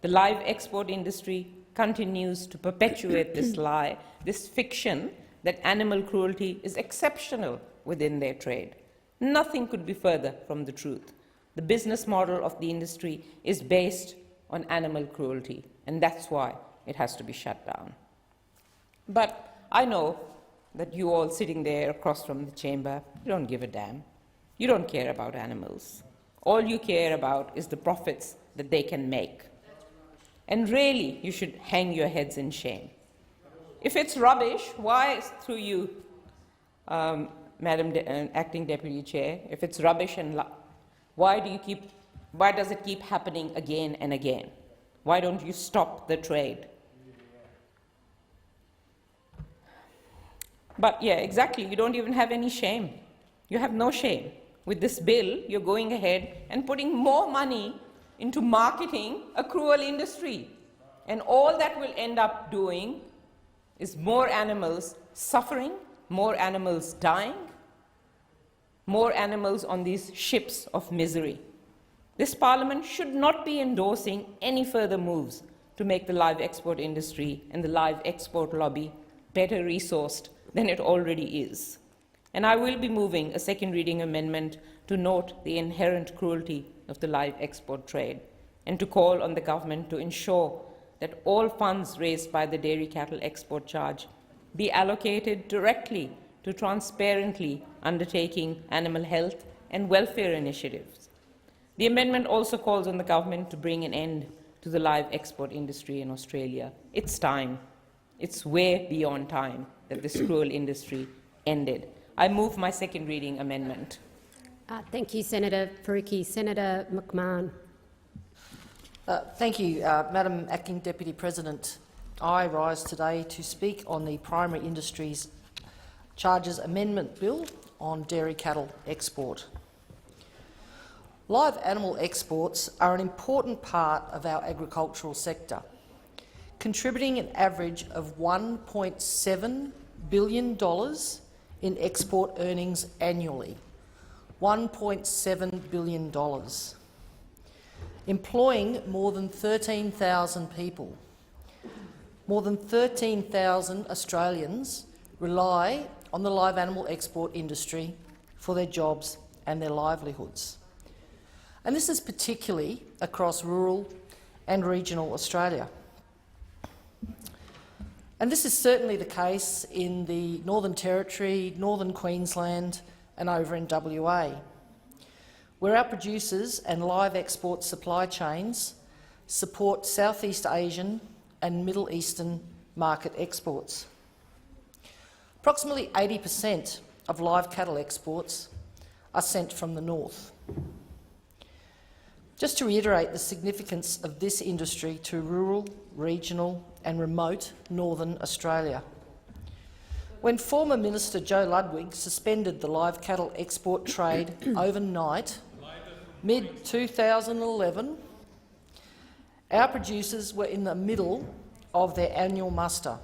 The live export industry continues to perpetuate this lie, this fiction that animal cruelty is exceptional within their trade. Nothing could be further from the truth. The business model of the industry is based on animal cruelty, and that's why it has to be shut down. But I know that you all sitting there across from the chamber, you don't give a damn. You don't care about animals. All you care about is the profits that they can make. And really, you should hang your heads in shame. If it's rubbish, why, through you, Madam Acting Deputy Chair, if it's rubbish, and why does it keep happening again and again? Why don't you stop the trade? But yeah, exactly, you don't even have any shame. You have no shame. With this bill, you're going ahead and putting more money into marketing a cruel industry. And all that will end up doing is more animals suffering, more animals dying, more animals on these ships of misery. This Parliament should not be endorsing any further moves to make the live export industry and the live export lobby better resourced than it already is. And I will be moving a second reading amendment to note the inherent cruelty of the live export trade and to call on the government to ensure that all funds raised by the dairy cattle export charge be allocated directly to transparently undertaking animal health and welfare initiatives. The amendment also calls on the government to bring an end to the live export industry in Australia. It's time. It's way beyond time that this cruel industry ended. I move my second reading amendment. Thank you, Senator Faruqi. Senator McMahon. Thank you, Madam Acting Deputy President. I rise today to speak on the Primary Industries Charges Amendment Bill on dairy cattle export. Live animal exports are an important part of our agricultural sector, contributing an average of $1.7 billion in export earnings annually. $1.7 billion. Employing more than 13,000 people. More than 13,000 Australians rely on the live animal export industry for their jobs and their livelihoods. And this is particularly across rural and regional Australia. And this is certainly the case in the Northern Territory, Northern Queensland and over in WA, where our producers and live export supply chains support Southeast Asian and Middle Eastern market exports. Approximately 80% of live cattle exports are sent from the north. Just to reiterate the significance of this industry to rural, regional and remote northern Australia. When former Minister Joe Ludwig suspended the live cattle export trade overnight, mid-2011, our producers were in the middle of their annual muster.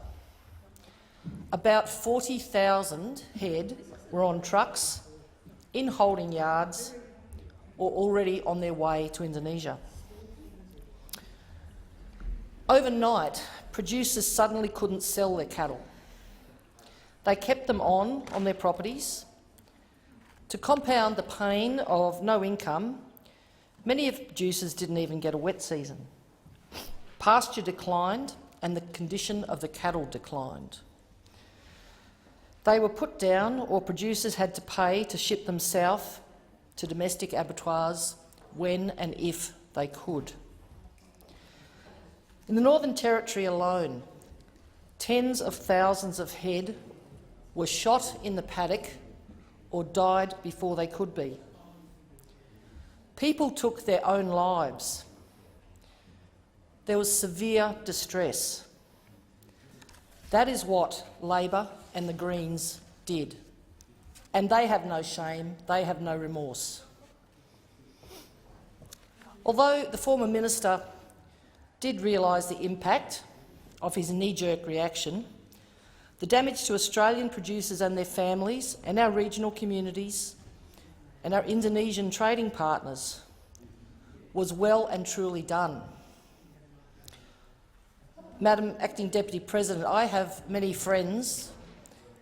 About 40,000 head were on trucks, in holding yards, or already on their way to Indonesia. Overnight, producers suddenly couldn't sell their cattle. They kept them on their properties. To compound the pain of no income, many of the producers didn't even get a wet season. Pasture declined and the condition of the cattle declined. They were put down, or producers had to pay to ship them south to domestic abattoirs when and if they could. In the Northern Territory alone, tens of thousands of head were shot in the paddock or died before they could be. People took their own lives. There was severe distress. That is what Labor and the Greens did. And they have no shame, they have no remorse. Although the former minister did realise the impact of his knee-jerk reaction, the damage to Australian producers and their families, and our regional communities and our Indonesian trading partners was well and truly done. Madam Acting Deputy President, I have many friends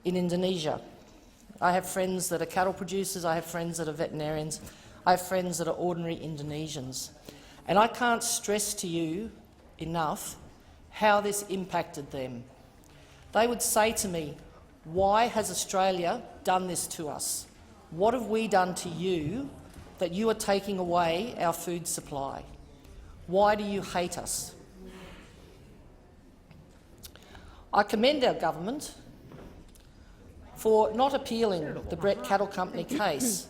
in Indonesia. I have friends that are cattle producers, I have friends that are veterinarians, I have friends that are ordinary Indonesians. And I can't stress to you enough how this impacted them. They would say to me, "Why has Australia done this to us? What have we done to you that you are taking away our food supply? Why do you hate us?" I commend our government for not appealing the Brett Cattle Company case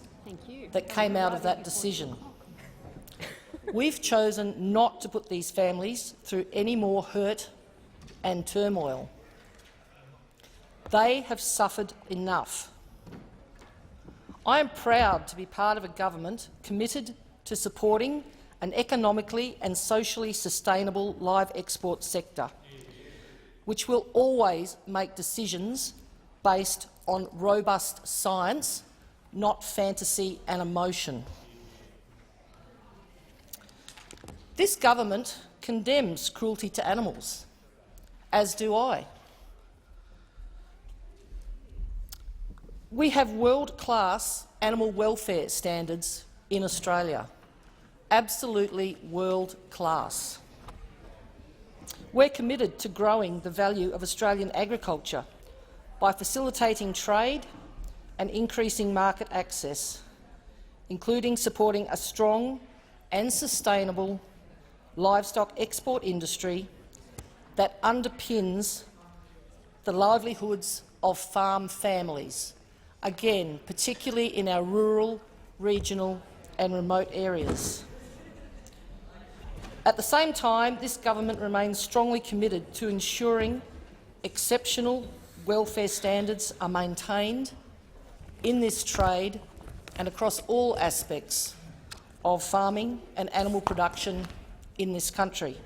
that came out of that decision. We've chosen not to put these families through any more hurt and turmoil. They have suffered enough. I am proud to be part of a government committed to supporting an economically and socially sustainable live export sector, which will always make decisions based on robust science, not fantasy and emotion. This government condemns cruelty to animals, as do I. We have world-class animal welfare standards in Australia, absolutely world-class. We're committed to growing the value of Australian agriculture by facilitating trade and increasing market access, including supporting a strong and sustainable livestock export industry that underpins the livelihoods of farm families, again, particularly in our rural, regional and remote areas. At the same time, this government remains strongly committed to ensuring exceptional welfare standards are maintained in this trade and across all aspects of farming and animal production in this country.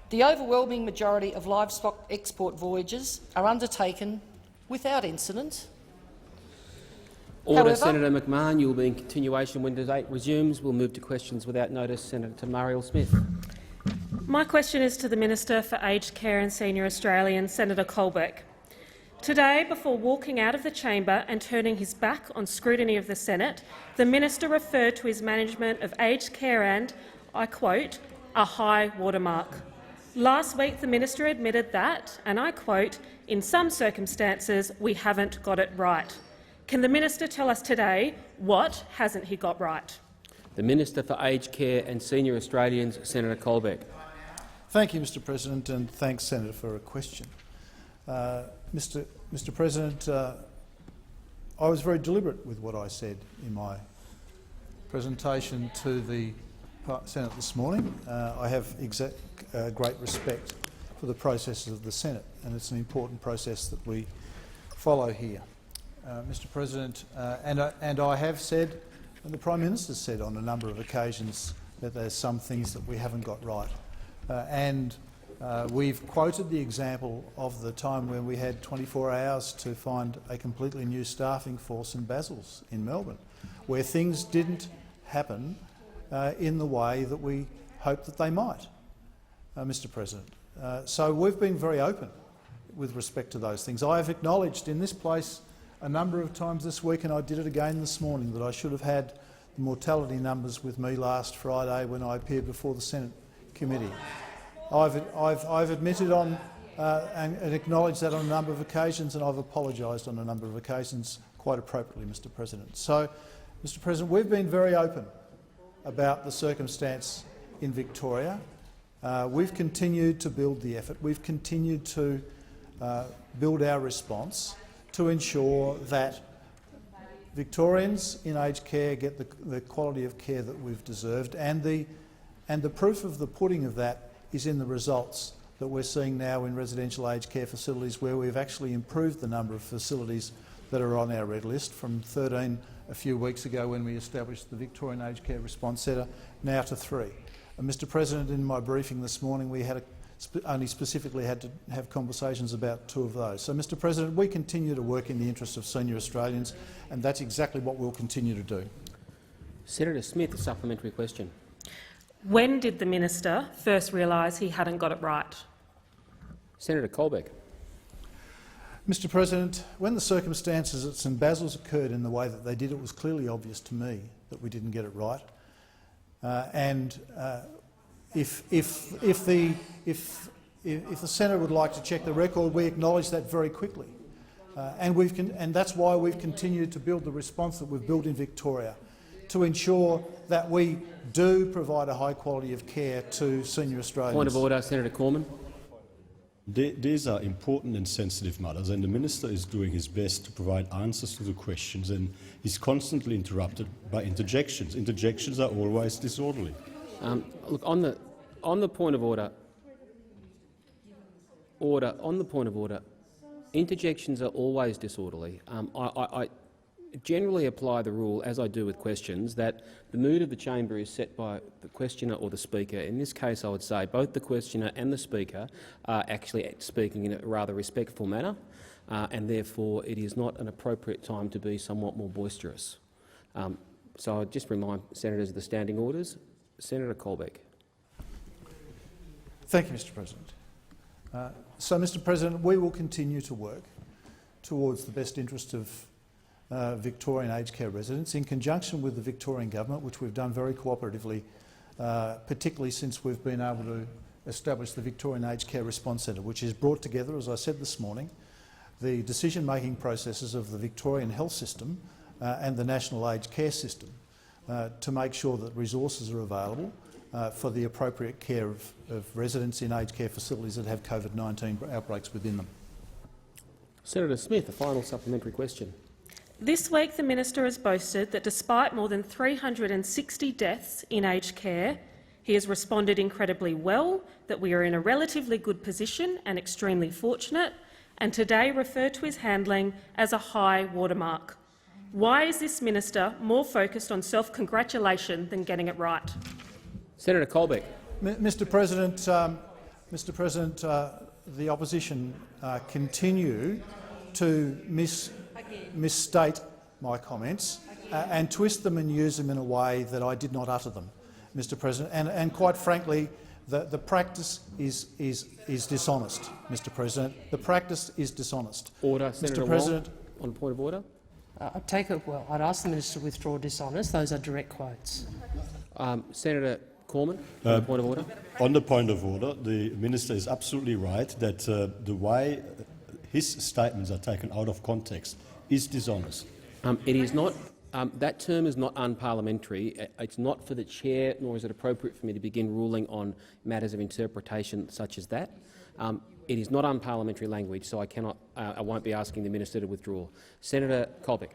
The overwhelming majority of livestock export voyages are undertaken without incident. Order. However, Senator McMahon, you will be in continuation when debate resumes. We'll move to questions without notice. Senator Mariel Smith. My question is to the Minister for Aged Care and Senior Australians, Senator Colbeck. Today, before walking out of the chamber and turning his back on scrutiny of the Senate, the minister referred to his management of aged care and, I quote, a high watermark. Last week the minister admitted that, and I quote, in some circumstances we haven't got it right. Can the minister tell us today what hasn't he got right? The Minister for Aged Care and Senior Australians, Senator Colbeck. Thank you, Mr President, and thanks, Senator, for a question. Mr President, I was very deliberate with what I said in my presentation to the Senate this morning. I have great respect for the processes of the Senate, and it's an important process that we follow here. Mr President, and I have said, and the Prime Minister said on a number of occasions, that there's some things that we haven't got right. We've quoted the example of the time when we had 24 hours to find a completely new staffing force in Basils in Melbourne, where things didn't happen in the way that we hoped that they might, Mr President. So we've been very open with respect to those things. I have acknowledged in this place a number of times this week, and I did it again this morning, that I should have had the mortality numbers with me last Friday when I appeared before the Senate committee. I've admitted on and acknowledged that on a number of occasions, and I've apologised on a number of occasions, quite appropriately, Mr President. So, Mr President, we've been very open about the circumstance in Victoria. We've continued to build the effort. We've continued to build our response to ensure that Victorians in aged care get the quality of care that we've deserved, and the proof of the pudding of that is in the results that we're seeing now in residential aged care facilities, where we've actually improved the number of facilities that are on our red list from 13 a few weeks ago when we established the Victorian Aged Care Response Centre, now to 3. And Mr President, in my briefing this morning we had only specifically had to have conversations about 2 of those. So, Mr President, we continue to work in the interests of senior Australians, and that's exactly what we'll continue to do. Senator Smith, a supplementary question. When did the minister first realise he hadn't got it right? Senator Colbeck. Mr President, when the circumstances at St Basil's occurred in the way that they did, it was clearly obvious to me that we didn't get it right. If the Senator would like to check the record, we acknowledge that very quickly, and that's why we've continued to build the response that we've built in Victoria, to ensure that we do provide a high quality of care to senior Australians. Point of order, Senator Cormann. These are important and sensitive matters, and the Minister is doing his best to provide answers to the questions, and is constantly interrupted by interjections. Interjections are always disorderly. Look, on the point of order, on the point of order, interjections are always disorderly. I generally apply the rule, as I do with questions, that the mood of the chamber is set by the questioner or the speaker. In this case, I would say both the questioner and the speaker are actually speaking in a rather respectful manner, and therefore it is not an appropriate time to be somewhat more boisterous. So I just remind senators of the standing orders. Senator Colbeck. Thank you, Mr President. So, Mr President, we will continue to work towards the best interest of Victorian aged care residents in conjunction with the Victorian Government, which we've done very cooperatively, particularly since we've been able to establish the Victorian Aged Care Response Centre, which has brought together, as I said this morning, the decision-making processes of the Victorian health system and the National Aged Care System to make sure that resources are available for the appropriate care of residents in aged care facilities that have COVID-19 outbreaks within them. Senator Smith, a final supplementary question. This week the minister has boasted that despite more than 360 deaths in aged care, he has responded incredibly well, that we are in a relatively good position and extremely fortunate, and today referred to his handling as a high watermark. Why is this minister more focused on self-congratulation than getting it right? Senator Colbeck. Mr President, the opposition continue to misstate my comments and twist them and use them in a way that I did not utter them, Mr President. And quite frankly, the practice is dishonest, Mr President. The practice is dishonest. Order, Senator Mr President. Wong, on point of order. I take it well. I'd ask the minister to withdraw dishonest. Those are direct quotes. Senator Cormann, on the point of order. On the point of order, the Minister is absolutely right that the way his statements are taken out of context is dishonest. It is not. That term is not unparliamentary. It's not for the chair, nor is it appropriate for me to begin ruling on matters of interpretation such as that. It is not unparliamentary language, so I won't be asking the minister to withdraw. Senator Colbeck.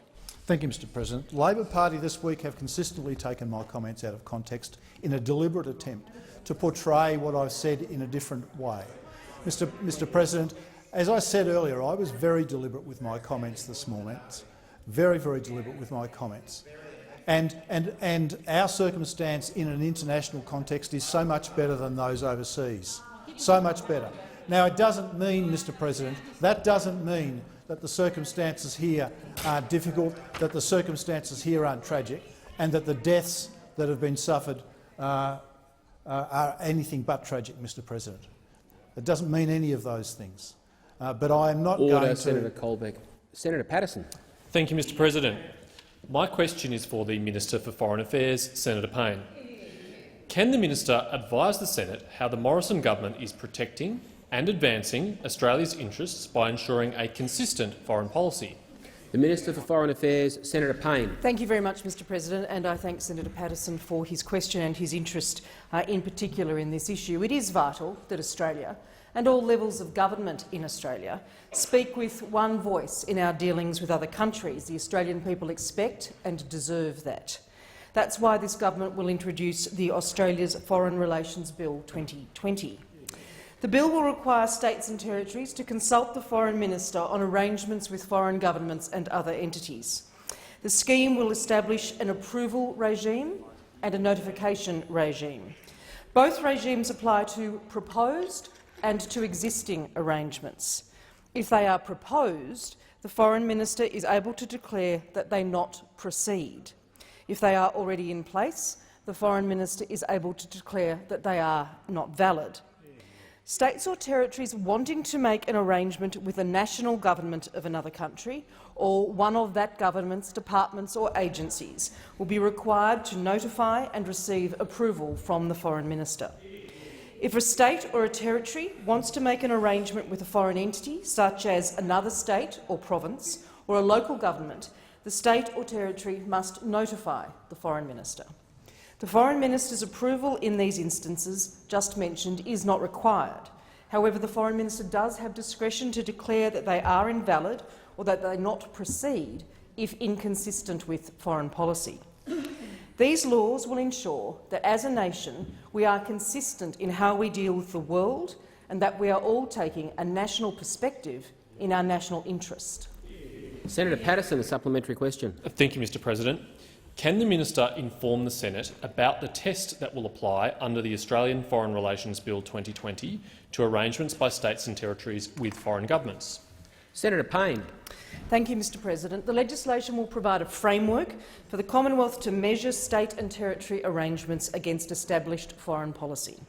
Thank you, Mr President. The Labor Party this week have consistently taken my comments out of context in a deliberate attempt to portray what I've said in a different way. Mr President, as I said earlier, I was very deliberate with my comments this morning, very, very deliberate with my comments. And our circumstance in an international context is so much better than those overseas, so much better. Now, it doesn't mean, Mr President, that doesn't mean that the circumstances here are difficult, that the circumstances here aren't tragic, and that the deaths that have been suffered are anything but tragic, Mr President. It doesn't mean any of those things. But I am not going to— Senator Colbeck. Senator Patterson. Thank you, Mr President. My question is for the Minister for Foreign Affairs, Senator Payne. Can the minister advise the Senate how the Morrison government is protecting and advancing Australia's interests by ensuring a consistent foreign policy? The Minister for Foreign Affairs, Senator Payne. Thank you very much, Mr President, and I thank Senator Patterson for his question and his interest in particular in this issue. It is vital that Australia and all levels of government in Australia speak with one voice in our dealings with other countries. The Australian people expect and deserve that. That's why this government will introduce the Australia's Foreign Relations Bill 2020. The bill will require states and territories to consult the Foreign Minister on arrangements with foreign governments and other entities. The scheme will establish an approval regime and a notification regime. Both regimes apply to proposed and to existing arrangements. If they are proposed, the Foreign Minister is able to declare that they not proceed. If they are already in place, the Foreign Minister is able to declare that they are not valid. States or territories wanting to make an arrangement with a national government of another country or one of that government's departments or agencies will be required to notify and receive approval from the Foreign Minister. If a state or a territory wants to make an arrangement with a foreign entity, such as another state or province or a local government, the state or territory must notify the Foreign Minister. The Foreign Minister's approval in these instances just mentioned is not required. However, the Foreign Minister does have discretion to declare that they are invalid or that they not proceed if inconsistent with foreign policy. These laws will ensure that as a nation we are consistent in how we deal with the world and that we are all taking a national perspective in our national interest. Senator Patterson, a supplementary question. Thank you, Mr President. Can the minister inform the Senate about the test that will apply under the Australian Foreign Relations Bill 2020 to arrangements by states and territories with foreign governments? Senator Payne. Thank you, Mr President. The legislation will provide a framework for the Commonwealth to measure state and territory arrangements against established foreign policy.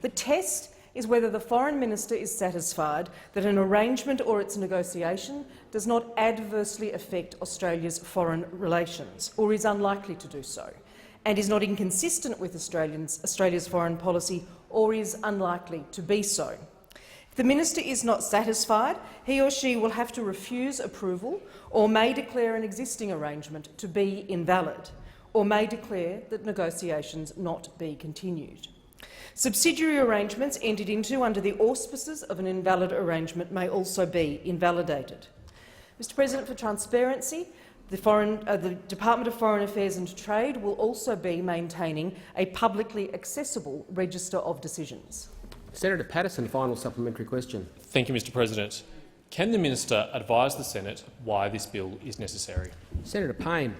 The test is whether the Foreign Minister is satisfied that an arrangement or its negotiation does not adversely affect Australia's foreign relations, or is unlikely to do so, and is not inconsistent with Australia's foreign policy, or is unlikely to be so. If the Minister is not satisfied, he or she will have to refuse approval or may declare an existing arrangement to be invalid, or may declare that negotiations not be continued. Subsidiary arrangements entered into under the auspices of an invalid arrangement may also be invalidated. Mr President, for transparency, the Department of Foreign Affairs and Trade will also be maintaining a publicly accessible register of decisions. Senator Patterson, final supplementary question. Thank you, Mr President. Can the minister advise the Senate why this bill is necessary? Senator Payne.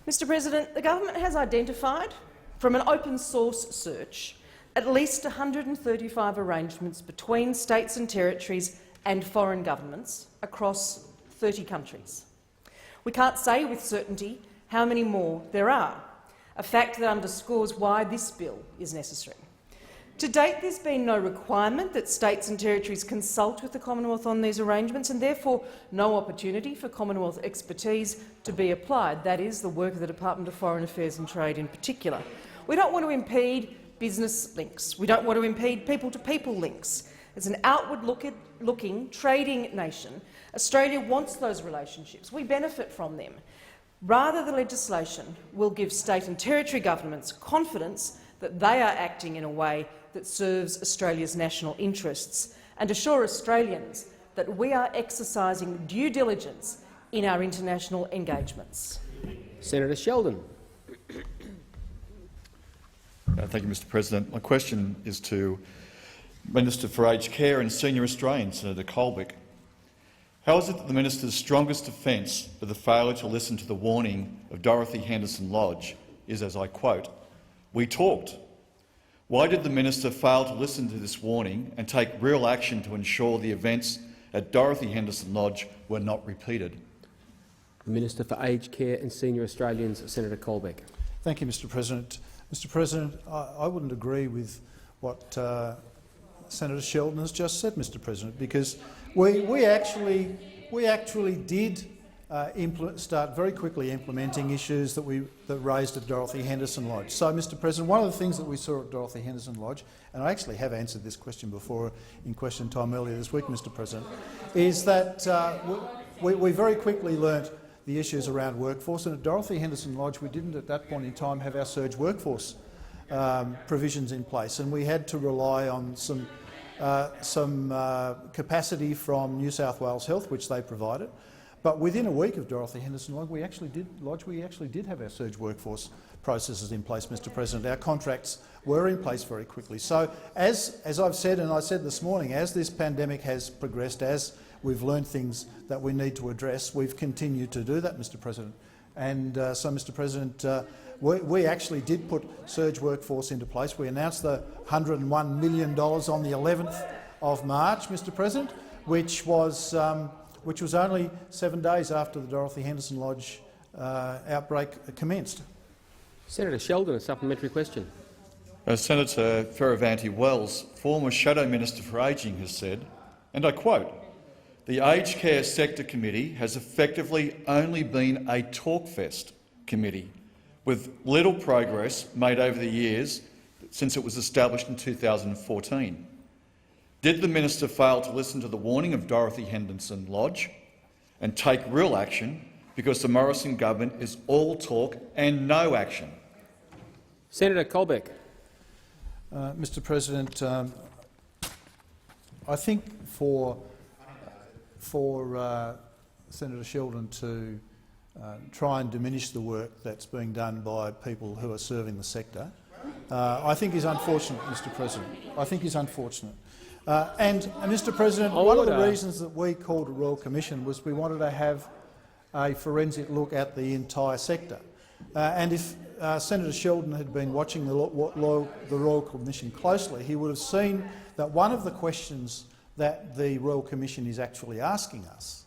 Mr President, the government has identified, from an open-source search, at least 135 arrangements between states and territories and foreign governments across 30 countries. We can't say with certainty how many more there are, a fact that underscores why this bill is necessary. To date, there's been no requirement that states and territories consult with the Commonwealth on these arrangements, and therefore no opportunity for Commonwealth expertise to be applied. That is the work of the Department of Foreign Affairs and Trade in particular. We don't want to impede business links. We don't want to impede people-to-people links. As an outward-looking trading nation, Australia wants those relationships. We benefit from them. Rather, the legislation will give state and territory governments confidence that they are acting in a way that serves Australia's national interests, and assure Australians that we are exercising due diligence in our international engagements. Senator Sheldon. Thank you, Mr President. My question is to Minister for Aged Care and Senior Australians, Senator Colbeck. How is it that the minister's strongest defence of the failure to listen to the warning of Dorothy Henderson Lodge is, as I quote, "We talked"? Why did the minister fail to listen to this warning and take real action to ensure the events at Dorothy Henderson Lodge were not repeated? The Minister for Aged Care and Senior Australians, Senator Colbeck. Thank you, Mr President. Mr President, I wouldn't agree with what Senator Sheldon has just said, Mr President, because we actually did start very quickly implementing issues that raised at Dorothy Henderson Lodge. So, Mr President, one of the things that we saw at Dorothy Henderson Lodge, and I actually have answered this question before in question time earlier this week, Mr President, is that we very quickly learnt the issues around workforce, and at Dorothy Henderson Lodge we didn't at that point in time have our surge workforce provisions in place, and we had to rely on some capacity from New South Wales Health, which they provided. But within a week of Dorothy Henderson Lodge, we actually did have our surge workforce processes in place, Mr President. Our contracts were in place very quickly. So, as I've said, and I said this morning, as this pandemic has progressed, as we've learned things that we need to address, we've continued to do that, Mr President. And so, Mr President, we actually did put surge workforce into place. We announced the $101 million on the 11th of March, Mr President, which was only 7 days after the Dorothy Henderson Lodge outbreak commenced. Senator Sheldon, a supplementary question. Senator Fierravanti-Wells, former Shadow Minister for Ageing, has said, and I quote, "The Aged Care Sector Committee has effectively only been a talkfest committee, with little progress made over the years since it was established in 2014. Did the minister fail to listen to the warning of Dorothy Henderson Lodge and take real action, because the Morrison government is all talk and no action?" Senator Colbeck. Mr President, I think for Senator Sheldon to try and diminish the work that's being done by people who are serving the sector, I think is unfortunate, Mr President. I think is unfortunate. And Mr President, one of the reasons that we called a Royal Commission was we wanted to have a forensic look at the entire sector. And if Senator Sheldon had been watching the Royal Commission closely, he would have seen that one of the questions that the Royal Commission is actually asking us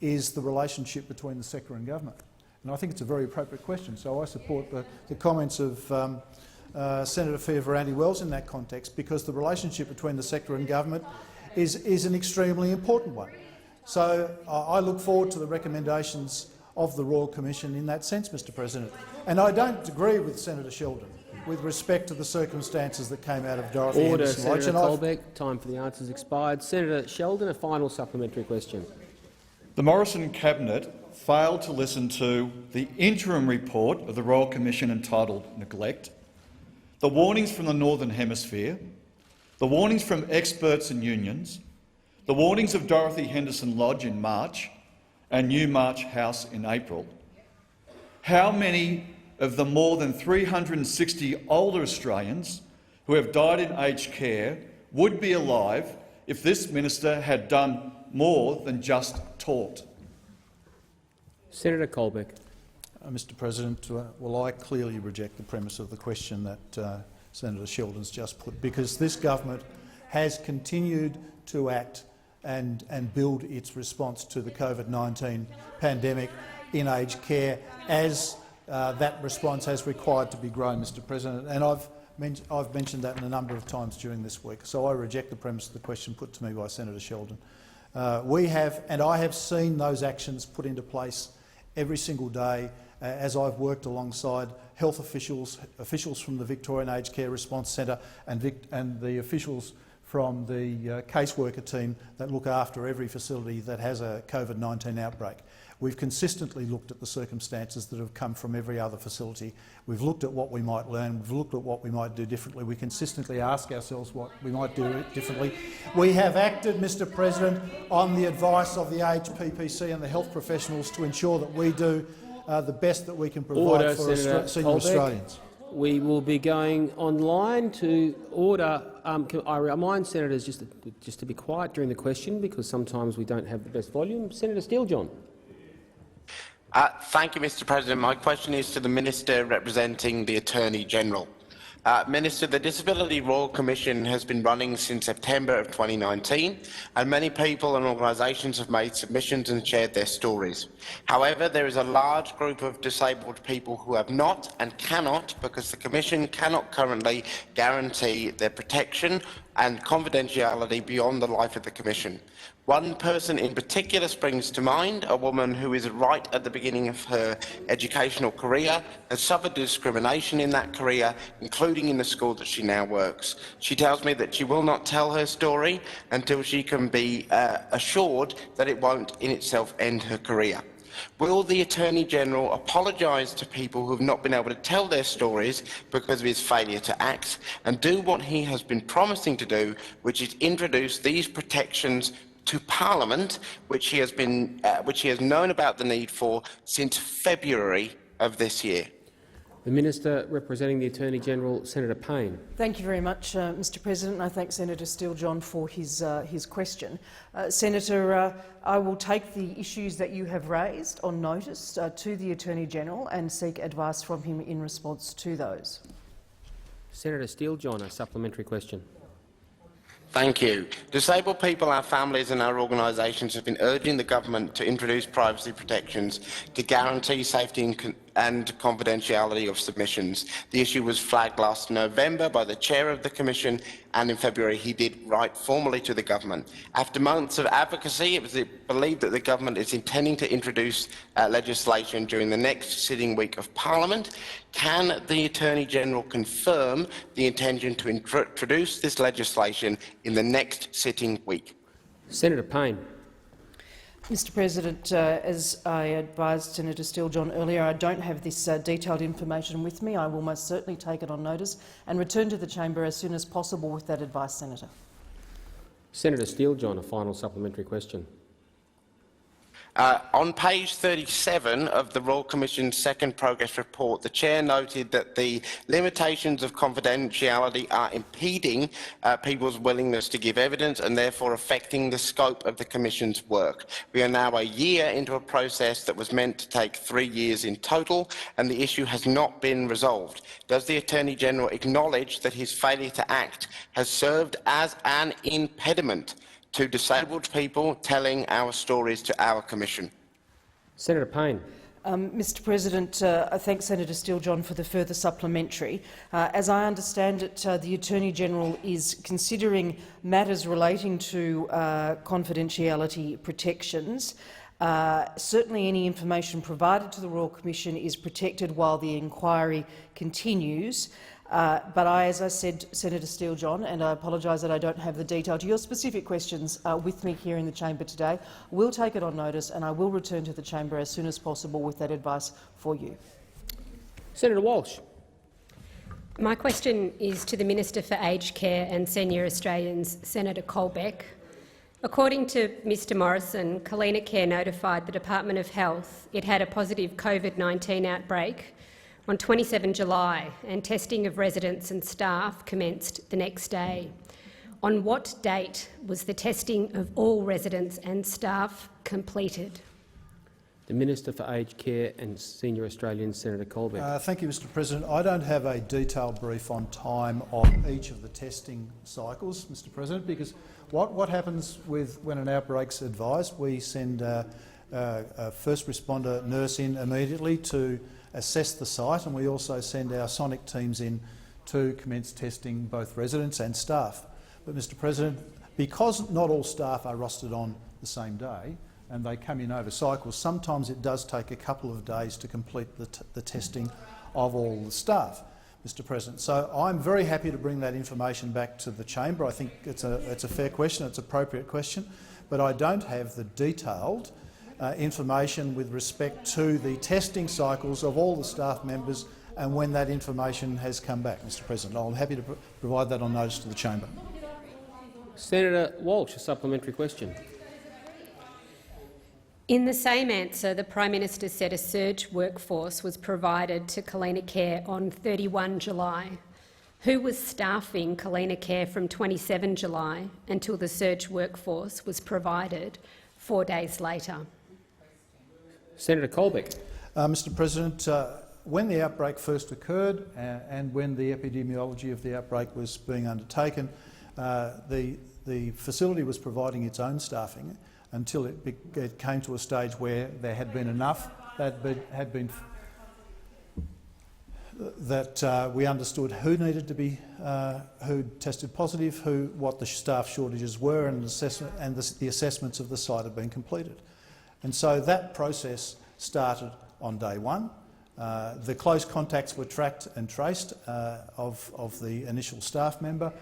is the relationship between the sector and government. And I think it's a very appropriate question, so I support the comments of Senator Fierravanti-Wells in that context, because the relationship between the sector and government is an extremely important one. So I look forward to the recommendations of the Royal Commission in that sense, Mr President. And I don't agree with Senator Sheldon with respect to the circumstances that came out of Dorothy Henderson Lodge. Senator Colbeck. Time for the answers expired. Senator Sheldon, a final supplementary question. The Morrison Cabinet failed to listen to the interim report of the Royal Commission entitled Neglect, the warnings from the Northern Hemisphere, the warnings from experts and unions, the warnings of Dorothy Henderson Lodge in March and Newmarch House in April. How many of the more than 360 older Australians who have died in aged care would be alive if this minister had done more than just talked? Senator Colbeck. Mr President, well, I clearly reject the premise of the question that Senator Sheldon's just put, because this government has continued to act and build its response to the COVID-19 pandemic in aged care as that response has required to be grown, Mr President. And I've mentioned that a number of times during this week. So I reject the premise of the question put to me by Senator Sheldon. We have, and I have seen those actions put into place every single day as I've worked alongside health officials from the Victorian Aged Care Response Centre and the officials from the caseworker team that look after every facility that has a COVID-19 outbreak. We've consistently looked at the circumstances that have come from every other facility. We've looked at what we might learn. We've looked at what we might do differently. We consistently ask ourselves what we might do differently. We have acted, Mr President, on the advice of the HPPC and the health professionals to ensure that we do the best that we can provide for senior Australians. We will be going online to order. I remind senators just to be quiet during the question, because sometimes we don't have the best volume. Senator Steele-John. Thank you, Mr President. My question is to the Minister representing the Attorney-General. Minister, the Disability Royal Commission has been running since September of 2019, and many people and organisations have made submissions and shared their stories. However, there is a large group of disabled people who have not and cannot, because the Commission cannot currently guarantee their protection and confidentiality beyond the life of the Commission. One person in particular springs to mind, a woman who is right at the beginning of her educational career, has suffered discrimination in that career, including in the school that she now works. She tells me that she will not tell her story until she can be assured that it won't in itself end her career. Will the Attorney-General apologise to people who have not been able to tell their stories because of his failure to act, and do what he has been promising to do, which is introduce these protections to Parliament, which he has known about the need for since February of this year? The Minister representing the Attorney-General, Senator Payne. Thank you very much, Mr President. I thank Senator Steele-John for his question. Senator, I will take the issues that you have raised on notice to the Attorney-General and seek advice from him in response to those. Senator Steele-John, a supplementary question. Thank you. Disabled people, our families and our organisations have been urging the government to introduce privacy protections to guarantee safety and confidentiality of submissions. The issue was flagged last November by the Chair of the Commission, and in February he did write formally to the government. After months of advocacy, it was believed that the government is intending to introduce legislation during the next sitting week of Parliament. Can the Attorney-General confirm the intention to introduce this legislation in the next sitting week? Senator Payne. Mr President, as I advised Senator Steele-John earlier, I don't have this detailed information with me. I will most certainly take it on notice and return to the chamber as soon as possible with that advice, Senator. Senator Steele-John, a final supplementary question. On page 37 of the Royal Commission's second progress report, the Chair noted that the limitations of confidentiality are impeding people's willingness to give evidence and therefore affecting the scope of the Commission's work. We are now a year into a process that was meant to take 3 years in total, and the issue has not been resolved. Does the Attorney-General acknowledge that his failure to act has served as an impediment to disabled people telling our stories to our Commission? Senator Payne. Mr President, I thank Senator Steele-John for the further supplementary. As I understand it, the Attorney-General is considering matters relating to confidentiality protections. Certainly any information provided to the Royal Commission is protected while the inquiry continues. But as I said, Senator Steele-John, and I apologise that I don't have the detail to your specific questions with me here in the chamber today, will take it on notice and I will return to the chamber as soon as possible with that advice for you. Senator Walsh. My question is to the Minister for Aged Care and Senior Australians, Senator Colbeck. According to Mr Morrison, Kalina Care notified the Department of Health it had a positive COVID-19 outbreak on 27 July, and testing of residents and staff commenced the next day. On what date was the testing of all residents and staff completed? The Minister for Aged Care and Senior Australians, Senator Colbeck. Thank you, Mr President. I don't have a detailed brief on time of each of the testing cycles, Mr President, because what happens when an outbreak's advised, we send a first responder nurse in immediately to assess the site, and we also send our sonic teams in to commence testing both residents and staff. But, Mr President, because not all staff are rostered on the same day and they come in over cycles, sometimes it does take a couple of days to complete the testing of all the staff, Mr President. So I'm very happy to bring that information back to the chamber. I think it's a fair question, it's an appropriate question, but I don't have the detailed information with respect to the testing cycles of all the staff members and when that information has come back, Mr President. I'm happy to provide that on notice to the chamber. Senator Walsh, a supplementary question. In the same answer, the Prime Minister said a surge workforce was provided to Kalina Care on 31 July. Who was staffing Kalina Care from 27 July until the surge workforce was provided 4 days later? Senator Colbeck. Mr President, when the outbreak first occurred and when the epidemiology of the outbreak was being undertaken, the facility was providing its own staffing until it came to a stage where there had been enough that we understood who needed to be, who tested positive, what the staff shortages were, and the assessments of the site had been completed. And so that process started on day one. The close contacts were tracked and traced of the initial staff member,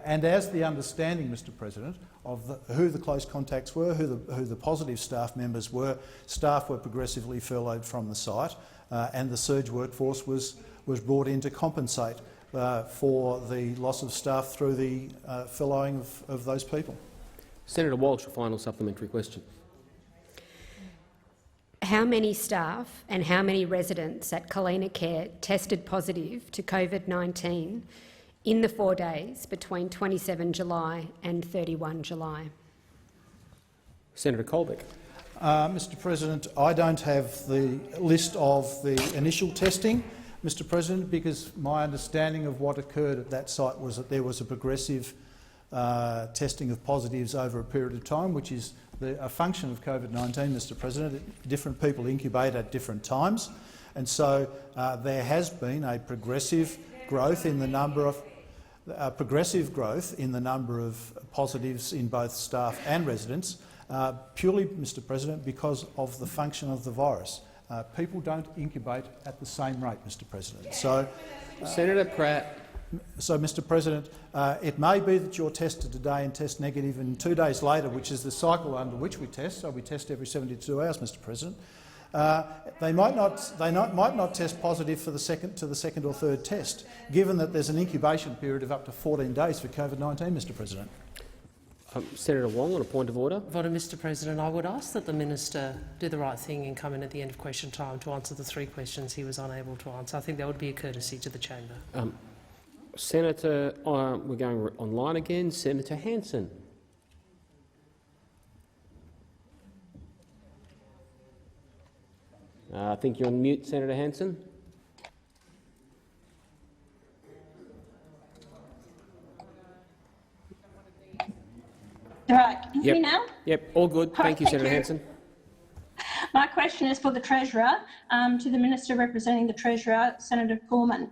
and as the understanding, Mr President, of who the close contacts were, who the positive staff members were, staff were progressively furloughed from the site, and the surge workforce was brought in to compensate for the loss of staff through the furloughing of those people. Senator Walsh, a final supplementary question. How many staff and how many residents at Kalina Care tested positive to COVID-19 in the 4 days between 27 July and 31 July? Senator Colbeck. Mr President, I don't have the list of the initial testing, Mr President, because my understanding of what occurred at that site was that there was a progressive testing of positives over a period of time, which is a function of COVID-19, Mr President. Different people incubate at different times, and so there has been a progressive growth in the number of positives in both staff and residents, purely, Mr President, because of the function of the virus. People don't incubate at the same rate, Mr President. So, Senator Pratt. So, Mr President, it may be that you're tested today and test negative, and 2 days later, which is the cycle under which we test, so we test every 72 hours, Mr President, they might not test positive for the second or third test, given that there's an incubation period of up to 14 days for COVID-19, Mr President. Senator Wong, on a point of order. Mr President, I would ask that the minister do the right thing and come in at the end of question time to answer the 3 questions he was unable to answer. I think that would be a courtesy to the chamber. Senator, we're going online again. Senator Hansard. I think you're on mute, Senator Hansard. Right, can you hear me now? Yep, all good. Thank you, Senator Hansard. My question is for the Treasurer, to the Minister representing the Treasurer, Senator Cormann.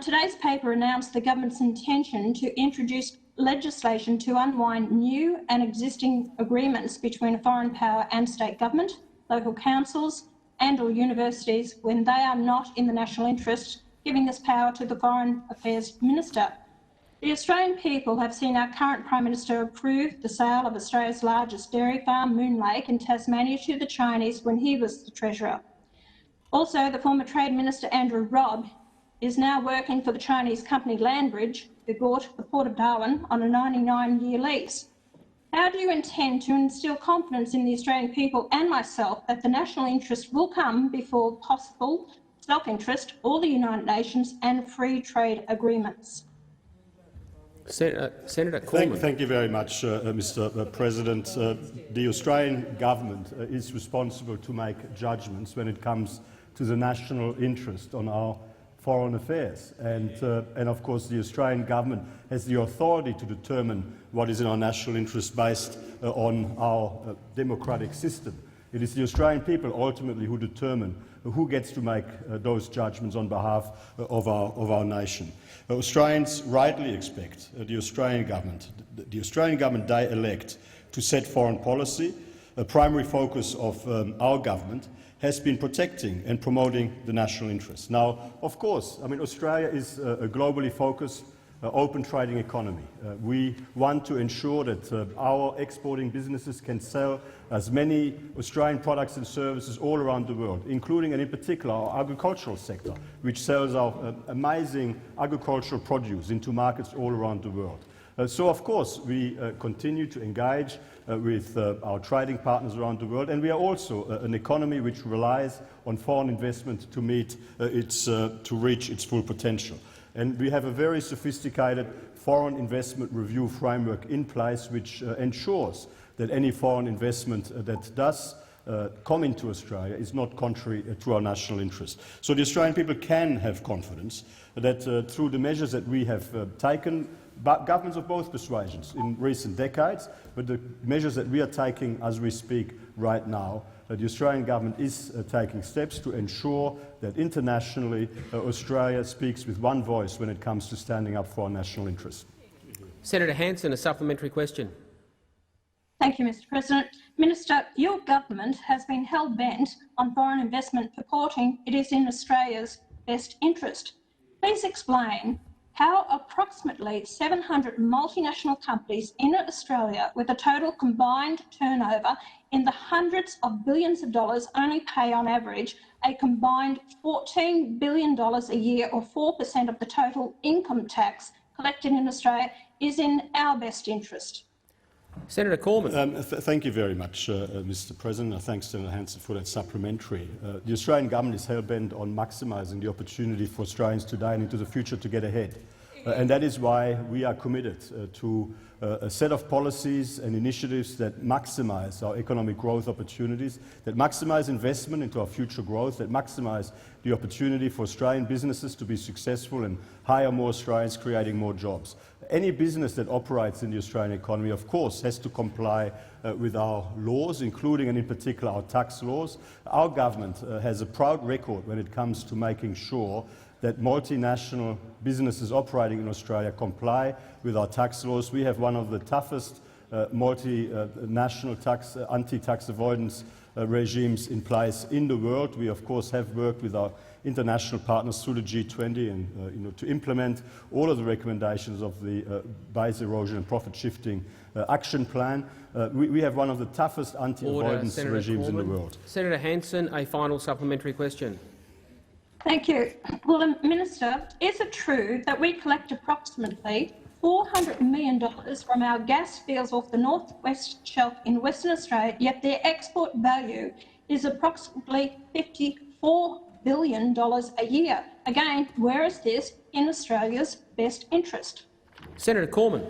Today's paper announced the government's intention to introduce legislation to unwind new and existing agreements between a foreign power and state government, local councils and/or universities when they are not in the national interest, giving this power to the Foreign Affairs Minister. The Australian people have seen our current Prime Minister approve the sale of Australia's largest dairy farm, Moon Lake, in Tasmania to the Chinese when he was the Treasurer. Also, the former Trade Minister, Andrew Robb, is now working for the Chinese company Landbridge, who bought the Port of Darwin on a 99-year lease. How do you intend to instil confidence in the Australian people and myself that the national interest will come before possible self-interest or the United Nations and free trade agreements? Senator Cormann. Thank you very much, Mr President. The Australian government is responsible to make judgments when it comes to the national interest on our foreign affairs. And of course, the Australian government has the authority to determine what is in our national interest based on our democratic system. It is the Australian people ultimately who determine who gets to make those judgments on behalf of our nation. Australians rightly expect the Australian government they elect to set foreign policy. A primary focus of our government has been protecting and promoting the national interest. Now, of course, Australia is a globally focused, open trading economy. We want to ensure that our exporting businesses can sell as many Australian products and services all around the world, including and in particular our agricultural sector, which sells our amazing agricultural produce into markets all around the world. So, of course, we continue to engage with our trading partners around the world, and we are also an economy which relies on foreign investment to reach its full potential. And we have a very sophisticated foreign investment review framework in place which ensures that any foreign investment that does come into Australia is not contrary to our national interest. So the Australian people can have confidence that through the measures that we have taken, governments of both persuasions in recent decades, but the measures that we are taking as we speak right now, the Australian government is taking steps to ensure that internationally Australia speaks with one voice when it comes to standing up for our national interests. Senator Hansard, a supplementary question. Thank you, Mr President. Minister, your government has been hell-bent on foreign investment purporting it is in Australia's best interest. Please explain how approximately 700 multinational companies in Australia with a total combined turnover in the hundreds of billions of dollars only pay on average a combined $14 billion a year, or 4% of the total income tax collected in Australia, is in our best interest. Senator Cormann. Thank you very much, Mr President. Thanks, Senator Hansard, for that supplementary. The Australian government is hell-bent on maximising the opportunity for Australians today and into the future to get ahead. And that is why we are committed to a set of policies and initiatives that maximise our economic growth opportunities, that maximise investment into our future growth, that maximise the opportunity for Australian businesses to be successful and hire more Australians, creating more jobs. Any business that operates in the Australian economy, of course, has to comply with our laws, including and in particular our tax laws. Our government has a proud record when it comes to making sure that multinational businesses operating in Australia comply with our tax laws. We have one of the toughest multinational anti-tax avoidance regimes in place in the world. We, of course, have worked with our international partners through the G20 and to implement all of the recommendations of the base erosion and profit shifting action plan. We have one of the toughest anti-avoidance regimes in the world. Senator Hanson, a final supplementary question. Thank you. Well, Minister, is it true that we collect approximately $400 million from our gas fields off the northwest shelf in Western Australia, yet their export value is approximately $54 billion a year? Again, where is this in Australia's best interest? Senator Cormann.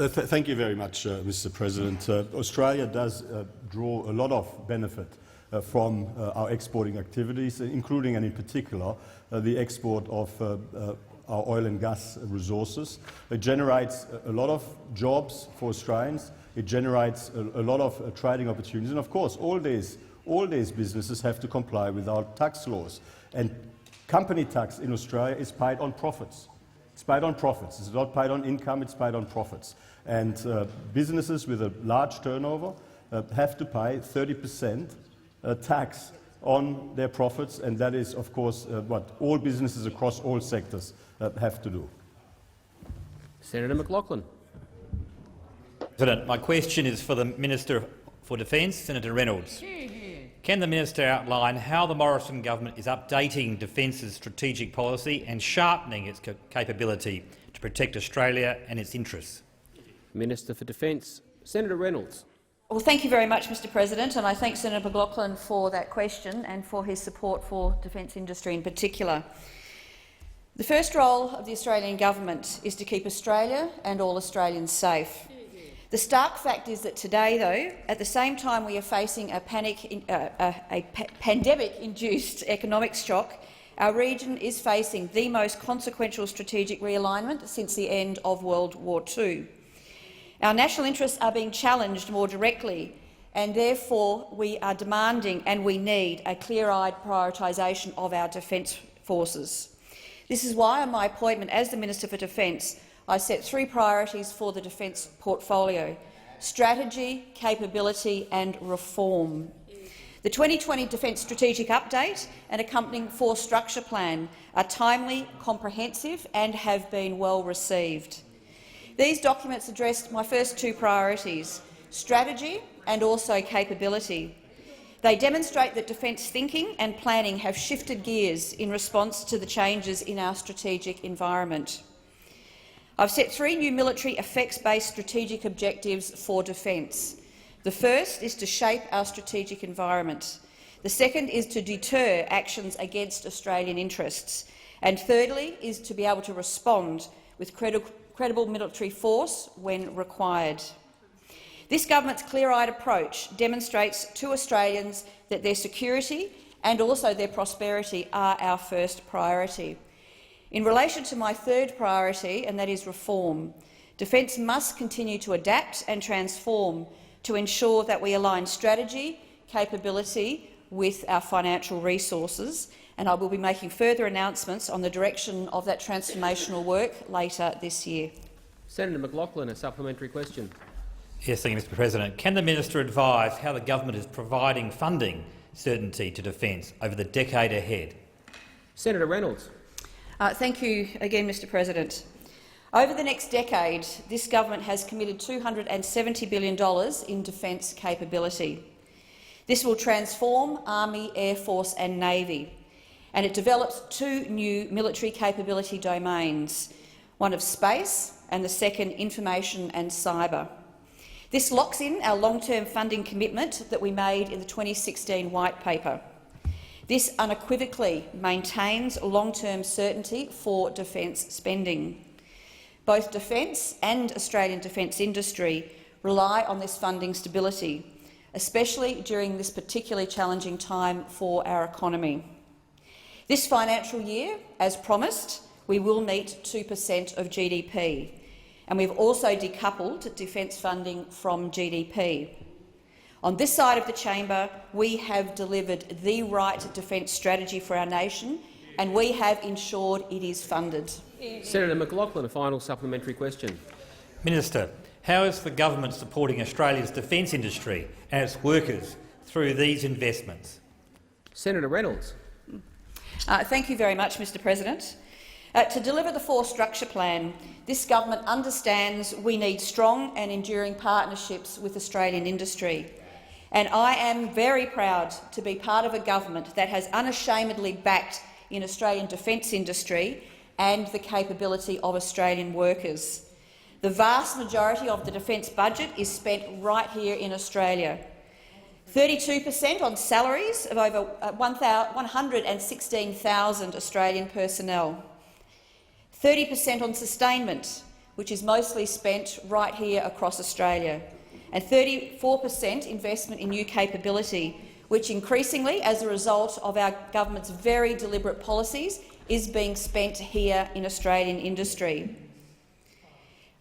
Thank you very much, Mr. President. Australia does draw a lot of benefit from our exporting activities, including and in particular the export of our oil and gas resources. It generates a lot of jobs for Australians. It generates a lot of trading opportunities, and of course, all these businesses have to comply with our tax laws. And company tax in Australia is paid on profits. It's paid on profits. It's not paid on income. It's paid on profits. And businesses with a large turnover have to pay 30% tax on their profits, and that is, of course, what all businesses across all sectors have to do. Senator McLaughlin. President, my question is for the Minister for Defence, Senator Reynolds. Can the Minister outline how the Morrison government is updating Defence's strategic policy and sharpening its capability to protect Australia and its interests? Minister for Defence, Senator Reynolds. Well, thank you very much, Mr. President, and I thank Senator McLaughlin for that question and for his support for defence industry in particular. The first role of the Australian government is to keep Australia and all Australians safe. The stark fact is that today, though, at the same time we are facing a pandemic-induced economic shock, our region is facing the most consequential strategic realignment since the end of World War II. Our national interests are being challenged more directly, and therefore we are demanding and we need a clear-eyed prioritisation of our defence forces. This is why, on my appointment as the Minister for Defence, I set 3 priorities for the defence portfolio: strategy, capability and reform. The 2020 Defence Strategic Update and accompanying Force Structure Plan are timely, comprehensive and have been well received. These documents addressed my first 2 priorities, strategy and also capability. They demonstrate that defence thinking and planning have shifted gears in response to the changes in our strategic environment. I've set 3 new military effects-based strategic objectives for defence. The first is to shape our strategic environment. The second is to deter actions against Australian interests. And thirdly is to be able to respond with credible military force when required. This government's clear-eyed approach demonstrates to Australians that their security and also their prosperity are our first priority. In relation to my 3rd priority, and that is reform, defence must continue to adapt and transform to ensure that we align strategy, capability with our financial resources, and I will be making further announcements on the direction of that transformational work later this year. Senator McLaughlin, a supplementary question. Yes, thank you, Mr. President. Can the Minister advise how the government is providing funding certainty to defence over the decade ahead? Senator Reynolds. Thank you again, Mr. President. Over the next decade, this government has committed $270 billion in defence capability. This will transform Army, Air Force and Navy, and it develops 2 new military capability domains, one of space and the second information and cyber. This locks in our long-term funding commitment that we made in the 2016 White Paper. This unequivocally maintains long-term certainty for defence spending. Both defence and Australian defence industry rely on this funding stability, especially during this particularly challenging time for our economy. This financial year, as promised, we will meet 2% of GDP, and we've also decoupled defence funding from GDP. On this side of the chamber, we have delivered the right defence strategy for our nation, and we have ensured it is funded. Senator McLaughlin, a final supplementary question. Minister, how is the government supporting Australia's defence industry and its workers through these investments? Senator Reynolds. Thank you very much, Mr President. To deliver the Force Structure Plan, this government understands we need strong and enduring partnerships with Australian industry. And I am very proud to be part of a government that has unashamedly backed in Australian defence industry and the capability of Australian workers. The vast majority of the defence budget is spent right here in Australia. 32% on salaries of over 116,000 Australian personnel. 30% on sustainment, which is mostly spent right here across Australia. And 34% investment in new capability, which increasingly, as a result of our government's very deliberate policies, is being spent here in Australian industry.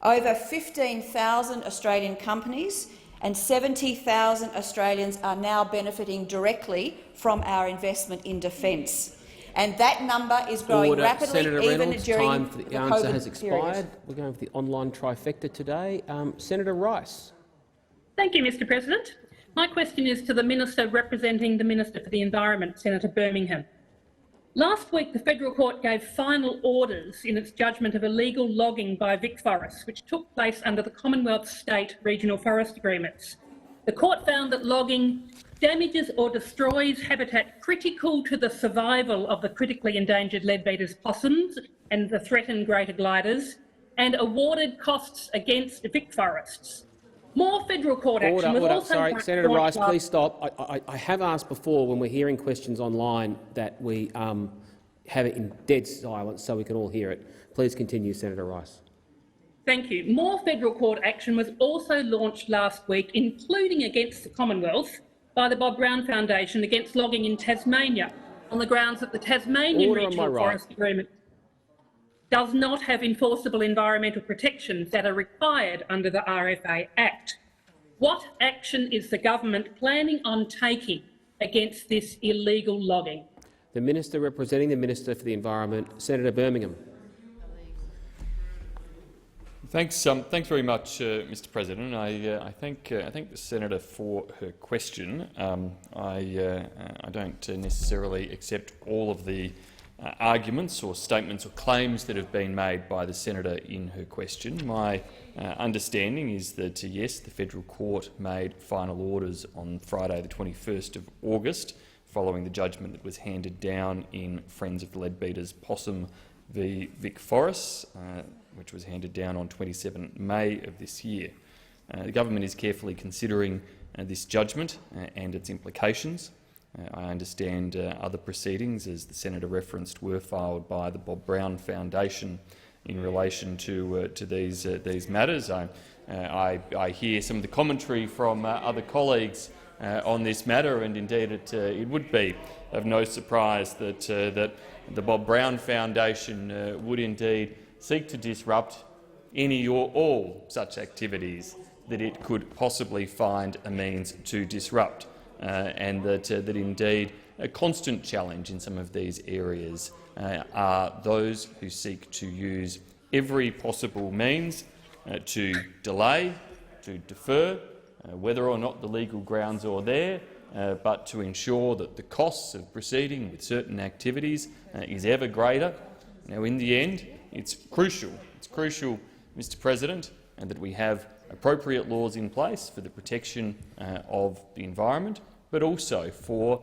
Over 15,000 Australian companies and 70,000 Australians are now benefiting directly from our investment in defence. And that number is growing rapidly. Senator even Reynolds, during time for the the answer COVID has expired. period. We're going for the online trifecta today. Senator Rice. Thank you, Mr President. My question is to the Minister representing the Minister for the Environment, Senator Birmingham. Last week, the Federal Court gave final orders in its judgment of illegal logging by Vic Forests, which took place under the Commonwealth State Regional Forest Agreements. The Court found that logging damages or destroys habitat critical to the survival of the critically endangered leadbeater's possums and the threatened greater gliders, and awarded costs against Vic Forests. More federal court action was also— Sorry, Senator Rice, please stop. I have asked before, when we're hearing questions online, that we have it in dead silence so we can all hear it. Please continue, Senator Rice. Thank you. More federal court action was also launched last week, including against the Commonwealth, by the Bob Brown Foundation against logging in Tasmania, on the grounds that the Tasmanian Regional Forest Agreement does not have enforceable environmental protections that are required under the RFA Act. What action is the government planning on taking against this illegal logging? The Minister representing the Minister for the Environment, Senator Birmingham. Thanks very much, Mr President. I thank the senator for her question. I don't necessarily accept all of the arguments or statements or claims that have been made by the senator in her question. My understanding is that, yes, the Federal Court made final orders on Friday the 21st of August, following the judgment that was handed down in Friends of the Leadbeater's Possum v Vic Forests, which was handed down on 27 May of this year. The government is carefully considering this judgment and its implications. I understand other proceedings, as the senator referenced, were filed by the Bob Brown Foundation in relation to these matters. I hear some of the commentary from other colleagues on this matter, and indeed it would be of no surprise that the Bob Brown Foundation would indeed seek to disrupt any or all such activities that it could possibly find a means to disrupt. And that indeed a constant challenge in some of these areas are those who seek to use every possible means to delay, to defer, whether or not the legal grounds are there, but to ensure that the costs of proceeding with certain activities is ever greater. Now, in the end, it's crucial, Mr President, that we have appropriate laws in place for the protection of the environment, but also for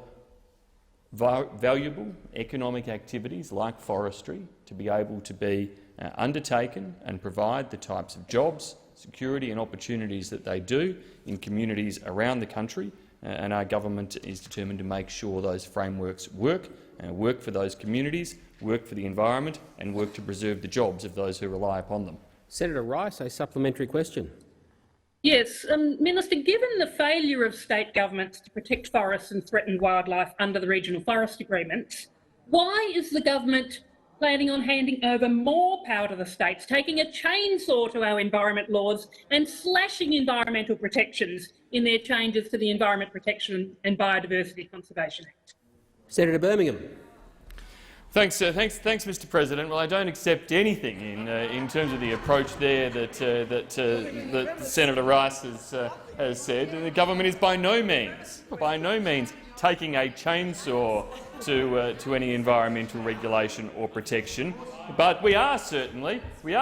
valuable economic activities like forestry to be able to be undertaken and provide the types of jobs, security and opportunities that they do in communities around the country. And our government is determined to make sure those frameworks work for those communities, work for the environment and work to preserve the jobs of those who rely upon them. Senator Rice, a supplementary question. Yes, Minister, given the failure of state governments to protect forests and threatened wildlife under the regional forest agreements, why is the government planning on handing over more power to the states, taking a chainsaw to our environment laws and slashing environmental protections in their changes to the Environment Protection and Biodiversity Conservation Act? Senator Birmingham. Thanks, Mr. President. Well, I don't accept anything in terms of the approach there that Senator Rice has said. The government is by no means taking a chainsaw to any environmental regulation or protection, but we are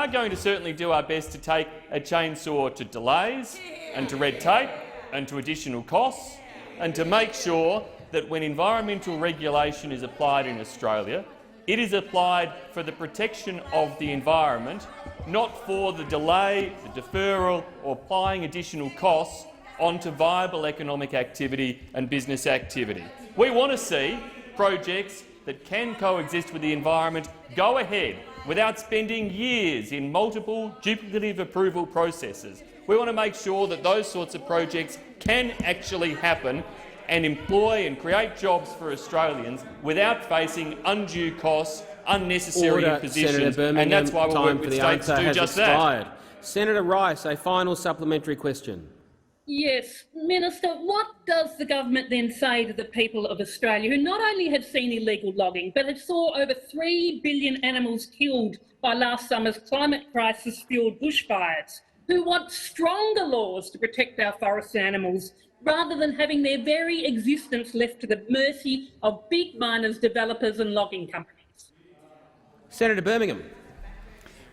going to certainly do our best to take a chainsaw to delays and to red tape and to additional costs, and to make sure that when environmental regulation is applied in Australia, it is applied for the protection of the environment, not for the delay, the deferral or applying additional costs onto viable economic activity and business activity. We want to see projects that can coexist with the environment go ahead without spending years in multiple duplicative approval processes. We want to make sure that those sorts of projects can actually happen and employ and create jobs for Australians without facing undue costs, unnecessary impositions, and that's why we work with states to do just that. Senator Rice, a final supplementary question. Yes, Minister, what does the government then say to the people of Australia who not only have seen illegal logging but have saw over 3 billion animals killed by last summer's climate crisis-fuelled bushfires, who want stronger laws to protect our forests and animals rather than having their very existence left to the mercy of big miners, developers and logging companies? Senator Birmingham.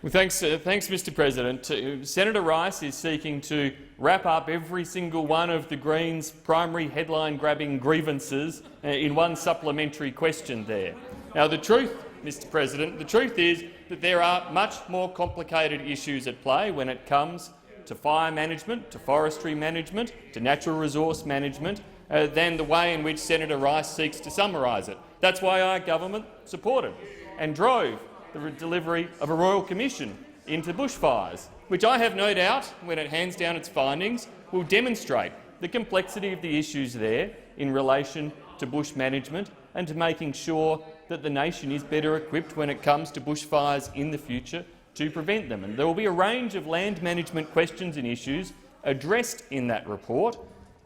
Well, thanks, Mr. President. Senator Rice is seeking to wrap up every single one of the Greens' primary headline-grabbing grievances in one supplementary question there. Now, the truth, Mr. President, the truth is that there are much more complicated issues at play when it comes to fire management, to forestry management, to natural resource management, than the way in which Senator Rice seeks to summarise it. That's why our government supported and drove the delivery of a Royal Commission into bushfires, which I have no doubt, when it hands down its findings, will demonstrate the complexity of the issues there in relation to bush management and to making sure that the nation is better equipped when it comes to bushfires in the future to prevent them. And there will be a range of land management questions and issues addressed in that report,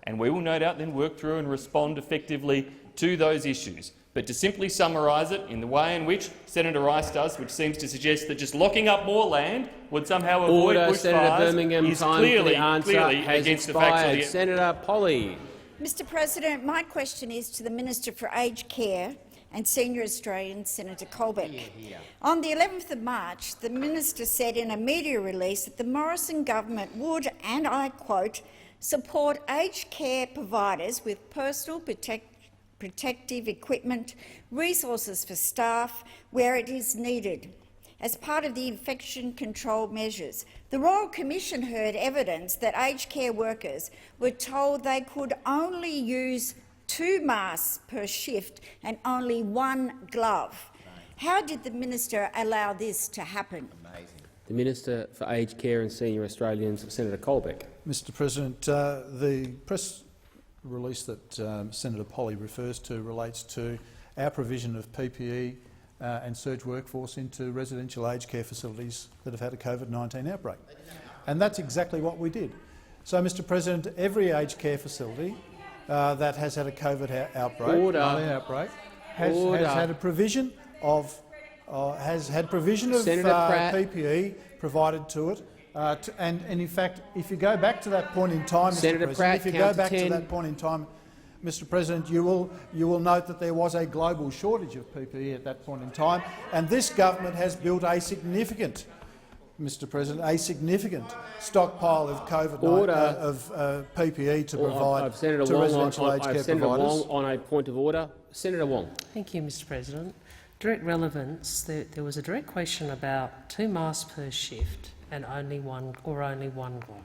and we will no doubt then work through and respond effectively to those issues. But to simply summarise it in the way in which Senator Rice does, which seems to suggest that just locking up more land would somehow avoid bushfires, is clearly against the facts of the... Senator Polley. Mr. President, my question is to the Minister for Aged Care and Senior Australian, Senator Colbeck. On the 11th of March, the minister said in a media release that the Morrison government would, and I quote, support aged care providers with personal protective equipment, resources for staff where it is needed, as part of the infection control measures. The Royal Commission heard evidence that aged care workers were told they could only use 2 masks per shift and only 1 glove. How did the minister allow this to happen? The Minister for Aged Care and Senior Australians, Senator Colbeck. Mr. President, the press release that Senator Polley refers to relates to our provision of PPE and surge workforce into residential aged care facilities that have had a COVID-19 outbreak. And that's exactly what we did. So, Mr. President, every aged care facility that has had a COVID outbreak, has had a provision of PPE provided to it. And in fact, if you go back to that point in time, Mr. President, you will note that there was a global shortage of PPE at that point in time, and this government has built a significant, Mr. President, a significant stockpile of PPE to provide to residential aged care providers. Senator Wong on a point of order. Senator Wong. Thank you, Mr. President. Direct relevance. There was a direct question about 2 masks per shift and only one glove.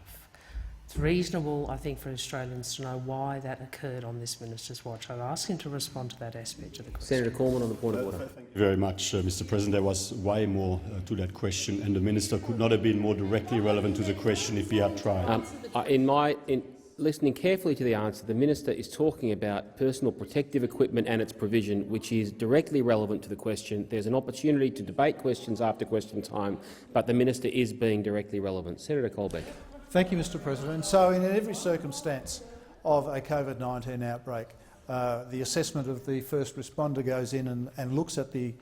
It's reasonable, I think, for Australians to know why that occurred on this minister's watch. I'd ask him to respond to that aspect of the question. Senator Cormann on the point of order. Thank you very much, Mr. President. There was way more to that question, and the minister could not have been more directly relevant to the question if he had tried. In listening carefully to the answer, the minister is talking about personal protective equipment and its provision, which is directly relevant to the question. There's an opportunity to debate questions after question time, but the minister is being directly relevant. Senator Colbeck. Thank you, Mr. President. So, in every circumstance of a COVID-19 outbreak, the assessment of the first responder goes in and looks at the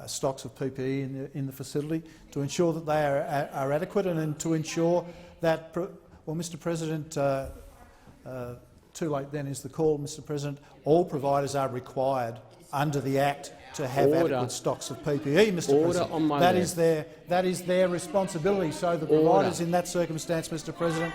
stocks of PPE in the facility to ensure that they are adequate and to ensure that, well, Mr. President, too late then is the call, Mr. President. All providers are required under the Act to have adequate stocks of PPE, Mr. President. That is their responsibility. So the providers in that circumstance, Mr. President,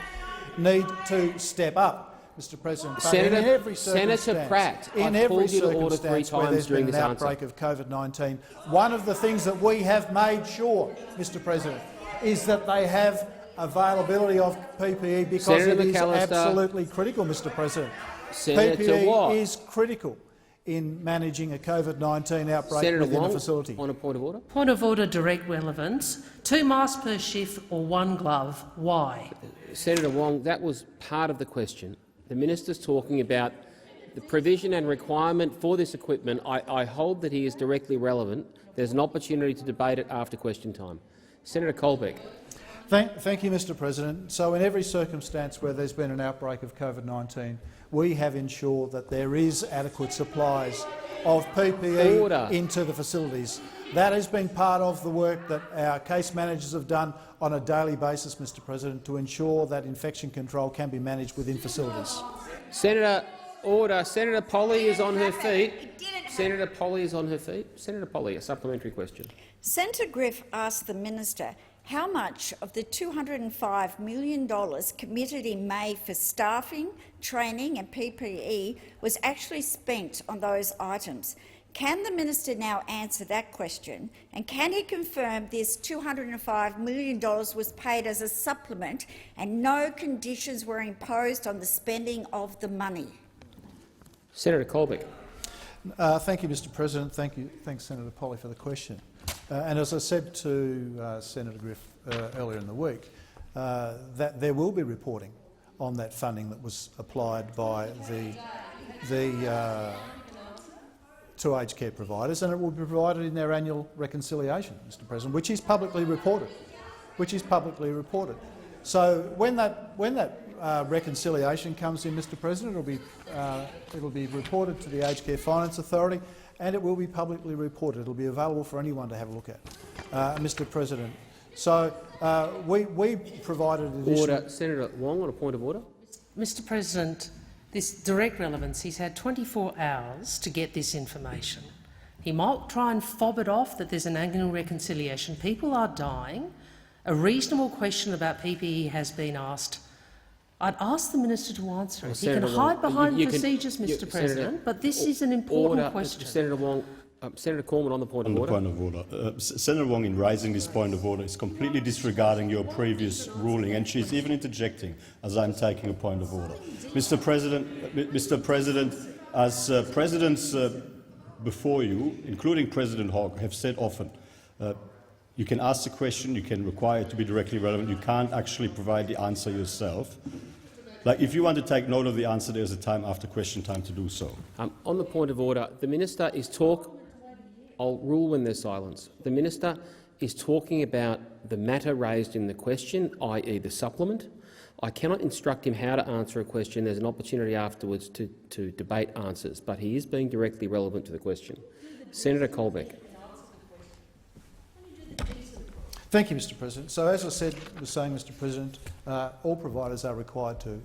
need to step up, Mr. President. But in every circumstance, Senator Pratt, in every circumstance where there's been an outbreak of COVID-19, one of the things that we have made sure, Mr. President, is that they have availability of PPE because it is absolutely critical, Mr. President. PPE is critical in managing a COVID-19 outbreak within a facility. On a point of order. Point of order, direct relevance. 2 masks per shift or 1 glove. Why? Senator Wong, that was part of the question. The minister's talking about the provision and requirement for this equipment. I hold that he is directly relevant. There's an opportunity to debate it after question time. Senator Colbeck. Thank you, Mr. President. So in every circumstance where there's been an outbreak of COVID-19, we have ensured that there is adequate supplies of PPE into the facilities. That has been part of the work that our case managers have done on a daily basis, Mr. President, to ensure that infection control can be managed within facilities. Senator Polley is on her feet. Senator Polley is on her feet. Senator Polley, a supplementary question. Senator Griff asked the minister how much of the $205 million committed in May for staffing, training and PPE was actually spent on those items. Can the minister now answer that question, and can he confirm this $205 million was paid as a supplement and no conditions were imposed on the spending of the money? Senator Colbeck. Thank you, Mr. President. Thanks, Senator Polley, for the question. And as I said to Senator Griff earlier in the week, that there will be reporting on that funding that was applied by to aged care providers, and it will be provided in their annual reconciliation, Mr. President, which is publicly reported. So when that reconciliation comes in, Mr. President, it'll be reported to the Aged Care Finance Authority, and it will be publicly reported. It'll be available for anyone to have a look at, Mr. President. So we provided additional— Order. Senator Wong on a point of order. Mr. President, this direct relevance, he's had 24 hours to get this information. He might try and fob it off that there's an annual reconciliation. People are dying. A reasonable question about PPE has been asked. I'd ask the minister to answer it. He can hide behind procedures, Mr. President, but this is an important question. Senator Wong. Senator Cormann on the point of order. Senator Wong, in raising this point of order, is completely disregarding your previous ruling, and she's even interjecting as I'm taking a point of order. Mr. President, as presidents before you, including President Hogg, have said often, you can ask the question, you can require it to be directly relevant, you can't actually provide the answer yourself. Like, if you want to take note of the answer, there's a time after question time to do so. On the point of order, the minister is I'll rule when there's silence. The minister is talking about the matter raised in the question, i.e. the supplement. I cannot instruct him how to answer a question. There's an opportunity afterwards to debate answers, but he is being directly relevant to the question. Senator Colbeck. Thank you, Mr. President. So, as I was saying, Mr. President, all providers are required to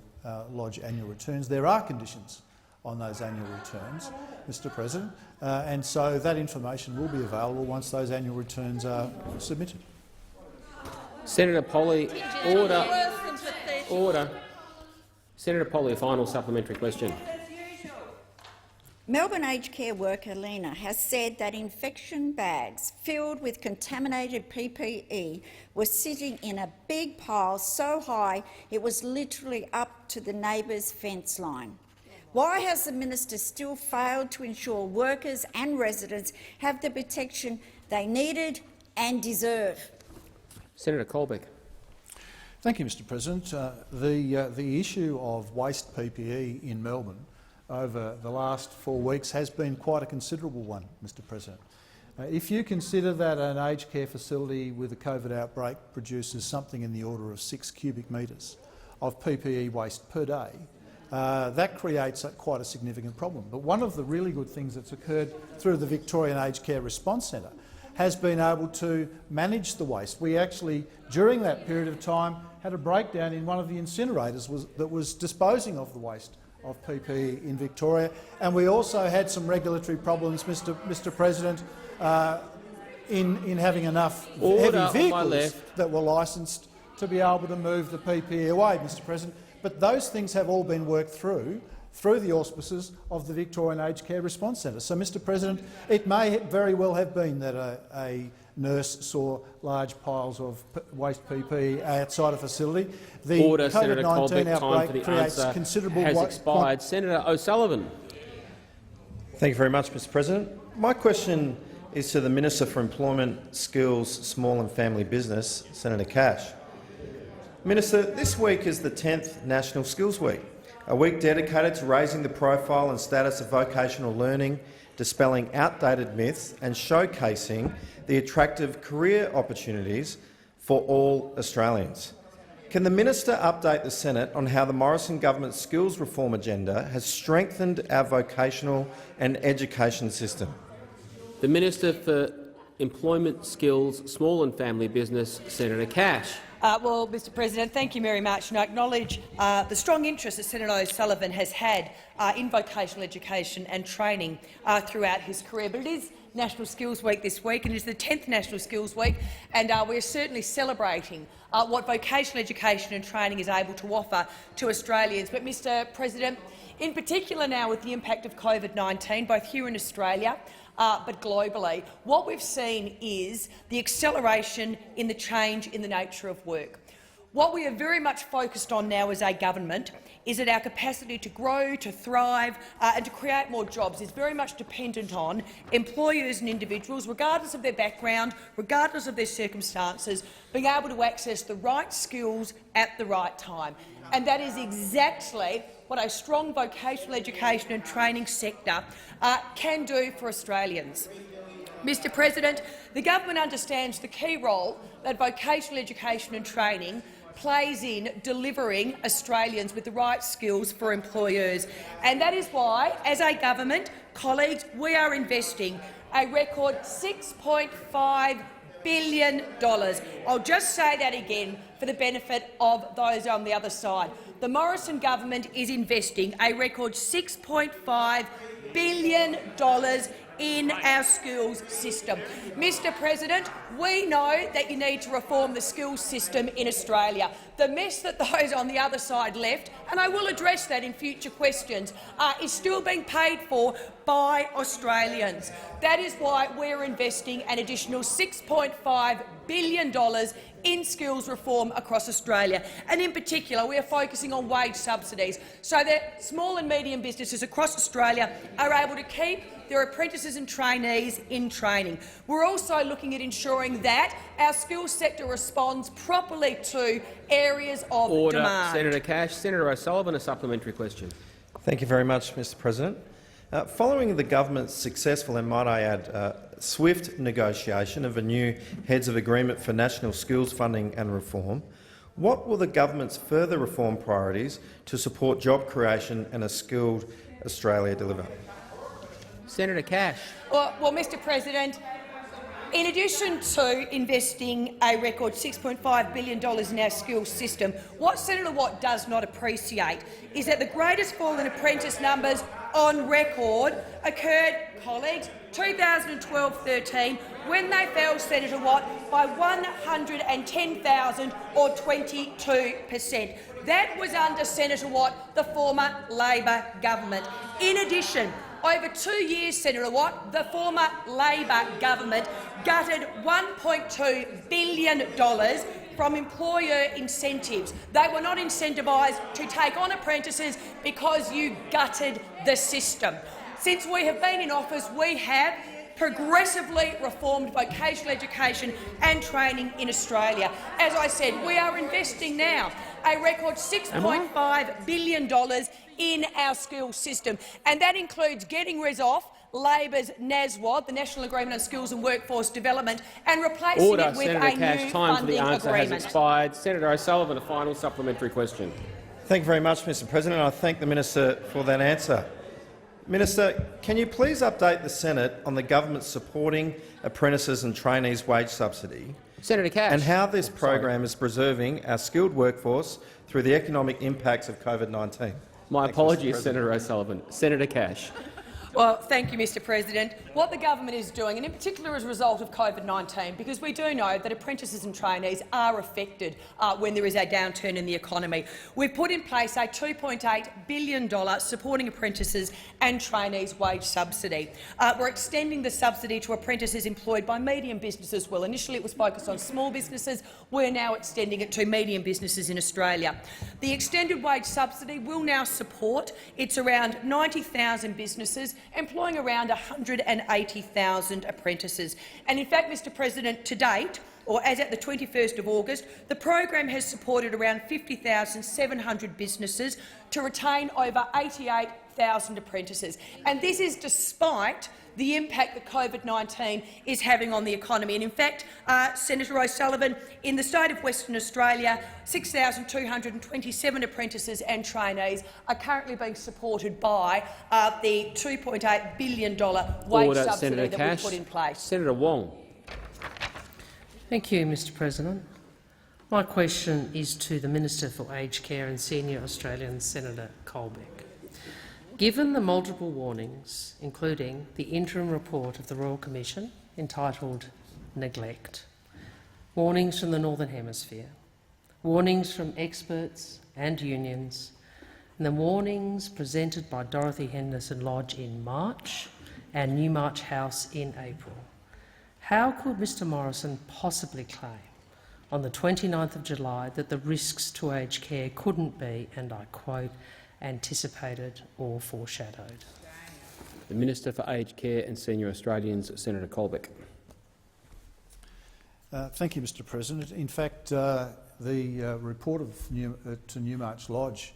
lodge annual returns. There are conditions on those annual returns, Mr. President, and so that information will be available once those annual returns are submitted. Senator Polley, order. Senator Polley, a final supplementary question. Melbourne aged care worker Lena has said that infection bags filled with contaminated PPE were sitting in a big pile so high it was literally up to the neighbour's fence line. Why has the minister still failed to ensure workers and residents have the protection they needed and deserve? Senator Colbeck. Thank you, Mr President. The issue of waste PPE in Melbourne over the last 4 weeks has been quite a considerable one, Mr President. If you consider that an aged care facility with a COVID outbreak produces something in the order of 6 cubic metres of PPE waste per day, that creates quite a significant problem. But one of the really good things that's occurred through the Victorian Aged Care Response Centre has been able to manage the waste. We actually, during that period of time, had a breakdown in one of the incinerators that was disposing of the waste of PPE in Victoria, and we also had some regulatory problems, Mr President, in having enough heavy vehicles that were licensed to be able to move the PPE away, Mr President. But those things have all been worked through the auspices of the Victorian Aged Care Response Centre. So, Mr President, it may very well have been that a nurse saw large piles of waste PPE outside a facility. The COVID-19 outbreak creates considerable has expired. Senator O'Sullivan. Thank you very much, Mr President. My question is to the Minister for Employment, Skills, Small and Family Business, Senator Cash. Minister, this week is the 10th National Skills Week, a week dedicated to raising the profile and status of vocational learning, dispelling outdated myths and showcasing the attractive career opportunities for all Australians. Can the minister update the Senate on how the Morrison government's skills reform agenda has strengthened our vocational and education system? The Minister for Employment, Skills, Small and Family Business, Senator Cash. Well, Mr President, thank you very much. And I acknowledge the strong interest that Senator O'Sullivan has had in vocational education and training throughout his career. But it is National Skills Week this week, and it is the 10th National Skills Week, and we're certainly celebrating what vocational education and training is able to offer to Australians. But, Mr President, in particular now with the impact of COVID-19, both here in Australia but globally, what we've seen is the acceleration in the change in the nature of work. What we are very much focused on now as a government is that our capacity to grow, to thrive and to create more jobs is very much dependent on employers and individuals, regardless of their background, regardless of their circumstances, being able to access the right skills at the right time. And that is exactly what a strong vocational education and training sector can do for Australians. Mr President, the government understands the key role that vocational education and training plays in delivering Australians with the right skills for employers. And that is why, as a government, colleagues, we are investing a record $6.5 billion. I'll just say that again for the benefit of those on the other side. The Morrison government is investing a record $6.5 billion in our schools system. Mr President, we know that you need to reform the schools system in Australia. The mess that those on the other side left, and I will address that in future questions, is still being paid for by Australians. That is why we're investing an additional $6.5 billion in skills reform across Australia. And in particular, we are focusing on wage subsidies so that small and medium businesses across Australia are able to keep their apprentices and trainees in training. We're also looking at ensuring that our skills sector responds properly to areas of demand. Senator Cash. Senator O'Sullivan, a supplementary question. Thank you very much, Mr President. Following the government's successful, and might I add, swift negotiation of a new Heads of Agreement for National Skills Funding and Reform, what will the government's further reform priorities to support job creation and a skilled Australia deliver? Senator Cash. Well, Mr President, in addition to investing a record $6.5 billion in our skills system, what Senator Watt does not appreciate is that the greatest fall in apprentice numbers on record occurred, colleagues, 2012-13, when they fell, Senator Watt, by 110,000 or 22%. That was under Senator Watt, the former Labor government. In addition, Over 2 years, Senator Watt, the former Labor government gutted $1.2 billion from employer incentives. They were not incentivised to take on apprentices because you gutted the system. Since we have been in office, we have progressively reformed vocational education and training in Australia. As I said, we are investing now a record $6.5 billion in our skills system, and that includes getting rid of Labor's NASWAD, the National Agreement on Skills and Workforce Development, and replacing Order, it with Senator a Cash. new Time for the funding answer agreement. has expired. Senator O'Sullivan, a final supplementary question. Thank you very much, Mr President. I thank the minister for that answer. Minister, can you please update the Senate on the government supporting apprentices and trainees' wage subsidy, Senator Cash, and how this program is preserving our skilled workforce through the economic impacts of COVID-19? My apologies, Senator O'Sullivan. Senator Cash. Well, thank you, Mr President. What the government is doing, and in particular as a result of COVID-19, because we do know that apprentices and trainees are affected when there is a downturn in the economy, we've put in place a $2.8 billion supporting apprentices and trainees wage subsidy. We're extending the subsidy to apprentices employed by medium businesses. Well, initially it was focused on small businesses. We're now extending it to medium businesses in Australia. The extended wage subsidy will now support around 90,000 businesses, employing around 180,000 apprentices. And in fact, Mr President, to date, or as at the 21st of August, the program has supported around 50,700 businesses to retain over 88,000 apprentices. And this is despite the impact that COVID-19 is having on the economy. And in fact, Senator O'Sullivan, in the state of Western Australia, 6,227 apprentices and trainees are currently being supported by the $2.8 billion wage subsidy Senator that Cash. we put in place. Senator Wong. Thank you, Mr President. My question is to the Minister for Aged Care and Senior Australians, Senator Colbeck. Given the multiple warnings, including the interim report of the Royal Commission entitled Neglect, warnings from the Northern Hemisphere, warnings from experts and unions, and the warnings presented by Dorothy Henderson Lodge in March and Newmarch House in April, how could Mr Morrison possibly claim on the 29th of July that the risks to aged care couldn't be, and I quote, anticipated or foreshadowed? The Minister for Aged Care and Senior Australians, Senator Colbeck. Thank you, Mr President. In fact, the report to Newmarch Lodge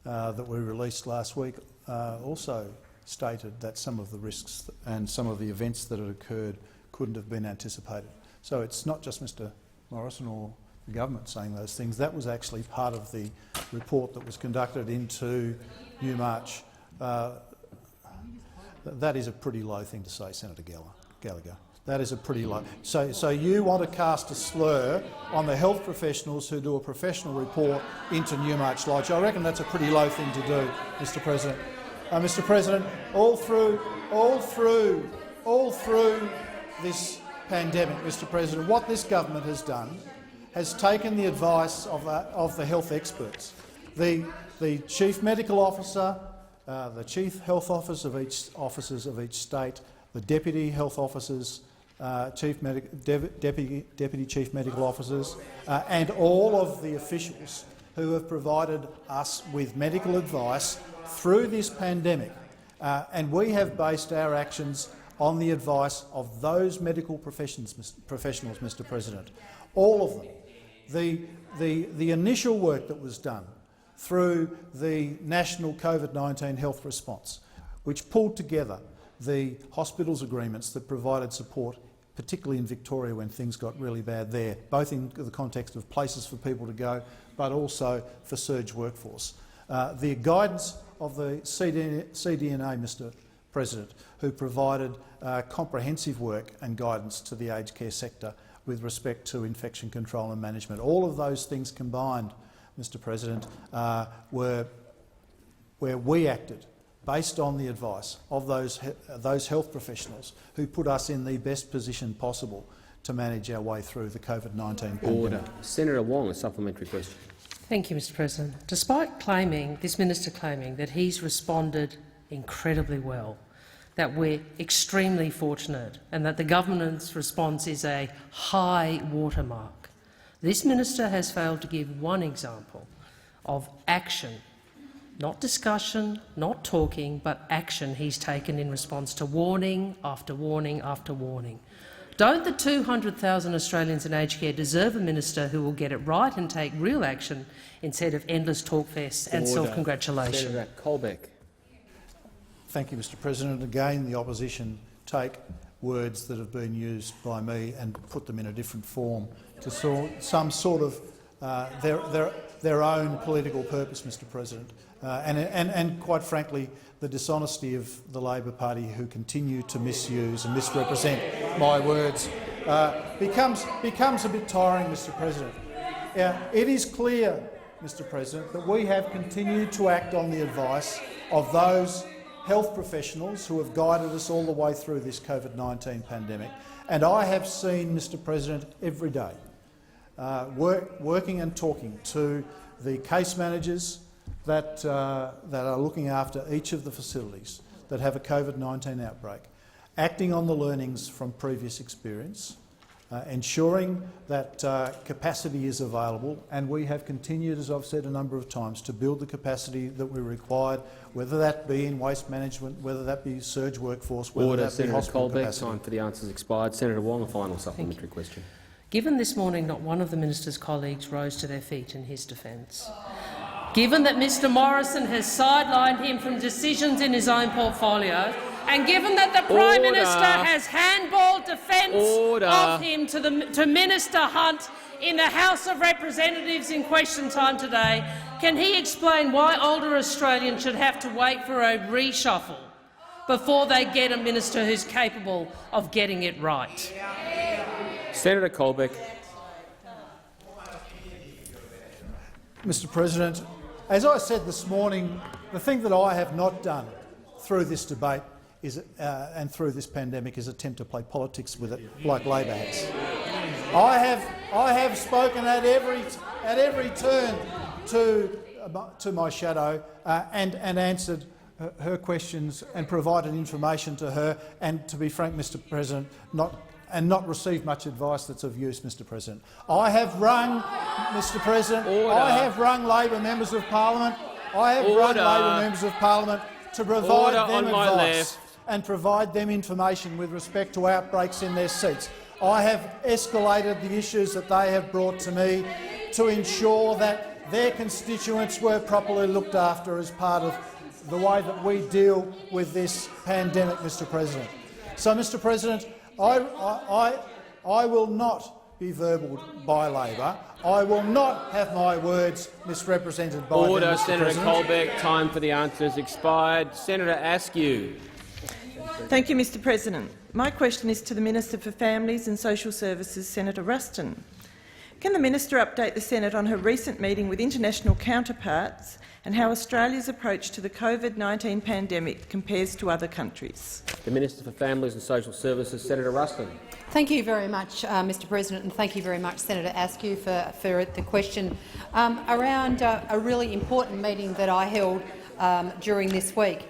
that we released last week also stated that some of the risks and some of the events that had occurred couldn't have been anticipated. So it's not just Mr Morrison or the government saying those things. That was actually part of the report that was conducted into Newmarch. That is a pretty low thing to say, Senator Gallagher. That is a pretty low. So you want to cast a slur on the health professionals who do a professional report into Newmarch Lodge. I reckon that's a pretty low thing to do, Mr President. Mr President, all through this pandemic, Mr President, what this government has done has taken the advice of the health experts. The Chief Medical Officer, the Chief Health Officer of each officers of each state, the Deputy Health Officers, Deputy Chief Medical Officers, and all of the officials who have provided us with medical advice through this pandemic. And we have based our actions on the advice of those medical professionals, Mr President. All of them. The initial work that was done through the national COVID-19 health response, which pulled together the hospitals' agreements that provided support, particularly in Victoria when things got really bad there, both in the context of places for people to go, but also for surge workforce. The guidance of the CDNA, Mr President, who provided comprehensive work and guidance to the aged care sector with respect to infection control and management. All of those things combined, Mr President, were where we acted based on the advice of those health professionals who put us in the best position possible to manage our way through the COVID-19 pandemic. Order. Senator Wong, a supplementary question. Thank you, Mr President. Despite this minister claiming that he's responded incredibly well that we're extremely fortunate and that the government's response is a high watermark. This minister has failed to give one example of action, not discussion, not talking, but action he's taken in response to warning after warning after warning. Don't the 200,000 Australians in aged care deserve a minister who will get it right and take real action instead of endless talk fests and self-congratulation? Senator Colbeck. Thank you, Mr President. Again, the opposition take words that have been used by me and put them in a different form to some sort of their own political purpose, Mr President. And quite frankly, the dishonesty of the Labor Party, who continue to misuse and misrepresent my words, becomes a bit tiring, Mr President. It is clear, Mr President, that we have continued to act on the advice of those health professionals who have guided us all the way through this COVID-19 pandemic. And I have seen, Mr President, every day, working and talking to the case managers that are looking after each of the facilities that have a COVID-19 outbreak, acting on the learnings from previous experience, ensuring that capacity is available, and we have continued, as I've said a number of times, to build the capacity that we required, whether that be in waste management, whether that be surge workforce, whether that be Senator hospital Colbeck, capacity. time for the answers expired. Senator Wong, a final supplementary question. Given this morning not one of the minister's colleagues rose to their feet in his defence, given that Mr Morrison has sidelined him from decisions in his own portfolio, and given that the Prime Minister has handballed defence of him to Minister Hunt in the House of Representatives in question time today, can he explain why older Australians should have to wait for a reshuffle before they get a minister who's capable of getting it right? Senator Colbeck. Mr President, as I said this morning, the thing that I have not done through this debate and through this pandemic is attempt to play politics with it like Labor has. I have spoken at every turn to my shadow and answered her questions and provided information to her, and to be frank, Mr President, not received much advice that's of use, Mr President. I have rung, Mr President, I have rung Labor members of Parliament. I have rung Labor members of Parliament to provide them advice and provide them information with respect to outbreaks in their seats. I have escalated the issues that they have brought to me to ensure that their constituents were properly looked after as part of the way that we deal with this pandemic, Mr President. So, Mr President, I will not be verbaled by Labor. I will not have my words misrepresented by them, Mr. Senator President. Colbeck. Time for the answers expired. Senator Askew. Thank you, Mr President. My question is to the Minister for Families and Social Services, Senator Ruston. Can the minister update the Senate on her recent meeting with international counterparts and how Australia's approach to the COVID-19 pandemic compares to other countries? The Minister for Families and Social Services, Senator Ruston. Thank you very much, Mr President, and thank you very much, Senator Askew, for the question around a really important meeting that I held during this week.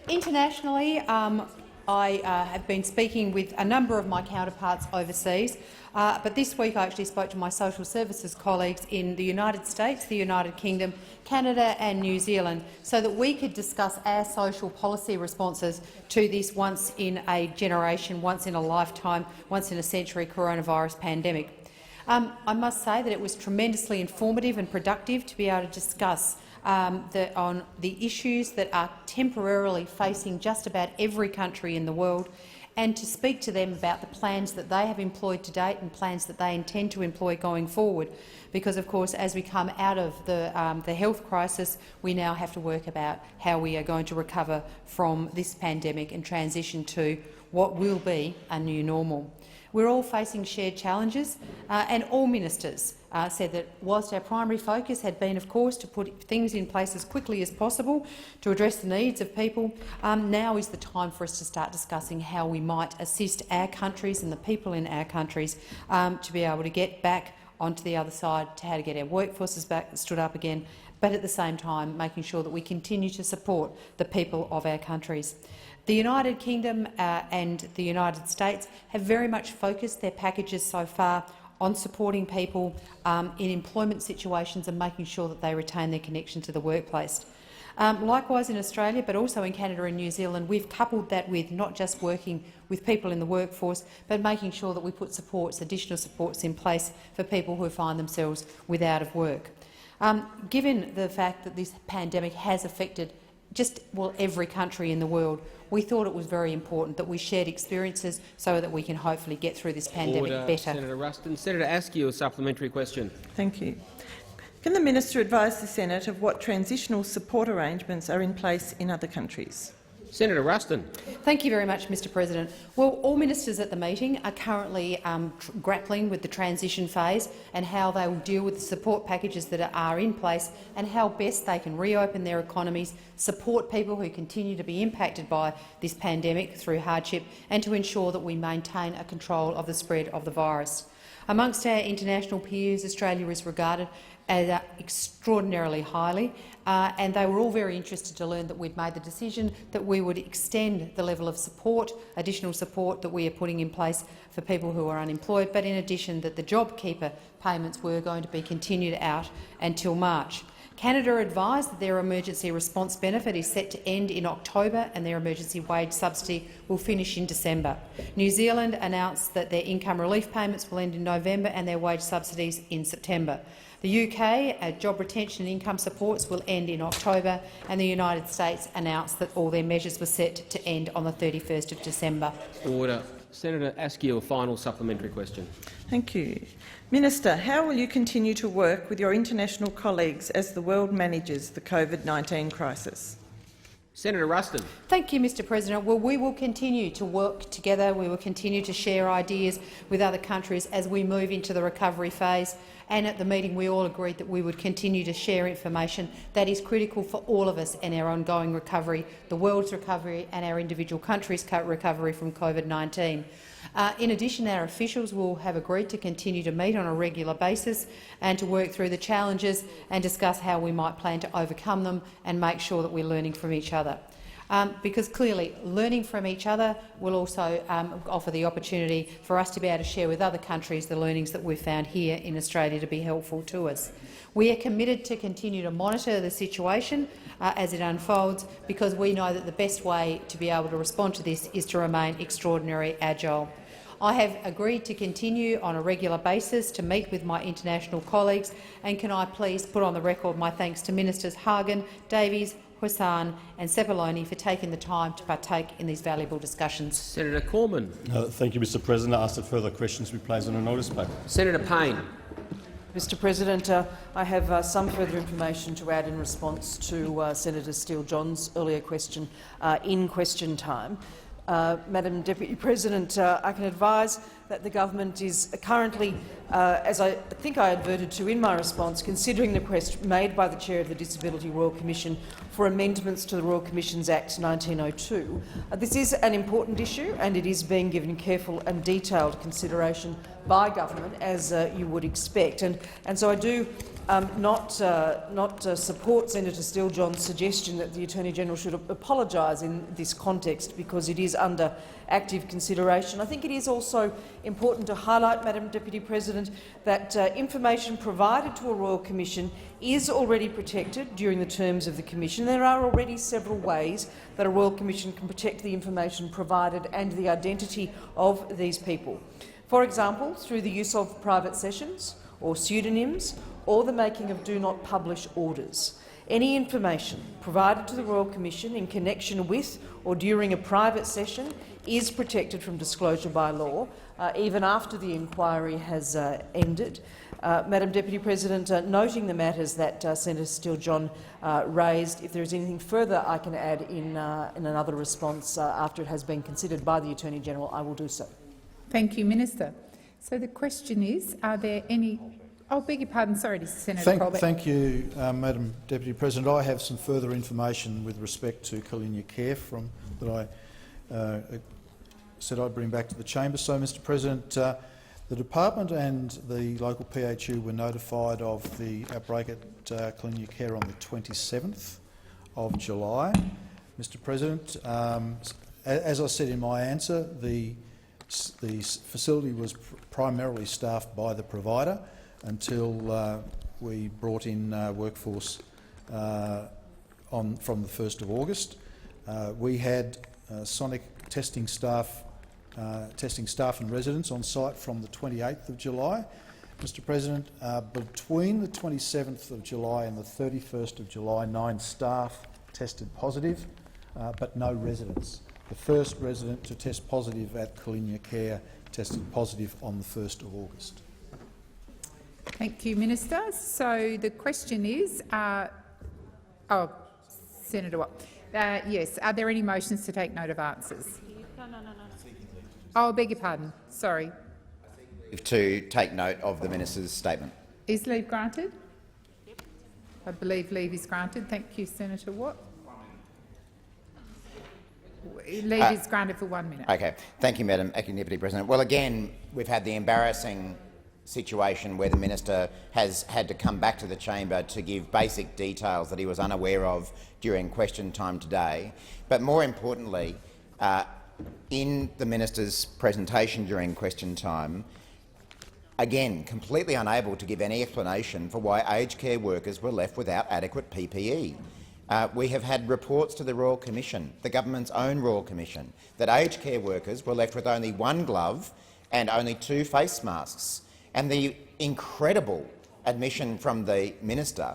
Internationally, I have been speaking with a number of my counterparts overseas, but this week I actually spoke to my social services colleagues in the United States, the United Kingdom, Canada and New Zealand, so that we could discuss our social policy responses to this once-in-a-generation, once-in-a-lifetime, once-in-a-century coronavirus pandemic. I must say that it was tremendously informative and productive to be able to discuss on the issues that are temporarily facing just about every country in the world, and to speak to them about the plans that they have employed to date and plans that they intend to employ going forward. Because, of course, as we come out of the health crisis, we now have to work about how we are going to recover from this pandemic and transition to what will be a new normal. We're all facing shared challenges, and all ministers said that whilst our primary focus had been, of course, to put things in place as quickly as possible to address the needs of people, now is the time for us to start discussing how we might assist our countries and the people in our countries to be able to get back onto the other side, to how to get our workforces back stood up again, but at the same time making sure that we continue to support the people of our countries. The United Kingdom and the United States have very much focused their packages so far on supporting people in employment situations and making sure that they retain their connection to the workplace. Likewise in Australia, but also in Canada and New Zealand, we've coupled that with not just working with people in the workforce, but making sure that we put additional supports in place for people who find themselves without of work. Given the fact that this pandemic has affected every country in the world, we thought it was very important that we shared experiences so that we can hopefully get through this pandemic better. Senator Ruston. Senator Askew, a supplementary question. Thank you. Can the minister advise the Senate of what transitional support arrangements are in place in other countries? Senator Ruston. Thank you very much, Mr President. Well, all ministers at the meeting are currently grappling with the transition phase and how they will deal with the support packages that are in place and how best they can reopen their economies, support people who continue to be impacted by this pandemic through hardship, and to ensure that we maintain a control of the spread of the virus. Amongst our international peers, Australia is regarded as extraordinarily highly, and they were all very interested to learn that we'd made the decision that we would extend the level of support, additional support that we are putting in place for people who are unemployed, but in addition that the JobKeeper payments were going to be continued out until March. Canada advised that their emergency response benefit is set to end in October and their emergency wage subsidy will finish in December. New Zealand announced that their income relief payments will end in November and their wage subsidies in September. The UK job retention and income supports will end in October, and the United States announced that all their measures were set to end on the 31st of December. Order. Senator Askew, a final supplementary question. Thank you. Minister, how will you continue to work with your international colleagues as the world manages the COVID-19 crisis? Senator Ruston. Thank you, Mr President. Well, we will continue to work together. We will continue to share ideas with other countries as we move into the recovery phase. And at the meeting we all agreed that we would continue to share information that is critical for all of us in our ongoing recovery, the world's recovery and our individual countries' recovery from COVID-19. In addition, our officials will have agreed to continue to meet on a regular basis and to work through the challenges and discuss how we might plan to overcome them and make sure that we're learning from each other. Because clearly learning from each other will also offer the opportunity for us to be able to share with other countries the learnings that we've found here in Australia to be helpful to us. We are committed to continue to monitor the situation as it unfolds, because we know that the best way to be able to respond to this is to remain extraordinarily agile. I have agreed to continue on a regular basis to meet with my international colleagues, and can I please put on the record my thanks to Ministers Hagen, Davies, Hassan and Cepoloni for taking the time to partake in these valuable discussions. Senator Cormann. Thank you, Mr President. I ask that further questions be placed on a notice paper. Senator Payne. Mr President, I have some further information to add in response to Senator Steele-John's earlier question in question time. Madam Deputy President, I can advise that the government is currently, as I think I adverted to in my response, considering the request made by the Chair of the Disability Royal Commission for amendments to the Royal Commissions Act 1902. This is an important issue and it is being given careful and detailed consideration by government, as you would expect. And so I do not support Senator Steele-John's suggestion that the Attorney-General should apologise in this context, because it is under active consideration. I think it is also important to highlight, Madam Deputy President, that information provided to a Royal Commission is already protected during the terms of the Commission. There are already several ways that a Royal Commission can protect the information provided and the identity of these people. For example, through the use of private sessions or pseudonyms, or the making of do-not-publish orders. Any information provided to the Royal Commission in connection with or during a private session is protected from disclosure by law, even after the inquiry has ended. Madam Deputy President, noting the matters that Senator Steele-John raised, if there is anything further I can add in another response after it has been considered by the Attorney-General, I will do so. Thank you, Minister. So the question is, are there any— Oh, beg your pardon. Sorry, this is Senator Colbeck. Thank you, Madam Deputy President. I have some further information with respect to Kalinia Care that I said I'd bring back to the chamber. So, Mr President, the department and the local PHU were notified of the outbreak at Kalinia Care on the 27th of July. Mr President, as I said in my answer, the facility was primarily staffed by the provider until we brought in workforce from the 1st of August. We had sonic testing staff and residents on site from the 28th of July. Mr President, between the 27th of July and the 31st of July, 9 staff tested positive, but no residents. The first resident to test positive at Kalinia Care tested positive on the 1st of August. Thank you, Minister. So the question is, Senator Watt. Yes, are there any motions to take note of answers? No. Oh, I beg your pardon. Sorry. To take note of the minister's statement. Is leave granted? I believe leave is granted. Thank you, Senator Watt. Leave is granted for 1 minute. Okay. Thank you, Madam Acting Deputy President. Well, again, we've had the embarrassing situation where the minister has had to come back to the chamber to give basic details that he was unaware of during question time today. But more importantly, in the minister's presentation during question time, again, completely unable to give any explanation for why aged care workers were left without adequate PPE. We have had reports to the Royal Commission, the government's own Royal Commission, that aged care workers were left with only 1 glove and only 2 face masks. And the incredible admission from the minister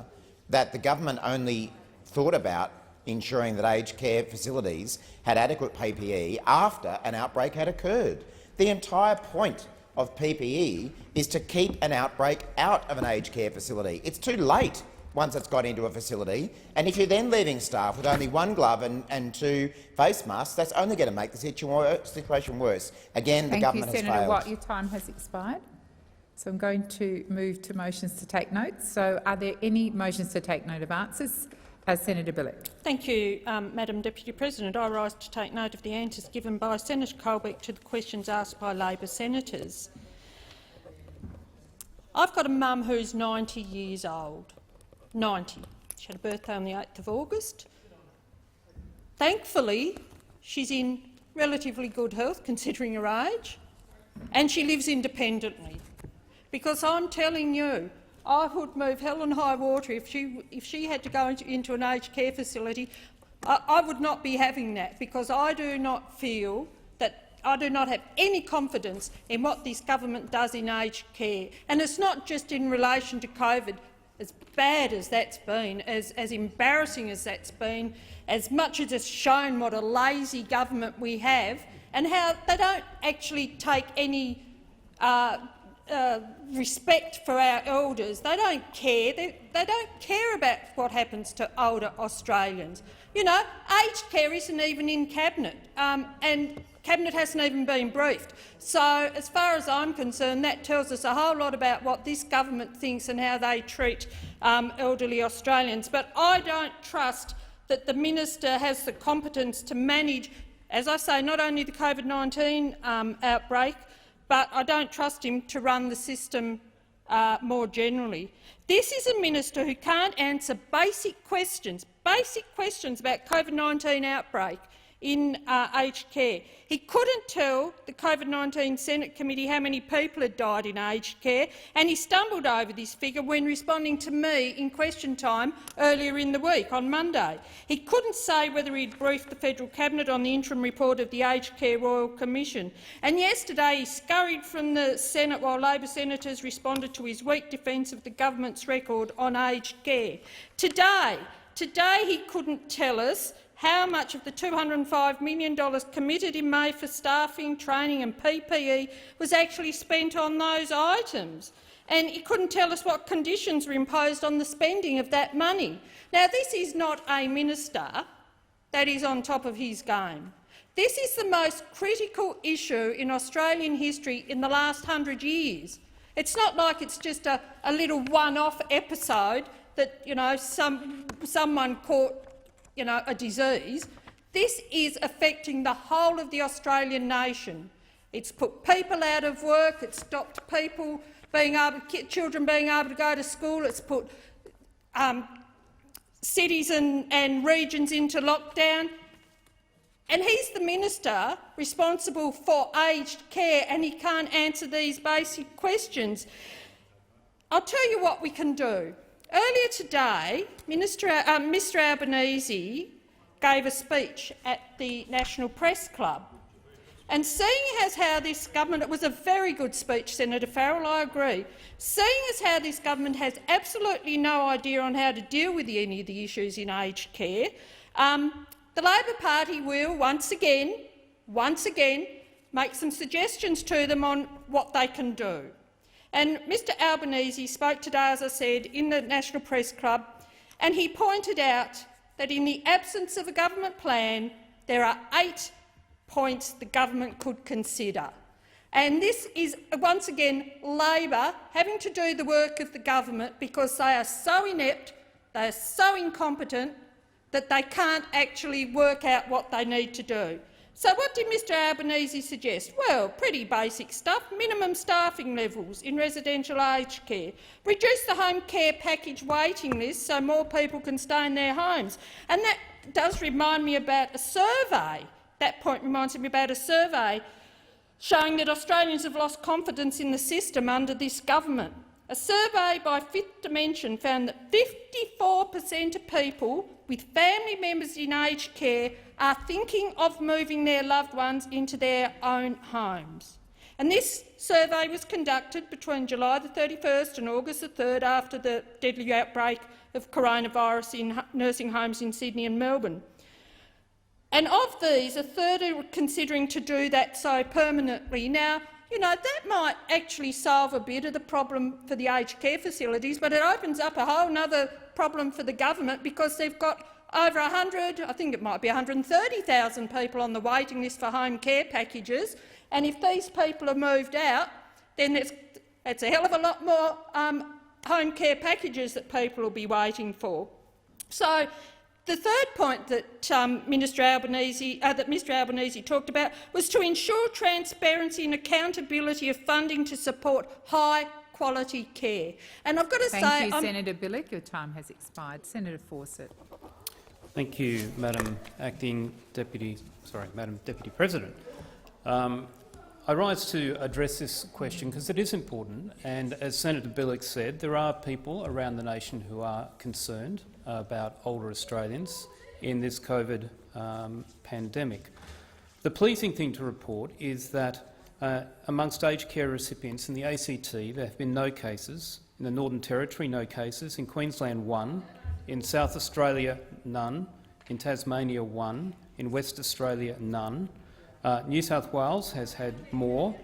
that the government only thought about ensuring that aged care facilities had adequate PPE after an outbreak had occurred. The entire point of PPE is to keep an outbreak out of an aged care facility. It's too late once it's got into a facility, and if you're then leaving staff with only 1 glove and 2 face masks, that's only going to make the situation worse. Again, the government has failed. Thank you, Senator Watt. Your time has expired. So I'm going to move to motions to take notes. So are there any motions to take note of answers? Senator Billick. Thank you, Madam Deputy President. I rise to take note of the answers given by Senator Colbeck to the questions asked by Labor senators. I've got a mum who's 90 years old. 90. She had a birthday on the 8th of August. Thankfully, she's in relatively good health considering her age, and she lives independently. Because I'm telling you, I would move hell and high water if she had to go into an aged care facility. I would not be having that, because I do not feel that I do not have any confidence in what this government does in aged care. And it's not just in relation to COVID. As bad as that's been, as embarrassing as that's been, as much as it's shown what a lazy government we have and how they don't actually take any respect for our elders. They don't care. They don't care about what happens to older Australians. You know, aged care isn't even in Cabinet, and Cabinet hasn't even been briefed. So, as far as I'm concerned, that tells us a whole lot about what this government thinks and how they treat elderly Australians. But I don't trust that the minister has the competence to manage, as I say, not only the COVID-19 outbreak, but I don't trust him to run the system more generally. This is a minister who can't answer basic questions about COVID-19 outbreak in aged care. He couldn't tell the COVID-19 Senate committee how many people had died in aged care, and he stumbled over this figure when responding to me in question time earlier in the week, on Monday. He couldn't say whether he'd briefed the federal cabinet on the interim report of the Aged Care Royal Commission. And yesterday he scurried from the Senate while Labor senators responded to his weak defence of the government's record on aged care. Today he couldn't tell us how much of the $205 million committed in May for staffing, training and PPE was actually spent on those items. And he couldn't tell us what conditions were imposed on the spending of that money. Now, this is not a minister that is on top of his game. This is the most critical issue in Australian history in the last 100 years. It's not like it's just a little one-off episode that, you know, someone caught, you know, a disease. This is affecting the whole of the Australian nation. It's put people out of work. It's stopped people children being able to go to school. It's put cities and regions into lockdown. And he's the minister responsible for aged care, and he can't answer these basic questions. I'll tell you what we can do. Earlier today, Mr Albanese gave a speech at the National Press Club. And seeing as how this government— it was a very good speech, Senator Farrell, I agree— seeing as how this government has absolutely no idea on how to deal with any of the issues in aged care, the Labor Party will once again make some suggestions to them on what they can do. And Mr Albanese spoke today, as I said, in the National Press Club, and he pointed out that in the absence of a government plan, there are 8 points the government could consider. And this is, once again, Labor having to do the work of the government because they are so inept, they are so incompetent that they can't actually work out what they need to do. So what did Mr Albanese suggest? Well, pretty basic stuff. Minimum staffing levels in residential aged care. Reduce the home care package waiting list so more people can stay in their homes. And that does remind me about a survey. That point reminds me about a survey showing that Australians have lost confidence in the system under this government. A survey by Fifth Dimension found that 54% of people with family members in aged care are thinking of moving their loved ones into their own homes. And this survey was conducted between July the 31st and August the 3rd after the deadly outbreak of coronavirus in nursing homes in Sydney and Melbourne. And of these, a third are considering to do that so permanently. Now, you know, that might actually solve a bit of the problem for the aged care facilities, but it opens up a whole other problem for the government because they've got over 100, I think it might be 130,000 people on the waiting list for home care packages, and if these people are moved out, then it's a hell of a lot more home care packages that people will be waiting for. So the third point that Mr Albanese talked about was to ensure transparency and accountability of funding to support high-quality care. And I've got to say— Thank you, Senator Billick. Your time has expired. Senator Fawcett. Thank you, Madam Deputy President. I rise to address this question because it is important, and as Senator Billick said, there are people around the nation who are concerned about older Australians in this COVID pandemic. The pleasing thing to report is that amongst aged care recipients in the ACT there have been no cases, in the Northern Territory no cases, in Queensland 1, in South Australia none, in Tasmania 1, in West Australia none. New South Wales has had more,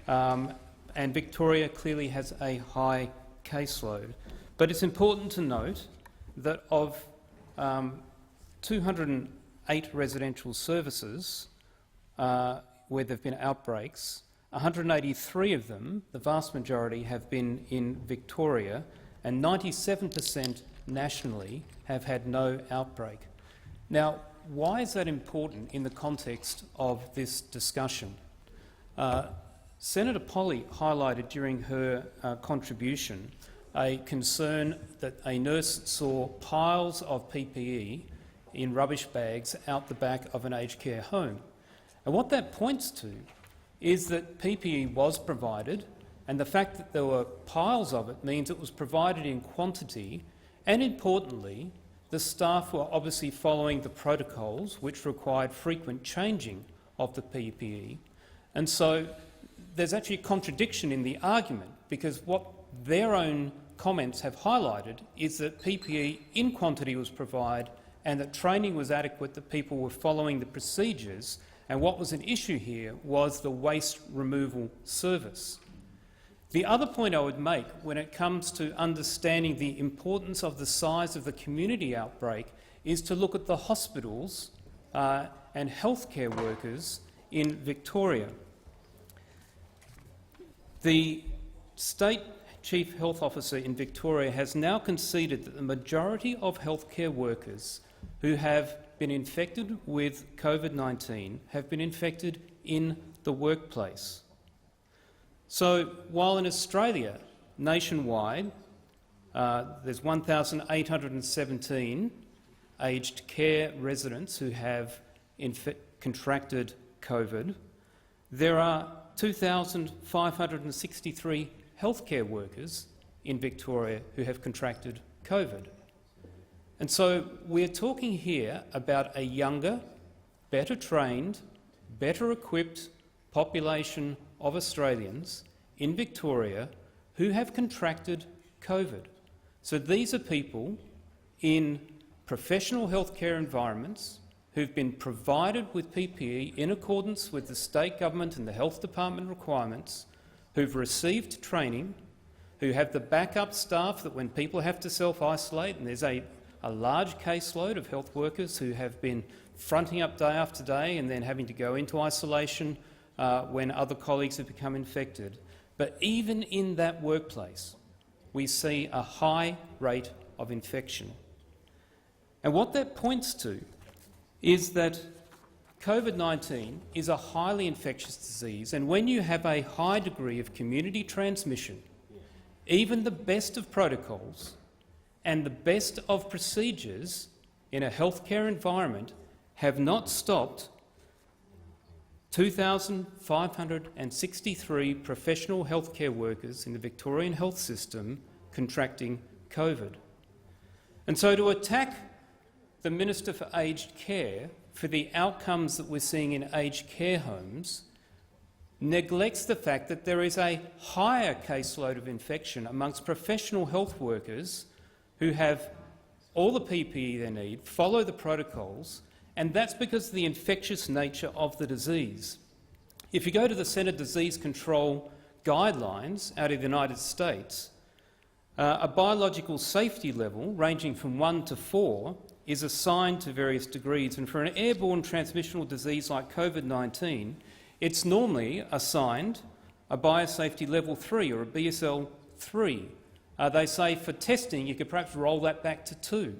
and Victoria clearly has a high caseload. But it's important to note that of 208 residential services where there have been outbreaks, 183 of them, the vast majority, have been in Victoria, and 97% nationally have had no outbreak. Now, why is that important in the context of this discussion? Senator Polley highlighted during her contribution a concern that a nurse saw piles of PPE in rubbish bags out the back of an aged care home. And what that points to is that PPE was provided, and the fact that there were piles of it means it was provided in quantity, and importantly, the staff were obviously following the protocols which required frequent changing of the PPE. And so there's actually a contradiction in the argument, because what their own comments have highlighted is that PPE in quantity was provided and that training was adequate, that people were following the procedures, and what was an issue here was the waste removal service. The other point I would make when it comes to understanding the importance of the size of the community outbreak is to look at the hospitals and healthcare workers in Victoria. The State Chief Health Officer in Victoria has now conceded that the majority of healthcare workers who have been infected with COVID-19 have been infected in the workplace. So while in Australia, nationwide, there's 1,817 aged care residents who have contracted COVID, there are 2,563 healthcare workers in Victoria who have contracted COVID. And so we're talking here about a younger, better trained, better equipped population of Australians in Victoria who have contracted COVID. So these are people in professional healthcare environments who've been provided with PPE in accordance with the state government and the health department requirements, who've received training, who have the backup staff that when people have to self-isolate, and there's a large caseload of health workers who have been fronting up day after day and then having to go into isolation when other colleagues have become infected. But even in that workplace, we see a high rate of infection. And what that points to is that COVID-19 is a highly infectious disease, and when you have a high degree of community transmission, even the best of protocols and the best of procedures in a healthcare environment have not stopped 2,563 professional healthcare workers in the Victorian health system contracting COVID. And so to attack the Minister for Aged Care for the outcomes that we're seeing in aged care homes neglects the fact that there is a higher caseload of infection amongst professional health workers who have all the PPE they need, follow the protocols, and that's because of the infectious nature of the disease. If you go to the Centre Disease Control guidelines out of the United States, a biological safety level ranging from 1 to 4 is assigned to various degrees, and for an airborne transmissional disease like COVID-19, it's normally assigned a biosafety level 3 or a BSL 3. They say for testing you could perhaps roll that back to 2.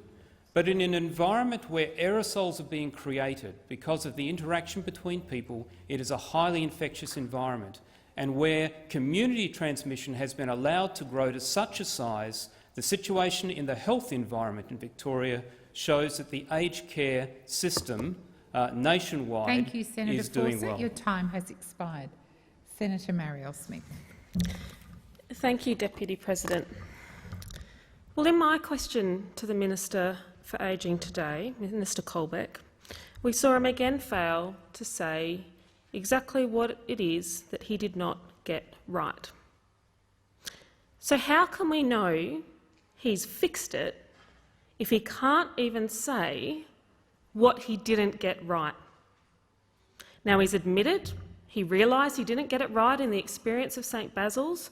But in an environment where aerosols are being created because of the interaction between people, it is a highly infectious environment. And where community transmission has been allowed to grow to such a size, the situation in the health environment in Victoria shows that the aged care system nationwide Thank you, Senator is doing Fawcett. well. Your time has expired. Senator Marielle Smith. Thank you, Deputy President. Well, in my question to the Minister for Ageing today, Minister Colbeck, we saw him again fail to say exactly what it is that he did not get right. So how can we know he's fixed it if he can't even say what he didn't get right? Now, he's admitted he realised he didn't get it right in the experience of St Basil's,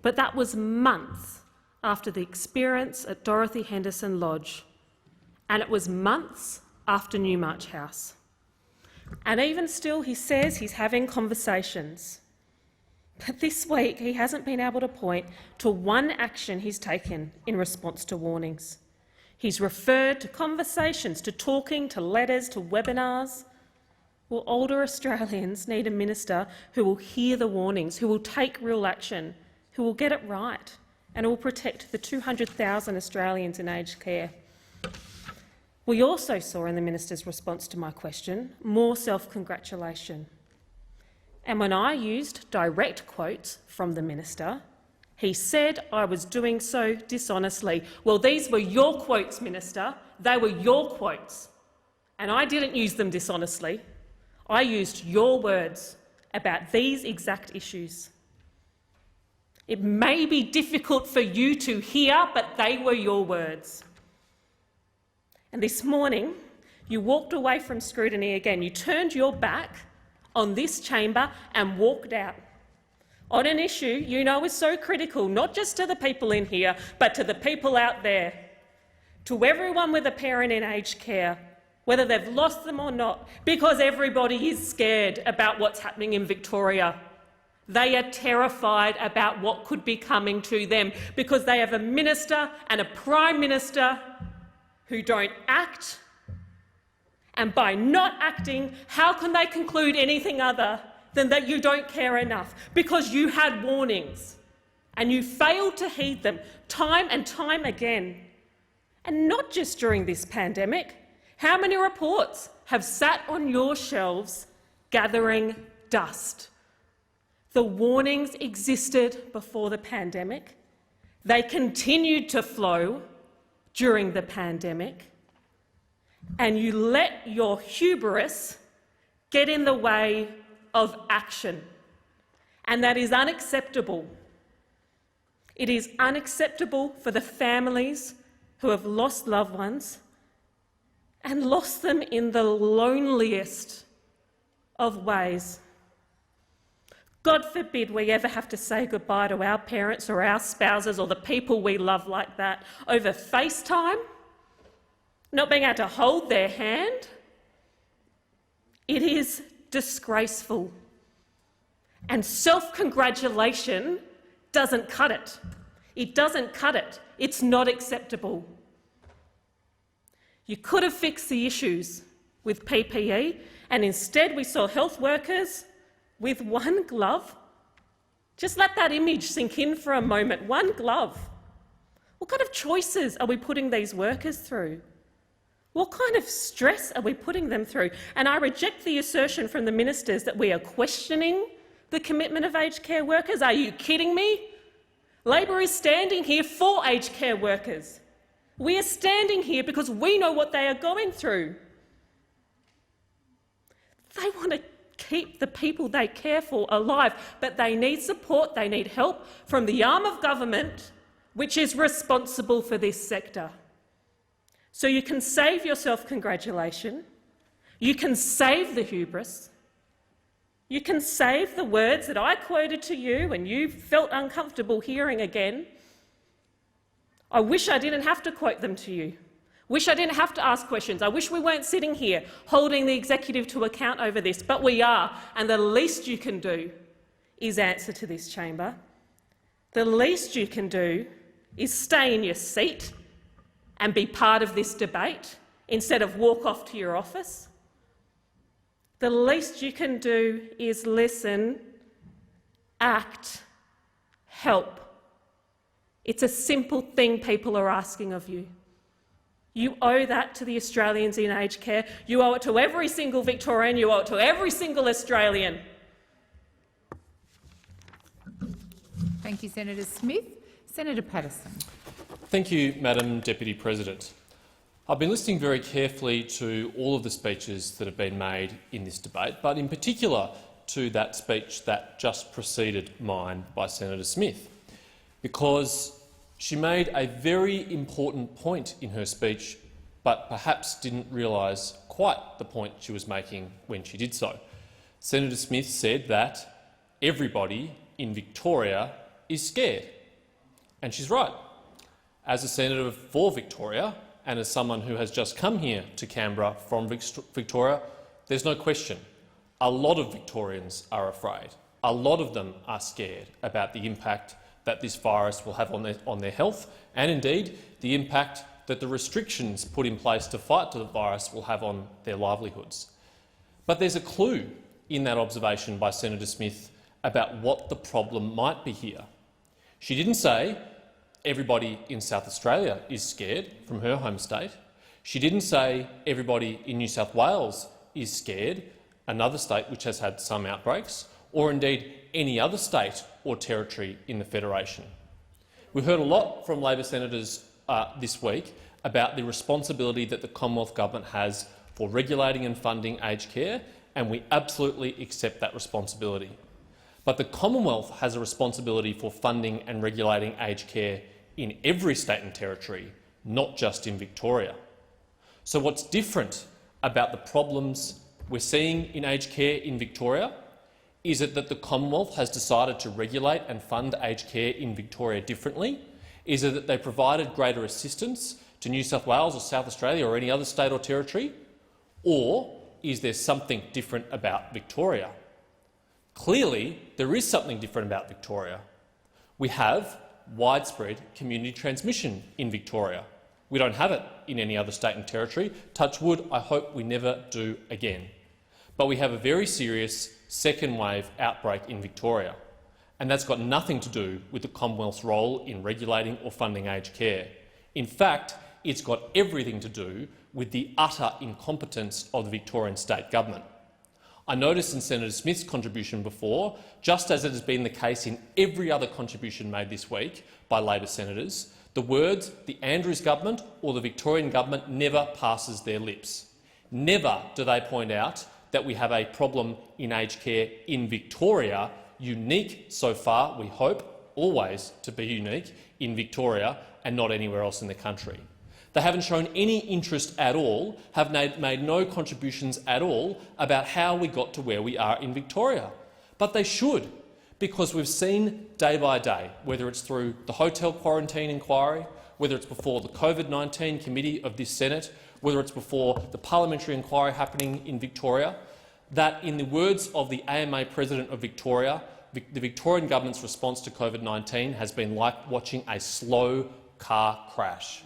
but that was months after the experience at Dorothy Henderson Lodge, and it was months after Newmarch House. And even still, he says he's having conversations. But this week, he hasn't been able to point to one action he's taken in response to warnings. He's referred to conversations, to talking, to letters, to webinars. Well, older Australians need a minister who will hear the warnings, who will take real action, who will get it right, and who will protect the 200,000 Australians in aged care. We also saw in the minister's response to my question more self-congratulation. And when I used direct quotes from the minister, he said I was doing so dishonestly. Well, these were your quotes, Minister. They were your quotes. And I didn't use them dishonestly. I used your words about these exact issues. It may be difficult for you to hear, but they were your words. And this morning, you walked away from scrutiny again. You turned your back on this chamber and walked out on an issue you know is so critical, not just to the people in here, but to the people out there, to everyone with a parent in aged care, whether they've lost them or not, because everybody is scared about what's happening in Victoria. They are terrified about what could be coming to them because they have a minister and a Prime Minister who don't act, and by not acting, how can they conclude anything other than that you don't care enough? Because you had warnings and you failed to heed them time and time again. And not just during this pandemic. How many reports have sat on your shelves gathering dust? The warnings existed before the pandemic. They continued to flow during the pandemic. And you let your hubris get in the way of action. And that is unacceptable. It is unacceptable for the families who have lost loved ones and lost them in the loneliest of ways. God forbid we ever have to say goodbye to our parents or our spouses or the people we love like that over FaceTime, not being able to hold their hand. It is disgraceful. And self-congratulation doesn't cut it. It doesn't cut it. It's not acceptable. You could have fixed the issues with PPE, and instead we saw health workers with one glove. Just let that image sink in for a moment. One glove. What kind of choices are we putting these workers through? What kind of stress are we putting them through? And I reject the assertion from the ministers that we are questioning the commitment of aged care workers. Are you kidding me? Labor is standing here for aged care workers. We are standing here because we know what they are going through. They want to keep the people they care for alive, but they need support, they need help from the arm of government which is responsible for this sector. So you can save your self-congratulation, you can save the hubris, you can save the words that I quoted to you and you felt uncomfortable hearing again. I wish I didn't have to quote them to you. Wish I didn't have to ask questions. I wish we weren't sitting here holding the executive to account over this, but we are, and the least you can do is answer to this chamber. The least you can do is stay in your seat and be part of this debate instead of walk off to your office. The least you can do is listen, act, help. It's a simple thing people are asking of you. You owe that to the Australians in aged care. You owe it to every single Victorian. You owe it to every single Australian. Thank you, Senator Smith. Senator Patterson. Thank you, Madam Deputy President. I've been listening very carefully to all of the speeches that have been made in this debate, but in particular to that speech that just preceded mine by Senator Smith, because she made a very important point in her speech, but perhaps didn't realise quite the point she was making when she did so. Senator Smith said that everybody in Victoria is scared. And she's right. As a senator for Victoria and as someone who has just come here to Canberra from Victoria, there's no question. A lot of Victorians are afraid. A lot of them are scared about the impact that this virus will have on their health, and indeed the impact that the restrictions put in place to fight the virus will have on their livelihoods. But there's a clue in that observation by Senator Smith about what the problem might be here. She didn't say everybody in South Australia is scared from her home state. She didn't say everybody in New South Wales is scared, another state which has had some outbreaks, or indeed any other state or territory in the Federation. We heard a lot from Labor senators this week about the responsibility that the Commonwealth Government has for regulating and funding aged care, and we absolutely accept that responsibility. But the Commonwealth has a responsibility for funding and regulating aged care in every state and territory, not just in Victoria. So what's different about the problems we're seeing in aged care in Victoria? Is it that the Commonwealth has decided to regulate and fund aged care in Victoria differently? Is it that they provided greater assistance to New South Wales or South Australia or any other state or territory? Or is there something different about Victoria? Clearly, there is something different about Victoria. We have widespread community transmission in Victoria. We don't have it in any other state and territory. Touch wood, I hope we never do again. But we have a very serious second wave outbreak in Victoria, and that's got nothing to do with the Commonwealth's role in regulating or funding aged care. In fact, it's got everything to do with the utter incompetence of the Victorian state government. I noticed in Senator Smith's contribution before, just as it has been the case in every other contribution made this week by Labor senators, the words "the Andrews government" or "the Victorian government" never passes their lips. Never do they point out that we have a problem in aged care in Victoria, unique so far, we hope, always to be unique in Victoria and not anywhere else in the country. They haven't shown any interest at all, have made no contributions at all about how we got to where we are in Victoria. But they should, because we've seen day by day, whether it's through the hotel quarantine inquiry, whether it's before the COVID-19 committee of this Senate, whether it's before the parliamentary inquiry happening in Victoria, that, in the words of the AMA President of Victoria, the Victorian government's response to COVID-19 has been like watching a slow car crash.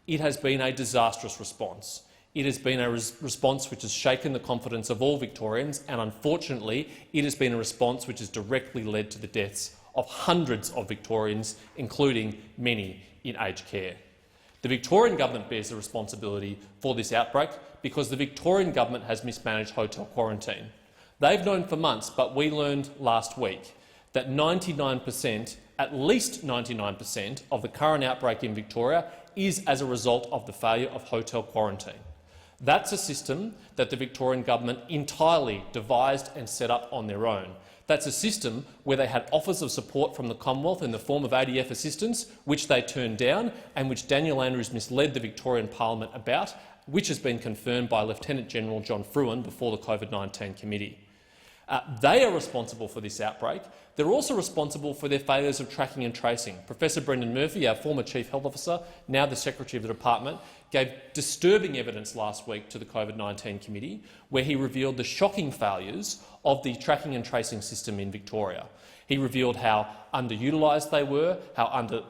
It has been a disastrous response. It has been a response which has shaken the confidence of all Victorians, and unfortunately it has been a response which has directly led to the deaths of hundreds of Victorians, including many in aged care. The Victorian government bears the responsibility for this outbreak because the Victorian government has mismanaged hotel quarantine. They've known for months, but we learned last week that 99%, at least 99% of the current outbreak in Victoria is as a result of the failure of hotel quarantine. That's a system that the Victorian government entirely devised and set up on their own. That's a system where they had offers of support from the Commonwealth in the form of ADF assistance, which they turned down and which Daniel Andrews misled the Victorian Parliament about, which has been confirmed by Lieutenant General John Fruin before the COVID-19 committee. They are responsible for this outbreak. They're also responsible for their failures of tracking and tracing. Professor Brendan Murphy, our former Chief Health Officer, now the Secretary of the Department, gave disturbing evidence last week to the COVID-19 committee where he revealed the shocking failures of the tracking and tracing system in Victoria. He revealed how underutilised they were, how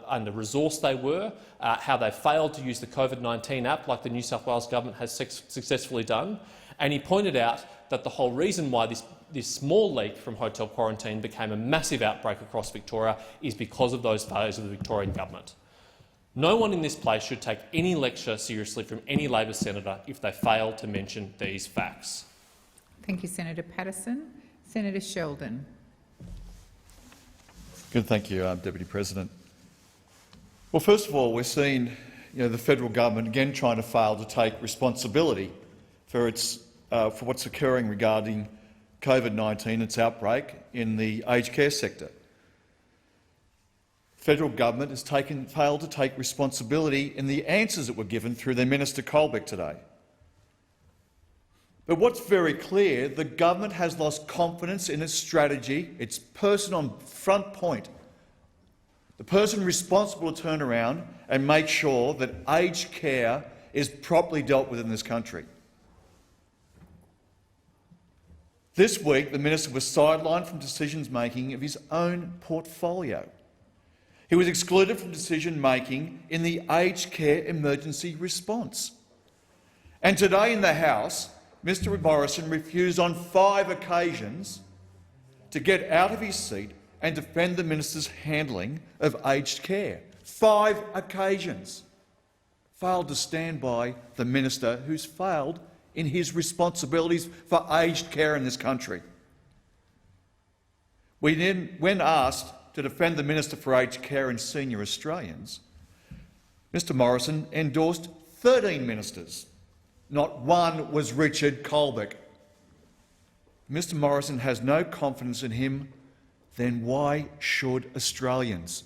under-resourced they were, how they failed to use the COVID-19 app like the New South Wales government has successfully done, and he pointed out that the whole reason why this small leak from hotel quarantine became a massive outbreak across Victoria is because of those failures of the Victorian government. No one in this place should take any lecture seriously from any Labor senator if they fail to mention these facts. Thank you, Senator Patterson. Senator Sheldon. Good, thank you, Deputy President. Well, first of all, we're seeing the federal government again trying to fail to take responsibility for what's occurring regarding COVID-19, its outbreak in the aged care sector. The federal government has failed to take responsibility in the answers that were given through their Minister Colbeck today. But what's very clear, the government has lost confidence in its strategy, its person on front point, the person responsible to turn around and make sure that aged care is properly dealt with in this country. This week, the minister was sidelined from decision-making of his own portfolio. He was excluded from decision-making in the aged care emergency response. And today in the House, Mr Morrison refused on 5 occasions to get out of his seat and defend the minister's handling of aged care. 5 occasions. Failed to stand by the minister who's failed in his responsibilities for aged care in this country. When asked to defend the Minister for Aged Care and Senior Australians, Mr Morrison endorsed 13 ministers. Not one was Richard Colbeck. Mr Morrison has no confidence in him, then why should Australians?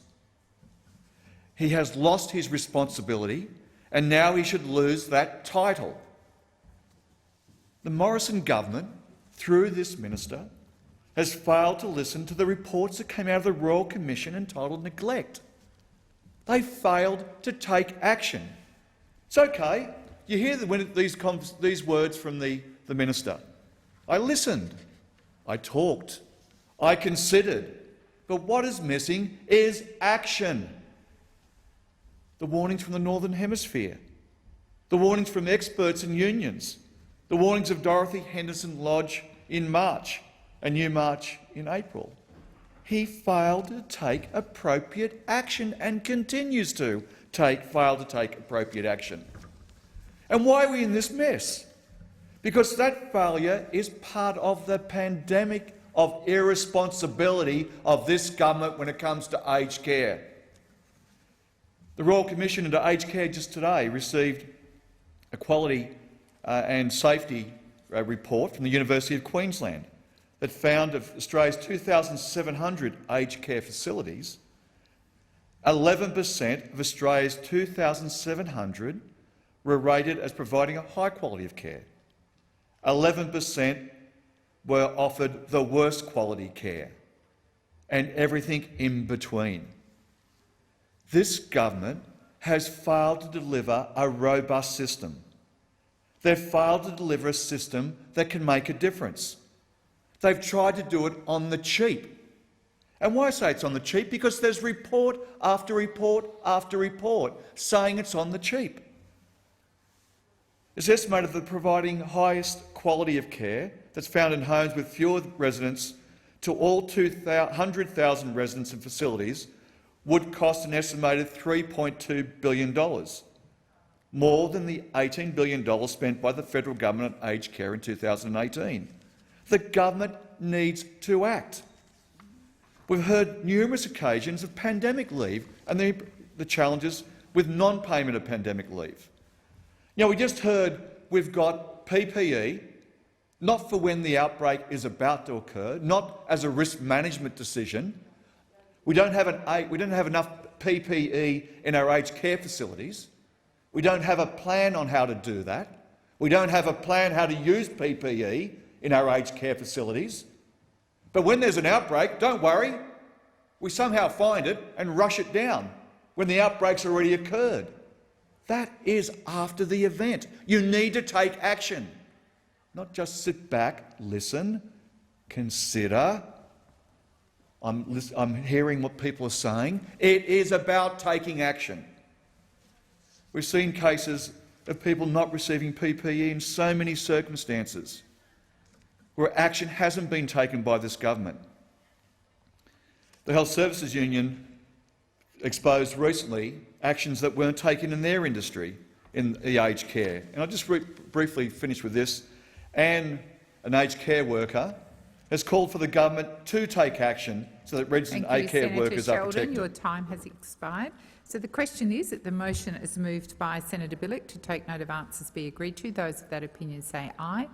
He has lost his responsibility and now he should lose that title. The Morrison government, through this minister, has failed to listen to the reports that came out of the Royal Commission entitled Neglect. They failed to take action. It's okay. You hear these words from the minister. I listened. I talked. I considered. But what is missing is action. The warnings from the Northern Hemisphere. The warnings from experts and unions. The warnings of Dorothy Henderson Lodge in March and Newmarch in April. He failed to take appropriate action and continues to fail to take appropriate action. And why are we in this mess? Because that failure is part of the pandemic of irresponsibility of this government when it comes to aged care. The Royal Commission into Aged Care just today received a quality and safety report from the University of Queensland that found of Australia's 2,700 aged care facilities, 11% of Australia's 2,700 were rated as providing a high quality of care. 11% were offered the worst quality care, and everything in between. This government has failed to deliver a robust system. They've failed to deliver a system that can make a difference. They've tried to do it on the cheap. And why I say it's on the cheap? Because there's report after report after report saying it's on the cheap. It's estimated that providing highest quality of care that's found in homes with fewer residents to all 200,000 residents and facilities would cost an estimated $3.2 billion, more than the $18 billion spent by the federal government on aged care in 2018. The government needs to act. We've heard numerous occasions of pandemic leave and the challenges with non-payment of pandemic leave. You know, we just heard we've got PPE, not for when the outbreak is about to occur, not as a risk management decision. We don't have enough PPE in our aged care facilities. We don't have a plan on how to do that. We don't have a plan how to use PPE in our aged care facilities. But when there's an outbreak, don't worry, we somehow find it and rush it down when the outbreak's already occurred. That is after the event. You need to take action, not just sit back, listen, consider. I'm hearing what people are saying. It is about taking action. We've seen cases of people not receiving PPE in so many circumstances where action hasn't been taken by this government. The Health Services Union exposed recently actions that weren't taken in their industry in the aged care. And I'll just briefly finish with this. Anne, an aged care worker, has called for the government to take action so that resident aged care workers are protected. Your time has expired. So the question is that the motion is moved by Senator Billick to take note of answers be agreed to. Those of that opinion say aye.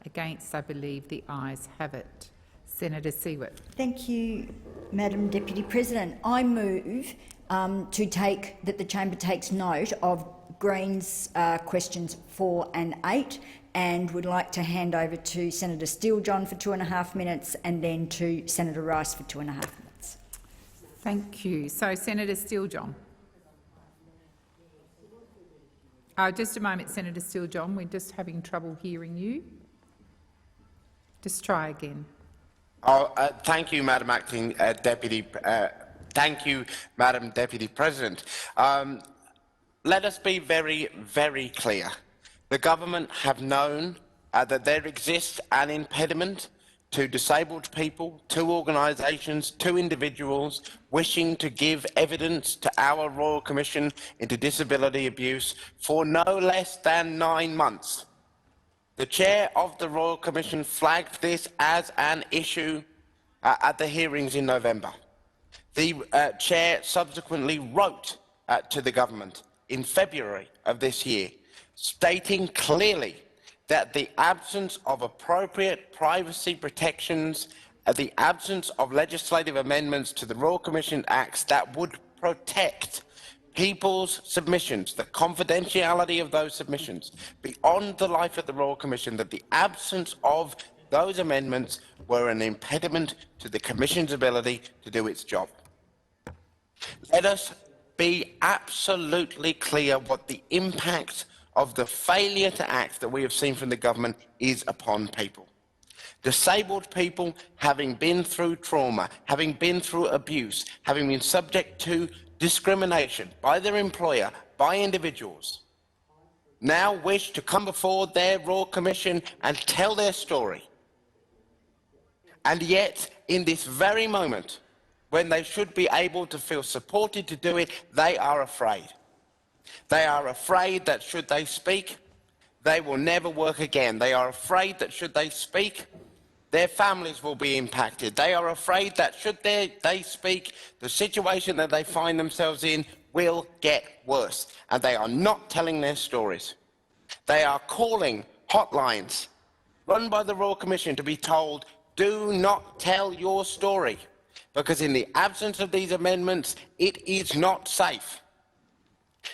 Against, I believe the ayes have it. Senator Siewert. Thank you, Madam Deputy President. I move that the chamber takes note of Greens questions 4 and 8, and would like to hand over to Senator Steele-John for 2.5 minutes and then to Senator Rice for 2.5 minutes. Thank you. So, Senator Steele-John. Just a moment, Senator Steele-John. We're just having trouble hearing you. Just try again. Thank you, Madam Acting Deputy. Thank you, Madam Deputy President. Let us be very, very clear. The government have known that there exists an impediment to disabled people, to organisations, to individuals wishing to give evidence to our Royal Commission into Disability Abuse for no less than 9 months. The Chair of the Royal Commission flagged this as an issue at the hearings in November. The Chair subsequently wrote to the government in February of this year, stating clearly that the absence of appropriate privacy protections, the absence of legislative amendments to the Royal Commission Acts that would protect people's submissions, the confidentiality of those submissions, beyond the life of the Royal Commission, that the absence of those amendments were an impediment to the Commission's ability to do its job. Let us be absolutely clear what the impact of the failure to act that we have seen from the government is upon people. Disabled people, having been through trauma, having been through abuse, having been subject to discrimination by their employer, by individuals, now wish to come before their Royal Commission and tell their story. And yet, in this very moment, when they should be able to feel supported to do it, they are afraid. They are afraid that should they speak, they will never work again. They are afraid that should they speak, their families will be impacted. They are afraid that should they speak, the situation that they find themselves in will get worse. And they are not telling their stories. They are calling hotlines run by the Royal Commission to be told, do not tell your story, because in the absence of these amendments, it is not safe.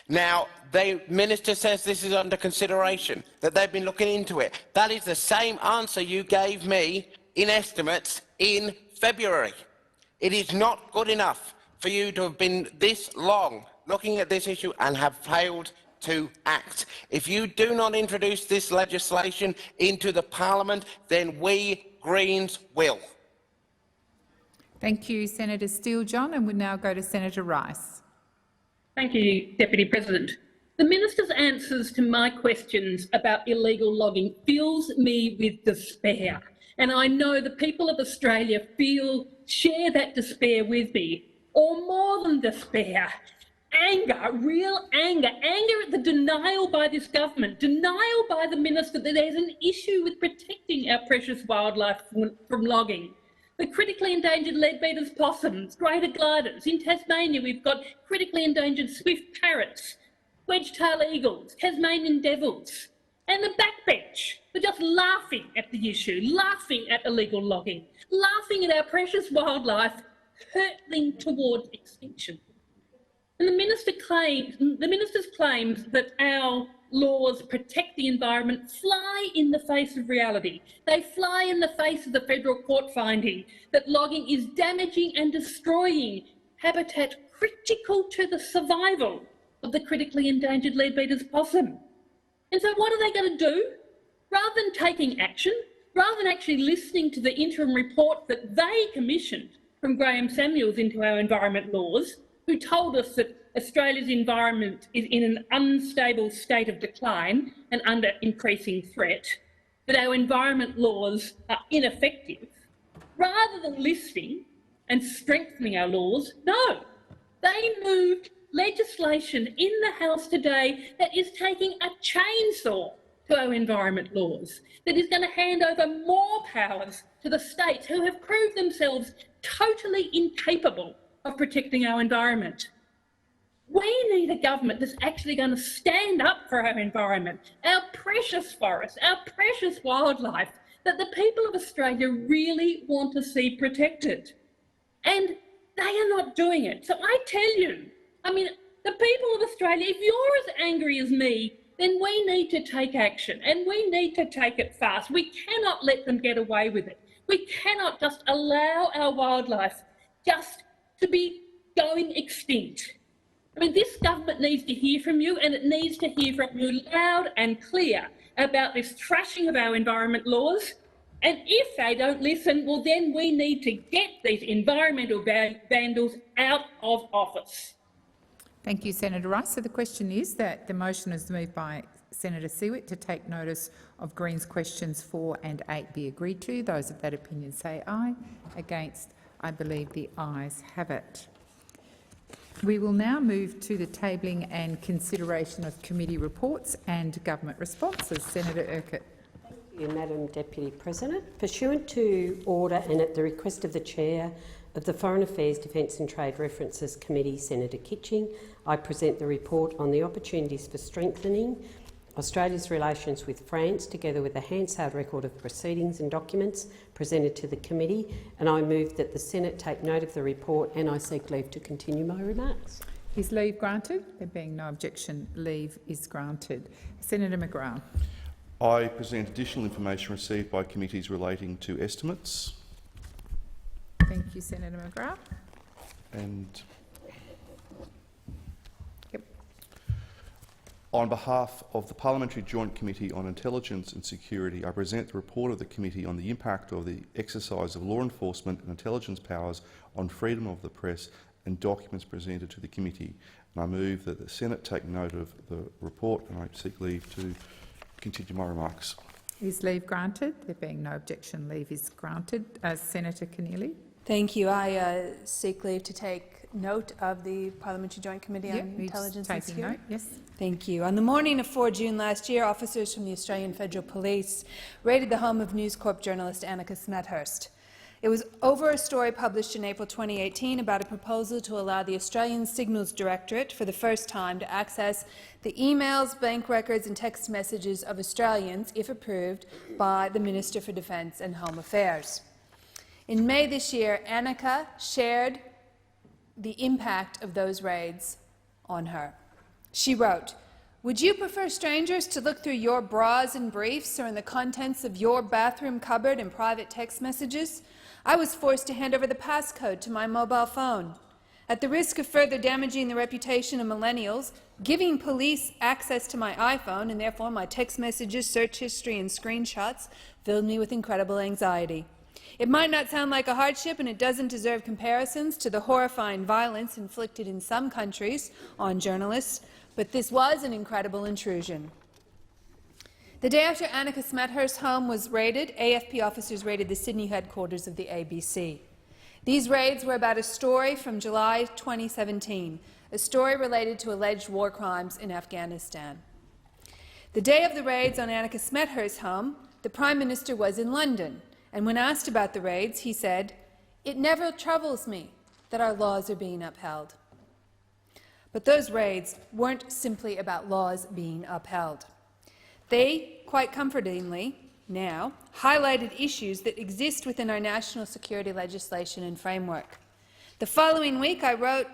Now, the Minister says this is under consideration, that they've been looking into it. That is the same answer you gave me in estimates in February. It is not good enough for you to have been this long looking at this issue and have failed to act. If you do not introduce this legislation into the Parliament, then we Greens will. Thank you, Senator Steele-John, and we now go to Senator Rice. Thank you, Deputy President. The Minister's answers to my questions about illegal logging fills me with despair, and I know the people of Australia share that despair with me, or more than despair. Anger, real anger at the denial by this government, denial by the Minister that there's an issue with protecting our precious wildlife from logging. The critically endangered leadbeater's possums, greater gliders. In Tasmania, we've got critically endangered swift parrots, wedge-tailed eagles, Tasmanian devils, and the backbench. They're just laughing at the issue, laughing at illegal logging, laughing at our precious wildlife hurtling towards extinction. And the Minister's claims that our laws protect the environment fly in the face of reality. They fly in the face of the federal court finding that logging is damaging and destroying habitat critical to the survival of the critically endangered leadbeater's possum. And so what are they going to do? Rather than taking action, rather than actually listening to the interim report that they commissioned from Graham Samuels into our environment laws, who told us that Australia's environment is in an unstable state of decline and under increasing threat, that our environment laws are ineffective, rather than listening and strengthening our laws, no, they moved legislation in the House today that is taking a chainsaw to our environment laws, that is going to hand over more powers to the states who have proved themselves totally incapable of protecting our environment. We need a government that's actually going to stand up for our environment, our precious forests, our precious wildlife, that the people of Australia really want to see protected. And they are not doing it. So I tell you, I mean, the people of Australia, if you're as angry as me, then we need to take action, and we need to take it fast. We cannot let them get away with it. We cannot just allow our wildlife just to be going extinct. I mean, this government needs to hear from you, and it needs to hear from you loud and clear about this trashing of our environment laws. And if they don't listen, well, then we need to get these environmental vandals out of office. Thank you, Senator Rice. So the question is that the motion is moved by Senator Sewitt to take notice of Greens questions 4 and 8 be agreed to. Those of that opinion say aye. Against, I believe the ayes have it. We will now move to the tabling and consideration of committee reports and government responses. Senator Urquhart. Thank you, Madam Deputy President. Pursuant to order and at the request of the Chair of the Foreign Affairs, Defence and Trade References Committee, Senator Kitching, I present the report on the opportunities for strengthening Australia's relations with France, together with a Hansard record of proceedings and documents presented to the committee, and I move that the Senate take note of the report, and I seek leave to continue my remarks. Is leave granted? There being no objection, leave is granted. Senator McGrath. I present additional information received by committees relating to estimates. Thank you, Senator McGrath. And on behalf of the Parliamentary Joint Committee on Intelligence and Security, I present the report of the committee on the impact of the exercise of law enforcement and intelligence powers on freedom of the press and documents presented to the committee. And I move that the Senate take note of the report, and I seek leave to continue my remarks. Is leave granted? There being no objection, leave is granted. Senator Keneally. Thank you. I seek leave to take note of the Parliamentary Joint Committee on Intelligence and Security. Yes. Thank you. On the morning of 4 June last year, officers from the Australian Federal Police raided the home of News Corp journalist Annika Smethurst. It was over a story published in April 2018 about a proposal to allow the Australian Signals Directorate for the first time to access the emails, bank records and text messages of Australians, if approved by the Minister for Defence and Home Affairs. In May this year, Annika shared the impact of those raids on her. She wrote, "Would you prefer strangers to look through your bras and briefs or in the contents of your bathroom cupboard and private text messages? I was forced to hand over the passcode to my mobile phone. At the risk of further damaging the reputation of millennials, giving police access to my iPhone and therefore my text messages, search history and screenshots filled me with incredible anxiety. It might not sound like a hardship, and it doesn't deserve comparisons to the horrifying violence inflicted in some countries on journalists, but this was an incredible intrusion." The day after Annika Smethurst's home was raided, AFP officers raided the Sydney headquarters of the ABC. These raids were about a story from July 2017, a story related to alleged war crimes in Afghanistan. The day of the raids on Annika Smethurst's home, the Prime Minister was in London, and when asked about the raids, he said, "It never troubles me that our laws are being upheld." But those raids weren't simply about laws being upheld. They, quite comfortingly now, highlighted issues that exist within our national security legislation and framework. The following week, I wrote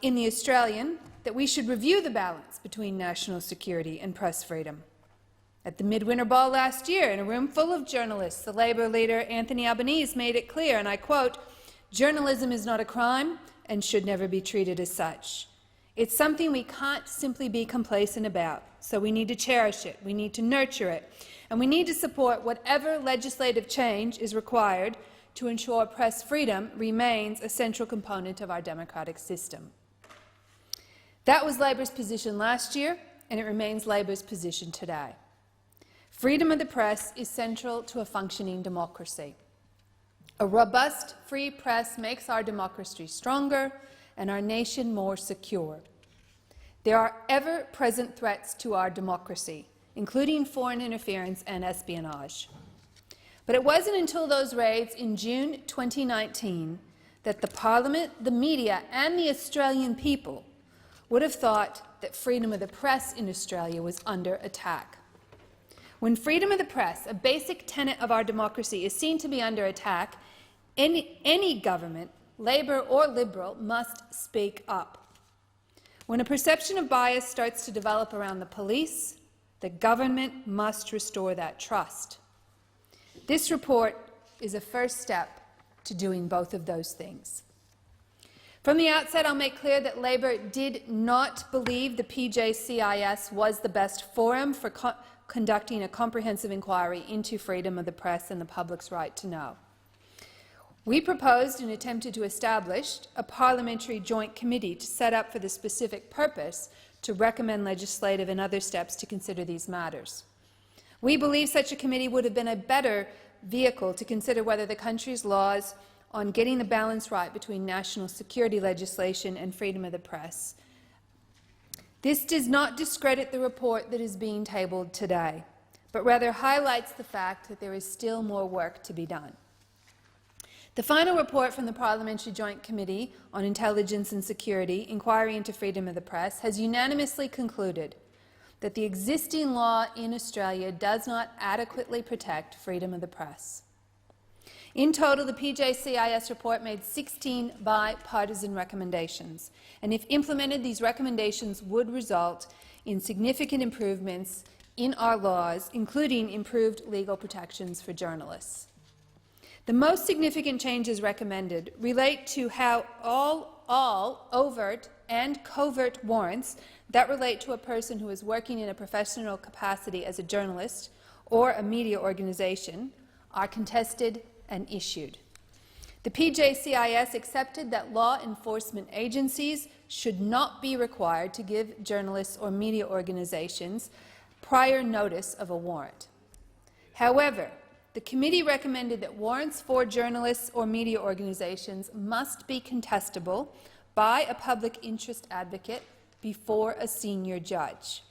in The Australian that we should review the balance between national security and press freedom. At the Midwinter Ball last year, in a room full of journalists, the Labor leader Anthony Albanese made it clear, and I quote, "Journalism is not a crime and should never be treated as such. It's something we can't simply be complacent about, so we need to cherish it, we need to nurture it, and we need to support whatever legislative change is required to ensure press freedom remains a central component of our democratic system." That was Labor's position last year, and it remains Labor's position today. Freedom of the press is central to a functioning democracy. A robust, free press makes our democracy stronger and our nation more secure. There are ever-present threats to our democracy, including foreign interference and espionage. But it wasn't until those raids in June 2019 that the Parliament, the media and the Australian people would have thought that freedom of the press in Australia was under attack. When freedom of the press, a basic tenet of our democracy, is seen to be under attack, any government, Labor or Liberal, must speak up. When a perception of bias starts to develop around the police, the government must restore that trust. This report is a first step to doing both of those things. From the outset, I'll make clear that Labor did not believe the PJCIS was the best forum for conducting a comprehensive inquiry into freedom of the press and the public's right to know. We proposed and attempted to establish a parliamentary joint committee to set up for the specific purpose to recommend legislative and other steps to consider these matters. We believe such a committee would have been a better vehicle to consider whether the country's laws on getting the balance right between national security legislation and freedom of the press. This does not discredit the report that is being tabled today, but rather highlights the fact that there is still more work to be done. The final report from the Parliamentary Joint Committee on Intelligence and Security, Inquiry into Freedom of the Press, has unanimously concluded that the existing law in Australia does not adequately protect freedom of the press. In total, the PJCIS report made 16 bipartisan recommendations, and if implemented, these recommendations would result in significant improvements in our laws, including improved legal protections for journalists. The most significant changes recommended relate to how all overt and covert warrants that relate to a person who is working in a professional capacity as a journalist or a media organization are contested and issued. The PJCIS accepted that law enforcement agencies should not be required to give journalists or media organizations prior notice of a warrant. However, the committee recommended that warrants for journalists or media organisations must be contestable by a public interest advocate before a senior judge.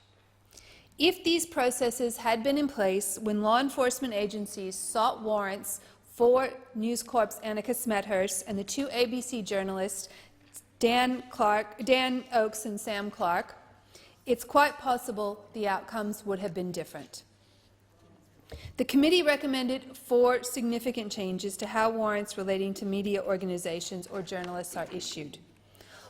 If these processes had been in place when law enforcement agencies sought warrants for News Corp's Annika Smethurst and the two ABC journalists Dan Oakes and Sam Clark, it's quite possible the outcomes would have been different. The committee recommended 4 significant changes to how warrants relating to media organisations or journalists are issued.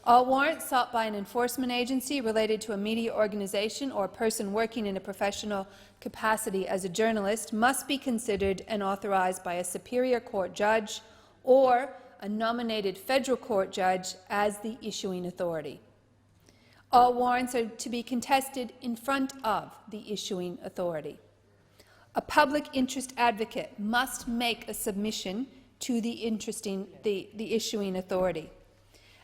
All warrants sought by an enforcement agency related to a media organisation or a person working in a professional capacity as a journalist must be considered and authorised by a superior court judge or a nominated federal court judge as the issuing authority. All warrants are to be contested in front of the issuing authority. A public interest advocate must make a submission to the issuing authority,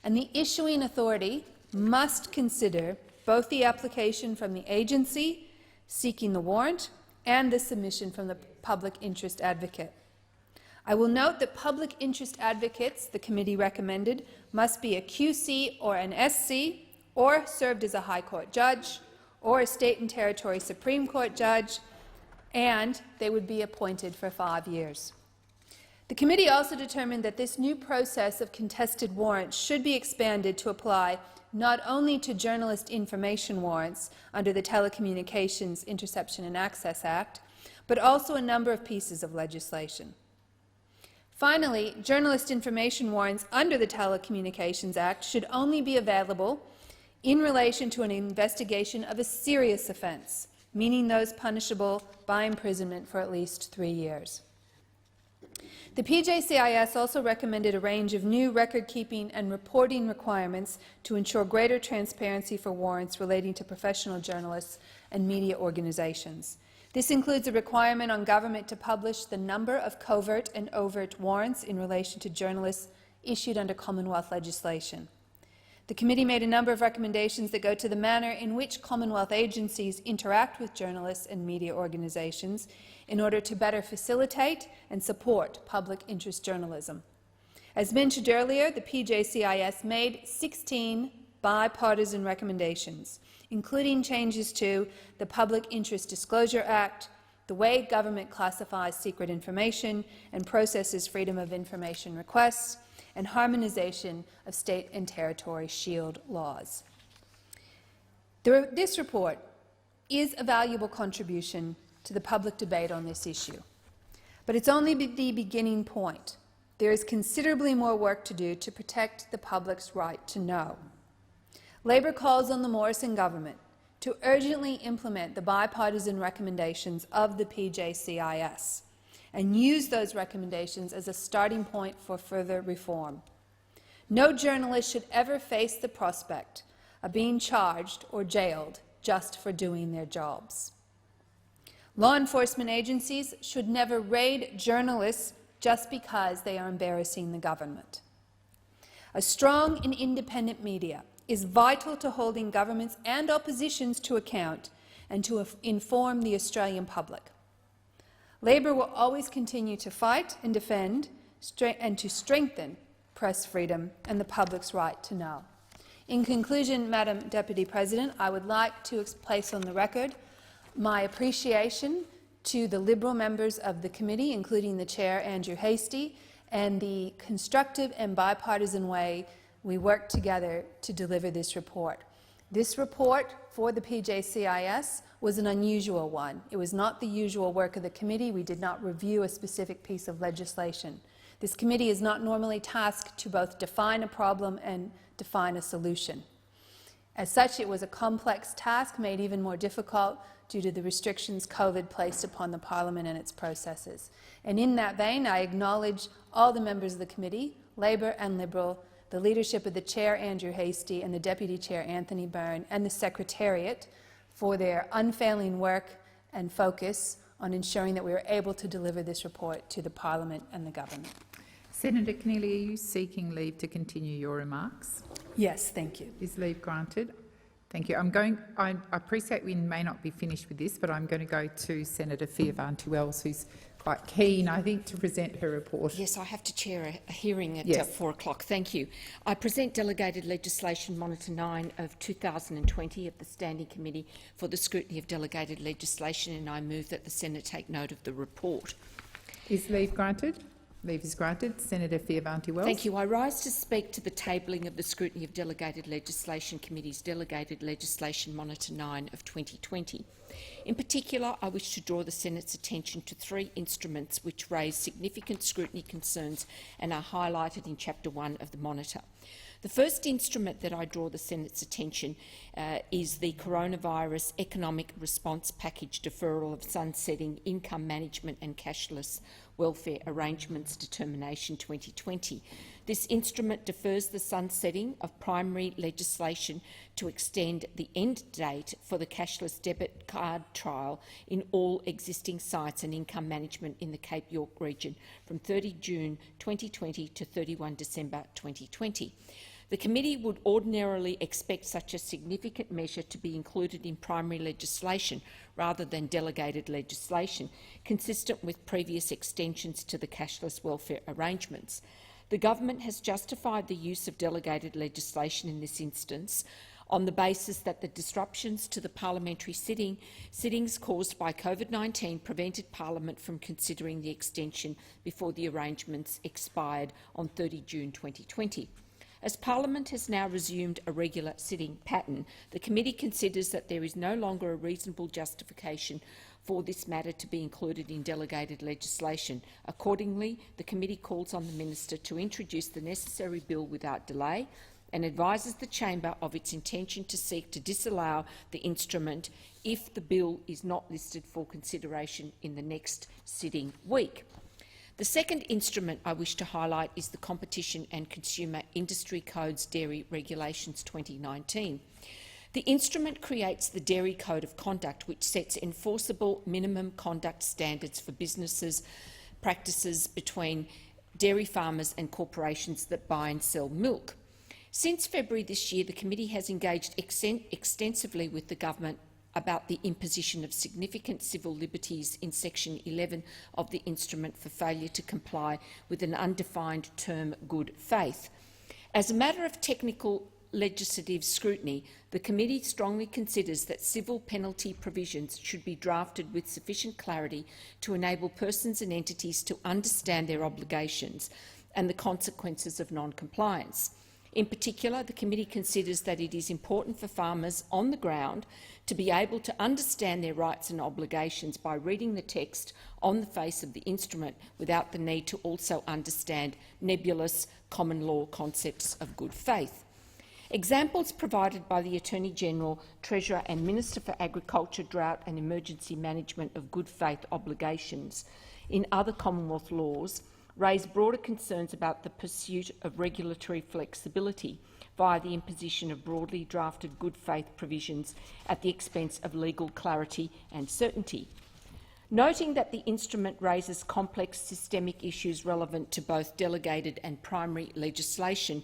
and the issuing authority must consider both the application from the agency seeking the warrant and the submission from the public interest advocate. I will note that public interest advocates, the committee recommended, must be a QC or an SC, or served as a High Court judge, or a State and Territory Supreme Court judge, and they would be appointed for 5 years. The committee also determined that this new process of contested warrants should be expanded to apply not only to journalist information warrants under the Telecommunications Interception and Access Act, but also a number of pieces of legislation. Finally, journalist information warrants under the Telecommunications Act should only be available in relation to an investigation of a serious offence, meaning those punishable by imprisonment for at least 3 years. The PJCIS also recommended a range of new record-keeping and reporting requirements to ensure greater transparency for warrants relating to professional journalists and media organisations. This includes a requirement on government to publish the number of covert and overt warrants in relation to journalists issued under Commonwealth legislation. The committee made a number of recommendations that go to the manner in which Commonwealth agencies interact with journalists and media organisations in order to better facilitate and support public interest journalism. As mentioned earlier, the PJCIS made 16 bipartisan recommendations, including changes to the Public Interest Disclosure Act, the way government classifies secret information and processes freedom of information requests, and harmonisation of state and territory shield laws. This report is a valuable contribution to the public debate on this issue, but it's only the beginning point. There is considerably more work to do to protect the public's right to know. Labor calls on the Morrison government to urgently implement the bipartisan recommendations of the PJCIS and use those recommendations as a starting point for further reform. No journalist should ever face the prospect of being charged or jailed just for doing their jobs. Law enforcement agencies should never raid journalists just because they are embarrassing the government. A strong and independent media is vital to holding governments and oppositions to account and to inform the Australian public. Labor will always continue to fight and defend and to strengthen press freedom and the public's right to know. In conclusion, Madam Deputy President, I would like to place on the record my appreciation to the Liberal members of the committee, including the Chair, Andrew Hastie, and the constructive and bipartisan way we worked together to deliver this report. This report for the PJCIS was an unusual one. It was not the usual work of the committee. We did not review a specific piece of legislation. This committee is not normally tasked to both define a problem and define a solution. As such, it was a complex task made even more difficult due to the restrictions COVID placed upon the Parliament and its processes. And in that vein, I acknowledge all the members of the committee, Labor and Liberal, the leadership of the Chair, Andrew Hastie, and the Deputy Chair, Anthony Byrne, and the Secretariat for their unfailing work and focus on ensuring that we were able to deliver this report to the Parliament and the Government. Senator Keneally, are you seeking leave to continue your remarks? Yes, thank you. Is leave granted? Thank you. I appreciate we may not be finished with this, but I'm going to go to Senator Fiervan-Wells, whose quite keen, I think, to present her report. Yes, I have to chair a hearing at Yes. 4 o'clock. Thank you. I present Delegated Legislation Monitor 9 of 2020 of the Standing Committee for the Scrutiny of Delegated Legislation, and I move that the Senate take note of the report. Is leave granted? Leave is granted. Senator Fierravanti-Wells. Thank you. I rise to speak to the tabling of the Scrutiny of Delegated Legislation Committee's Delegated Legislation Monitor 9 of 2020. In particular, I wish to draw the Senate's attention to 3 instruments which raise significant scrutiny concerns and are highlighted in Chapter 1 of the Monitor. The first instrument that I draw the Senate's attention is the Coronavirus Economic Response Package Deferral of Sunsetting Income Management and Cashless Welfare Arrangements Determination 2020. This instrument defers the sunsetting of primary legislation to extend the end date for the cashless debit card trial in all existing sites and income management in the Cape York region from 30 June 2020 to 31 December 2020. The committee would ordinarily expect such a significant measure to be included in primary legislation rather than delegated legislation, consistent with previous extensions to the cashless welfare arrangements. The government has justified the use of delegated legislation in this instance on the basis that the disruptions to the parliamentary sittings caused by COVID-19 prevented Parliament from considering the extension before the arrangements expired on 30 June 2020. As Parliament has now resumed a regular sitting pattern, the committee considers that there is no longer a reasonable justification for this matter to be included in delegated legislation. Accordingly, the committee calls on the Minister to introduce the necessary bill without delay and advises the Chamber of its intention to seek to disallow the instrument if the bill is not listed for consideration in the next sitting week. The second instrument I wish to highlight is the Competition and Consumer Industry Code's Dairy Regulations 2019. The instrument creates the Dairy Code of Conduct, which sets enforceable minimum conduct standards for businesses' practices between dairy farmers and corporations that buy and sell milk. Since February this year, the committee has engaged extensively with the government about the imposition of significant civil liberties in Section 11 of the instrument for failure to comply with an undefined term good faith. As a matter of technical legislative scrutiny, the committee strongly considers that civil penalty provisions should be drafted with sufficient clarity to enable persons and entities to understand their obligations and the consequences of non-compliance. In particular, the committee considers that it is important for farmers on the ground to be able to understand their rights and obligations by reading the text on the face of the instrument without the need to also understand nebulous common law concepts of good faith. Examples provided by the Attorney-General, Treasurer and Minister for Agriculture, Drought and Emergency Management of good faith obligations in other Commonwealth laws raise broader concerns about the pursuit of regulatory flexibility via the imposition of broadly drafted good faith provisions at the expense of legal clarity and certainty. Noting that the instrument raises complex systemic issues relevant to both delegated and primary legislation,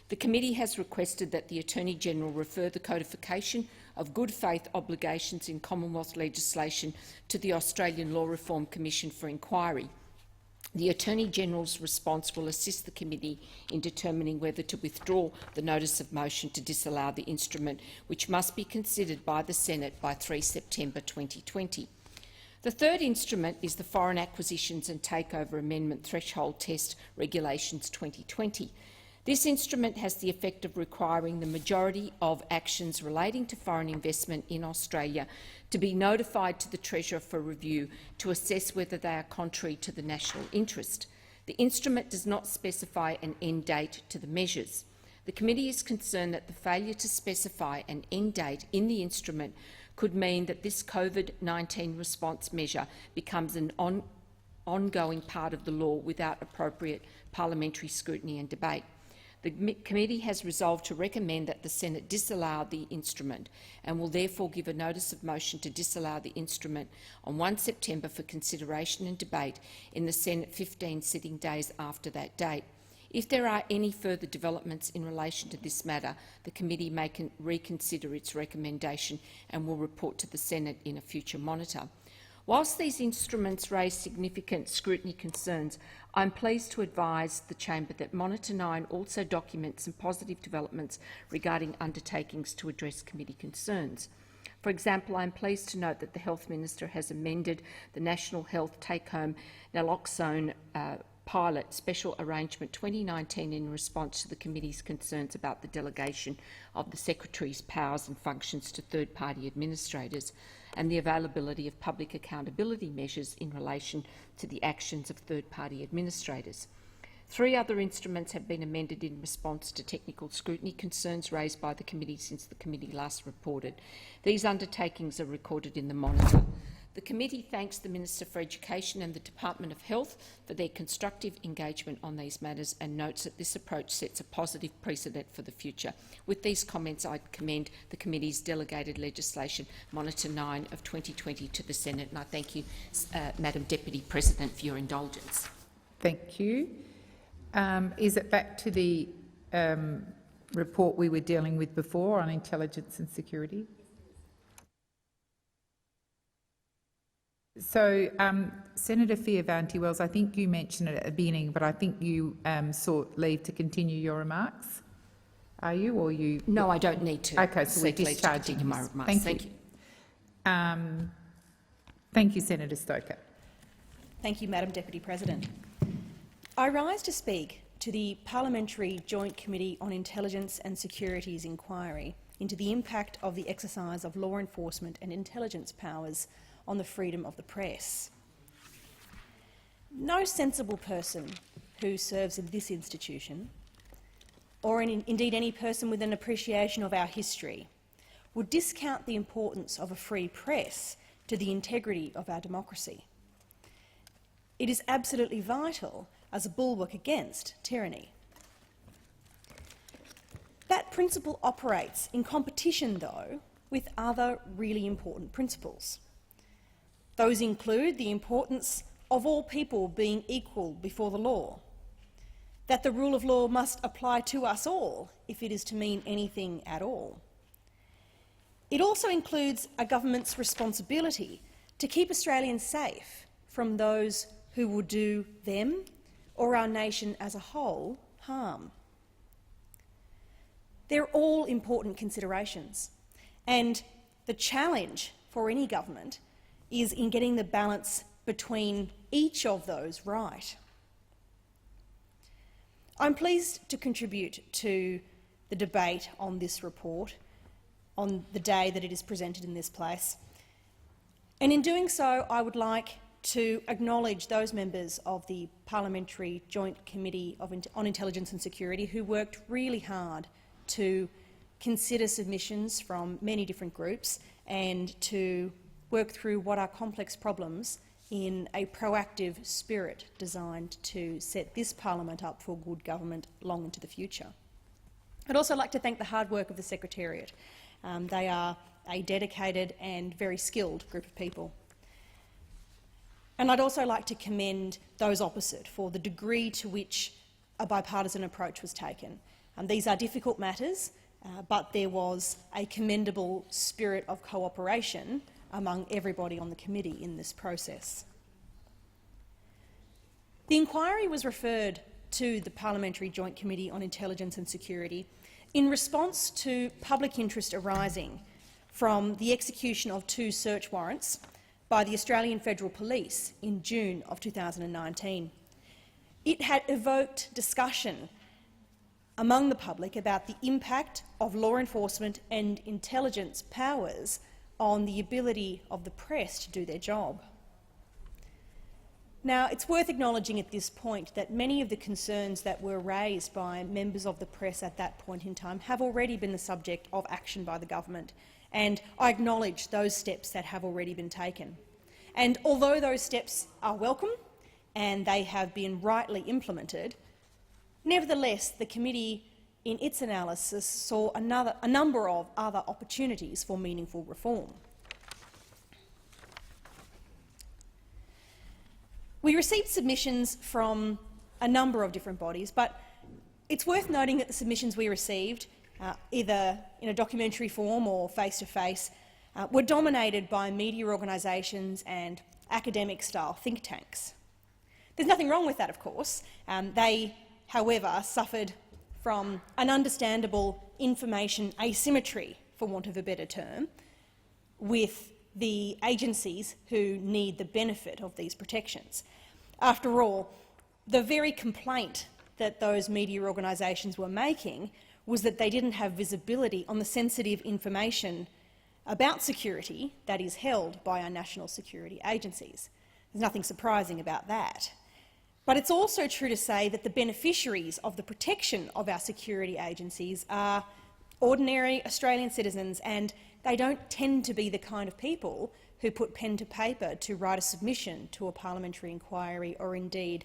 the committee has requested that the Attorney-General refer the codification of good faith obligations in Commonwealth legislation to the Australian Law Reform Commission for inquiry. The Attorney-General's response will assist the committee in determining whether to withdraw the notice of motion to disallow the instrument, which must be considered by the Senate by 3 September 2020. The third instrument is the Foreign Acquisitions and Takeover Amendment Threshold Test Regulations 2020. This instrument has the effect of requiring the majority of actions relating to foreign investment in Australia to be notified to the Treasurer for review to assess whether they are contrary to the national interest. The instrument does not specify an end date to the measures. The committee is concerned that the failure to specify an end date in the instrument could mean that this COVID-19 response measure becomes an ongoing part of the law without appropriate parliamentary scrutiny and debate. The committee has resolved to recommend that the Senate disallow the instrument and will therefore give a notice of motion to disallow the instrument on 1 September for consideration and debate in the Senate 15 sitting days after that date. If there are any further developments in relation to this matter, the committee may reconsider its recommendation and will report to the Senate in a future monitor. Whilst these instruments raise significant scrutiny concerns, I am pleased to advise the Chamber that Monitor 9 also documents some positive developments regarding undertakings to address committee concerns. For example, I am pleased to note that the Health Minister has amended the National Health Take-Home naloxone Pilot Special Arrangement 2019 in response to the committee's concerns about the delegation of the Secretary's powers and functions to third-party administrators and the availability of public accountability measures in relation to the actions of third-party administrators. 3 other instruments have been amended in response to technical scrutiny concerns raised by the committee since the committee last reported. These undertakings are recorded in the Monitor. The committee thanks the Minister for Education and the Department of Health for their constructive engagement on these matters and notes that this approach sets a positive precedent for the future. With these comments, I commend the committee's delegated legislation Monitor 9 of 2020 to the Senate, and I thank you, Madam Deputy President, for your indulgence. Thank you. Is it back to the report we were dealing with before on intelligence and security? So, Senator Fierravanti-Wells, I think you mentioned it at the beginning, but I think you sought leave to continue your remarks. Are you, or you? No, I don't need to. Okay, so we're discharging my remarks. Thank you. Thank you, Senator Stoker. Thank you, Madam Deputy President. I rise to speak to the Parliamentary Joint Committee on Intelligence and Security's inquiry into the impact of the exercise of law enforcement and intelligence powers on the freedom of the press. No sensible person who serves in this institution, or indeed any person with an appreciation of our history, would discount the importance of a free press to the integrity of our democracy. It is absolutely vital as a bulwark against tyranny. That principle operates in competition, though, with other really important principles. Those include the importance of all people being equal before the law, that the rule of law must apply to us all if it is to mean anything at all. It also includes a government's responsibility to keep Australians safe from those who will do them or our nation as a whole harm. They're all important considerations, and the challenge for any government is in getting the balance between each of those right. I'm pleased to contribute to the debate on this report on the day that it is presented in this place. And in doing so, I would like to acknowledge those members of the Parliamentary Joint Committee on Intelligence and Security who worked really hard to consider submissions from many different groups and to work through what are complex problems in a proactive spirit designed to set this parliament up for good government long into the future. I'd also like to thank the hard work of the Secretariat. They are a dedicated and very skilled group of people. And I'd also like to commend those opposite for the degree to which a bipartisan approach was taken. These are difficult matters, but there was a commendable spirit of cooperation among everybody on the committee in this process. The inquiry was referred to the Parliamentary Joint Committee on Intelligence and Security in response to public interest arising from the execution of 2 search warrants by the Australian Federal Police in June of 2019. It had evoked discussion among the public about the impact of law enforcement and intelligence powers on the ability of the press to do their job. Now, it's worth acknowledging at this point that many of the concerns that were raised by members of the press at that point in time have already been the subject of action by the government, and I acknowledge those steps that have already been taken. And although those steps are welcome and they have been rightly implemented, nevertheless the committee in its analysis saw a number of other opportunities for meaningful reform. We received submissions from a number of different bodies, but it's worth noting that the submissions we received, either in a documentary form or face-to-face, were dominated by media organisations and academic-style think tanks. There's nothing wrong with that, of course. They, however, suffered from an understandable information asymmetry, for want of a better term, with the agencies who need the benefit of these protections. After all, the very complaint that those media organisations were making was that they didn't have visibility on the sensitive information about security that is held by our national security agencies. There's nothing surprising about that. But it's also true to say that the beneficiaries of the protection of our security agencies are ordinary Australian citizens, and they don't tend to be the kind of people who put pen to paper to write a submission to a parliamentary inquiry or indeed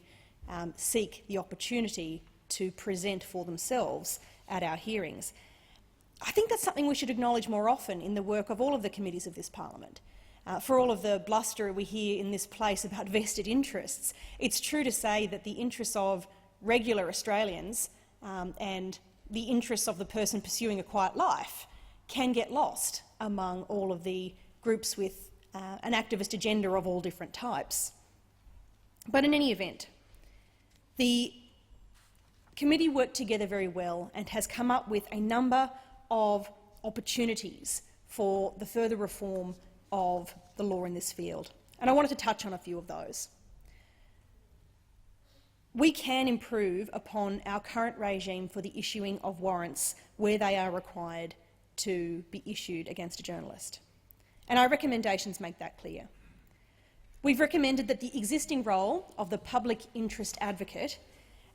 seek the opportunity to present for themselves at our hearings. I think that's something we should acknowledge more often in the work of all of the committees of this parliament. For all of the bluster we hear in this place about vested interests, it's true to say that the interests of regular Australians and the interests of the person pursuing a quiet life can get lost among all of the groups with an activist agenda of all different types. But in any event, the committee worked together very well and has come up with a number of opportunities for the further reform of the law in this field, and I wanted to touch on a few of those. We can improve upon our current regime for the issuing of warrants where they are required to be issued against a journalist, and our recommendations make that clear. We've recommended that the existing role of the public interest advocate,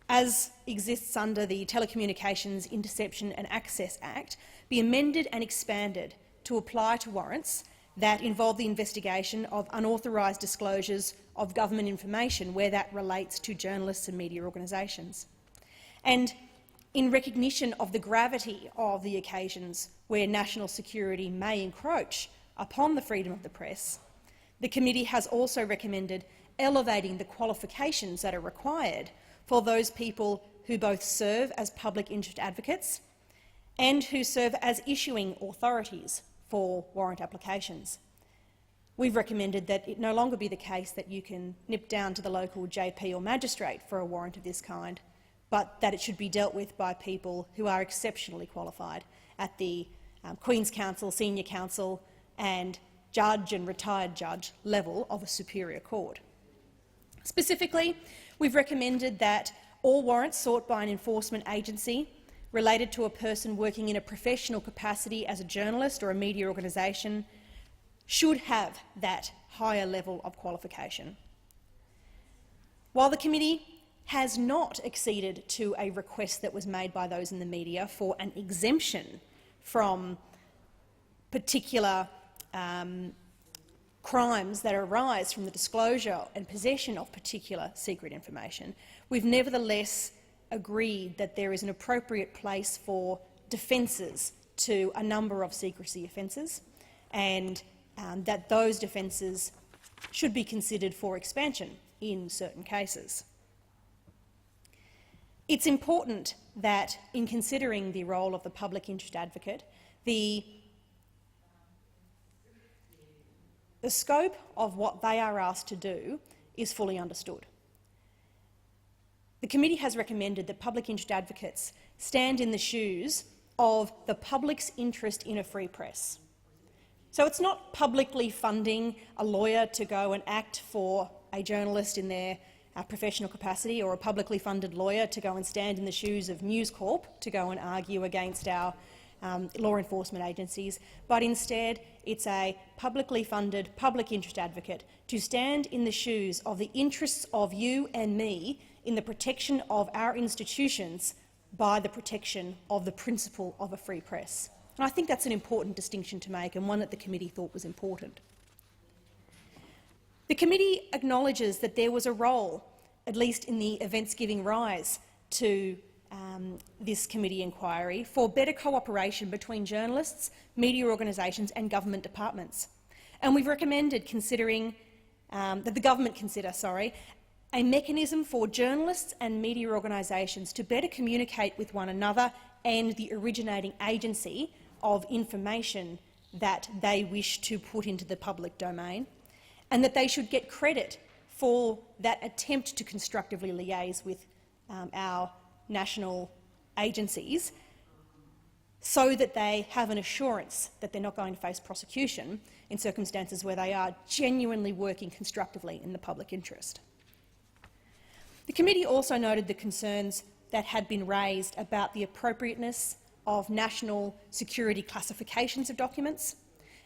as exists under the Telecommunications Interception and Access Act, be amended and expanded to apply to warrants that involve the investigation of unauthorised disclosures of government information where that relates to journalists and media organisations. And in recognition of the gravity of the occasions where national security may encroach upon the freedom of the press, the committee has also recommended elevating the qualifications that are required for those people who both serve as public interest advocates and who serve as issuing authorities for warrant applications. We've recommended that it no longer be the case that you can nip down to the local JP or magistrate for a warrant of this kind, but that it should be dealt with by people who are exceptionally qualified at the Queen's Counsel, Senior Counsel and Judge and retired judge level of a superior court. Specifically, we've recommended that all warrants sought by an enforcement agency related to a person working in a professional capacity as a journalist or a media organisation should have that higher level of qualification. While the committee has not acceded to a request that was made by those in the media for an exemption from particular crimes that arise from the disclosure and possession of particular secret information, we've nevertheless agreed that there is an appropriate place for defences to a number of secrecy offences, and that those defences should be considered for expansion in certain cases. It's important that, in considering the role of the public interest advocate, the scope of what they are asked to do is fully understood. The committee has recommended that public interest advocates stand in the shoes of the public's interest in a free press. So it's not publicly funding a lawyer to go and act for a journalist in their professional capacity, or a publicly funded lawyer to go and stand in the shoes of News Corp to go and argue against our law enforcement agencies, but instead it's a publicly funded public interest advocate to stand in the shoes of the interests of you and me in the protection of our institutions by the protection of the principle of a free press. And I think that's an important distinction to make, and one that the committee thought was important. The committee acknowledges that there was a role, at least in the events giving rise to this committee inquiry, for better cooperation between journalists, media organisations and government departments. And we've recommended that the government consider a mechanism for journalists and media organisations to better communicate with one another and the originating agency of information that they wish to put into the public domain, and that they should get credit for that attempt to constructively liaise with our national agencies, so that they have an assurance that they're not going to face prosecution in circumstances where they are genuinely working constructively in the public interest. The committee also noted the concerns that had been raised about the appropriateness of national security classifications of documents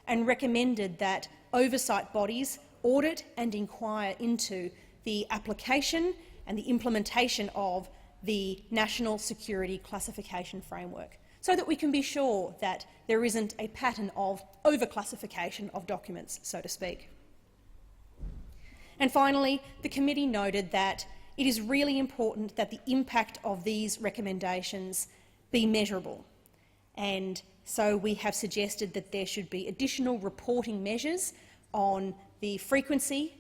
and recommended that oversight bodies audit and inquire into the application and the implementation of the National Security Classification Framework, so that we can be sure that there isn't a pattern of overclassification of documents, so to speak. And finally, the committee noted that it is really important that the impact of these recommendations be measurable, and so we have suggested that there should be additional reporting measures on the frequency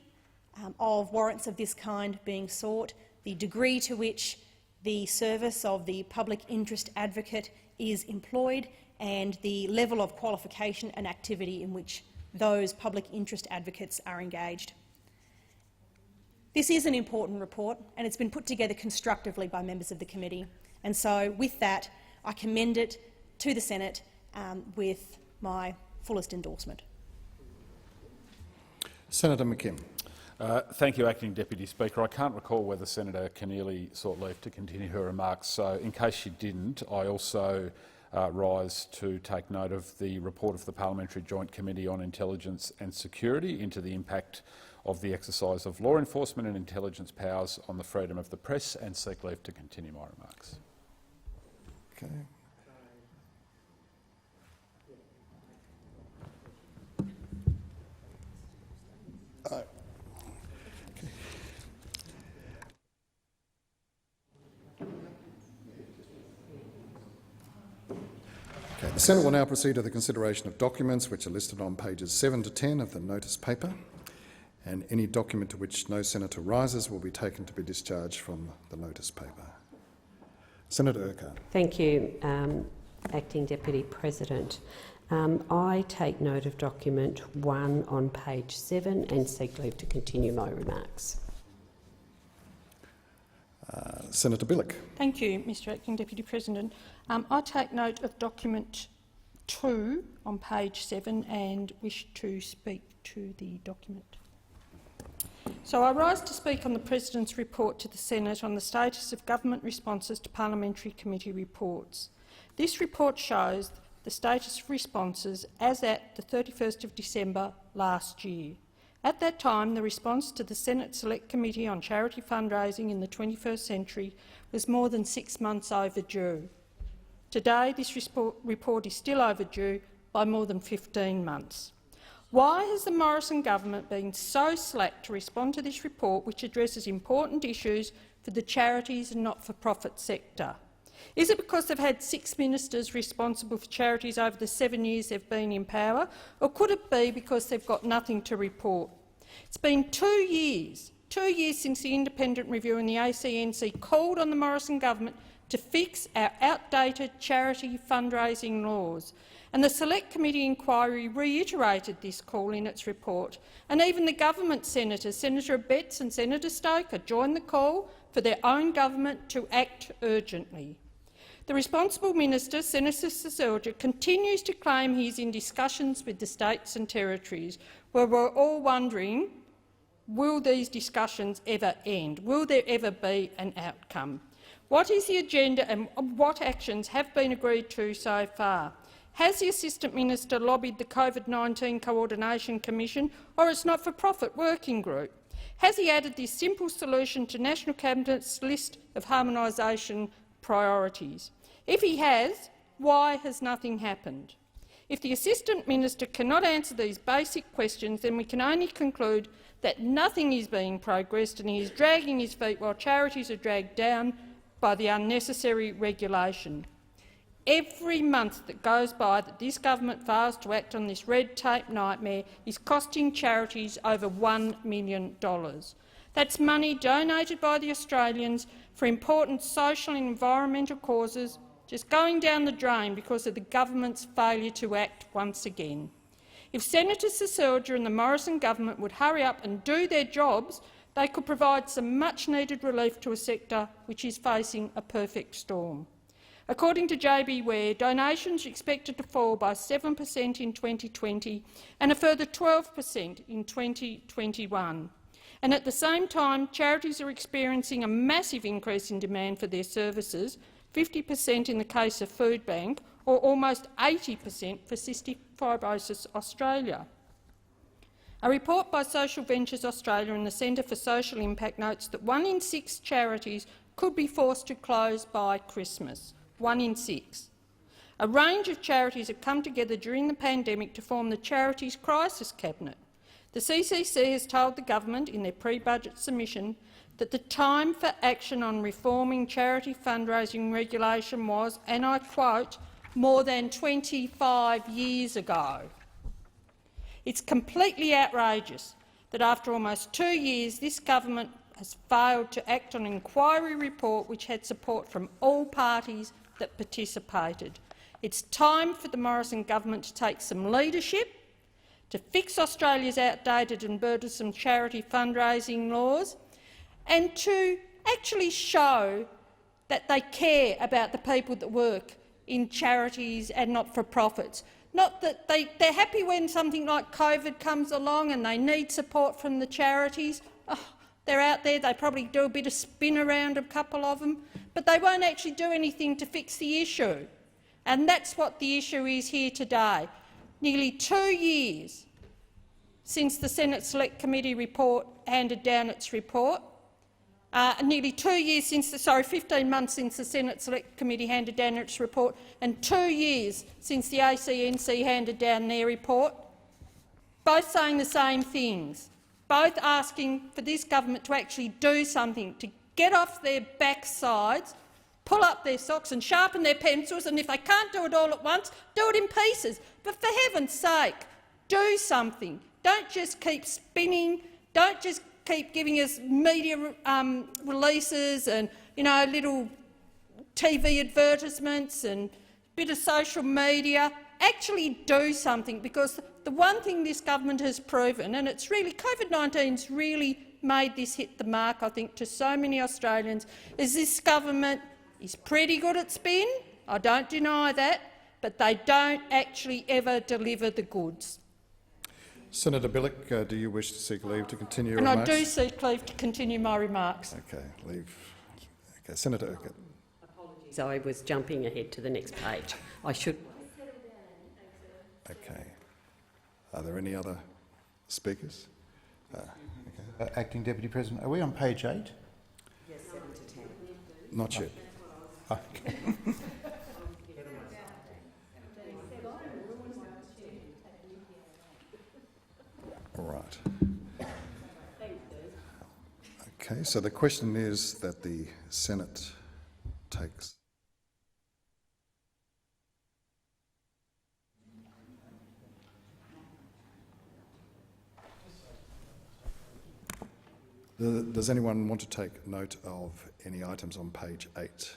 of warrants of this kind being sought, the degree to which the service of the public interest advocate is employed, and the level of qualification and activity in which those public interest advocates are engaged. This is an important report, and it's been put together constructively by members of the committee. And so, with that, I commend it to the Senate with my fullest endorsement. Senator McKim. Thank you, Acting Deputy Speaker. I can't recall whether Senator Keneally sought leave to continue her remarks, so in case she didn't, I also rise to take note of the report of the Parliamentary Joint Committee on Intelligence and Security into the impact of the exercise of law enforcement and intelligence powers on the freedom of the press, and seek leave to continue my remarks. Okay. The Senate will now proceed to the consideration of documents which are listed on pages 7 to 10 of the notice paper, and any document to which no senator rises will be taken to be discharged from the notice paper. Senator Urquhart. Thank you, Acting Deputy President. I take note of document 1 on page 7 and seek leave to continue my remarks. Senator Billick. Thank you, Mr Acting Deputy President. I take note of document 2 on page 7 and wish to speak to the document. So I rise to speak on the President's report to the Senate on the status of government responses to parliamentary committee reports. This report shows the status of responses as at the 31st of December last year. At that time, the response to the Senate Select Committee on Charity Fundraising in the 21st Century was more than 6 months overdue. Today, this report is still overdue by more than 15 months. Why has the Morrison government been so slack to respond to this report, which addresses important issues for the charities and not-for-profit sector? Is it because they've had 6 ministers responsible for charities over the 7 years they've been in power, or could it be because they've got nothing to report? It's been 2 years since the independent review and the ACNC called on the Morrison government to fix our outdated charity fundraising laws, and the Select Committee inquiry reiterated this call in its report, and even the government senators, Senator Abetz and Senator Stoker, joined the call for their own government to act urgently. The responsible minister, Senator Seselja, continues to claim he is in discussions with the states and territories, where we're all wondering, will these discussions ever end? Will there ever be an outcome? What is the agenda and what actions have been agreed to so far? Has the Assistant Minister lobbied the COVID-19 Coordination Commission or its not-for-profit working group? Has he added this simple solution to National Cabinet's list of harmonisation priorities? If he has, why has nothing happened? If the Assistant Minister cannot answer these basic questions, then we can only conclude that nothing is being progressed and he is dragging his feet while charities are dragged down by the unnecessary regulation. Every month that goes by that this government fails to act on this red tape nightmare is costing charities over $1 million. That's money donated by the Australians for important social and environmental causes just going down the drain because of the government's failure to act once again. If Senator Seselja and the Morrison government would hurry up and do their jobs, they could provide some much-needed relief to a sector which is facing a perfect storm. According to JB Ware, donations are expected to fall by 7% in 2020 and a further 12% in 2021. And at the same time, charities are experiencing a massive increase in demand for their services, 50% in the case of Food Bank, or almost 80% for Cystic Fibrosis Australia. A report by Social Ventures Australia and the Centre for Social Impact notes that 1 in 6 charities could be forced to close by Christmas. 1 in 6. A range of charities have come together during the pandemic to form the Charities Crisis Cabinet. The CCC has told the government in their pre-budget submission that the time for action on reforming charity fundraising regulation was, and I quote, more than 25 years ago. It's completely outrageous that after almost 2 years this government has failed to act on an inquiry report which had support from all parties that participated. It's time for the Morrison government to take some leadership, to fix Australia's outdated and burdensome charity fundraising laws, and to actually show that they care about the people that work in charities and not-for-profits. Not that they're happy when something like COVID comes along and they need support from the charities. Oh, they're out there, they probably do a bit of spin around, a couple of them, but they won't actually do anything to fix the issue. And that's what the issue is here today. Nearly 2 years since the Senate Select Committee report handed down its report, nearly 2 years since 15 months since the Senate Select Committee handed down its report, and 2 years since the ACNC handed down their report, both saying the same things, both asking for this government to actually do something, to get off their backsides, pull up their socks and sharpen their pencils, and if they can't do it all at once, do it in pieces. But for heaven's sake, do something. Don't just keep spinning. Don't just keep giving us media releases and, little TV advertisements and a bit of social media. Actually do something, because the one thing this government has proven, and it's really COVID-19's really made this hit the mark, I think, to so many Australians, is this government is pretty good at spin. I don't deny that, but they don't actually ever deliver the goods. Senator Billick, do you wish to seek leave to continue your and remarks? I do seek leave to continue my remarks. Okay, leave. Okay, Senator Urquhart. Apologies, I was jumping ahead to the next page. I should. Okay. Are there any other speakers? Okay. Acting Deputy President, are we on page 8? Yes, 7 to 10. Not yet. Okay. All right. Okay, so the question is that the Senate takes. Does anyone want to take note of any items on page 8?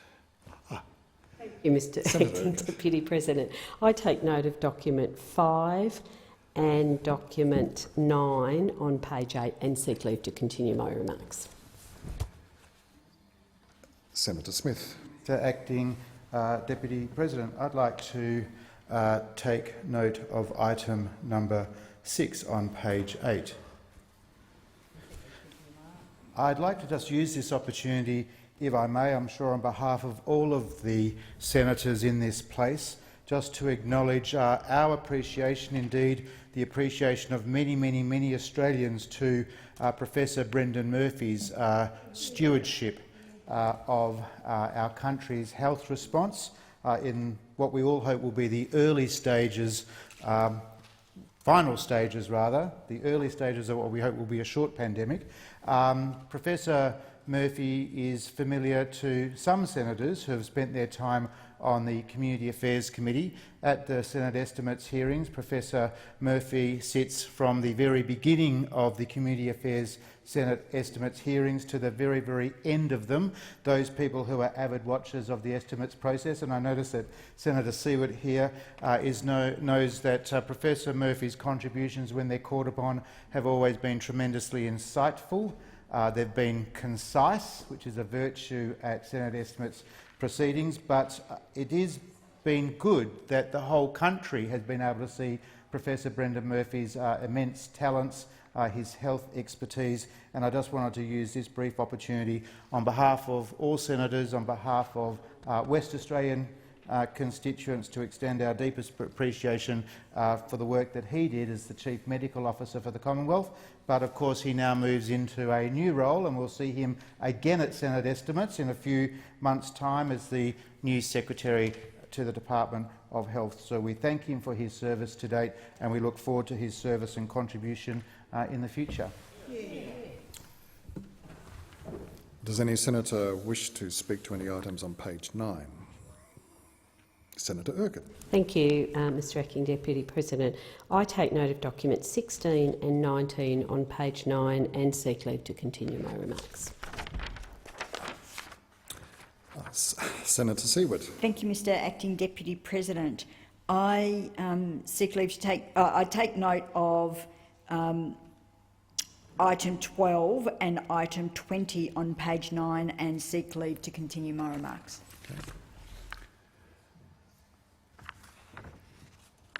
Thank you, Mr. Acting Deputy President. I take note of document 5 and document 9 on page 8 and seek leave to continue my remarks. Senator Smith. Acting Deputy President, I'd like to take note of item number 6 on page 8. I'd like to just use this opportunity, if I may, I'm sure on behalf of all of the senators in this place, just to acknowledge our appreciation, indeed the appreciation of many, many, many Australians to Professor Brendan Murphy's stewardship of our country's health response in what we all hope will be the early stages, final stages rather, the early stages of what we hope will be a short pandemic. Professor Murphy is familiar to some senators who have spent their time on the Community Affairs Committee. At the Senate Estimates hearings, Professor Murphy sits from the very beginning of the Community Affairs Senate Estimates hearings to the very, very end of them, those people who are avid watchers of the estimates process. And I notice that Senator Siewert here knows that Professor Murphy's contributions, when they're called upon, have always been tremendously insightful. They've been concise, which is a virtue at Senate Estimates proceedings, but it is been good that the whole country has been able to see Professor Brendan Murphy's immense talents, his health expertise, and I just wanted to use this brief opportunity on behalf of all senators, on behalf of West Australian constituents, to extend our deepest appreciation for the work that he did as the Chief Medical Officer for the Commonwealth. But of course he now moves into a new role, and we'll see him again at Senate Estimates in a few months' time as the new Secretary to the Department of Health. So we thank him for his service to date, and we look forward to his service and contribution in the future. Does any senator wish to speak to any items on page 9? Senator Urquhart. Thank you, Mr Acting Deputy President. I take note of documents 16 and 19 on page 9 and seek leave to continue my remarks. Senator Siewert. Thank you, Mr Acting Deputy President. I seek leave to take. I take note of item 12 and item 20 on page 9 and seek leave to continue my remarks. Okay.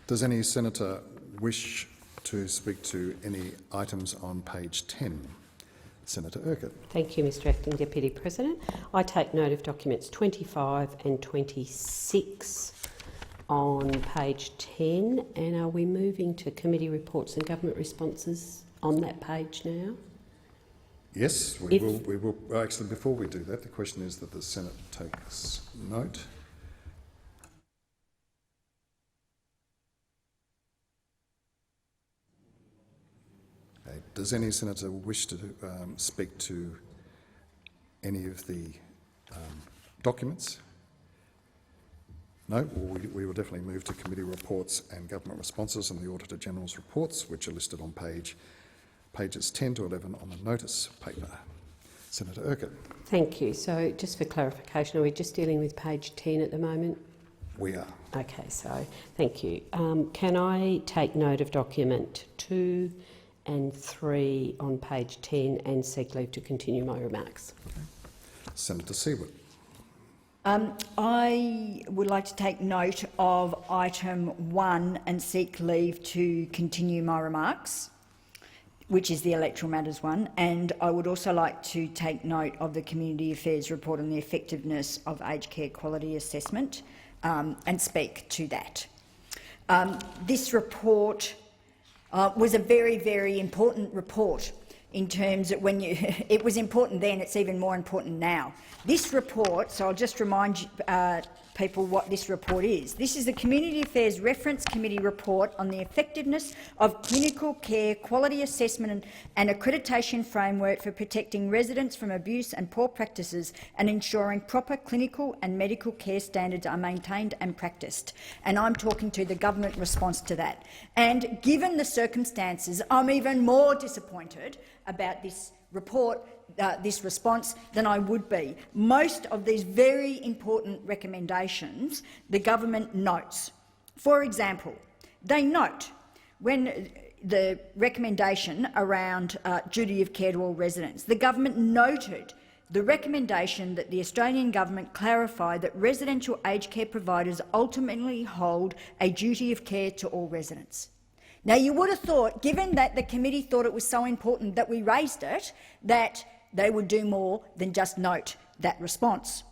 Does any senator wish to speak to any items on page 10? Senator Urquhart. Thank you, Mr Acting Deputy President. I take note of documents 25 and 26 on page 10. And are we moving to committee reports and government responses on that page now? Yes, we will. Actually, before we do that, the question is that the Senate takes note. Does any senator wish to speak to any of the documents? No? Well, we will definitely move to committee reports and government responses and the Auditor General's reports, which are listed on pages 10 to 11 on the notice paper. Senator Urquhart. Thank you. So just for clarification, are we just dealing with page 10 at the moment? We are. Okay, so thank you. Can I take note of document 2 and 3 on page 10 and seek leave to continue my remarks? Okay. Senator Siewert. I would like to take note of item 1 and seek leave to continue my remarks, which is the electoral matters one, and I would also like to take note of the Community Affairs report on the effectiveness of aged care quality assessment and speak to that. This report was a very, very important report in terms of it was important then, it's even more important now. This report, so I'll just remind people what this report is. This is the Community Affairs Reference Committee report on the effectiveness of clinical care quality assessment and accreditation framework for protecting residents from abuse and poor practices and ensuring proper clinical and medical care standards are maintained and practiced. And I'm talking to the government response to that. And given the circumstances, I'm even more disappointed about this report, this response, than I would be. Most of these very important recommendations the government notes. For example, they note when the recommendation around duty of care to all residents, the government noted the recommendation that the Australian government clarify that residential aged care providers ultimately hold a duty of care to all residents. Now, you would have thought, given that the committee thought it was so important that we raised it, that they would do more than just note that response.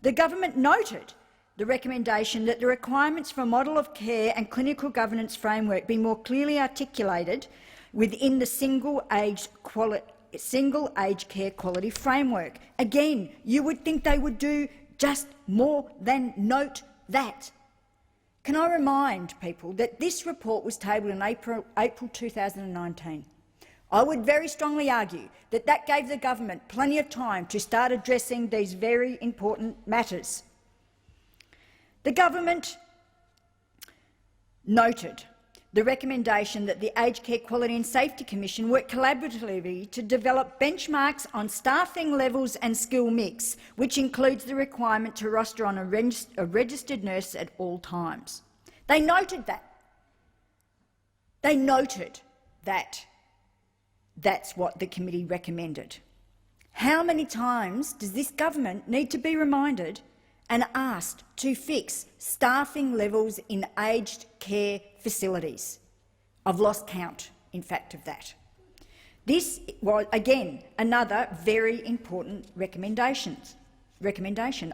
The government noted the recommendation that the requirements for a model of care and clinical governance framework be more clearly articulated within the single aged care quality framework. Again, you would think they would do just more than note that. Can I remind people that this report was tabled in April 2019? I would very strongly argue that that gave the government plenty of time to start addressing these very important matters. The government noted the recommendation that the Aged Care Quality and Safety Commission work collaboratively to develop benchmarks on staffing levels and skill mix, which includes the requirement to roster on a registered nurse at all times. They noted that. They noted that that's what the committee recommended. How many times does this government need to be reminded and asked to fix staffing levels in aged care facilities? I've lost count, in fact, of that. This was, again, another very important recommendation.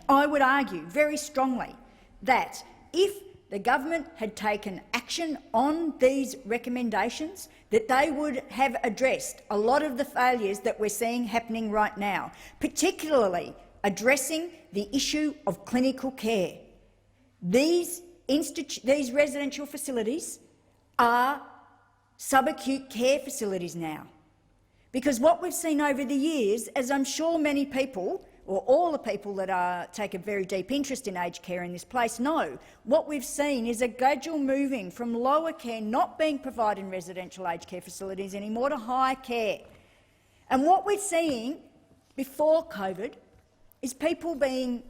I would argue very strongly that if the government had taken action on these recommendations, that they would have addressed a lot of the failures that we're seeing happening right now, particularly addressing the issue of clinical care. These residential facilities are subacute care facilities now, because what we've seen over the years, as I'm sure many people, or all the people that take a very deep interest in aged care in this place know, what we've seen is a gradual moving from lower care not being provided in residential aged care facilities anymore to high care. And what we're seeing before COVID is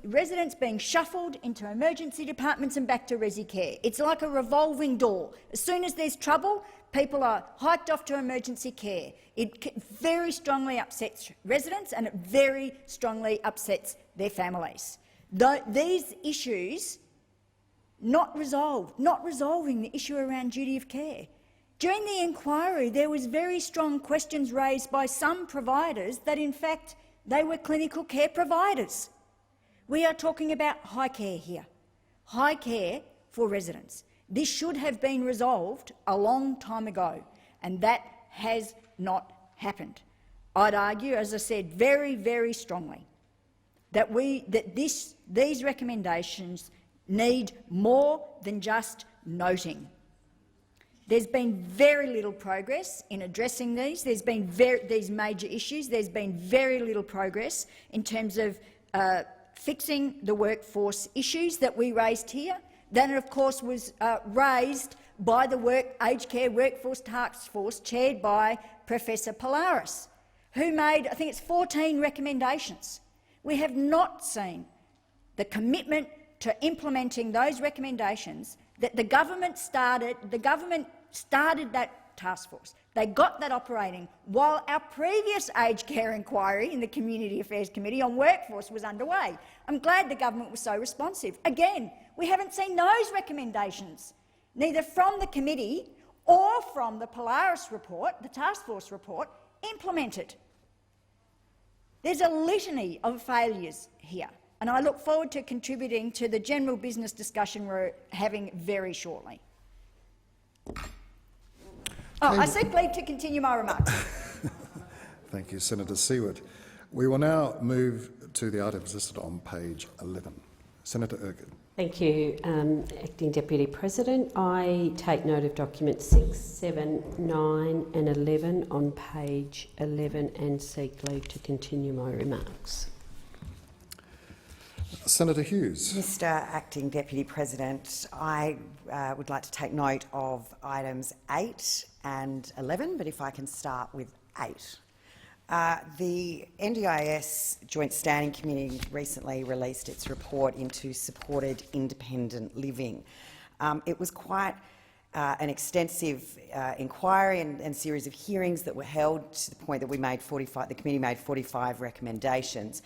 residents being shuffled into emergency departments and back to resi care. It's like a revolving door. As soon as there's trouble, people are hiked off to emergency care. It very strongly upsets residents and it very strongly upsets their families. These issues not resolving the issue around duty of care. During the inquiry, there was very strong questions raised by some providers that, in fact, they were clinical care providers. We are talking about high care here, high care for residents. This should have been resolved a long time ago, and that has not happened. I'd argue, as I said, very, very strongly that these recommendations need more than just noting. There's been very little progress in addressing these. There's been these major issues. There's been very little progress in terms of fixing the workforce issues that we raised here. That, of course, was raised by the Aged Care Workforce Task Force chaired by Professor Polaris, who made, I think it's 14 recommendations. We have not seen the commitment to implementing those recommendations that the government started. The government started that task force. They got that operating while our previous aged care inquiry in the Community Affairs Committee on workforce was underway. I'm glad the government was so responsive. Again, we haven't seen those recommendations, neither from the committee or from the Polaris report, the task force report, implemented. There's a litany of failures here, and I look forward to contributing to the general business discussion we're having very shortly. I seek leave to continue my remarks. Thank you, Senator Seward. We will now move to the items listed on page 11. Senator Ergin. Thank you, Acting Deputy President. I take note of documents 6, 7, 9 and 11 on page 11 and seek leave to continue my remarks. Senator Hughes. Mr Acting Deputy President, I would like to take note of items 8 and 11, but if I can start with 8. The NDIS Joint Standing Committee recently released its report into supported independent living. It was quite an extensive inquiry and series of hearings that were held to the point that the committee made 45 recommendations.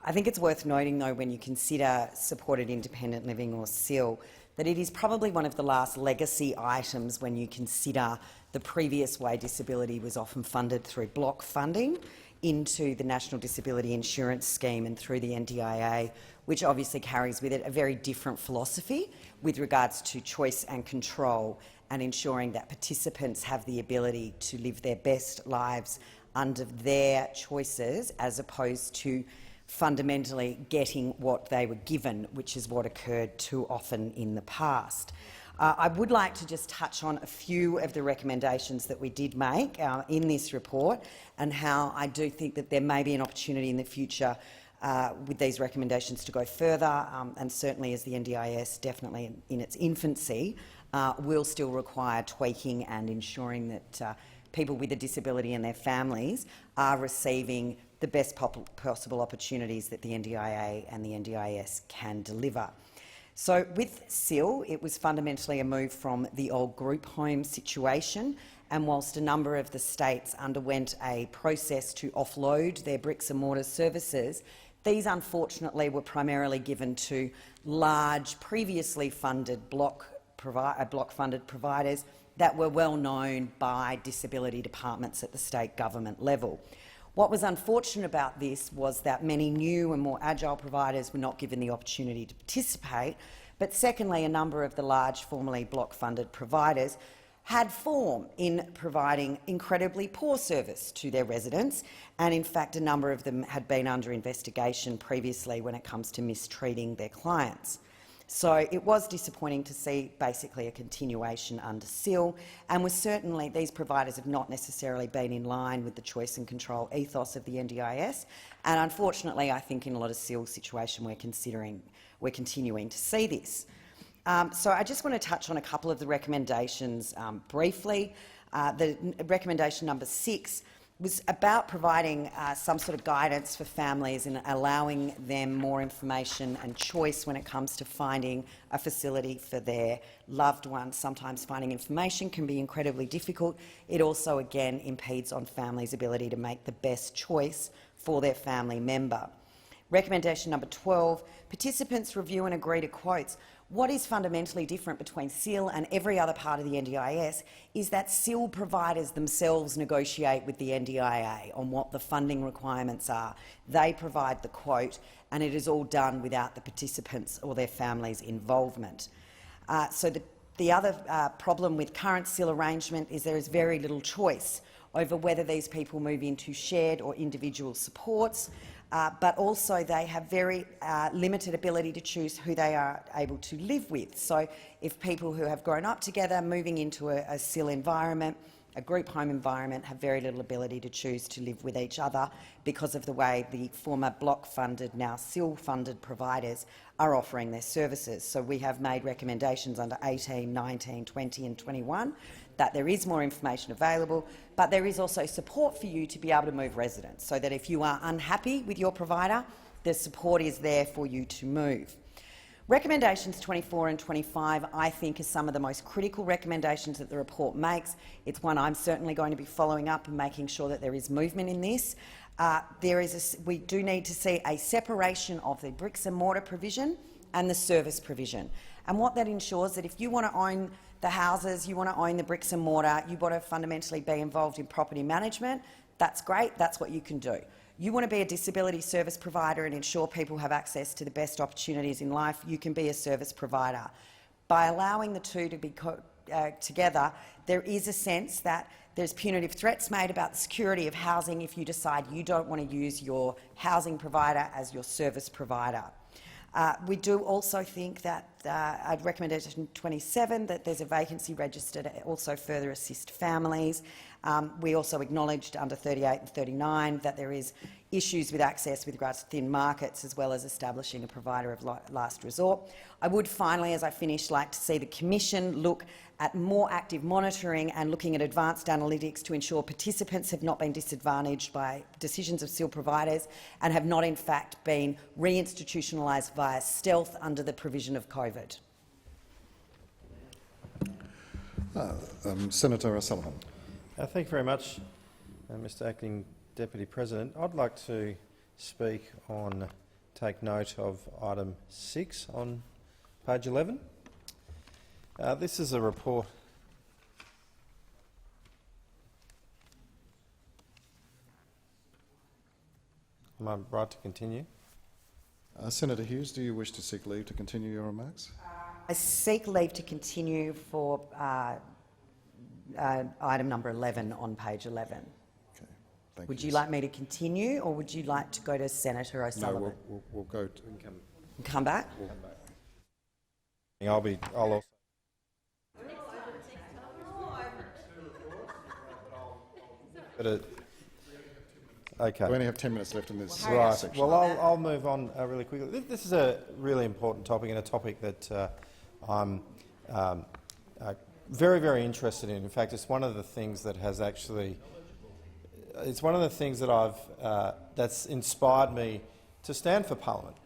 I think it's worth noting, though, when you consider supported independent living, or SIL, that it is probably one of the last legacy items when you consider the previous way disability was often funded through block funding into the National Disability Insurance Scheme and through the NDIA, which obviously carries with it a very different philosophy with regards to choice and control and ensuring that participants have the ability to live their best lives under their choices, as opposed to fundamentally getting what they were given, which is what occurred too often in the past. I would like to just touch on a few of the recommendations that we did make in this report, and how I do think that there may be an opportunity in the future with these recommendations to go further, and certainly as the NDIS, definitely in its infancy, will still require tweaking and ensuring that people with a disability and their families are receiving the best possible opportunities that the NDIA and the NDIS can deliver. So with SIL, it was fundamentally a move from the old group home situation, and whilst a number of the states underwent a process to offload their bricks and mortar services, these unfortunately were primarily given to large, previously funded block-funded providers that were well known by disability departments at the state government level. What was unfortunate about this was that many new and more agile providers were not given the opportunity to participate, but secondly, a number of the large formerly block-funded providers had form in providing incredibly poor service to their residents, and in fact a number of them had been under investigation previously when it comes to mistreating their clients. So it was disappointing to see basically a continuation under SIL, and was certainly these providers have not necessarily been in line with the choice and control ethos of the NDIS, and unfortunately I think in a lot of SIL situations we're continuing to see this. So I just want to touch on a couple of the recommendations briefly. The recommendation number 6 was about providing some sort of guidance for families and allowing them more information and choice when it comes to finding a facility for their loved ones. Sometimes finding information can be incredibly difficult. It also, again, impedes on families' ability to make the best choice for their family member. Recommendation number 12, participants review and agree to quotes. What is fundamentally different between SIL and every other part of the NDIS is that SIL providers themselves negotiate with the NDIA on what the funding requirements are. They provide the quote, and it is all done without the participants' or their families' involvement. So the other problem with current SIL arrangement is there is very little choice over whether these people move into shared or individual supports, but also they have very limited ability to choose who they are able to live with. So if people who have grown up together moving into a SIL environment, a group home environment, have very little ability to choose to live with each other because of the way the former block-funded, now SIL-funded providers are offering their services. So we have made recommendations under 18, 19, 20 and 21 that there is more information available, but there is also support for you to be able to move residents, so that if you are unhappy with your provider, the support is there for you to move. Recommendations 24 and 25, I think, are some of the most critical recommendations that the report makes. It's one I'm certainly going to be following up and making sure that there is movement in this. We do need to see a separation of the bricks and mortar provision and the service provision. And what that ensures that if you want to own the houses, you want to own the bricks and mortar, you want to fundamentally be involved in property management, that's great, that's what you can do. You want to be a disability service provider and ensure people have access to the best opportunities in life, you can be a service provider. By allowing the two to be together, there is a sense that there's punitive threats made about the security of housing if you decide you don't want to use your housing provider as your service provider. We do also think that, at recommendation 27, that there's a vacancy register to also further assist families. We also acknowledged under 38 and 39 that there is issues with access with regards to thin markets, as well as establishing a provider of last resort. I would finally, as I finish, like to see the Commission look at more active monitoring and looking at advanced analytics to ensure participants have not been disadvantaged by decisions of SIL providers and have not in fact been reinstitutionalised via stealth under the provision of COVID. Senator O'Sullivan. Thank you very much, Mr Acting Deputy President. I'd like to take note of item 6 on page 11. This is a report. Am I right to continue? Senator Hughes, do you wish to seek leave to continue your remarks? I seek leave to continue for item number 11 on page 11. Okay, thank Would you like me to continue, or would you like to go to Senator O'Sullivan? No, we'll go to... Come back? We'll come back. I'll also... Okay. We only have 10 minutes left in this Right. section. Well, I'll move on really quickly. This is a really important topic and a topic that I'm very, very interested in. In fact, it's one of the things that has actually, it's one of the things that that's inspired me to stand for Parliament.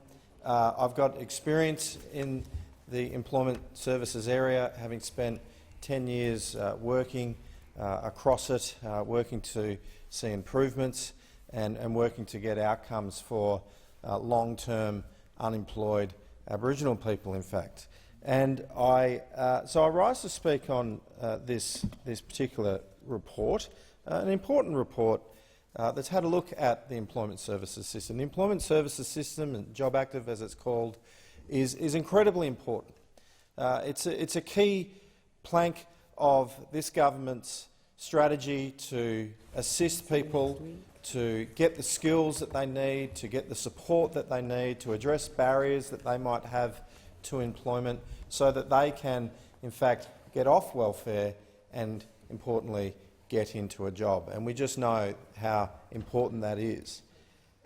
I've got experience in the employment services area, having spent 10 years working across it, working to see improvements and working to get outcomes for long-term unemployed Aboriginal people, in fact. And so I rise to speak on this particular report, an important report that's had a look at the employment services system. The employment services system, and Job Active as it's called, is incredibly important. It's a key plank of this government's strategy to assist people to get the skills that they need, to get the support that they need, to address barriers that they might have to employment so that they can, in fact, get off welfare and, importantly, get into a job. And we just know how important that is.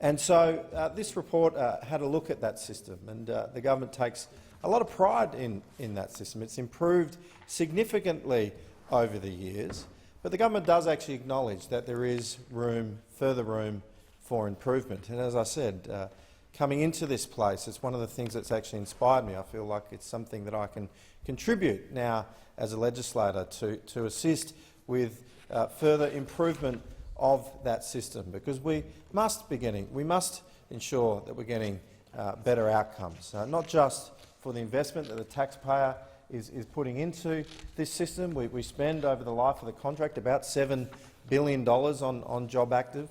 And so this report had a look at that system, and the government takes a lot of pride in that system. It's improved significantly over the years, but the government does actually acknowledge that there is further room for improvement. And as I said, coming into this place, it's one of the things that's actually inspired me. I feel like it's something that I can contribute now as a legislator to assist with further improvement of that system, because we must ensure that we're getting better outcomes, not just for the investment that the taxpayer is putting into this system. We spend over the life of the contract about $7 billion on Job Active.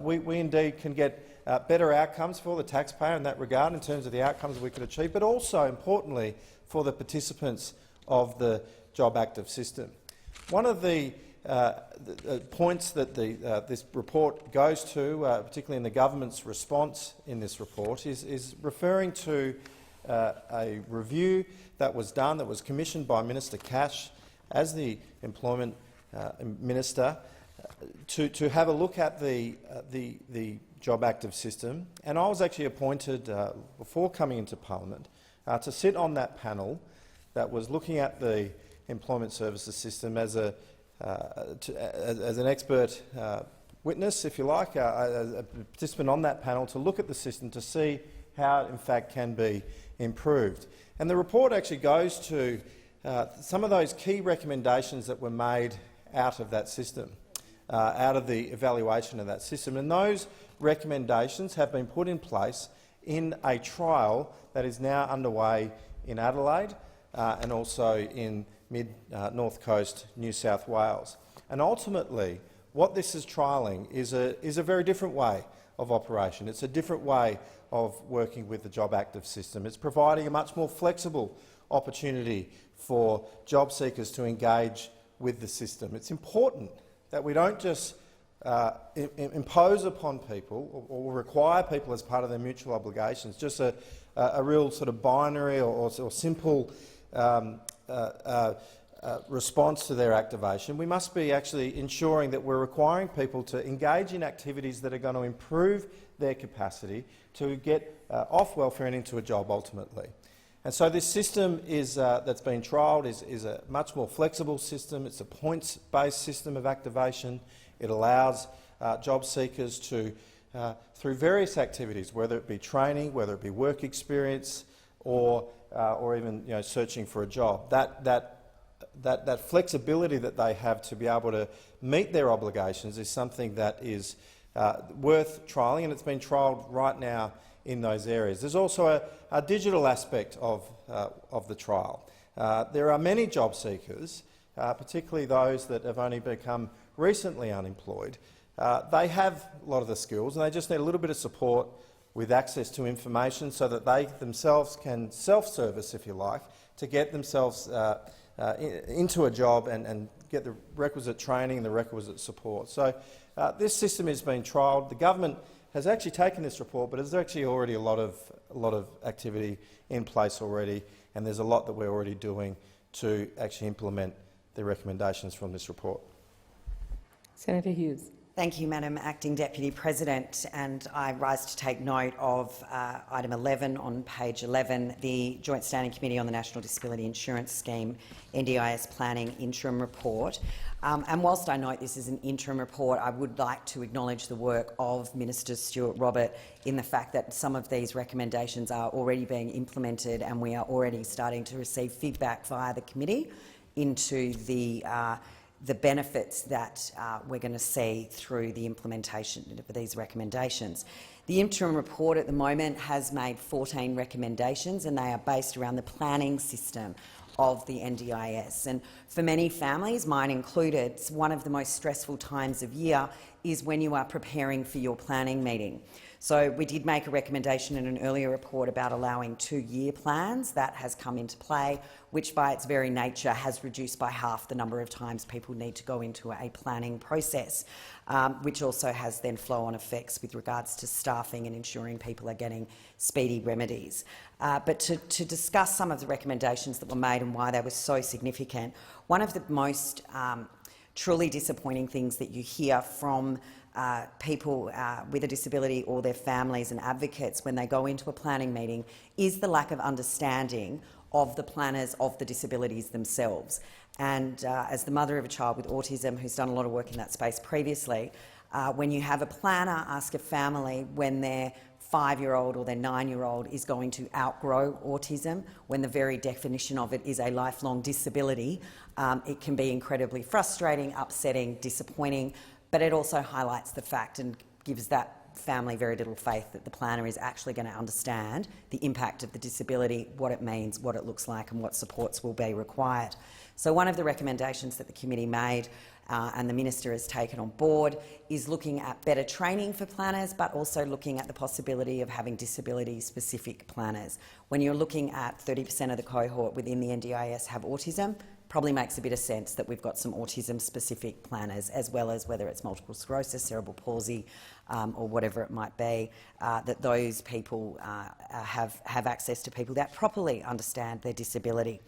We indeed can get better outcomes for the taxpayer in that regard in terms of the outcomes we could achieve, but also, importantly, for the participants of the Job Active system. One of the points that this report goes to, particularly in the government's response in this report, is referring to a review that was done, that was commissioned by Minister Cash as the Employment Minister, to have a look at the Job Active system. And I was actually appointed, before coming into Parliament, to sit on that panel that was looking at the employment services system as an expert witness, if you like, a participant on that panel, to look at the system to see how it in fact can be improved. And the report actually goes to some of those key recommendations that were made out of that system, out of the evaluation of that system. And those recommendations have been put in place in a trial that is now underway in Adelaide and also in mid-North Coast, New South Wales. And ultimately, what this is trialling is a very different way of operation. It's a different way of working with the Job Active system. It's providing a much more flexible opportunity for job seekers to engage with the system. It's important that we don't just impose upon people or require people as part of their mutual obligations just a real sort of binary or simple response to their activation. We must be actually ensuring that we're requiring people to engage in activities that are going to improve their capacity to get off welfare and into a job ultimately. And so this system that's been trialled is a much more flexible system. It's a points-based system of activation. It allows job seekers to, through various activities, whether it be training, whether it be work experience, or even searching for a job, that flexibility that they have to be able to meet their obligations is something that is worth trialling, and it's been trialled right now in those areas. There's also a digital aspect of the trial. There are many job seekers, particularly those that have only become recently unemployed. They have a lot of the skills, and they just need a little bit of support with access to information so that they themselves can self-service, if you like, to get themselves into a job and get the requisite training and the requisite support. So this system is being trialled. The government has actually taken this report, but there's actually already a lot of activity in place already, and there's a lot that we're already doing to actually implement the recommendations from this report. Senator Hughes. Thank you, Madam Acting Deputy President, and I rise to take note of item 11 on page 11, the Joint Standing Committee on the National Disability Insurance Scheme NDIS Planning Interim Report. And whilst I note this is an interim report, I would like to acknowledge the work of Minister Stewart-Robert in the fact that some of these recommendations are already being implemented and we are already starting to receive feedback via the committee into the benefits that we're going to see through the implementation of these recommendations. The interim report at the moment has made 14 recommendations and they are based around the planning system of the NDIS. And for many families, mine included, one of the most stressful times of year is when you are preparing for your planning meeting. So we did make a recommendation in an earlier report about allowing 2-year plans. That has come into play, which by its very nature has reduced by half the number of times people need to go into a planning process, which also has then flow-on effects with regards to staffing and ensuring people are getting speedy remedies. But to discuss some of the recommendations that were made and why they were so significant, one of the most truly disappointing things that you hear from people with a disability or their families and advocates when they go into a planning meeting is the lack of understanding of the planners of the disabilities themselves. And as the mother of a child with autism who's done a lot of work in that space previously, when you have a planner ask a family when their 5-year-old or their 9-year-old is going to outgrow autism, when the very definition of it is a lifelong disability, it can be incredibly frustrating, upsetting, disappointing, but it also highlights the fact and gives that family very little faith that the planner is actually going to understand the impact of the disability, what it means, what it looks like and what supports will be required. So one of the recommendations that the committee made and the Minister has taken on board is looking at better training for planners, but also looking at the possibility of having disability-specific planners. When you're looking at 30% of the cohort within the NDIS have autism, probably makes a bit of sense that we've got some autism-specific planners, as well as whether it's multiple sclerosis, cerebral palsy, or whatever it might be, that those people have access to people that properly understand their disability.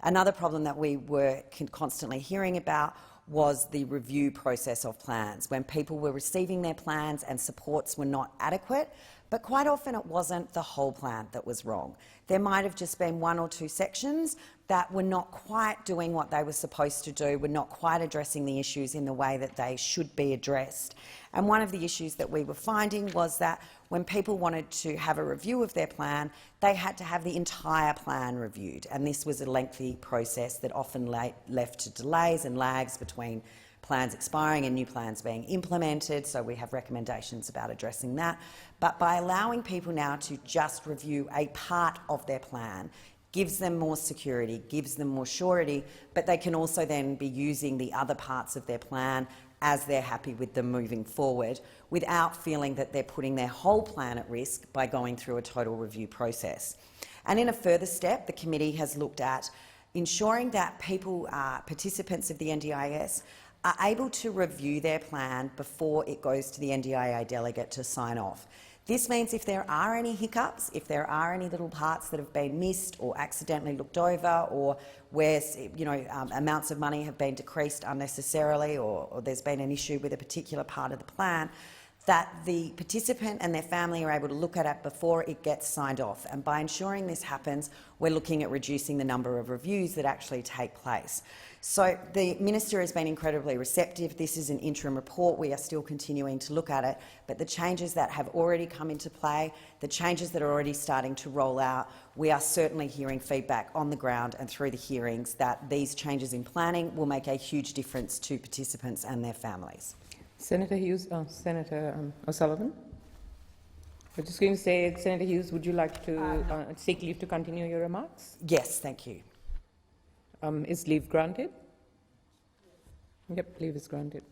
Another problem that we were constantly hearing about was the review process of plans, when people were receiving their plans and supports were not adequate, but quite often it wasn't the whole plan that was wrong. There might have just been 1 or 2 sections that were not quite doing what they were supposed to do, were not quite addressing the issues in the way that they should be addressed. And one of the issues that we were finding was that when people wanted to have a review of their plan, they had to have the entire plan reviewed. And this was a lengthy process that often left to delays and lags between plans expiring and new plans being implemented, so we have recommendations about addressing that. But by allowing people now to just review a part of their plan, gives them more security, gives them more surety, but they can also then be using the other parts of their plan as they're happy with them moving forward, without feeling that they're putting their whole plan at risk by going through a total review process. And in a further step, the committee has looked at ensuring that people, participants of the NDIS, are able to review their plan before it goes to the NDIA delegate to sign off. This means if there are any hiccups, if there are any little parts that have been missed or accidentally looked over, or where amounts of money have been decreased unnecessarily, or there's been an issue with a particular part of the plan, that the participant and their family are able to look at it before it gets signed off. And by ensuring this happens, we're looking at reducing the number of reviews that actually take place. So the Minister has been incredibly receptive. This is an interim report. We are still continuing to look at it, but the changes that have already come into play, the changes that are already starting to roll out, we are certainly hearing feedback on the ground and through the hearings that these changes in planning will make a huge difference to participants and their families. Senator Hughes, Senator O'Sullivan. I was just going to say, Senator Hughes, would you like to seek leave to continue your remarks? Yes, thank you. Is leave granted? Yep, leave is granted.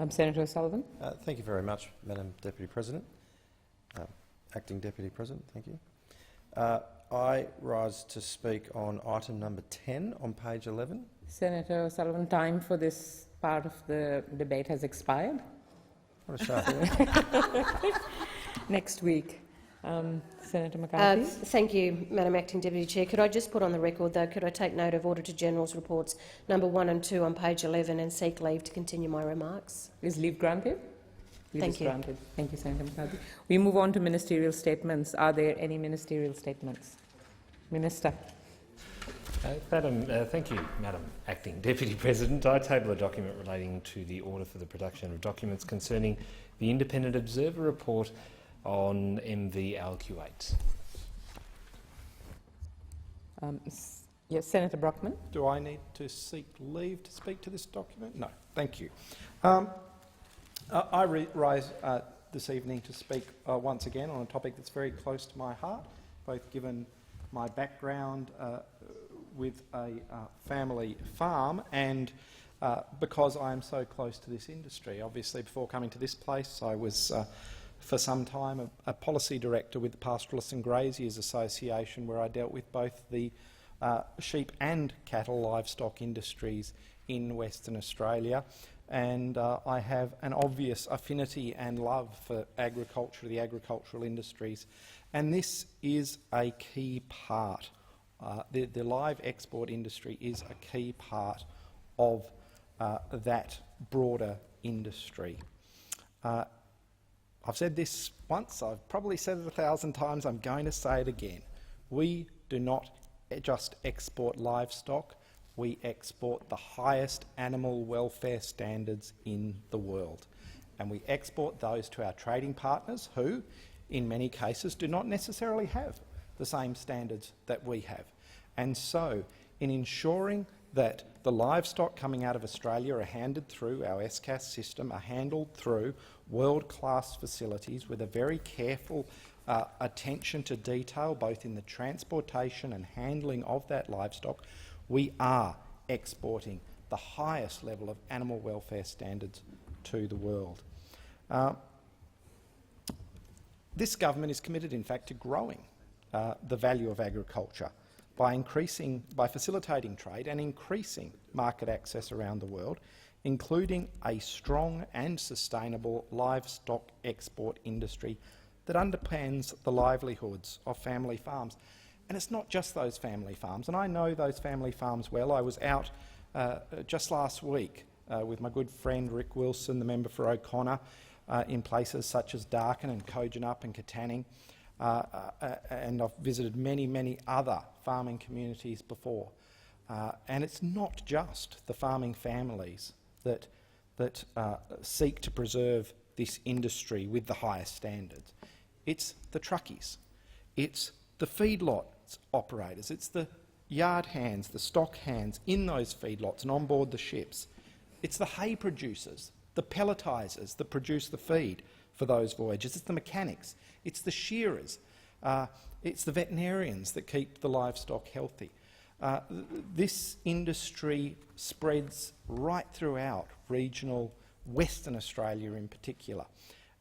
Senator O'Sullivan. Thank you very much, Madam Deputy President. Acting Deputy President, thank you. I rise to speak on item number 10 on page 11. Senator O'Sullivan, time for this part of the debate has expired. What a show. Next week. Senator McCarthy. Thank you, Madam Acting Deputy Chair. Could I just put on the record, though, could I take note of Auditor General's reports number 1 and 2 on page 11 and seek leave to continue my remarks? Is leave granted? Thank you. Granted. Thank you, Senator McCarthy. We move on to ministerial statements. Are there any ministerial statements? Minister. Thank you, Madam Acting Deputy President. I table a document relating to the order for the production of documents concerning the Independent Observer report on MV LQ8. Yes, Senator Brockman. Do I need to seek leave to speak to this document? No, thank you. I rise this evening to speak once again on a topic that's very close to my heart, both given my background with a family farm and because I am so close to this industry. Obviously, before coming to this place, I was for some time a policy director with the Pastoralists and Graziers Association, where I dealt with both the sheep and cattle livestock industries in Western Australia. And I have an obvious affinity and love for agriculture, the agricultural industries. And this is a key part. The live export industry is a key part of that broader industry. I've said this once, I've probably said it 1,000 times, I'm going to say it again. We do not just export livestock, we export the highest animal welfare standards in the world. And we export those to our trading partners who, in many cases, do not necessarily have the same standards that we have. And so, in ensuring that the livestock coming out of Australia are handed through our SCAS system, are handled through world-class facilities with a very careful attention to detail, both in the transportation and handling of that livestock, we are exporting the highest level of animal welfare standards to the world. This government is committed, in fact, to growing the value of agriculture by facilitating trade and increasing market access around the world, including a strong and sustainable livestock export industry that underpins the livelihoods of family farms. And it's not just those family farms, and I know those family farms well. I was out just last week with my good friend Rick Wilson, the member for O'Connor, in places such as Darkin and Kojonup and Katanning, and I've visited many, many other farming communities before. And it's not just the farming families that seek to preserve this industry with the highest standards. It's the truckies, it's the feedlot operators, it's the yard hands, the stock hands in those feedlots and on board the ships. It's the hay producers, the pelletisers that produce the feed for those voyages. It's the mechanics, it's the shearers, it's the veterinarians that keep the livestock healthy. This industry spreads right throughout regional Western Australia in particular,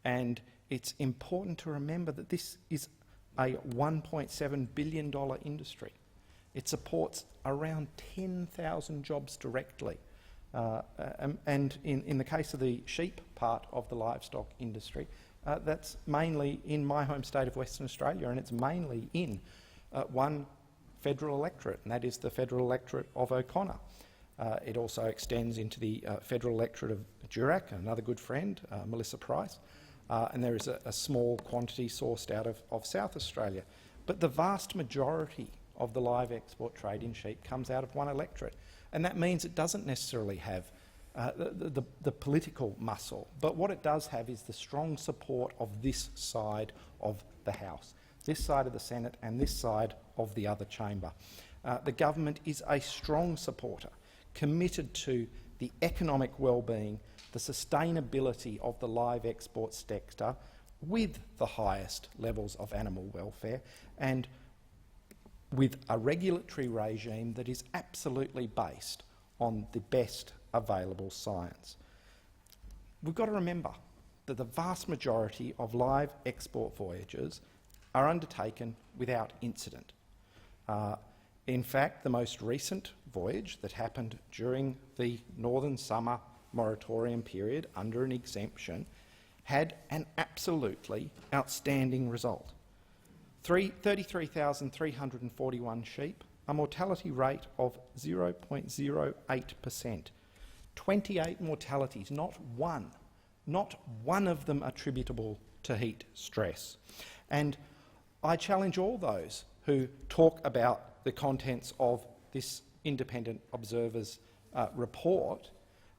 and it's important to remember that this is a $1.7 billion industry. It supports around 10,000 jobs directly. And in the case of the sheep part of the livestock industry, that's mainly in my home state of Western Australia, and it's mainly in one federal electorate, and that is the federal electorate of O'Connor. It also extends into the federal electorate of Durack, another good friend, Melissa Price, and there is a small quantity sourced out of South Australia. But the vast majority of the live export trade in sheep comes out of one electorate, and that means it doesn't necessarily have the political muscle, but what it does have is the strong support of this side of the House, this side of the Senate and this side of the other chamber. The government is a strong supporter, committed to the economic well-being, the sustainability of the live export sector with the highest levels of animal welfare and with a regulatory regime that is absolutely based on the best available science. We've got to remember that the vast majority of live export voyages are undertaken without incident. In fact, the most recent voyage that happened during the Northern Summer moratorium period under an exemption had an absolutely outstanding result. 33,341 sheep, a mortality rate of 0.08%. 28 mortalities, not one of them attributable to heat stress. And I challenge all those who talk about the contents of this independent observer's report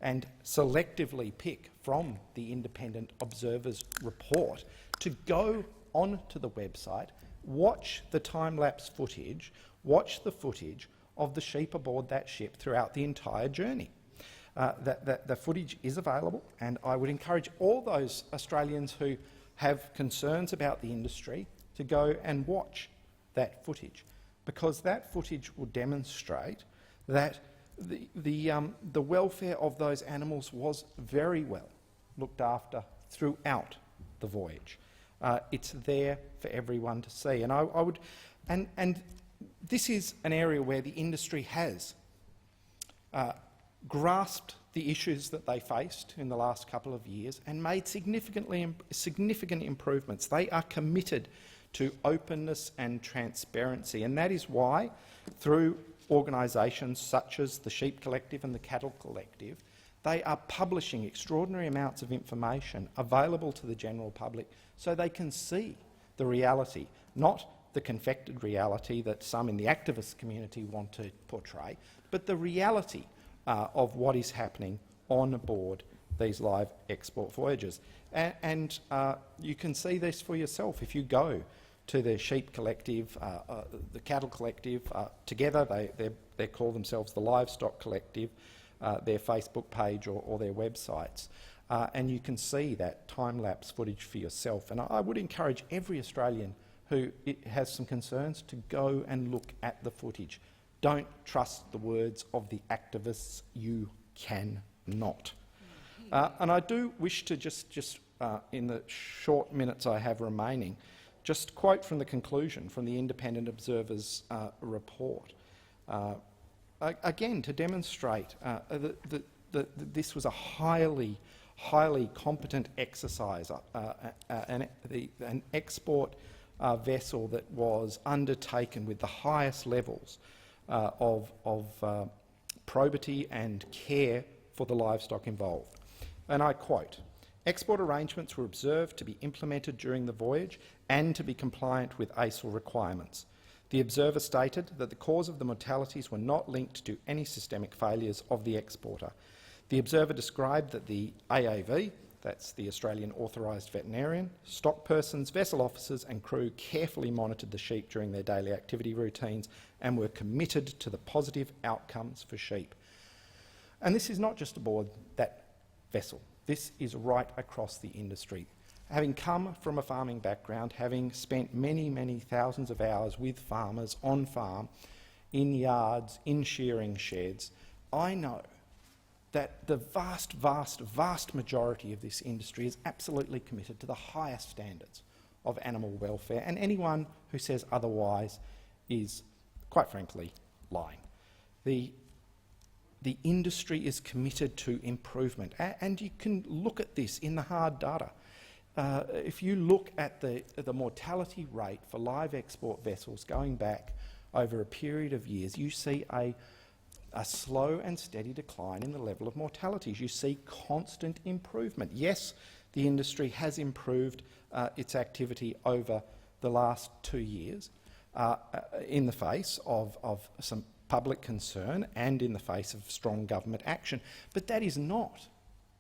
and selectively pick from the independent observer's report to go onto the website, watch the time-lapse footage, watch the footage of the sheep aboard that ship throughout the entire journey. The footage is available, and I would encourage all those Australians who have concerns about the industry to go and watch that footage, because that footage will demonstrate that the welfare of those animals was very well looked after throughout the voyage. It's there for everyone to see, and I would, and this is an area where the industry has grasped the issues that they faced in the last couple of years and made significant improvements. They are committed to openness and transparency, and that is why, through organisations such as the Sheep Collective and the Cattle Collective, they are publishing extraordinary amounts of information available to the general public so they can see the reality, not the confected reality that some in the activist community want to portray, but the reality of what is happening on board these live export voyages. And you can see this for yourself if you go to the Sheep Collective, the Cattle Collective. Together they call themselves the Livestock Collective, their Facebook page or their websites. And you can see that time-lapse footage for yourself. And I would encourage every Australian who has some concerns to go and look at the footage. Don't trust the words of the activists. You cannot. And I do wish to just in the short minutes I have remaining, just quote from the conclusion from the Independent Observer's report. Again, to demonstrate that this was a highly competent exercise, an export vessel that was undertaken with the highest levels of probity and care for the livestock involved. And I quote, "Export arrangements were observed to be implemented during the voyage and to be compliant with ACIL requirements. The observer stated that the cause of the mortalities were not linked to any systemic failures of the exporter. The observer described that the AAV, that's the Australian Authorised Veterinarian, stock persons, vessel officers and crew carefully monitored the sheep during their daily activity routines and were committed to the positive outcomes for sheep." And this is not just aboard that vessel. This is right across the industry. Having come from a farming background, having spent many thousands of hours with farmers on farm, in yards, in shearing sheds, I know that the vast majority of this industry is absolutely committed to the highest standards of animal welfare, and anyone who says otherwise is, quite frankly, lying. The industry is committed to improvement, and you can look at this in the hard data. If you look at the mortality rate for live export vessels going back over a period of years, you see a slow and steady decline in the level of mortalities. You see constant improvement. Yes, the industry has improved its activity over the last 2 years in the face of some public concern and in the face of strong government action. But that is not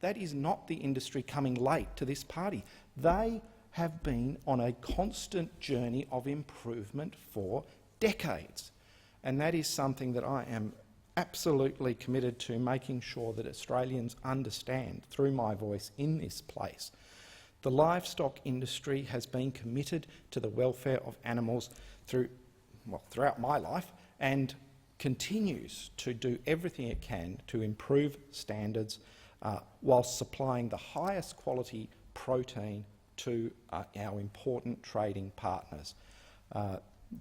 the industry coming late to this party. They have been on a constant journey of improvement for decades. And that is something that I am absolutely committed to making sure that Australians understand through my voice in this place. The livestock industry has been committed to the welfare of animals throughout my life and continues to do everything it can to improve standards whilst supplying the highest quality protein to our important trading partners.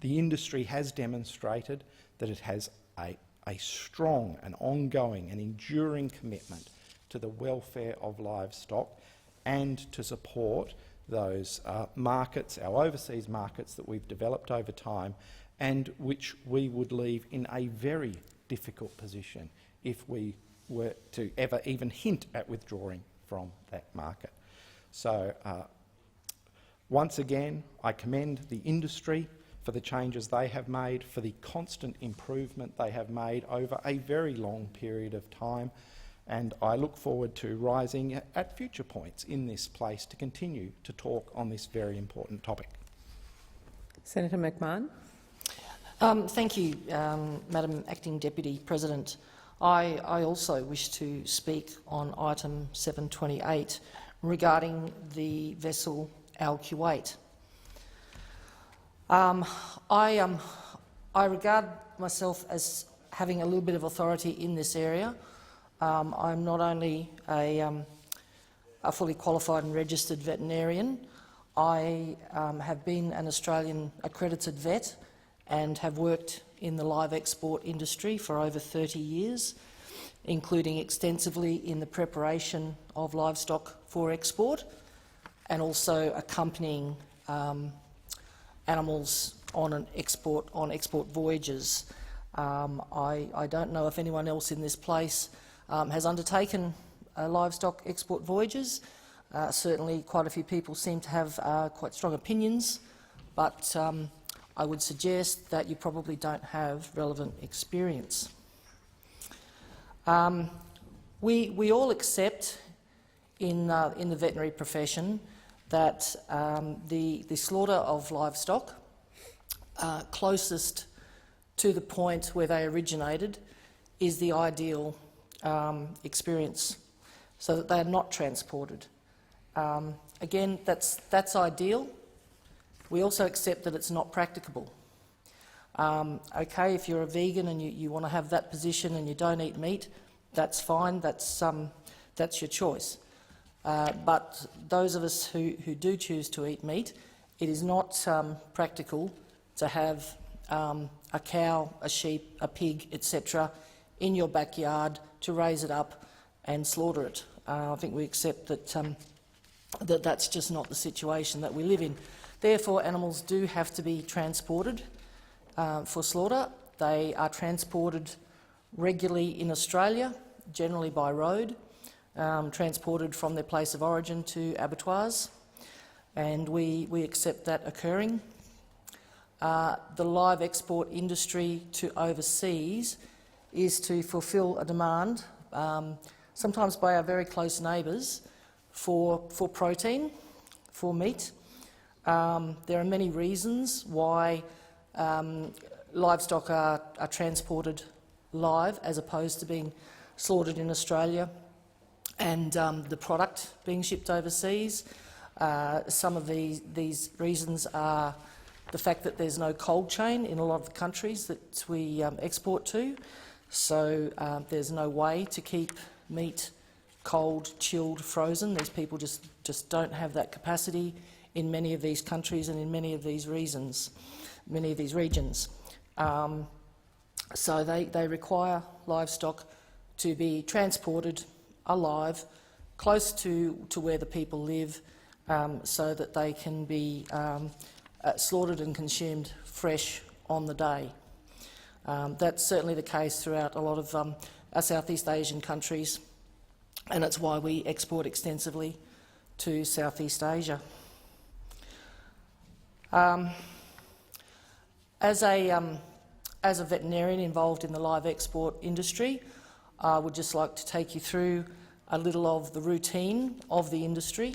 The industry has demonstrated that it has a strong and ongoing and enduring commitment to the welfare of livestock, and to support those markets, our overseas markets that we've developed over time, and which we would leave in a very difficult position if we were to ever even hint at withdrawing from that market. So once again, I commend the industry for the changes they have made, for the constant improvement they have made over a very long period of time, and I look forward to rising at future points in this place to continue to talk on this very important topic. Senator McMahon. Thank you, Madam Acting Deputy President. I also wish to speak on item 728 regarding the vessel Al Kuwait. I regard myself as having a little bit of authority in this area. I'm not only a fully qualified and registered veterinarian, I have been an Australian accredited vet and have worked in the live export industry for over 30 years, including extensively in the preparation of livestock for export and also accompanying animals on export voyages. I don't know if anyone else in this place has undertaken livestock export voyages. Certainly quite a few people seem to have quite strong opinions, but I would suggest that you probably don't have relevant experience. We all accept in the veterinary profession that the slaughter of livestock closest to the point where they originated is the ideal experience, so that they are not transported. Again, that's ideal. We also accept that it's not practicable. Okay, if you're a vegan and you want to have that position and you don't eat meat, that's fine. That's your choice. But those of us who do choose to eat meat, it is not practical to have a cow, a sheep, a pig, etc. in your backyard to raise it up and slaughter it. I think we accept that that's just not the situation that we live in. Therefore, animals do have to be transported for slaughter. They are transported regularly in Australia, generally by road, transported from their place of origin to abattoirs, and we accept that occurring. The live export industry to overseas is to fulfil a demand, sometimes by our very close neighbours, for protein, for meat. There are many reasons why livestock are transported live as opposed to being slaughtered in Australia and the product being shipped overseas. Some of these reasons are the fact that there's no cold chain in a lot of the countries that we export to, so there's no way to keep meat cold, chilled, frozen. These people just don't have that capacity in many of these countries and in many of these regions. So they require livestock to be transported alive, close to where the people live, so that they can be slaughtered and consumed fresh on the day. That's certainly the case throughout a lot of our Southeast Asian countries, and it's why we export extensively to Southeast Asia. As a veterinarian involved in the live export industry, I would just like to take you through a little of the routine of the industry.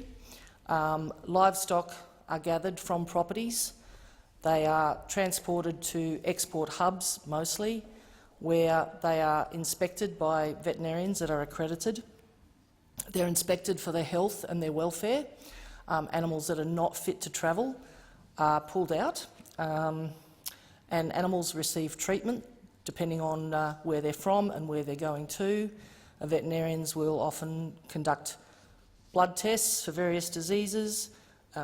Livestock are gathered from properties. They are transported to export hubs, mostly, where they are inspected by veterinarians that are accredited. They're inspected for their health and their welfare. Animals that are not fit to travel are pulled out, and animals receive treatment depending on where they're from and where they're going to. Veterinarians will often conduct blood tests for various diseases,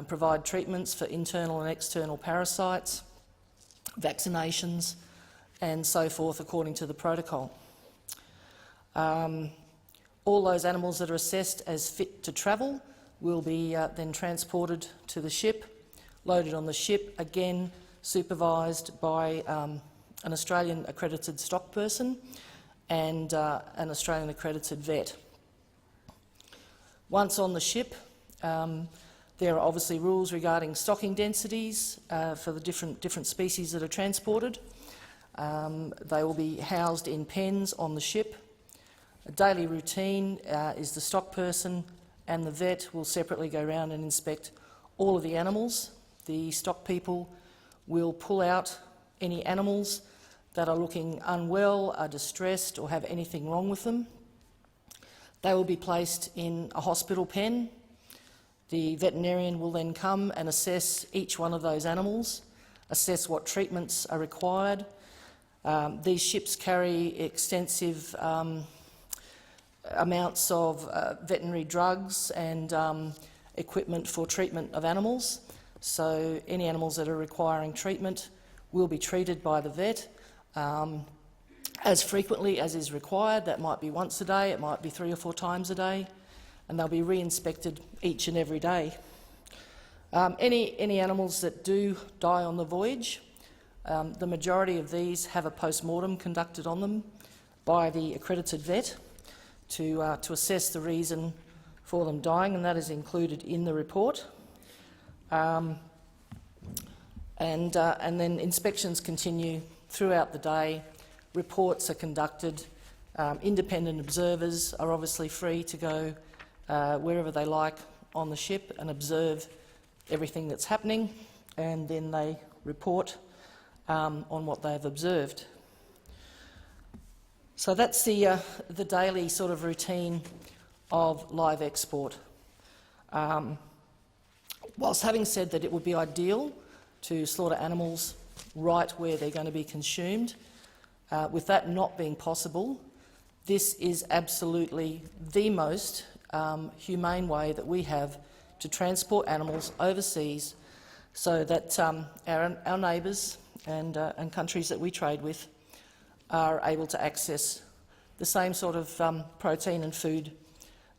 provide treatments for internal and external parasites, vaccinations, and so forth according to the protocol. All those animals that are assessed as fit to travel will be then transported to the ship, loaded on the ship, again supervised by an Australian accredited stock person and an Australian accredited vet. Once on the ship, there are obviously rules regarding stocking densities for the different species that are transported. They will be housed in pens on the ship. A daily routine is the stock person and the vet will separately go around and inspect all of the animals. The stock people will pull out any animals that are looking unwell, are distressed or have anything wrong with them. They will be placed in a hospital pen. The veterinarian will then come and assess each one of those animals, assess what treatments are required. These ships carry extensive amounts of veterinary drugs and equipment for treatment of animals. So any animals that are requiring treatment will be treated by the vet as frequently as is required. That might be once a day, it might be 3 or 4 times a day, and they'll be re-inspected each and every day. Any animals that do die on the voyage, the majority of these have a post-mortem conducted on them by the accredited vet to assess the reason for them dying, and that is included in the report. And then inspections continue throughout the day. Reports are conducted. Independent observers are obviously free to go wherever they like on the ship and observe everything that's happening, and then they report on what they've observed. So that's the daily sort of routine of live export. Whilst having said that it would be ideal to slaughter animals right where they're going to be consumed, with that not being possible, this is absolutely the most humane way that we have to transport animals overseas so that our neighbours and countries that we trade with are able to access the same sort of protein and food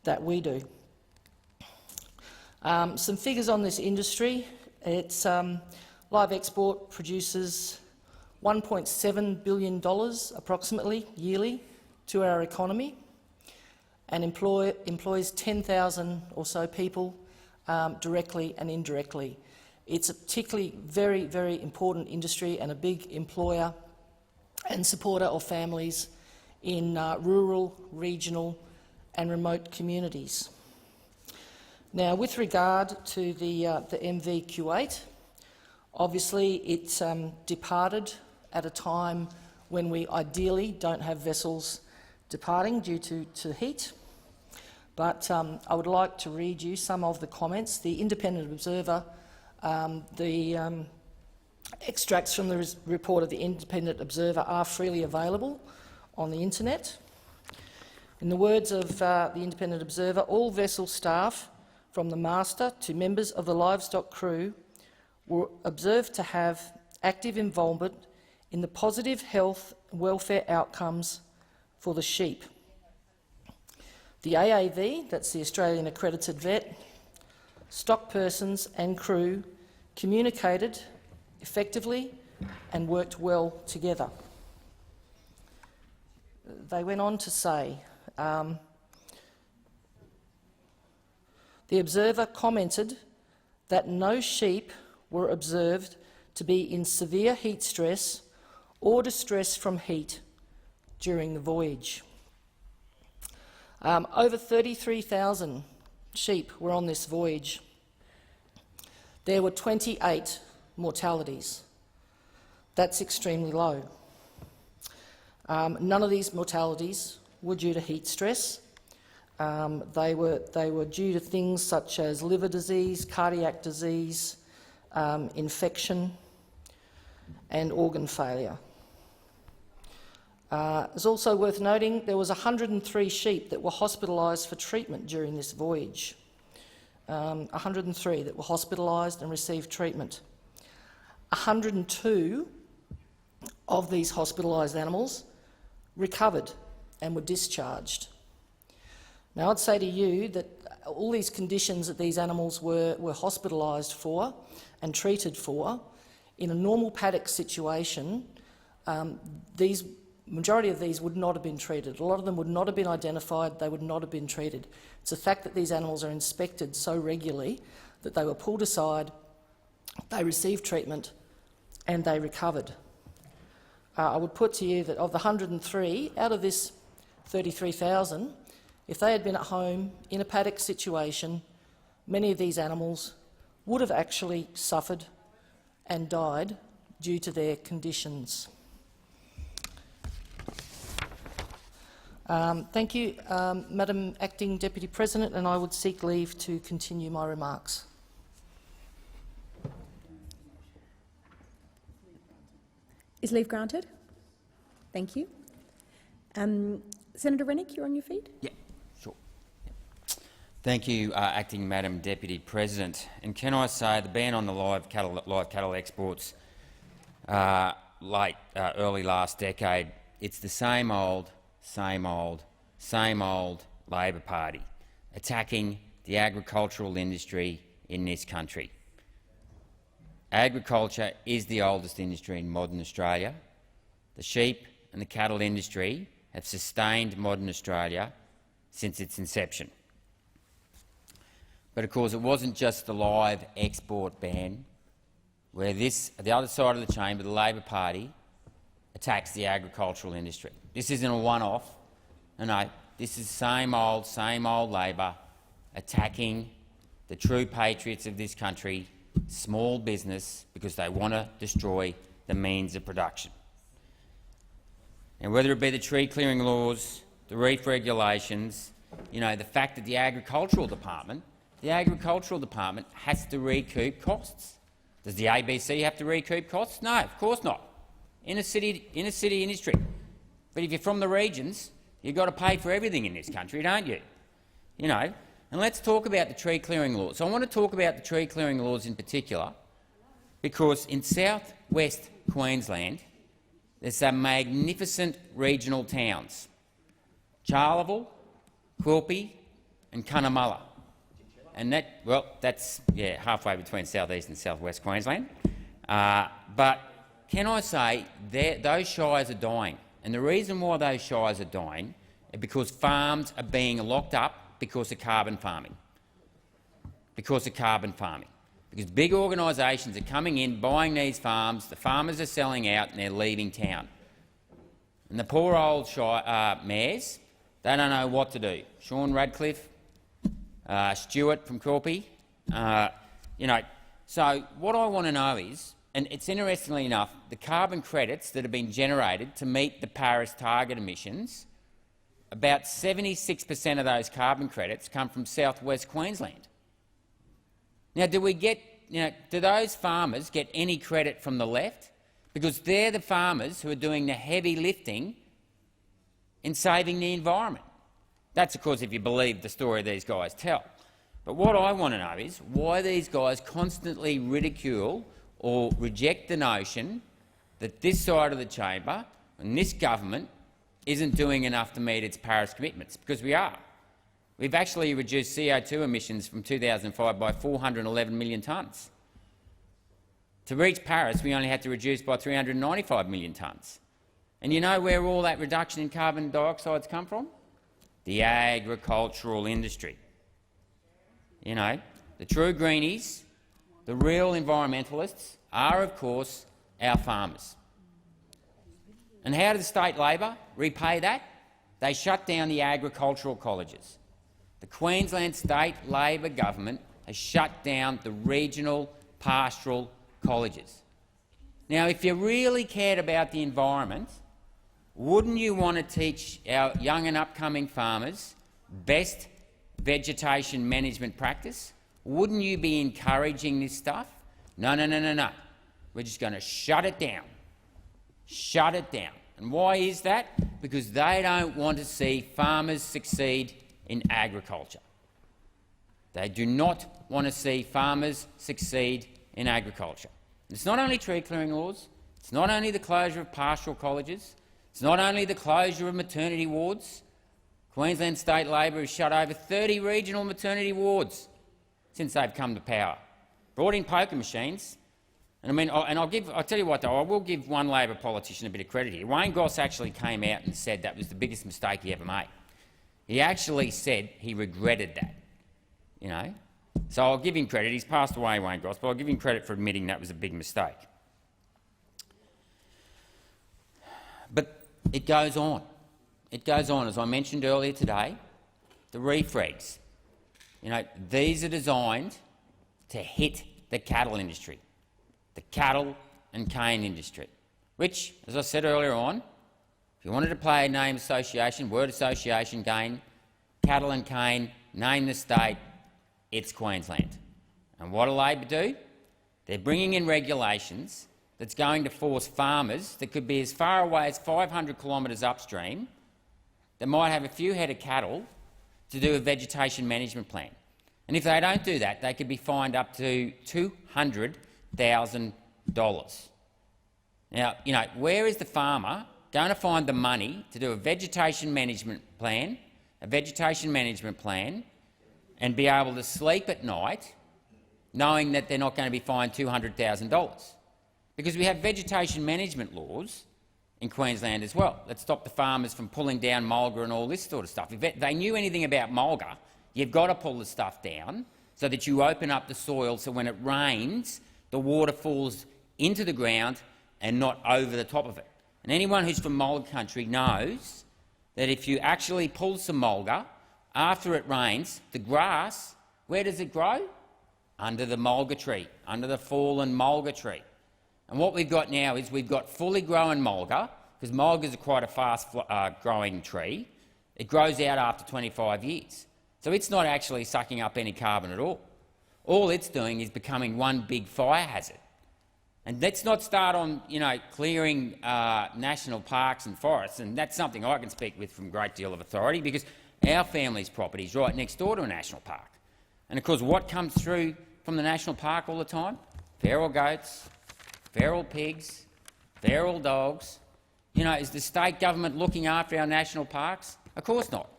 that we do. Some figures on this industry. It's live export produces $1.7 billion approximately yearly to our economy and employs 10,000 or so people directly and indirectly. It's a particularly very, very important industry and a big employer and supporter of families in rural, regional and remote communities. Now, with regard to the MV-Q8, obviously it departed at a time when we ideally don't have vessels departing due to heat. But I would like to read you some of the comments. The Independent Observer, the extracts from the report of the Independent Observer are freely available on the internet. In the words of the Independent Observer, all vessel staff from the master to members of the livestock crew were observed to have active involvement in the positive health and welfare outcomes for the sheep. The AAV, that's the Australian Accredited Vet, stock persons and crew communicated effectively and worked well together. They went on to say, the Observer commented that no sheep were observed to be in severe heat stress or distress from heat during the voyage. Over 33,000 sheep were on this voyage. There were 28 mortalities. That's extremely low. None of these mortalities were due to heat stress. They were due to things such as liver disease, cardiac disease, infection and organ failure. It's also worth noting there was 103 sheep that were hospitalised for treatment during this voyage. 103 that were hospitalised and received treatment. 102 of these hospitalised animals recovered and were discharged. Now, I'd say to you that all these conditions that these animals were hospitalised for and treated for, in a normal paddock situation, majority of these would not have been treated. A lot of them would not have been identified, they would not have been treated. It's the fact that these animals are inspected so regularly that they were pulled aside, they received treatment and they recovered. I would put to you that of the 103, out of this 33,000, if they had been at home in a paddock situation, many of these animals would have actually suffered and died due to their conditions. Thank you, Madam Acting Deputy President, and I would seek leave to continue my remarks. Is leave granted? Thank you. Senator Rennick, you're on your feet. Yeah, sure. Thank you, Acting Madam Deputy President. And can I say the ban on the live cattle exports early last decade, it's the same old Labor Party attacking the agricultural industry in this country. Agriculture is the oldest industry in modern Australia. The sheep and the cattle industry have sustained modern Australia since its inception. But of course it wasn't just the live export ban where the other side of the chamber, the Labor Party, attacks the agricultural industry. This isn't a one-off. No, this is same old Labor attacking the true patriots of this country, small business, because they want to destroy the means of production. And whether it be the tree clearing laws, the reef regulations, the fact that the Agricultural Department has to recoup costs. Does the ABC have to recoup costs? No, of course not. Inner city industry. But if you're from the regions, you've got to pay for everything in this country, don't you? And let's talk about the tree clearing laws. I want to talk about the tree clearing laws in particular because in south-west Queensland there's some magnificent regional towns, Charleville, Quilpie and Cunnamulla. And that's halfway between south-east and south-west Queensland. But can I say those shires are dying. And the reason why those shires are dying is because farms are being locked up because of carbon farming. Because big organisations are coming in, buying these farms, the farmers are selling out and they're leaving town. And the poor old mayors, they don't know what to do. Sean Radcliffe, Stuart from Quilpie, So what I want to know is, and it's interestingly enough, the carbon credits that have been generated to meet the Paris target emissions, about 76% of those carbon credits come from south-west Queensland. Now, do those farmers get any credit from the left? Because they're the farmers who are doing the heavy lifting in saving the environment. That's, of course, if you believe the story these guys tell. But what I want to know is why these guys constantly ridicule or reject the notion that this side of the chamber and this government isn't doing enough to meet its Paris commitments, because we are. We've actually reduced CO2 emissions from 2005 by 411 million tonnes. To reach Paris, we only had to reduce by 395 million tonnes. And you know where all that reduction in carbon dioxide's come from? The agricultural industry. The true greenies, the real environmentalists, are, of course, our farmers. And how does state Labor repay that? They shut down the agricultural colleges. The Queensland State Labor government has shut down the regional pastoral colleges. Now, if you really cared about the environment, wouldn't you want to teach our young and upcoming farmers best vegetation management practice? Wouldn't you be encouraging this stuff? No. We're just going to shut it down. Shut it down. And why is that? Because they don't want to see farmers succeed in agriculture. They do not want to see farmers succeed in agriculture. And it's not only tree clearing laws, it's not only the closure of pastoral colleges, it's not only the closure of maternity wards. Queensland State Labor has shut over 30 regional maternity wards since they've come to power. Brought in poker machines. And I mean, I'll tell you what though, I will give one Labor politician a bit of credit here. Wayne Goss actually came out and said that was the biggest mistake he ever made. He actually said he regretted that, you know. So I'll give him credit. He's passed away, Wayne Goss, but I'll give him credit for admitting that was a big mistake. But it goes on. It goes on. As I mentioned earlier today, the refregs. You know, these are designed to hit the cattle industry, the cattle and cane industry, which, as I said earlier on, if you wanted to play a name association, word association game, cattle and cane, name the state, it's Queensland. And what do Labor do? They're bringing in regulations that's going to force farmers that could be as far away as 500 kilometres upstream that might have a few head of cattle to do a vegetation management plan. And if they don't do that, they could be fined up to $200,000. Now, you know, where is the farmer going to find the money to do a vegetation management plan, and be able to sleep at night knowing that they're not going to be fined $200,000? Because we have vegetation management laws in Queensland as well that stop the farmers from pulling down mulga and all this sort of stuff. If they knew anything about mulga, you've got to pull the stuff down so that you open up the soil so when it rains, the water falls into the ground and not over the top of it. And anyone who's from mulga country knows that if you actually pull some mulga, after it rains, the grass, where does it grow? Under the mulga tree, under the fallen mulga tree. And what we've got now is we've got fully grown mulga, because mulga is quite a fast-growing tree. It grows out after 25 years. So it's not actually sucking up any carbon at all. All it's doing is becoming one big fire hazard. And let's not start on, you know, clearing national parks and forests, and that's something I can speak with from a great deal of authority because our family's property is right next door to a national park. And of course, what comes through from the national park all the time? Feral goats, feral pigs, feral dogs. You know, is the state government looking after our national parks? Of course not.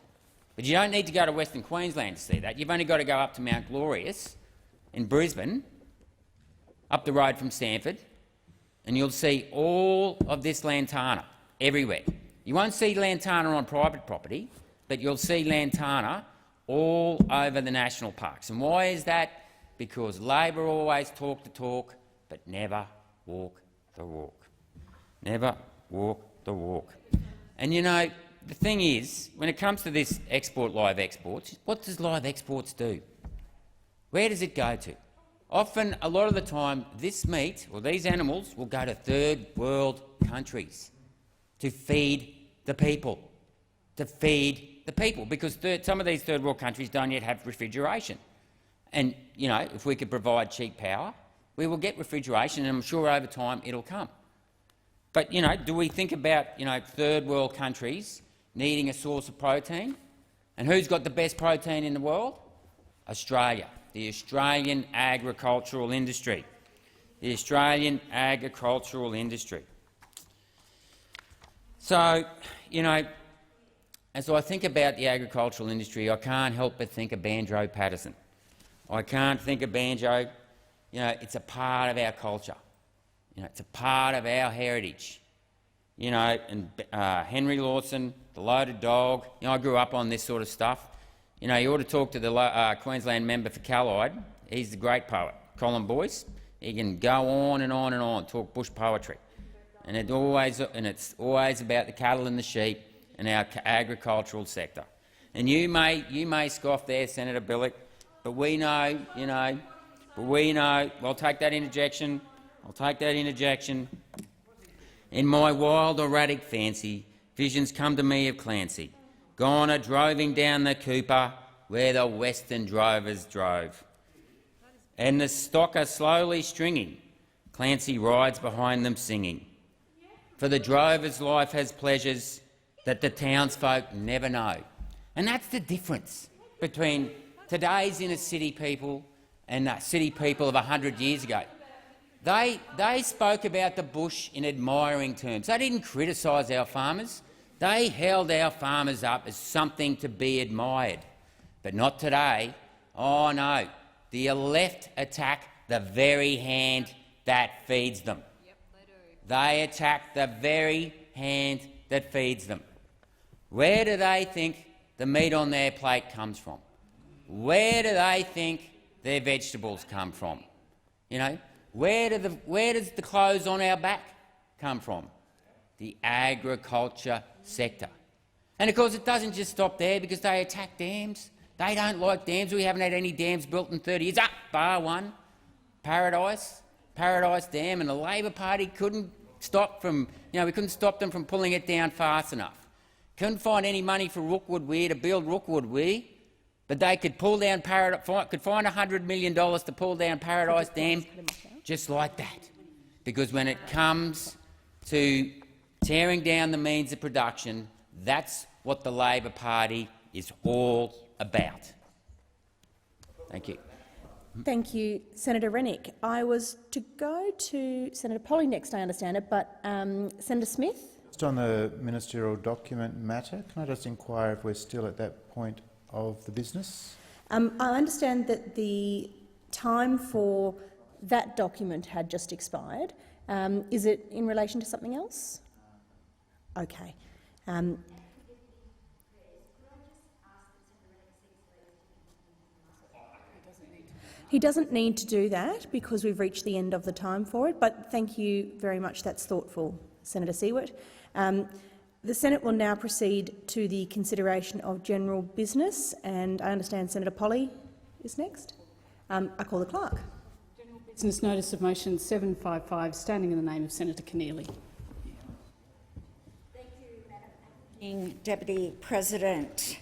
But you don't need to go to Western Queensland to see that. You've only got to go up to Mount Glorious in Brisbane, up the road from Stanford, and you'll see all of this lantana everywhere. You won't see lantana on private property, but you'll see lantana all over the national parks. And why is that? Because Labor always talk the talk, but never walk the walk. Never walk the walk. And you know, the thing is, when it comes to this live exports, what does live exports do? Where does it go to? Often, a lot of the time, this meat, or these animals, will go to third world countries to feed the people. Because some of these third world countries don't yet have refrigeration. And, you know, if we could provide cheap power, we will get refrigeration, and I'm sure over time it'll come. But, you know, do we think about, you know, third world countries needing a source of protein? And who's got the best protein in the world? Australia, the Australian agricultural industry. The Australian agricultural industry. So, you know, as I think about the agricultural industry, I can't help but think of Banjo Patterson. I can't think of banjo. You know, it's a part of our culture. You know, it's a part of our heritage. You know, and Henry Lawson, The Loaded Dog. You know, I grew up on this sort of stuff. You know, you ought to talk to the Queensland member for Callide. He's the great poet, Colin Boyce. He can go on and on and on, talk bush poetry, and it's always about the cattle and the sheep and our agricultural sector. And you may scoff there, Senator Billick, but we know, you know, I'll take that interjection. In my wild erratic fancy, visions come to me of Clancy, gone a droving down the Cooper where the western drovers drove. And the stock are slowly stringing, Clancy rides behind them singing. For the drover's life has pleasures that the townsfolk never know. And that's the difference between today's inner city people and the city people of 100 years ago. They spoke about the bush in admiring terms. They didn't criticise our farmers. They held our farmers up as something to be admired. But not today. Oh no, the left attack the very hand that feeds them. Yep, they attack the very hand that feeds them. Where do they think the meat on their plate comes from? Where do they think their vegetables come from? You know, where does the clothes on our back come from? The agriculture sector. And of course it doesn't just stop there, because they attack dams. They don't like dams. We haven't had any dams built in 30 years, bar one, Paradise Dam, and the Labor Party couldn't stop them from pulling it down fast enough. Couldn't find any money for Rookwood Weir to build Rookwood Weir, but they could find $100 million to pull down Paradise Dam just like that. Because when it comes to tearing down the means of production, that's what the Labor Party is all about. Thank you. Thank you, Senator Rennick. I was to go to Senator Polley next, I understand it, but Senator Smith? Just on the ministerial document matter, can I just inquire if we're still at that point of the business? I understand that the time for that document had just expired. Is it in relation to something else? Okay. He doesn't need to do that because we've reached the end of the time for it, but thank you very much. That's thoughtful, Senator Siewert. The Senate will now proceed to the consideration of general business, and I understand Senator Polley is next. I call the clerk. General business notice of motion 755, standing in the name of Senator Keneally. Thank you, Madam Acting Deputy President.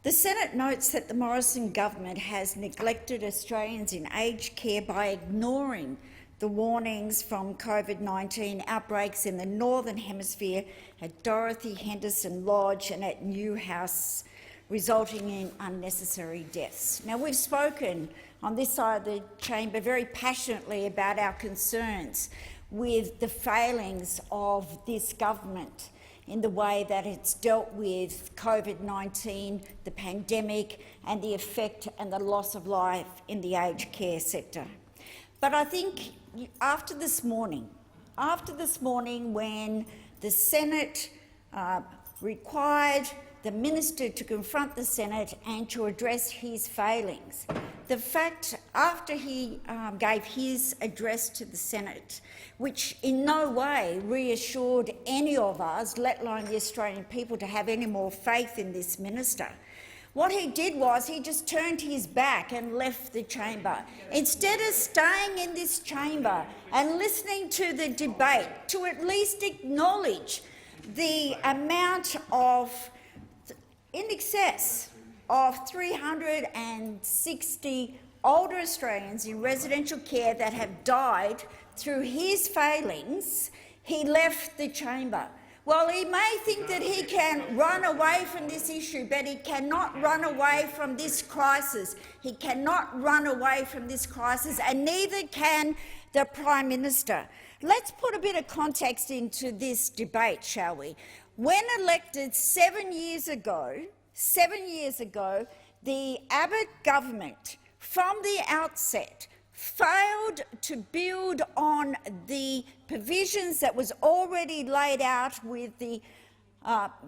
The Senate notes that the Morrison government has neglected Australians in aged care by ignoring the warnings from COVID-19 outbreaks in the Northern Hemisphere at Dorothy Henderson Lodge and at Newhouse, resulting in unnecessary deaths. Now, we've spoken on this side of the chamber very passionately about our concerns with the failings of this government in the way that it's dealt with COVID-19, the pandemic, and the effect and the loss of life in the aged care sector. But I think after this morning when the Senate required the minister to confront the Senate and to address his failings, the fact after he gave his address to the Senate, which in no way reassured any of us, let alone the Australian people, to have any more faith in this minister, what he did was he just turned his back and left the chamber. Instead of staying in this chamber and listening to the debate, to at least acknowledge the amount of, in excess of 360 older Australians in residential care that have died through his failings, he left the chamber. Well, he may think that he can run away from this issue, but he cannot run away from this crisis. He cannot run away from this crisis, and neither can the Prime Minister. Let's put a bit of context into this debate, shall we? When elected 7 years ago, the Abbott government, from the outset, failed to build on the provisions that was already laid out with the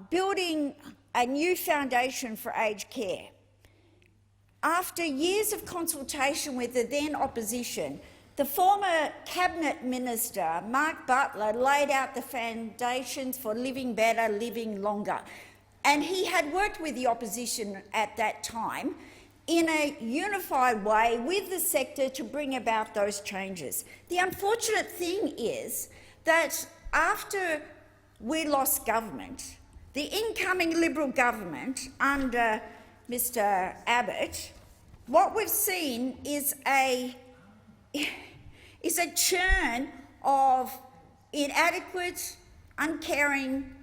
building a new foundation for aged care. After years of consultation with the then opposition, the former Cabinet Minister, Mark Butler, laid out the foundations for living better, living longer. And he had worked with the opposition at that time in a unified way with the sector to bring about those changes. The unfortunate thing is that after we lost government, the incoming Liberal government under Mr Abbott, what we've seen is a churn of inadequate, uncaring,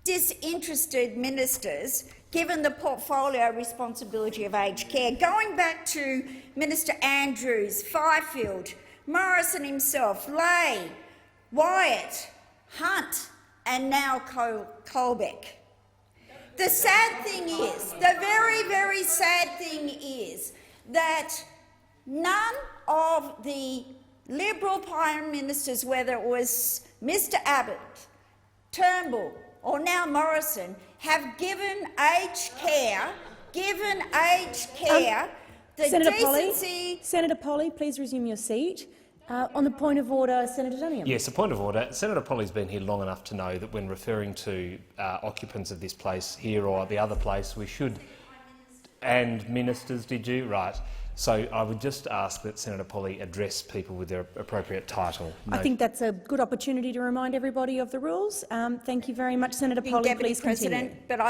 disinterested ministers given the portfolio responsibility of aged care. Going back to Minister Andrews, Fifield, Morrison himself, Lay, Wyatt, Hunt, and now Colbeck. The sad thing is, the very, very sad thing is that none of the Liberal Prime Ministers, whether it was Mr Abbott, Turnbull or now Morrison, have given aged care, the Senator decency... Senator Polley, please resume your seat. On the point of order, Senator Duniam. Yes, a point of order. Senator Polley's been here long enough to know that when referring to occupants of this place here or the other place, we should... And ministers, did you? Right. So I would just ask that Senator Polley address people with their appropriate title. I think that's a good opportunity to remind everybody of the rules. Thank you very much, Senator Polley. Deputy Please President, continue. but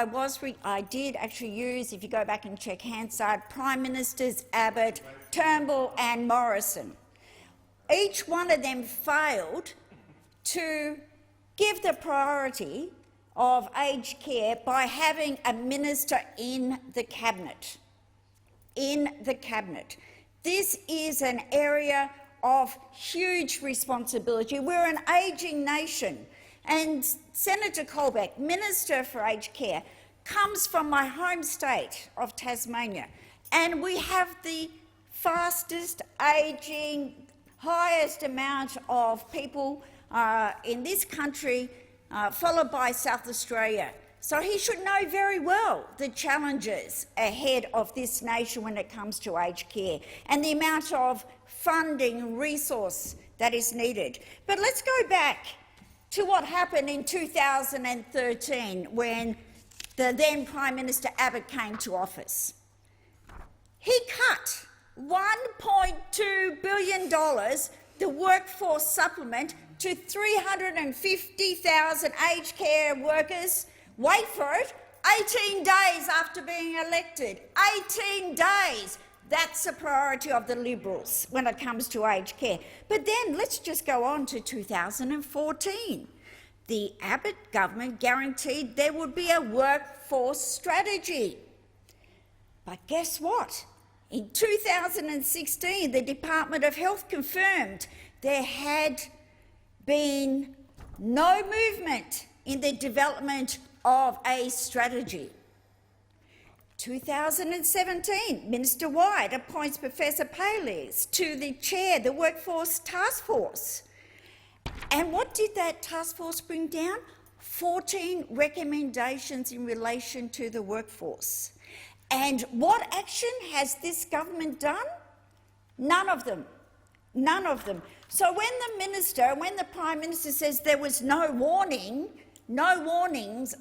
I did actually use, if you go back and check Hansard, Prime Ministers Abbott, Turnbull and Morrison. Each one of them failed to give the priority of aged care by having a minister in the cabinet. This is an area of huge responsibility. We're an ageing nation, and Senator Colbeck, Minister for Aged Care, comes from my home state of Tasmania, and we have the fastest ageing, highest amount of people in this country, followed by South Australia. So he should know very well the challenges ahead of this nation when it comes to aged care and the amount of funding and resource that is needed. But let's go back to what happened in 2013 when the then Prime Minister Abbott came to office. He cut $1.2 billion, the workforce supplement, to 350,000 aged care workers. Wait for it, 18 days after being elected. 18 days. That's a priority of the Liberals when it comes to aged care. But then let's just go on to 2014. The Abbott government guaranteed there would be a workforce strategy. But guess what? In 2016, the Department of Health confirmed there had been no movement in the development of a strategy. 2017, Minister White appoints Professor Payles to the chair, the Workforce Task Force. And what did that task force bring down? 14 recommendations in relation to the workforce. And what action has this government done? None of them. None of them. So when the Prime Minister says there was no warnings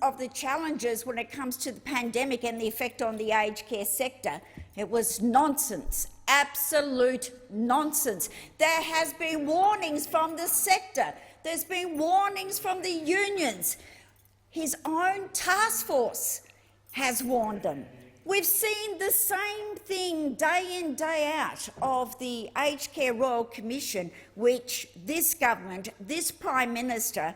of the challenges when it comes to the pandemic and the effect on the aged care sector, it was nonsense, absolute nonsense. There has been warnings from the sector. There's been warnings from the unions. His own task force has warned them. We've seen the same thing day in, day out of the Aged Care Royal Commission, which this government, this Prime Minister,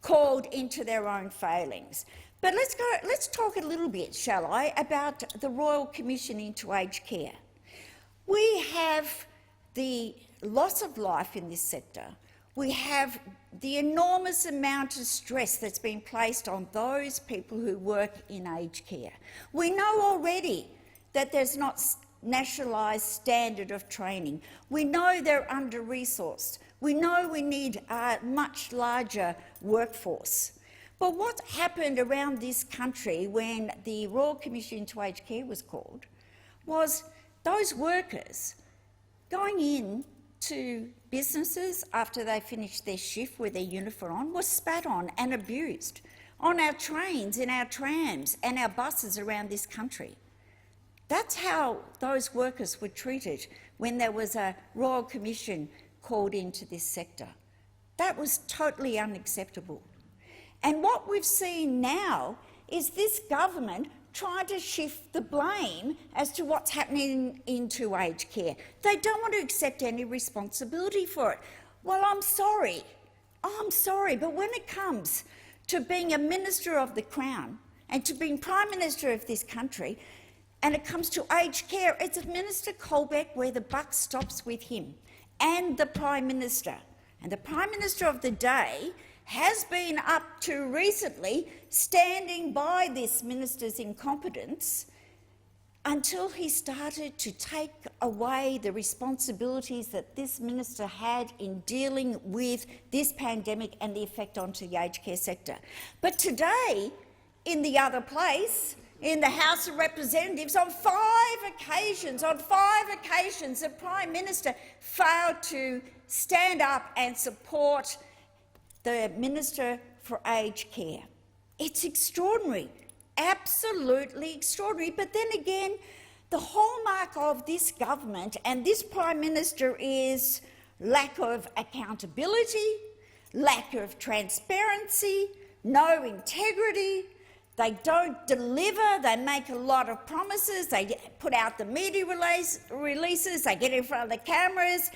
called into their own failings. But let's talk a little bit, shall I, about the Royal Commission into aged care. We have the loss of life in this sector. We have the enormous amount of stress that's been placed on those people who work in aged care. We know already that there's not nationalised standard of training. We know they're under-resourced. We know we need a much larger workforce. But what happened around this country when the Royal Commission into Aged Care was called was those workers going in to businesses after they finished their shift with their uniform on were spat on and abused on our trains, in our trams and our buses around this country. That's how those workers were treated when there was a Royal Commission called into this sector. That was totally unacceptable. And what we've seen now is this government trying to shift the blame as to what's happening into aged care. They don't want to accept any responsibility for it. Well, I'm sorry, but when it comes to being a Minister of the Crown and to being Prime Minister of this country, and it comes to aged care, it's Minister Colbeck where the buck stops with him and the Prime Minister. And the Prime Minister of the day has been up to recently standing by this minister's incompetence until he started to take away the responsibilities that this minister had in dealing with this pandemic and the effect onto the aged care sector. But today, in the other place, in the House of Representatives, on five occasions, the Prime Minister failed to stand up and support the Minister for Aged Care. It's extraordinary. Absolutely extraordinary. But then again, the hallmark of this government and this Prime Minister is lack of accountability, lack of transparency, no integrity. They don't deliver. They make a lot of promises. They put out the media releases. They get in front of the cameras,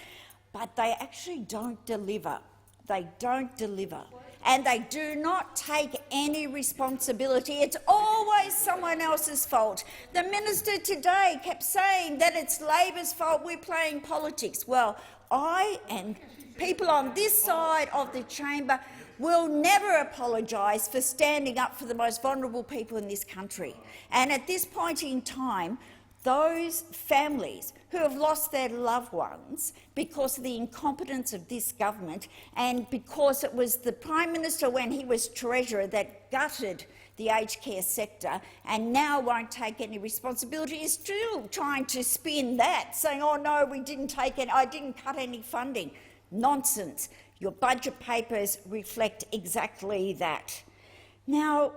but they actually don't deliver. They don't deliver. And they do not take any responsibility. It's always someone else's fault. The minister today kept saying that it's Labor's fault, we're playing politics. Well, I and people on this side of the chamber will never apologise for standing up for the most vulnerable people in this country. And at this point in time, those families who have lost their loved ones because of the incompetence of this government and because it was the Prime Minister when he was Treasurer that gutted the aged care sector and now won't take any responsibility, is still trying to spin that, saying, oh no, we didn't take it, I didn't cut any funding. Nonsense. Your budget papers reflect exactly that. Now,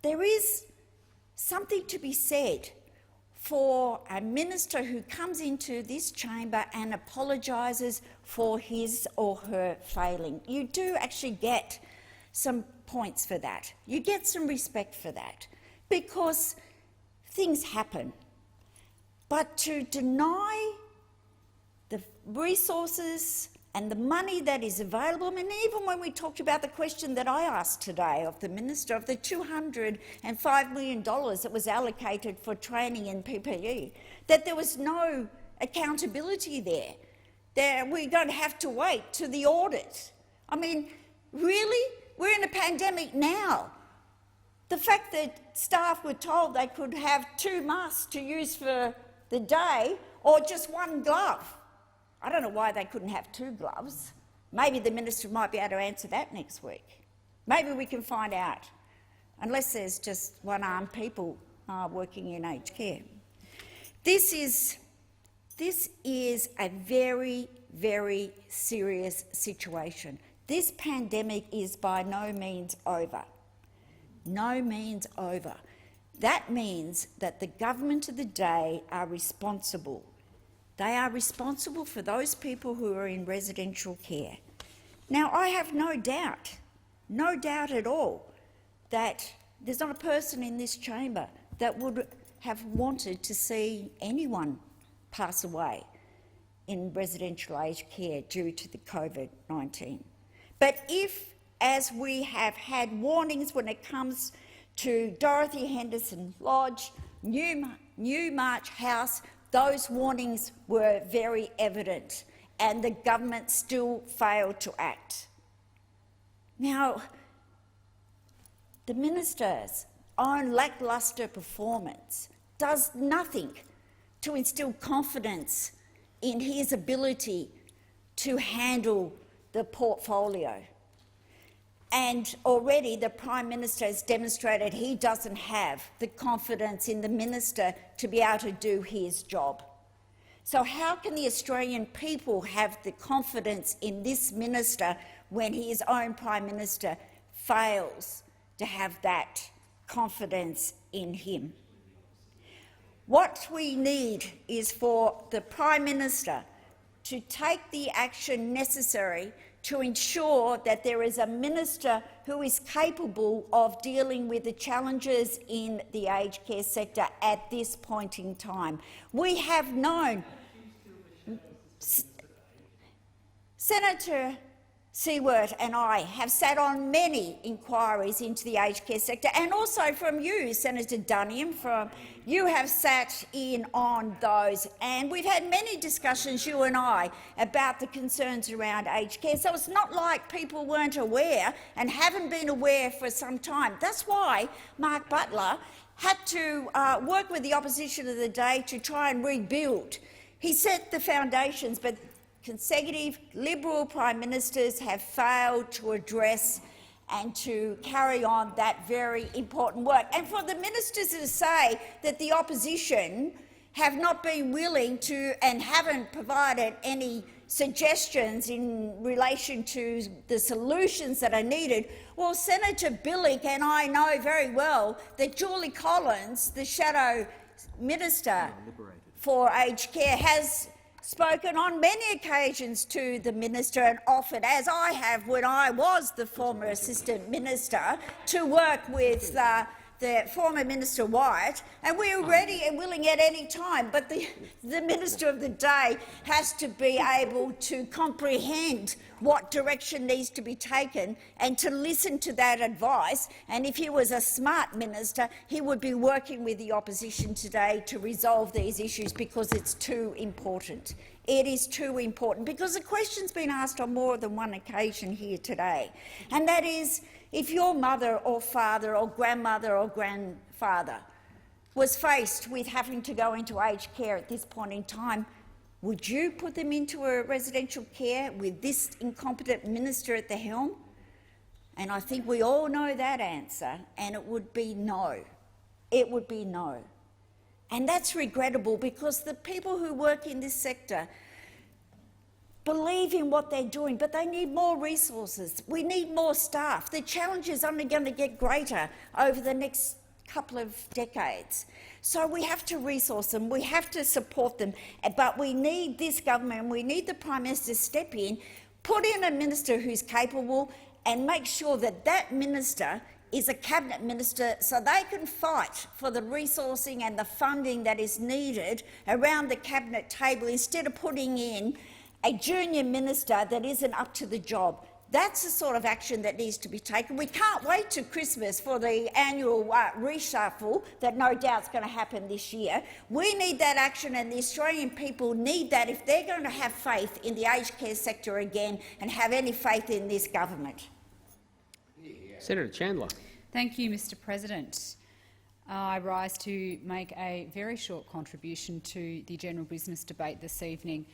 there is something to be said for a minister who comes into this chamber and apologises for his or her failing. You do actually get some points for that. You get some respect for that, because things happen. But to deny the resources and the money that is available, I mean, even when we talked about the question that I asked today of the Minister of the $205 million that was allocated for training and PPE, that there was no accountability there. We're going to have to wait to the audit. I mean, really? We're in a pandemic now. The fact that staff were told they could have 2 masks to use for the day or just 1 glove. I don't know why they couldn't have 2 gloves. Maybe the minister might be able to answer that next week. Maybe we can find out, unless there's just one-armed people working in aged care. This is a very, very serious situation. This pandemic is by no means over. No means over. That means that the government of the day are responsible. They are responsible for those people who are in residential care. Now, I have no doubt at all, that there's not a person in this chamber that would have wanted to see anyone pass away in residential aged care due to the COVID-19. But if, as we have had warnings when it comes to Dorothy Henderson Lodge, Newmarch House, those warnings were very evident, and the government still failed to act. Now, the minister's own lacklustre performance does nothing to instil confidence in his ability to handle the portfolio. And already the Prime Minister has demonstrated he doesn't have the confidence in the minister to be able to do his job. So how can the Australian people have the confidence in this minister when his own Prime Minister fails to have that confidence in him? What we need is for the Prime Minister to take the action necessary to ensure that there is a minister who is capable of dealing with the challenges in the aged care sector at this point in time. We have known, Senator Seward and I have sat on many inquiries into the aged care sector, and also from you, Senator Duniam, you have sat in on those, and we've had many discussions, you and I, about the concerns around aged care. So it's not like people weren't aware and haven't been aware for some time. That's why Mark Butler had to work with the opposition of the day to try and rebuild. He set the foundations, but consecutive Liberal Prime Ministers have failed to address and to carry on that very important work. And for the ministers to say that the opposition have not been willing to and haven't provided any suggestions in relation to the solutions that are needed, well, Senator Billick and I know very well that Julie Collins, the Shadow Minister for Aged Care, has spoken on many occasions to the minister and offered, as I have when I was the former Assistant Minister, to work with the former Minister Wyatt, and we are ready and willing at any time. But the Minister of the day has to be able to comprehend what direction needs to be taken and to listen to that advice. And if he was a smart minister, he would be working with the opposition today to resolve these issues, because it's too important. It is too important, because the question's been asked on more than one occasion here today, and that is, if your mother or father or grandmother or grandfather was faced with having to go into aged care at this point in time, would you put them into a residential care with this incompetent minister at the helm? And I think we all know that answer, and it would be no. It would be no. And that's regrettable, because the people who work in this sector believe in what they're doing, but they need more resources. We need more staff. The challenge is only going to get greater over the next couple of decades. So we have to resource them, we have to support them, but we need this government, we need the Prime Minister to step in, put in a minister who's capable, and make sure that that minister is a cabinet minister, so they can fight for the resourcing and the funding that is needed around the cabinet table, instead of putting in a junior minister that isn't up to the job. That's the sort of action that needs to be taken. We can't wait to Christmas for the annual reshuffle that no doubt is going to happen this year. We need that action, and the Australian people need that if they're going to have faith in the aged care sector again and have any faith in this government. Senator Chandler. Thank you, Mr President. I rise to make a very short contribution to the general business debate this evening.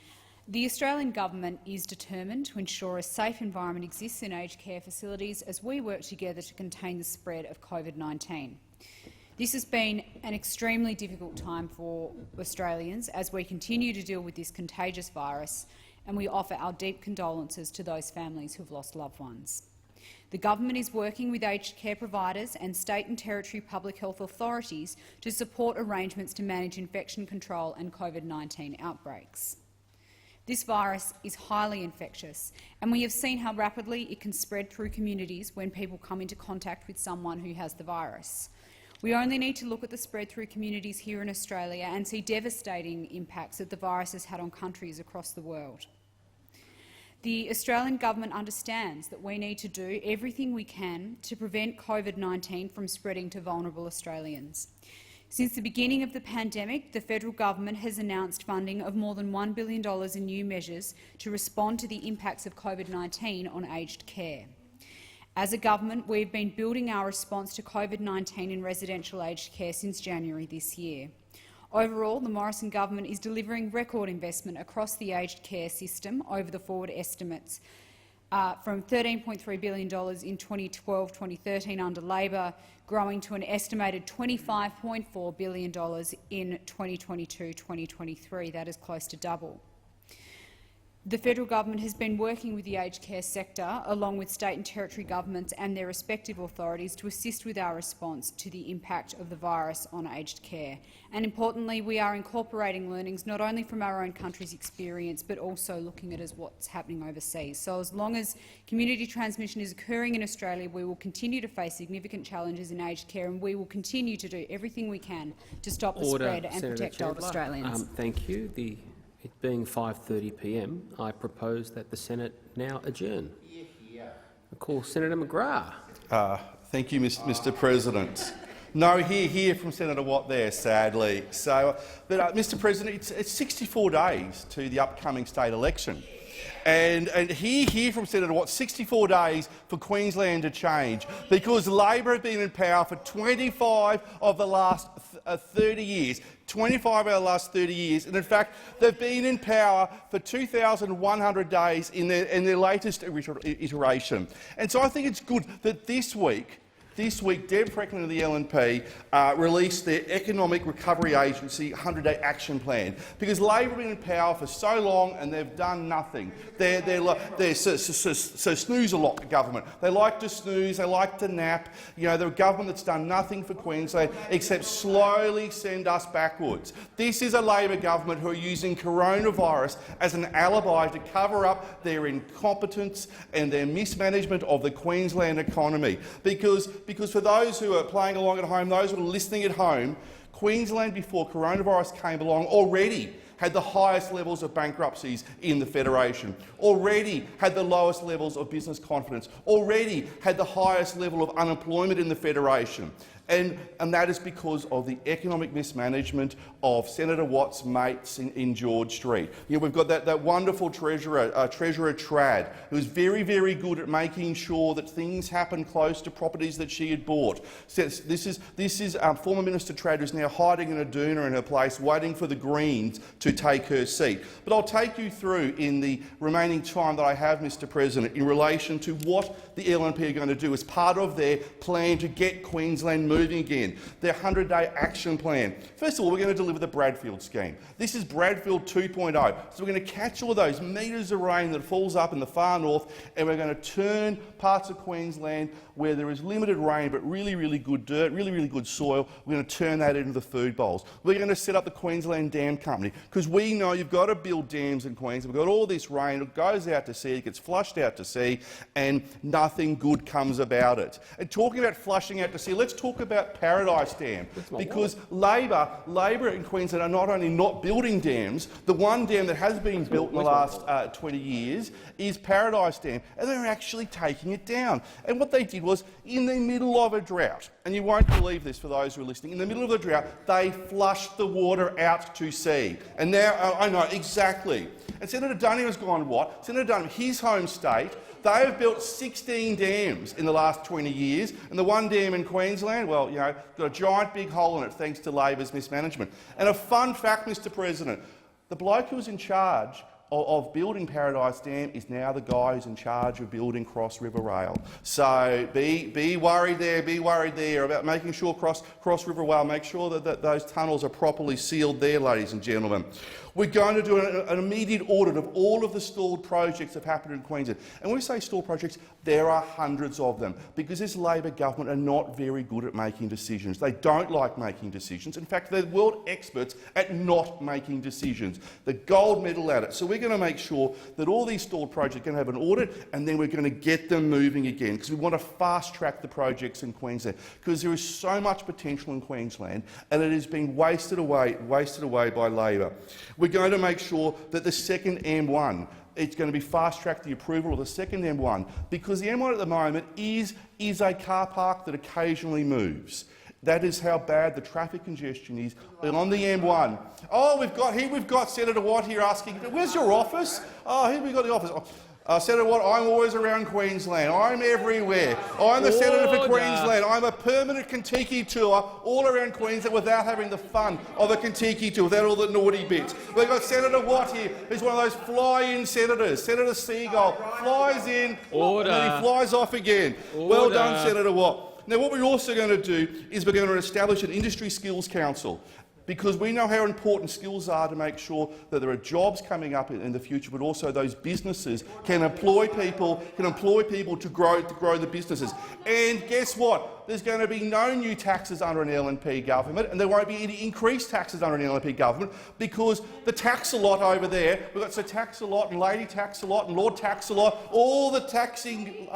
The Australian government is determined to ensure a safe environment exists in aged care facilities as we work together to contain the spread of COVID-19. This has been an extremely difficult time for Australians as we continue to deal with this contagious virus, and we offer our deep condolences to those families who have lost loved ones. The government is working with aged care providers and state and territory public health authorities to support arrangements to manage infection control and COVID-19 outbreaks. This virus is highly infectious, and we have seen how rapidly it can spread through communities when people come into contact with someone who has the virus. We only need to look at the spread through communities here in Australia and see devastating impacts that the virus has had on countries across the world. The Australian government understands that we need to do everything we can to prevent COVID-19 from spreading to vulnerable Australians. Since the beginning of the pandemic, the federal government has announced funding of more than $1 billion in new measures to respond to the impacts of COVID-19 on aged care. As a government, we have been building our response to COVID-19 in residential aged care since January this year. Overall, the Morrison government is delivering record investment across the aged care system over the forward estimates, from $13.3 billion in 2012-2013 under Labor, growing to an estimated $25.4 billion in 2022-2023. That is close to double. The federal government has been working with the aged care sector, along with state and territory governments and their respective authorities, to assist with our response to the impact of the virus on aged care. And importantly, we are incorporating learnings not only from our own country's experience, but also looking at what's happening overseas. So as long as community transmission is occurring in Australia, we will continue to face significant challenges in aged care, and we will continue to do everything we can to stop the spread and protect old Australians. Thank you. It being 5:30 p.m, I propose that the Senate now adjourn. call Senator McGrath. Thank you, Mr. President. No hear from Senator Watt there, sadly. So, but Mr. President, it's 64 days to the upcoming state election. And hear from Senator Watt, 64 days for Queensland to change, because Labor have been in power for 25 of the last 30 years. 25 of the last 30 years, and in fact, they've been in power for 2,100 days in their latest iteration. And so I think it's good that this week, Deb Frecklin of the LNP released their Economic Recovery Agency 100-day action plan, because Labor have been in power for so long and they've done nothing. They're so snooze a lot, the government. They like to snooze, they like to nap. You know, they're a government that's done nothing for Queensland except slowly send us backwards. This is a Labor government who are using coronavirus as an alibi to cover up their incompetence and their mismanagement of the Queensland economy. Because for those who are playing along at home, those who are listening at home, Queensland before coronavirus came along already had the highest levels of bankruptcies in the Federation, already had the lowest levels of business confidence, already had the highest level of unemployment in the Federation. And that is because of the economic mismanagement of Senator Watt's mates in George Street. You know, we've got that wonderful Treasurer Trad, who's very, very good at making sure that things happen close to properties that she had bought. This is former Minister Trad, who's now hiding in a doona in her place, waiting for the Greens to take her seat. But I'll take you through in the remaining time that I have, Mr. President, in relation to what the LNP are going to do as part of their plan to get Queensland moving again, their 100-day action plan. First of all, we're going to deliver the Bradfield scheme. This is Bradfield 2.0. So we're going to catch all those metres of rain that falls up in the far north, and we're going to turn parts of Queensland where there is limited rain but really, really good dirt, really, really good soil, we're going to turn that into the food bowls. We're going to set up the Queensland Dam Company, because we know you've got to build dams in Queensland. We've got all this rain, it goes out to sea, it gets flushed out to sea, and nothing good comes about it. And talking about flushing out to sea, let's talk about Paradise Dam, because Labor in Queensland are not only not building dams, the one dam that has been built in the last 20 years is Paradise Dam, and they're actually taking it down. And what they did was, in the middle of a drought, and you won't believe this for those who are listening, in the middle of the drought, they flushed the water out to sea. And now, I know, exactly. And Senator Dunning has gone what? Senator Dunning, his home state, they have built 16 dams in the last 20 years, and the one dam in Queensland, well, you know, got a giant big hole in it thanks to Labor's mismanagement. And a fun fact, Mr. President, the bloke who was in charge of building Paradise Dam is now the guy who's in charge of building Cross River Rail. So be worried there about making sure Cross River Rail, make sure that those tunnels are properly sealed there, ladies and gentlemen. We're going to do an immediate audit of all of the stalled projects that have happened in Queensland. And when we say stalled projects, there are hundreds of them, because this Labor government are not very good at making decisions. They don't like making decisions. In fact, they're world experts at not making decisions. The gold medal at it. So we're going to make sure that all these stalled projects are going to have an audit, and then we're going to get them moving again, because we want to fast-track the projects in Queensland, because there is so much potential in Queensland, and it has been wasted away by Labor. We're going to make sure that the second M1, it's going to be fast-track the approval of the second M1, because the M1 at the moment is a car park that occasionally moves. That is how bad the traffic congestion is on the M1. Oh, we've got Senator Watt here asking, where's your office? Oh, here we've got the office. Senator Watt, I'm always around Queensland. I'm everywhere. I'm the Senator for Queensland. I'm a permanent Kentucky tour all around Queensland without having the fun of a Kentucky tour, without all the naughty bits. We've got Senator Watt here, who's one of those fly-in senators. Senator Seagull flies in and then he flies off again. Well done, Senator Watt. Now, what we're also going to do is we're going to establish an Industry Skills Council, because we know how important skills are to make sure that there are jobs coming up in the future, but also those businesses can employ people to grow the businesses. And guess what? There's going to be no new taxes under an LNP government, and there won't be any increased taxes under an LNP government, because the tax-a-lot over there, we've got Sir Tax-a-lot and Lady Tax-a-lot and Lord Tax-a-lot, all the taxing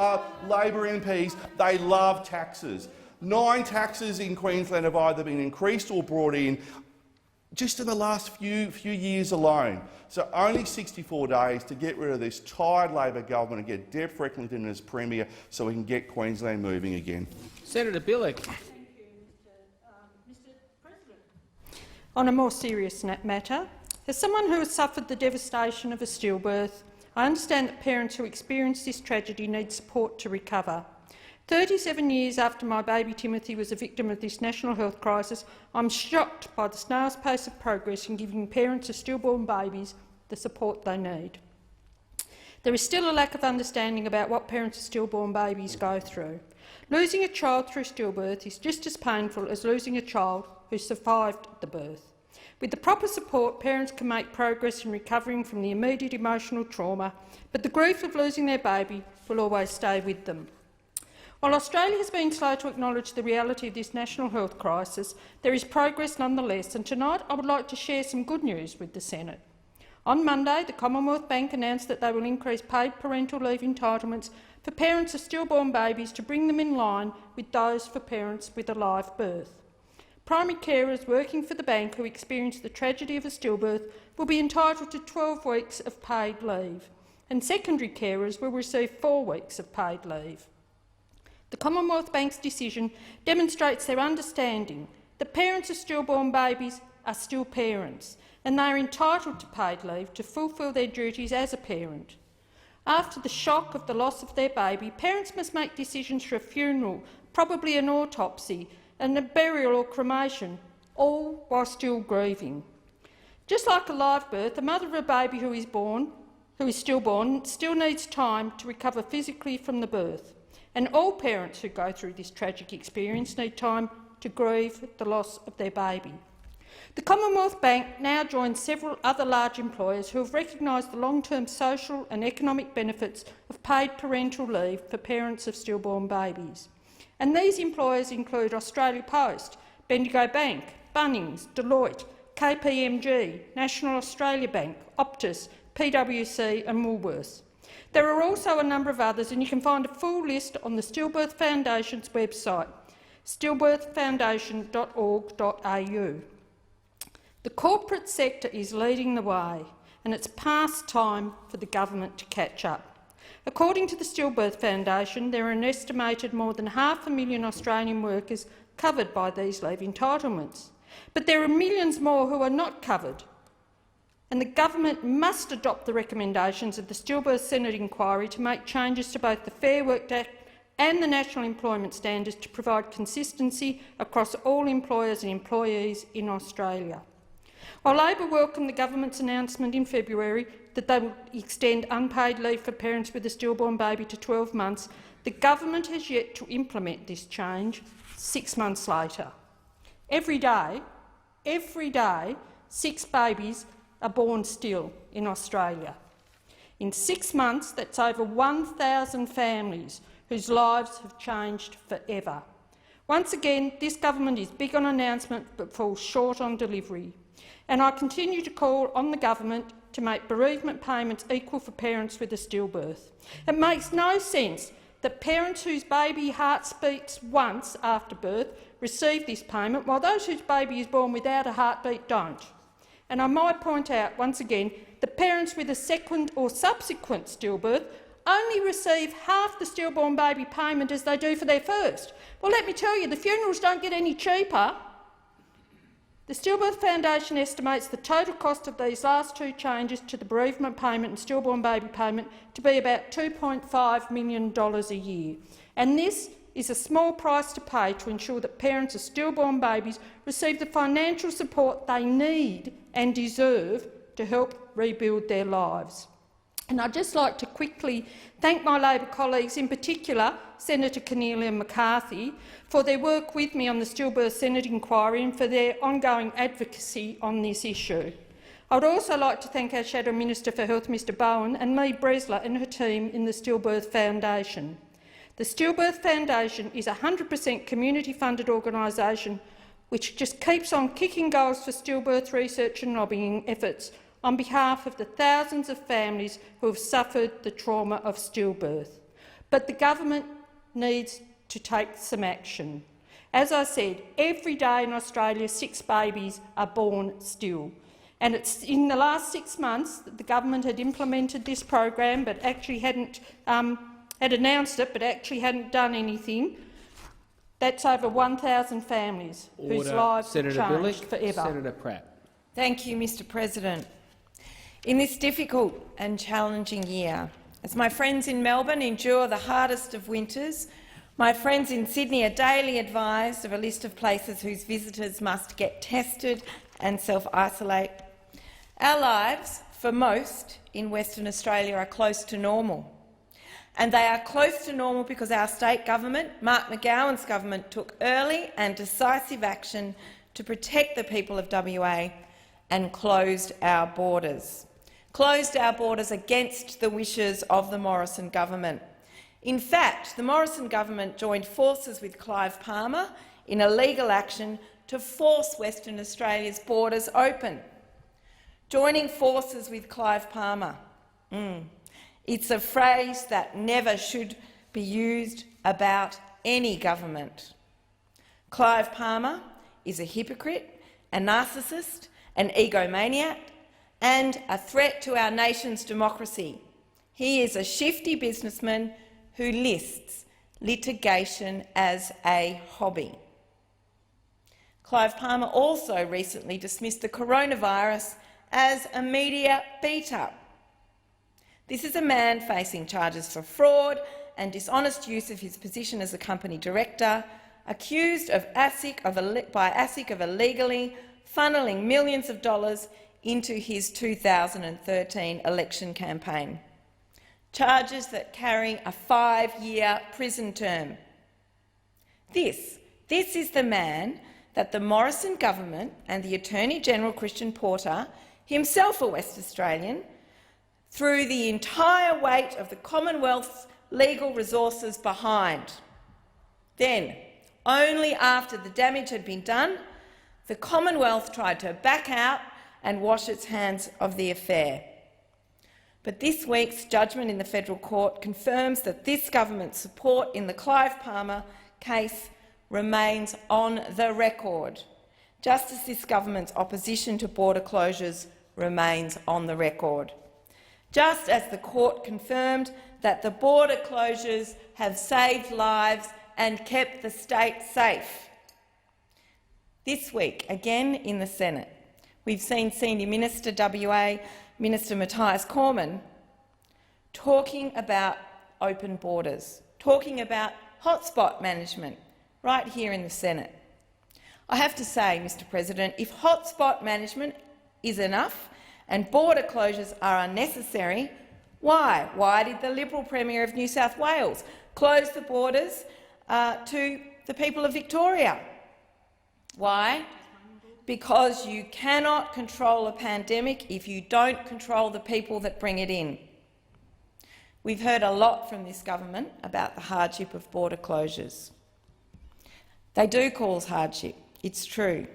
Labor MPs, they love taxes. 9 taxes in Queensland have either been increased or brought in. just in the last few years alone. So only 64 days to get rid of this tired Labor government and get Deb Frecklington as Premier so we can get Queensland moving again. Senator Bilyk. On a more serious matter, as someone who has suffered the devastation of a stillbirth, I understand that parents who experience this tragedy need support to recover. 37 years after my baby Timothy was a victim of this national health crisis, I'm shocked by the snail's pace of progress in giving parents of stillborn babies the support they need. There is still a lack of understanding about what parents of stillborn babies go through. Losing a child through stillbirth is just as painful as losing a child who survived the birth. With the proper support, parents can make progress in recovering from the immediate emotional trauma, but the grief of losing their baby will always stay with them. While Australia has been slow to acknowledge the reality of this national health crisis, there is progress nonetheless, and tonight I would like to share some good news with the Senate. On Monday, the Commonwealth Bank announced that they will increase paid parental leave entitlements for parents of stillborn babies to bring them in line with those for parents with a live birth. Primary carers working for the bank who experience the tragedy of a stillbirth will be entitled to 12 weeks of paid leave, and secondary carers will receive 4 weeks of paid leave. The Commonwealth Bank's decision demonstrates their understanding that parents of stillborn babies are still parents and they are entitled to paid leave to fulfil their duties as a parent. After the shock of the loss of their baby, parents must make decisions for a funeral, probably an autopsy, and a burial or cremation, all while still grieving. Just like a live birth, the mother of a baby who is stillborn still needs time to recover physically from the birth. And all parents who go through this tragic experience need time to grieve the loss of their baby. The Commonwealth Bank now joins several other large employers who have recognised the long-term social and economic benefits of paid parental leave for parents of stillborn babies. And these employers include Australia Post, Bendigo Bank, Bunnings, Deloitte, KPMG, National Australia Bank, Optus, PwC and Woolworths. There are also a number of others, and you can find a full list on the Stillbirth Foundation's website, stillbirthfoundation.org.au. The corporate sector is leading the way, and it's past time for the government to catch up. According to the Stillbirth Foundation, there are an estimated more than 500,000 Australian workers covered by these leave entitlements. But there are millions more who are not covered, and the government must adopt the recommendations of the Stillbirth Senate inquiry to make changes to both the Fair Work Act and the National Employment Standards to provide consistency across all employers and employees in Australia. While Labor welcomed the government's announcement in February that they would extend unpaid leave for parents with a stillborn baby to 12 months, the government has yet to implement this change 6 months later. Every day, 6 babies are born still in Australia. In 6 months, that's over 1,000 families whose lives have changed forever. Once again, this government is big on announcement but falls short on delivery. And I continue to call on the government to make bereavement payments equal for parents with a stillbirth. It makes no sense that parents whose baby heart beats once after birth receive this payment, while those whose baby is born without a heartbeat don't. And I might point out once again that parents with a second or subsequent stillbirth only receive half the stillborn baby payment as they do for their first. Well, let me tell you, the funerals don't get any cheaper. The Stillbirth Foundation estimates the total cost of these last 2 changes to the bereavement payment and stillborn baby payment to be about $2.5 million a year. And this is a small price to pay to ensure that parents of stillborn babies receive the financial support they need and deserve to help rebuild their lives. And I'd just like to quickly thank my Labor colleagues, in particular Senator Keneally and McCarthy, for their work with me on the Stillbirth Senate inquiry and for their ongoing advocacy on this issue. I would also like to thank our Shadow Minister for Health, Mr Bowen, and Mee Bresler and her team in the Stillbirth Foundation. The Stillbirth Foundation is a 100% community-funded organisation which just keeps on kicking goals for stillbirth research and lobbying efforts on behalf of the thousands of families who have suffered the trauma of stillbirth. But the government needs to take some action. As I said, every day in Australia 6 babies are born still. And it's in the last 6 months that the government had implemented this program but actually hadn't had announced it but actually hadn't done anything. That's over 1,000 families whose lives have changed forever. Senator Pratt. Thank you, Mr President. In this difficult and challenging year, as my friends in Melbourne endure the hardest of winters, my friends in Sydney are daily advised of a list of places whose visitors must get tested and self-isolate. Our lives, for most in Western Australia, are close to normal. And they are close to normal because our state government, Mark McGowan's government, took early and decisive action to protect the people of WA and closed our borders. Closed our borders against the wishes of the Morrison government. In fact, the Morrison government joined forces with Clive Palmer in a legal action to force Western Australia's borders open. Joining forces with Clive Palmer. It's a phrase that never should be used about any government. Clive Palmer is a hypocrite, a narcissist, an egomaniac and a threat to our nation's democracy. He is a shifty businessman who lists litigation as a hobby. Clive Palmer also recently dismissed the coronavirus as a media beat-up. This is a man facing charges for fraud and dishonest use of his position as a company director, accused of by ASIC of illegally funneling millions of dollars into his 2013 election campaign. Charges that carry a 5-year prison term. This is the man that the Morrison government and the Attorney-General Christian Porter, himself a West Australian, threw the entire weight of the Commonwealth's legal resources behind. Then, only after the damage had been done, the Commonwealth tried to back out and wash its hands of the affair. But this week's judgment in the federal court confirms that this government's support in the Clive Palmer case remains on the record, just as this government's opposition to border closures remains on the record. Just as the court confirmed that the border closures have saved lives and kept the state safe. This week, again in the Senate, we've seen Senior Minister WA, Minister Matthias Cormann, talking about open borders, talking about hotspot management right here in the Senate. I have to say, Mr President, if hotspot management is enough and border closures are unnecessary, why? Why did the Liberal Premier of New South Wales close the borders to the people of Victoria? Why? Because you cannot control a pandemic if you don't control the people that bring it in. We've heard a lot from this government about the hardship of border closures. They do cause hardship, it's true.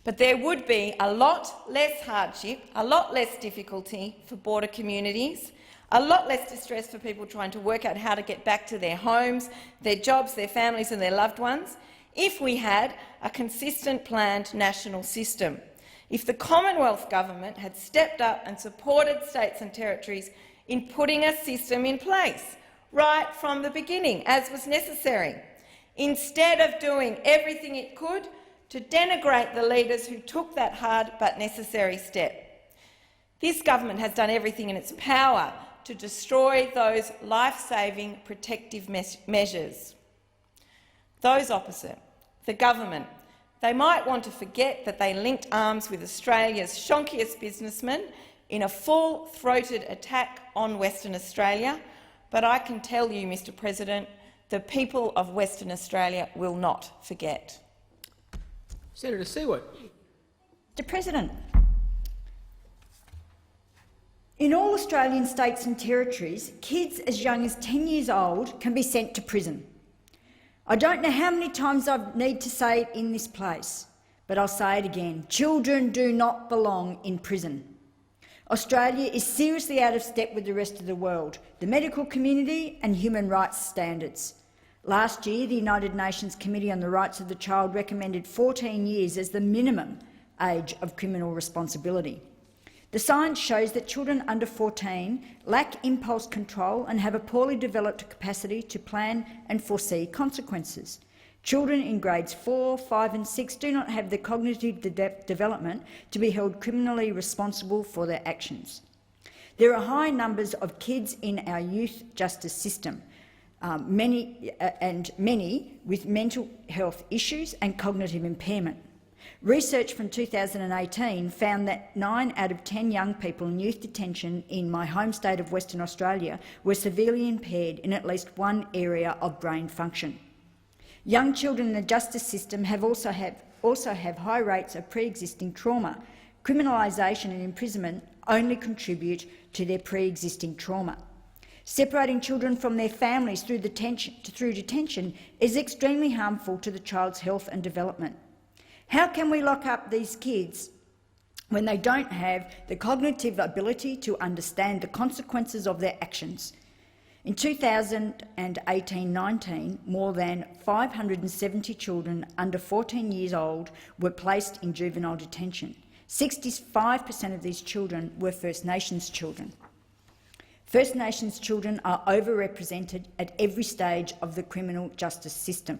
But there would be a lot less hardship, a lot less difficulty for border communities, a lot less distress for people trying to work out how to get back to their homes, their jobs, their families and their loved ones, if we had a consistent planned national system. If the Commonwealth government had stepped up and supported states and territories in putting a system in place right from the beginning, as was necessary, instead of doing everything it could to denigrate the leaders who took that hard but necessary step. This government has done everything in its power to destroy those life-saving protective measures. Those opposite, the government, they might want to forget that they linked arms with Australia's shonkiest businessmen in a full-throated attack on Western Australia, but I can tell you, Mr President, the people of Western Australia will not forget. Senator Seward. Mr President, in all Australian states and territories, kids as young as 10 years old can be sent to prison. I don't know how many times I need to say it in this place, but I'll say it again. Children do not belong in prison. Australia is seriously out of step with the rest of the world, the medical community and human rights standards. Last year, the United Nations Committee on the Rights of the Child recommended 14 years as the minimum age of criminal responsibility. The science shows that children under 14 lack impulse control and have a poorly developed capacity to plan and foresee consequences. Children in grades 4, 5 and 6 do not have the cognitive development to be held criminally responsible for their actions. There are high numbers of kids in our youth justice system, many with mental health issues and cognitive impairment. Research from 2018 found that 9 out of 10 young people in youth detention in my home state of Western Australia were severely impaired in at least one area of brain function. Young children in the justice system also have high rates of pre-existing trauma. Criminalisation and imprisonment only contribute to their pre-existing trauma. Separating children from their families through detention is extremely harmful to the child's health and development. How can we lock up these kids when they don't have the cognitive ability to understand the consequences of their actions? In 2018-19, more than 570 children under 14 years old were placed in juvenile detention. 65% of these children were First Nations children. First Nations children are overrepresented at every stage of the criminal justice system.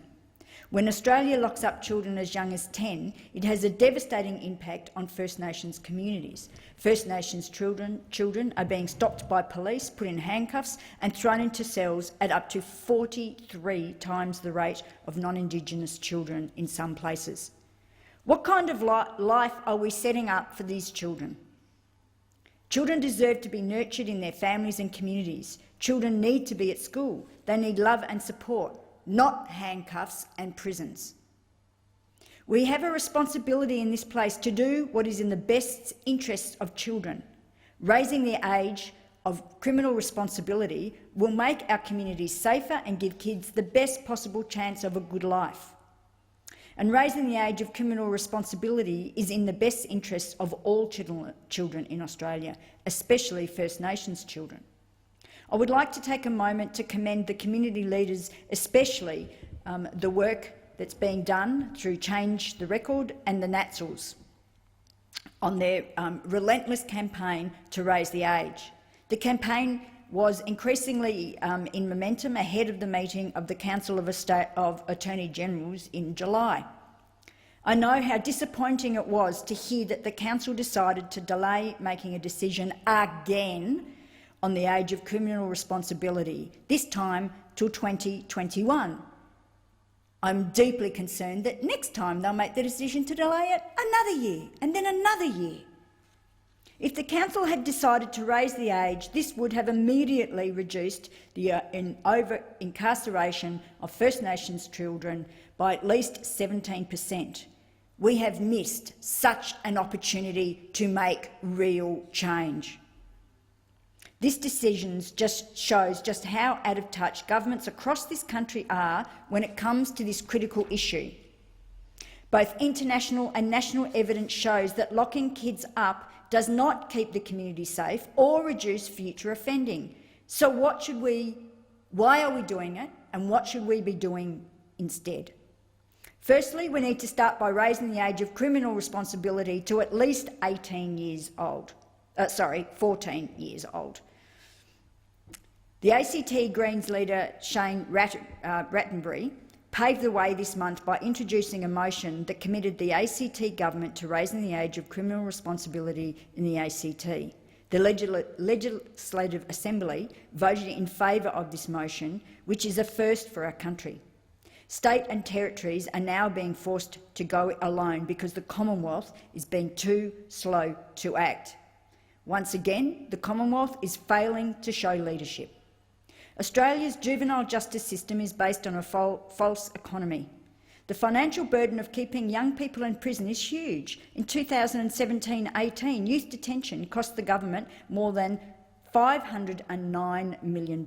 When Australia locks up children as young as 10, it has a devastating impact on First Nations communities. First Nations children are being stopped by police, put in handcuffs and thrown into cells at up to 43 times the rate of non-Indigenous children in some places. What kind of life are we setting up for these children? Children deserve to be nurtured in their families and communities. Children need to be at school. They need love and support, not handcuffs and prisons. We have a responsibility in this place to do what is in the best interests of children. Raising the age of criminal responsibility will make our communities safer and give kids the best possible chance of a good life. And raising the age of criminal responsibility is in the best interests of all children in Australia, especially First Nations children. I would like to take a moment to commend the community leaders, especially the work that's being done through Change the Record and the NATSLs on their relentless campaign to raise the age. The campaign was increasingly in momentum ahead of the meeting of the Council of Attorney Generals in July. I know how disappointing it was to hear that the Council decided to delay making a decision again on the age of criminal responsibility, this time till 2021. I'm deeply concerned that next time they'll make the decision to delay it another year and then another year. If the Council had decided to raise the age, this would have immediately reduced the over-incarceration of First Nations children by at least 17%. We have missed such an opportunity to make real change. This decision just shows just how out of touch governments across this country are when it comes to this critical issue. Both international and national evidence shows that locking kids up does not keep the community safe or reduce future offending. So why are we doing it, and what should we be doing instead? Firstly, we need to start by raising the age of criminal responsibility to at least 14 years old. The ACT Greens leader Shane Rattenbury paved the way this month by introducing a motion that committed the ACT government to raising the age of criminal responsibility in the ACT. The Legislative Assembly voted in favour of this motion, which is a first for our country. State and territories are now being forced to go alone because the Commonwealth is being too slow to act. Once again, the Commonwealth is failing to show leadership. Australia's juvenile justice system is based on a false economy. The financial burden of keeping young people in prison is huge. In 2017-18, youth detention cost the government more than $509 million.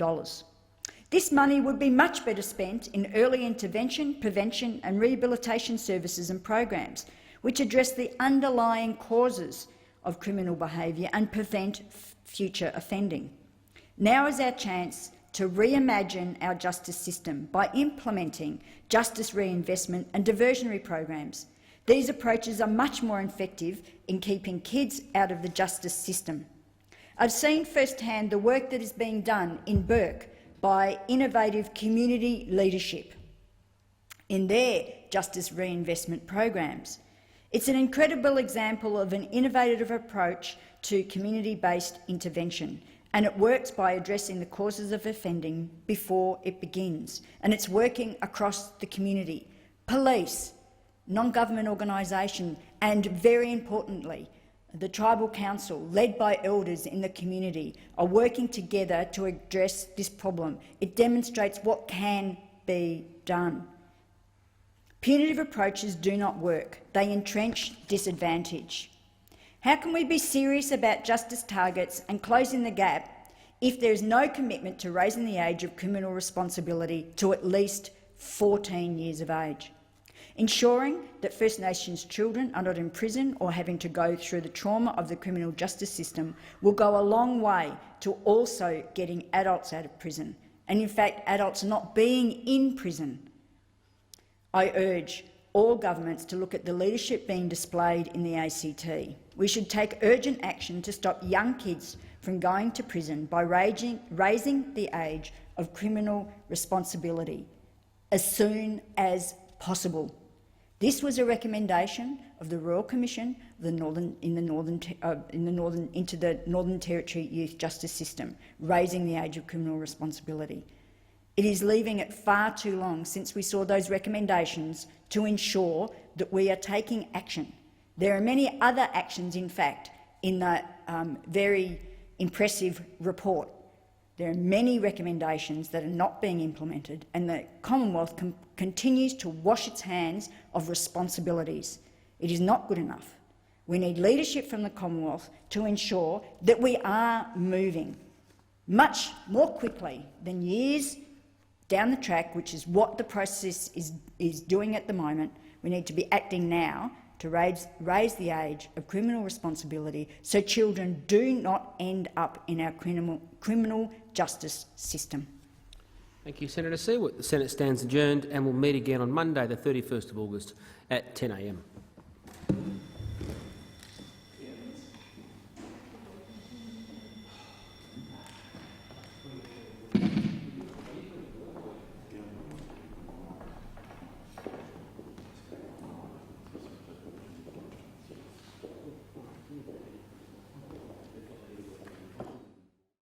This money would be much better spent in early intervention, prevention and rehabilitation services and programs, which address the underlying causes of criminal behaviour and prevent future offending. Now is our chance to reimagine our justice system by implementing justice reinvestment and diversionary programs. These approaches are much more effective in keeping kids out of the justice system. I've seen firsthand the work that is being done in Bourke by innovative community leadership in their justice reinvestment programs. It's an incredible example of an innovative approach to community-based intervention, and it works by addressing the causes of offending before it begins, and it's working across the community. Police, non-government organisation and, very importantly, the Tribal Council, led by elders in the community, are working together to address this problem. It demonstrates what can be done. Punitive approaches do not work. They entrench disadvantage. How can we be serious about justice targets and closing the gap if there is no commitment to raising the age of criminal responsibility to at least 14 years of age? Ensuring that First Nations children are not in prison or having to go through the trauma of the criminal justice system will go a long way to also getting adults out of prison, and in fact adults not being in prison. I urge all governments to look at the leadership being displayed in the ACT. We should take urgent action to stop young kids from going to prison by raising the age of criminal responsibility as soon as possible. This was a recommendation of the Royal Commission into the Northern Territory Youth Justice System, raising the age of criminal responsibility. It is leaving it far too long since we saw those recommendations to ensure that we are taking action. There are many other actions, in fact, in the very impressive report. There are many recommendations that are not being implemented, and the Commonwealth continues to wash its hands of responsibilities. It is not good enough. We need leadership from the Commonwealth to ensure that we are moving much more quickly than years down the track, which is what the process is doing at the moment. We need to be acting now to raise the age of criminal responsibility so children do not end up in our criminal justice system. Thank you, Senator Siewert. The Senate stands adjourned and will meet again on Monday, the 31st of August at 10 a.m.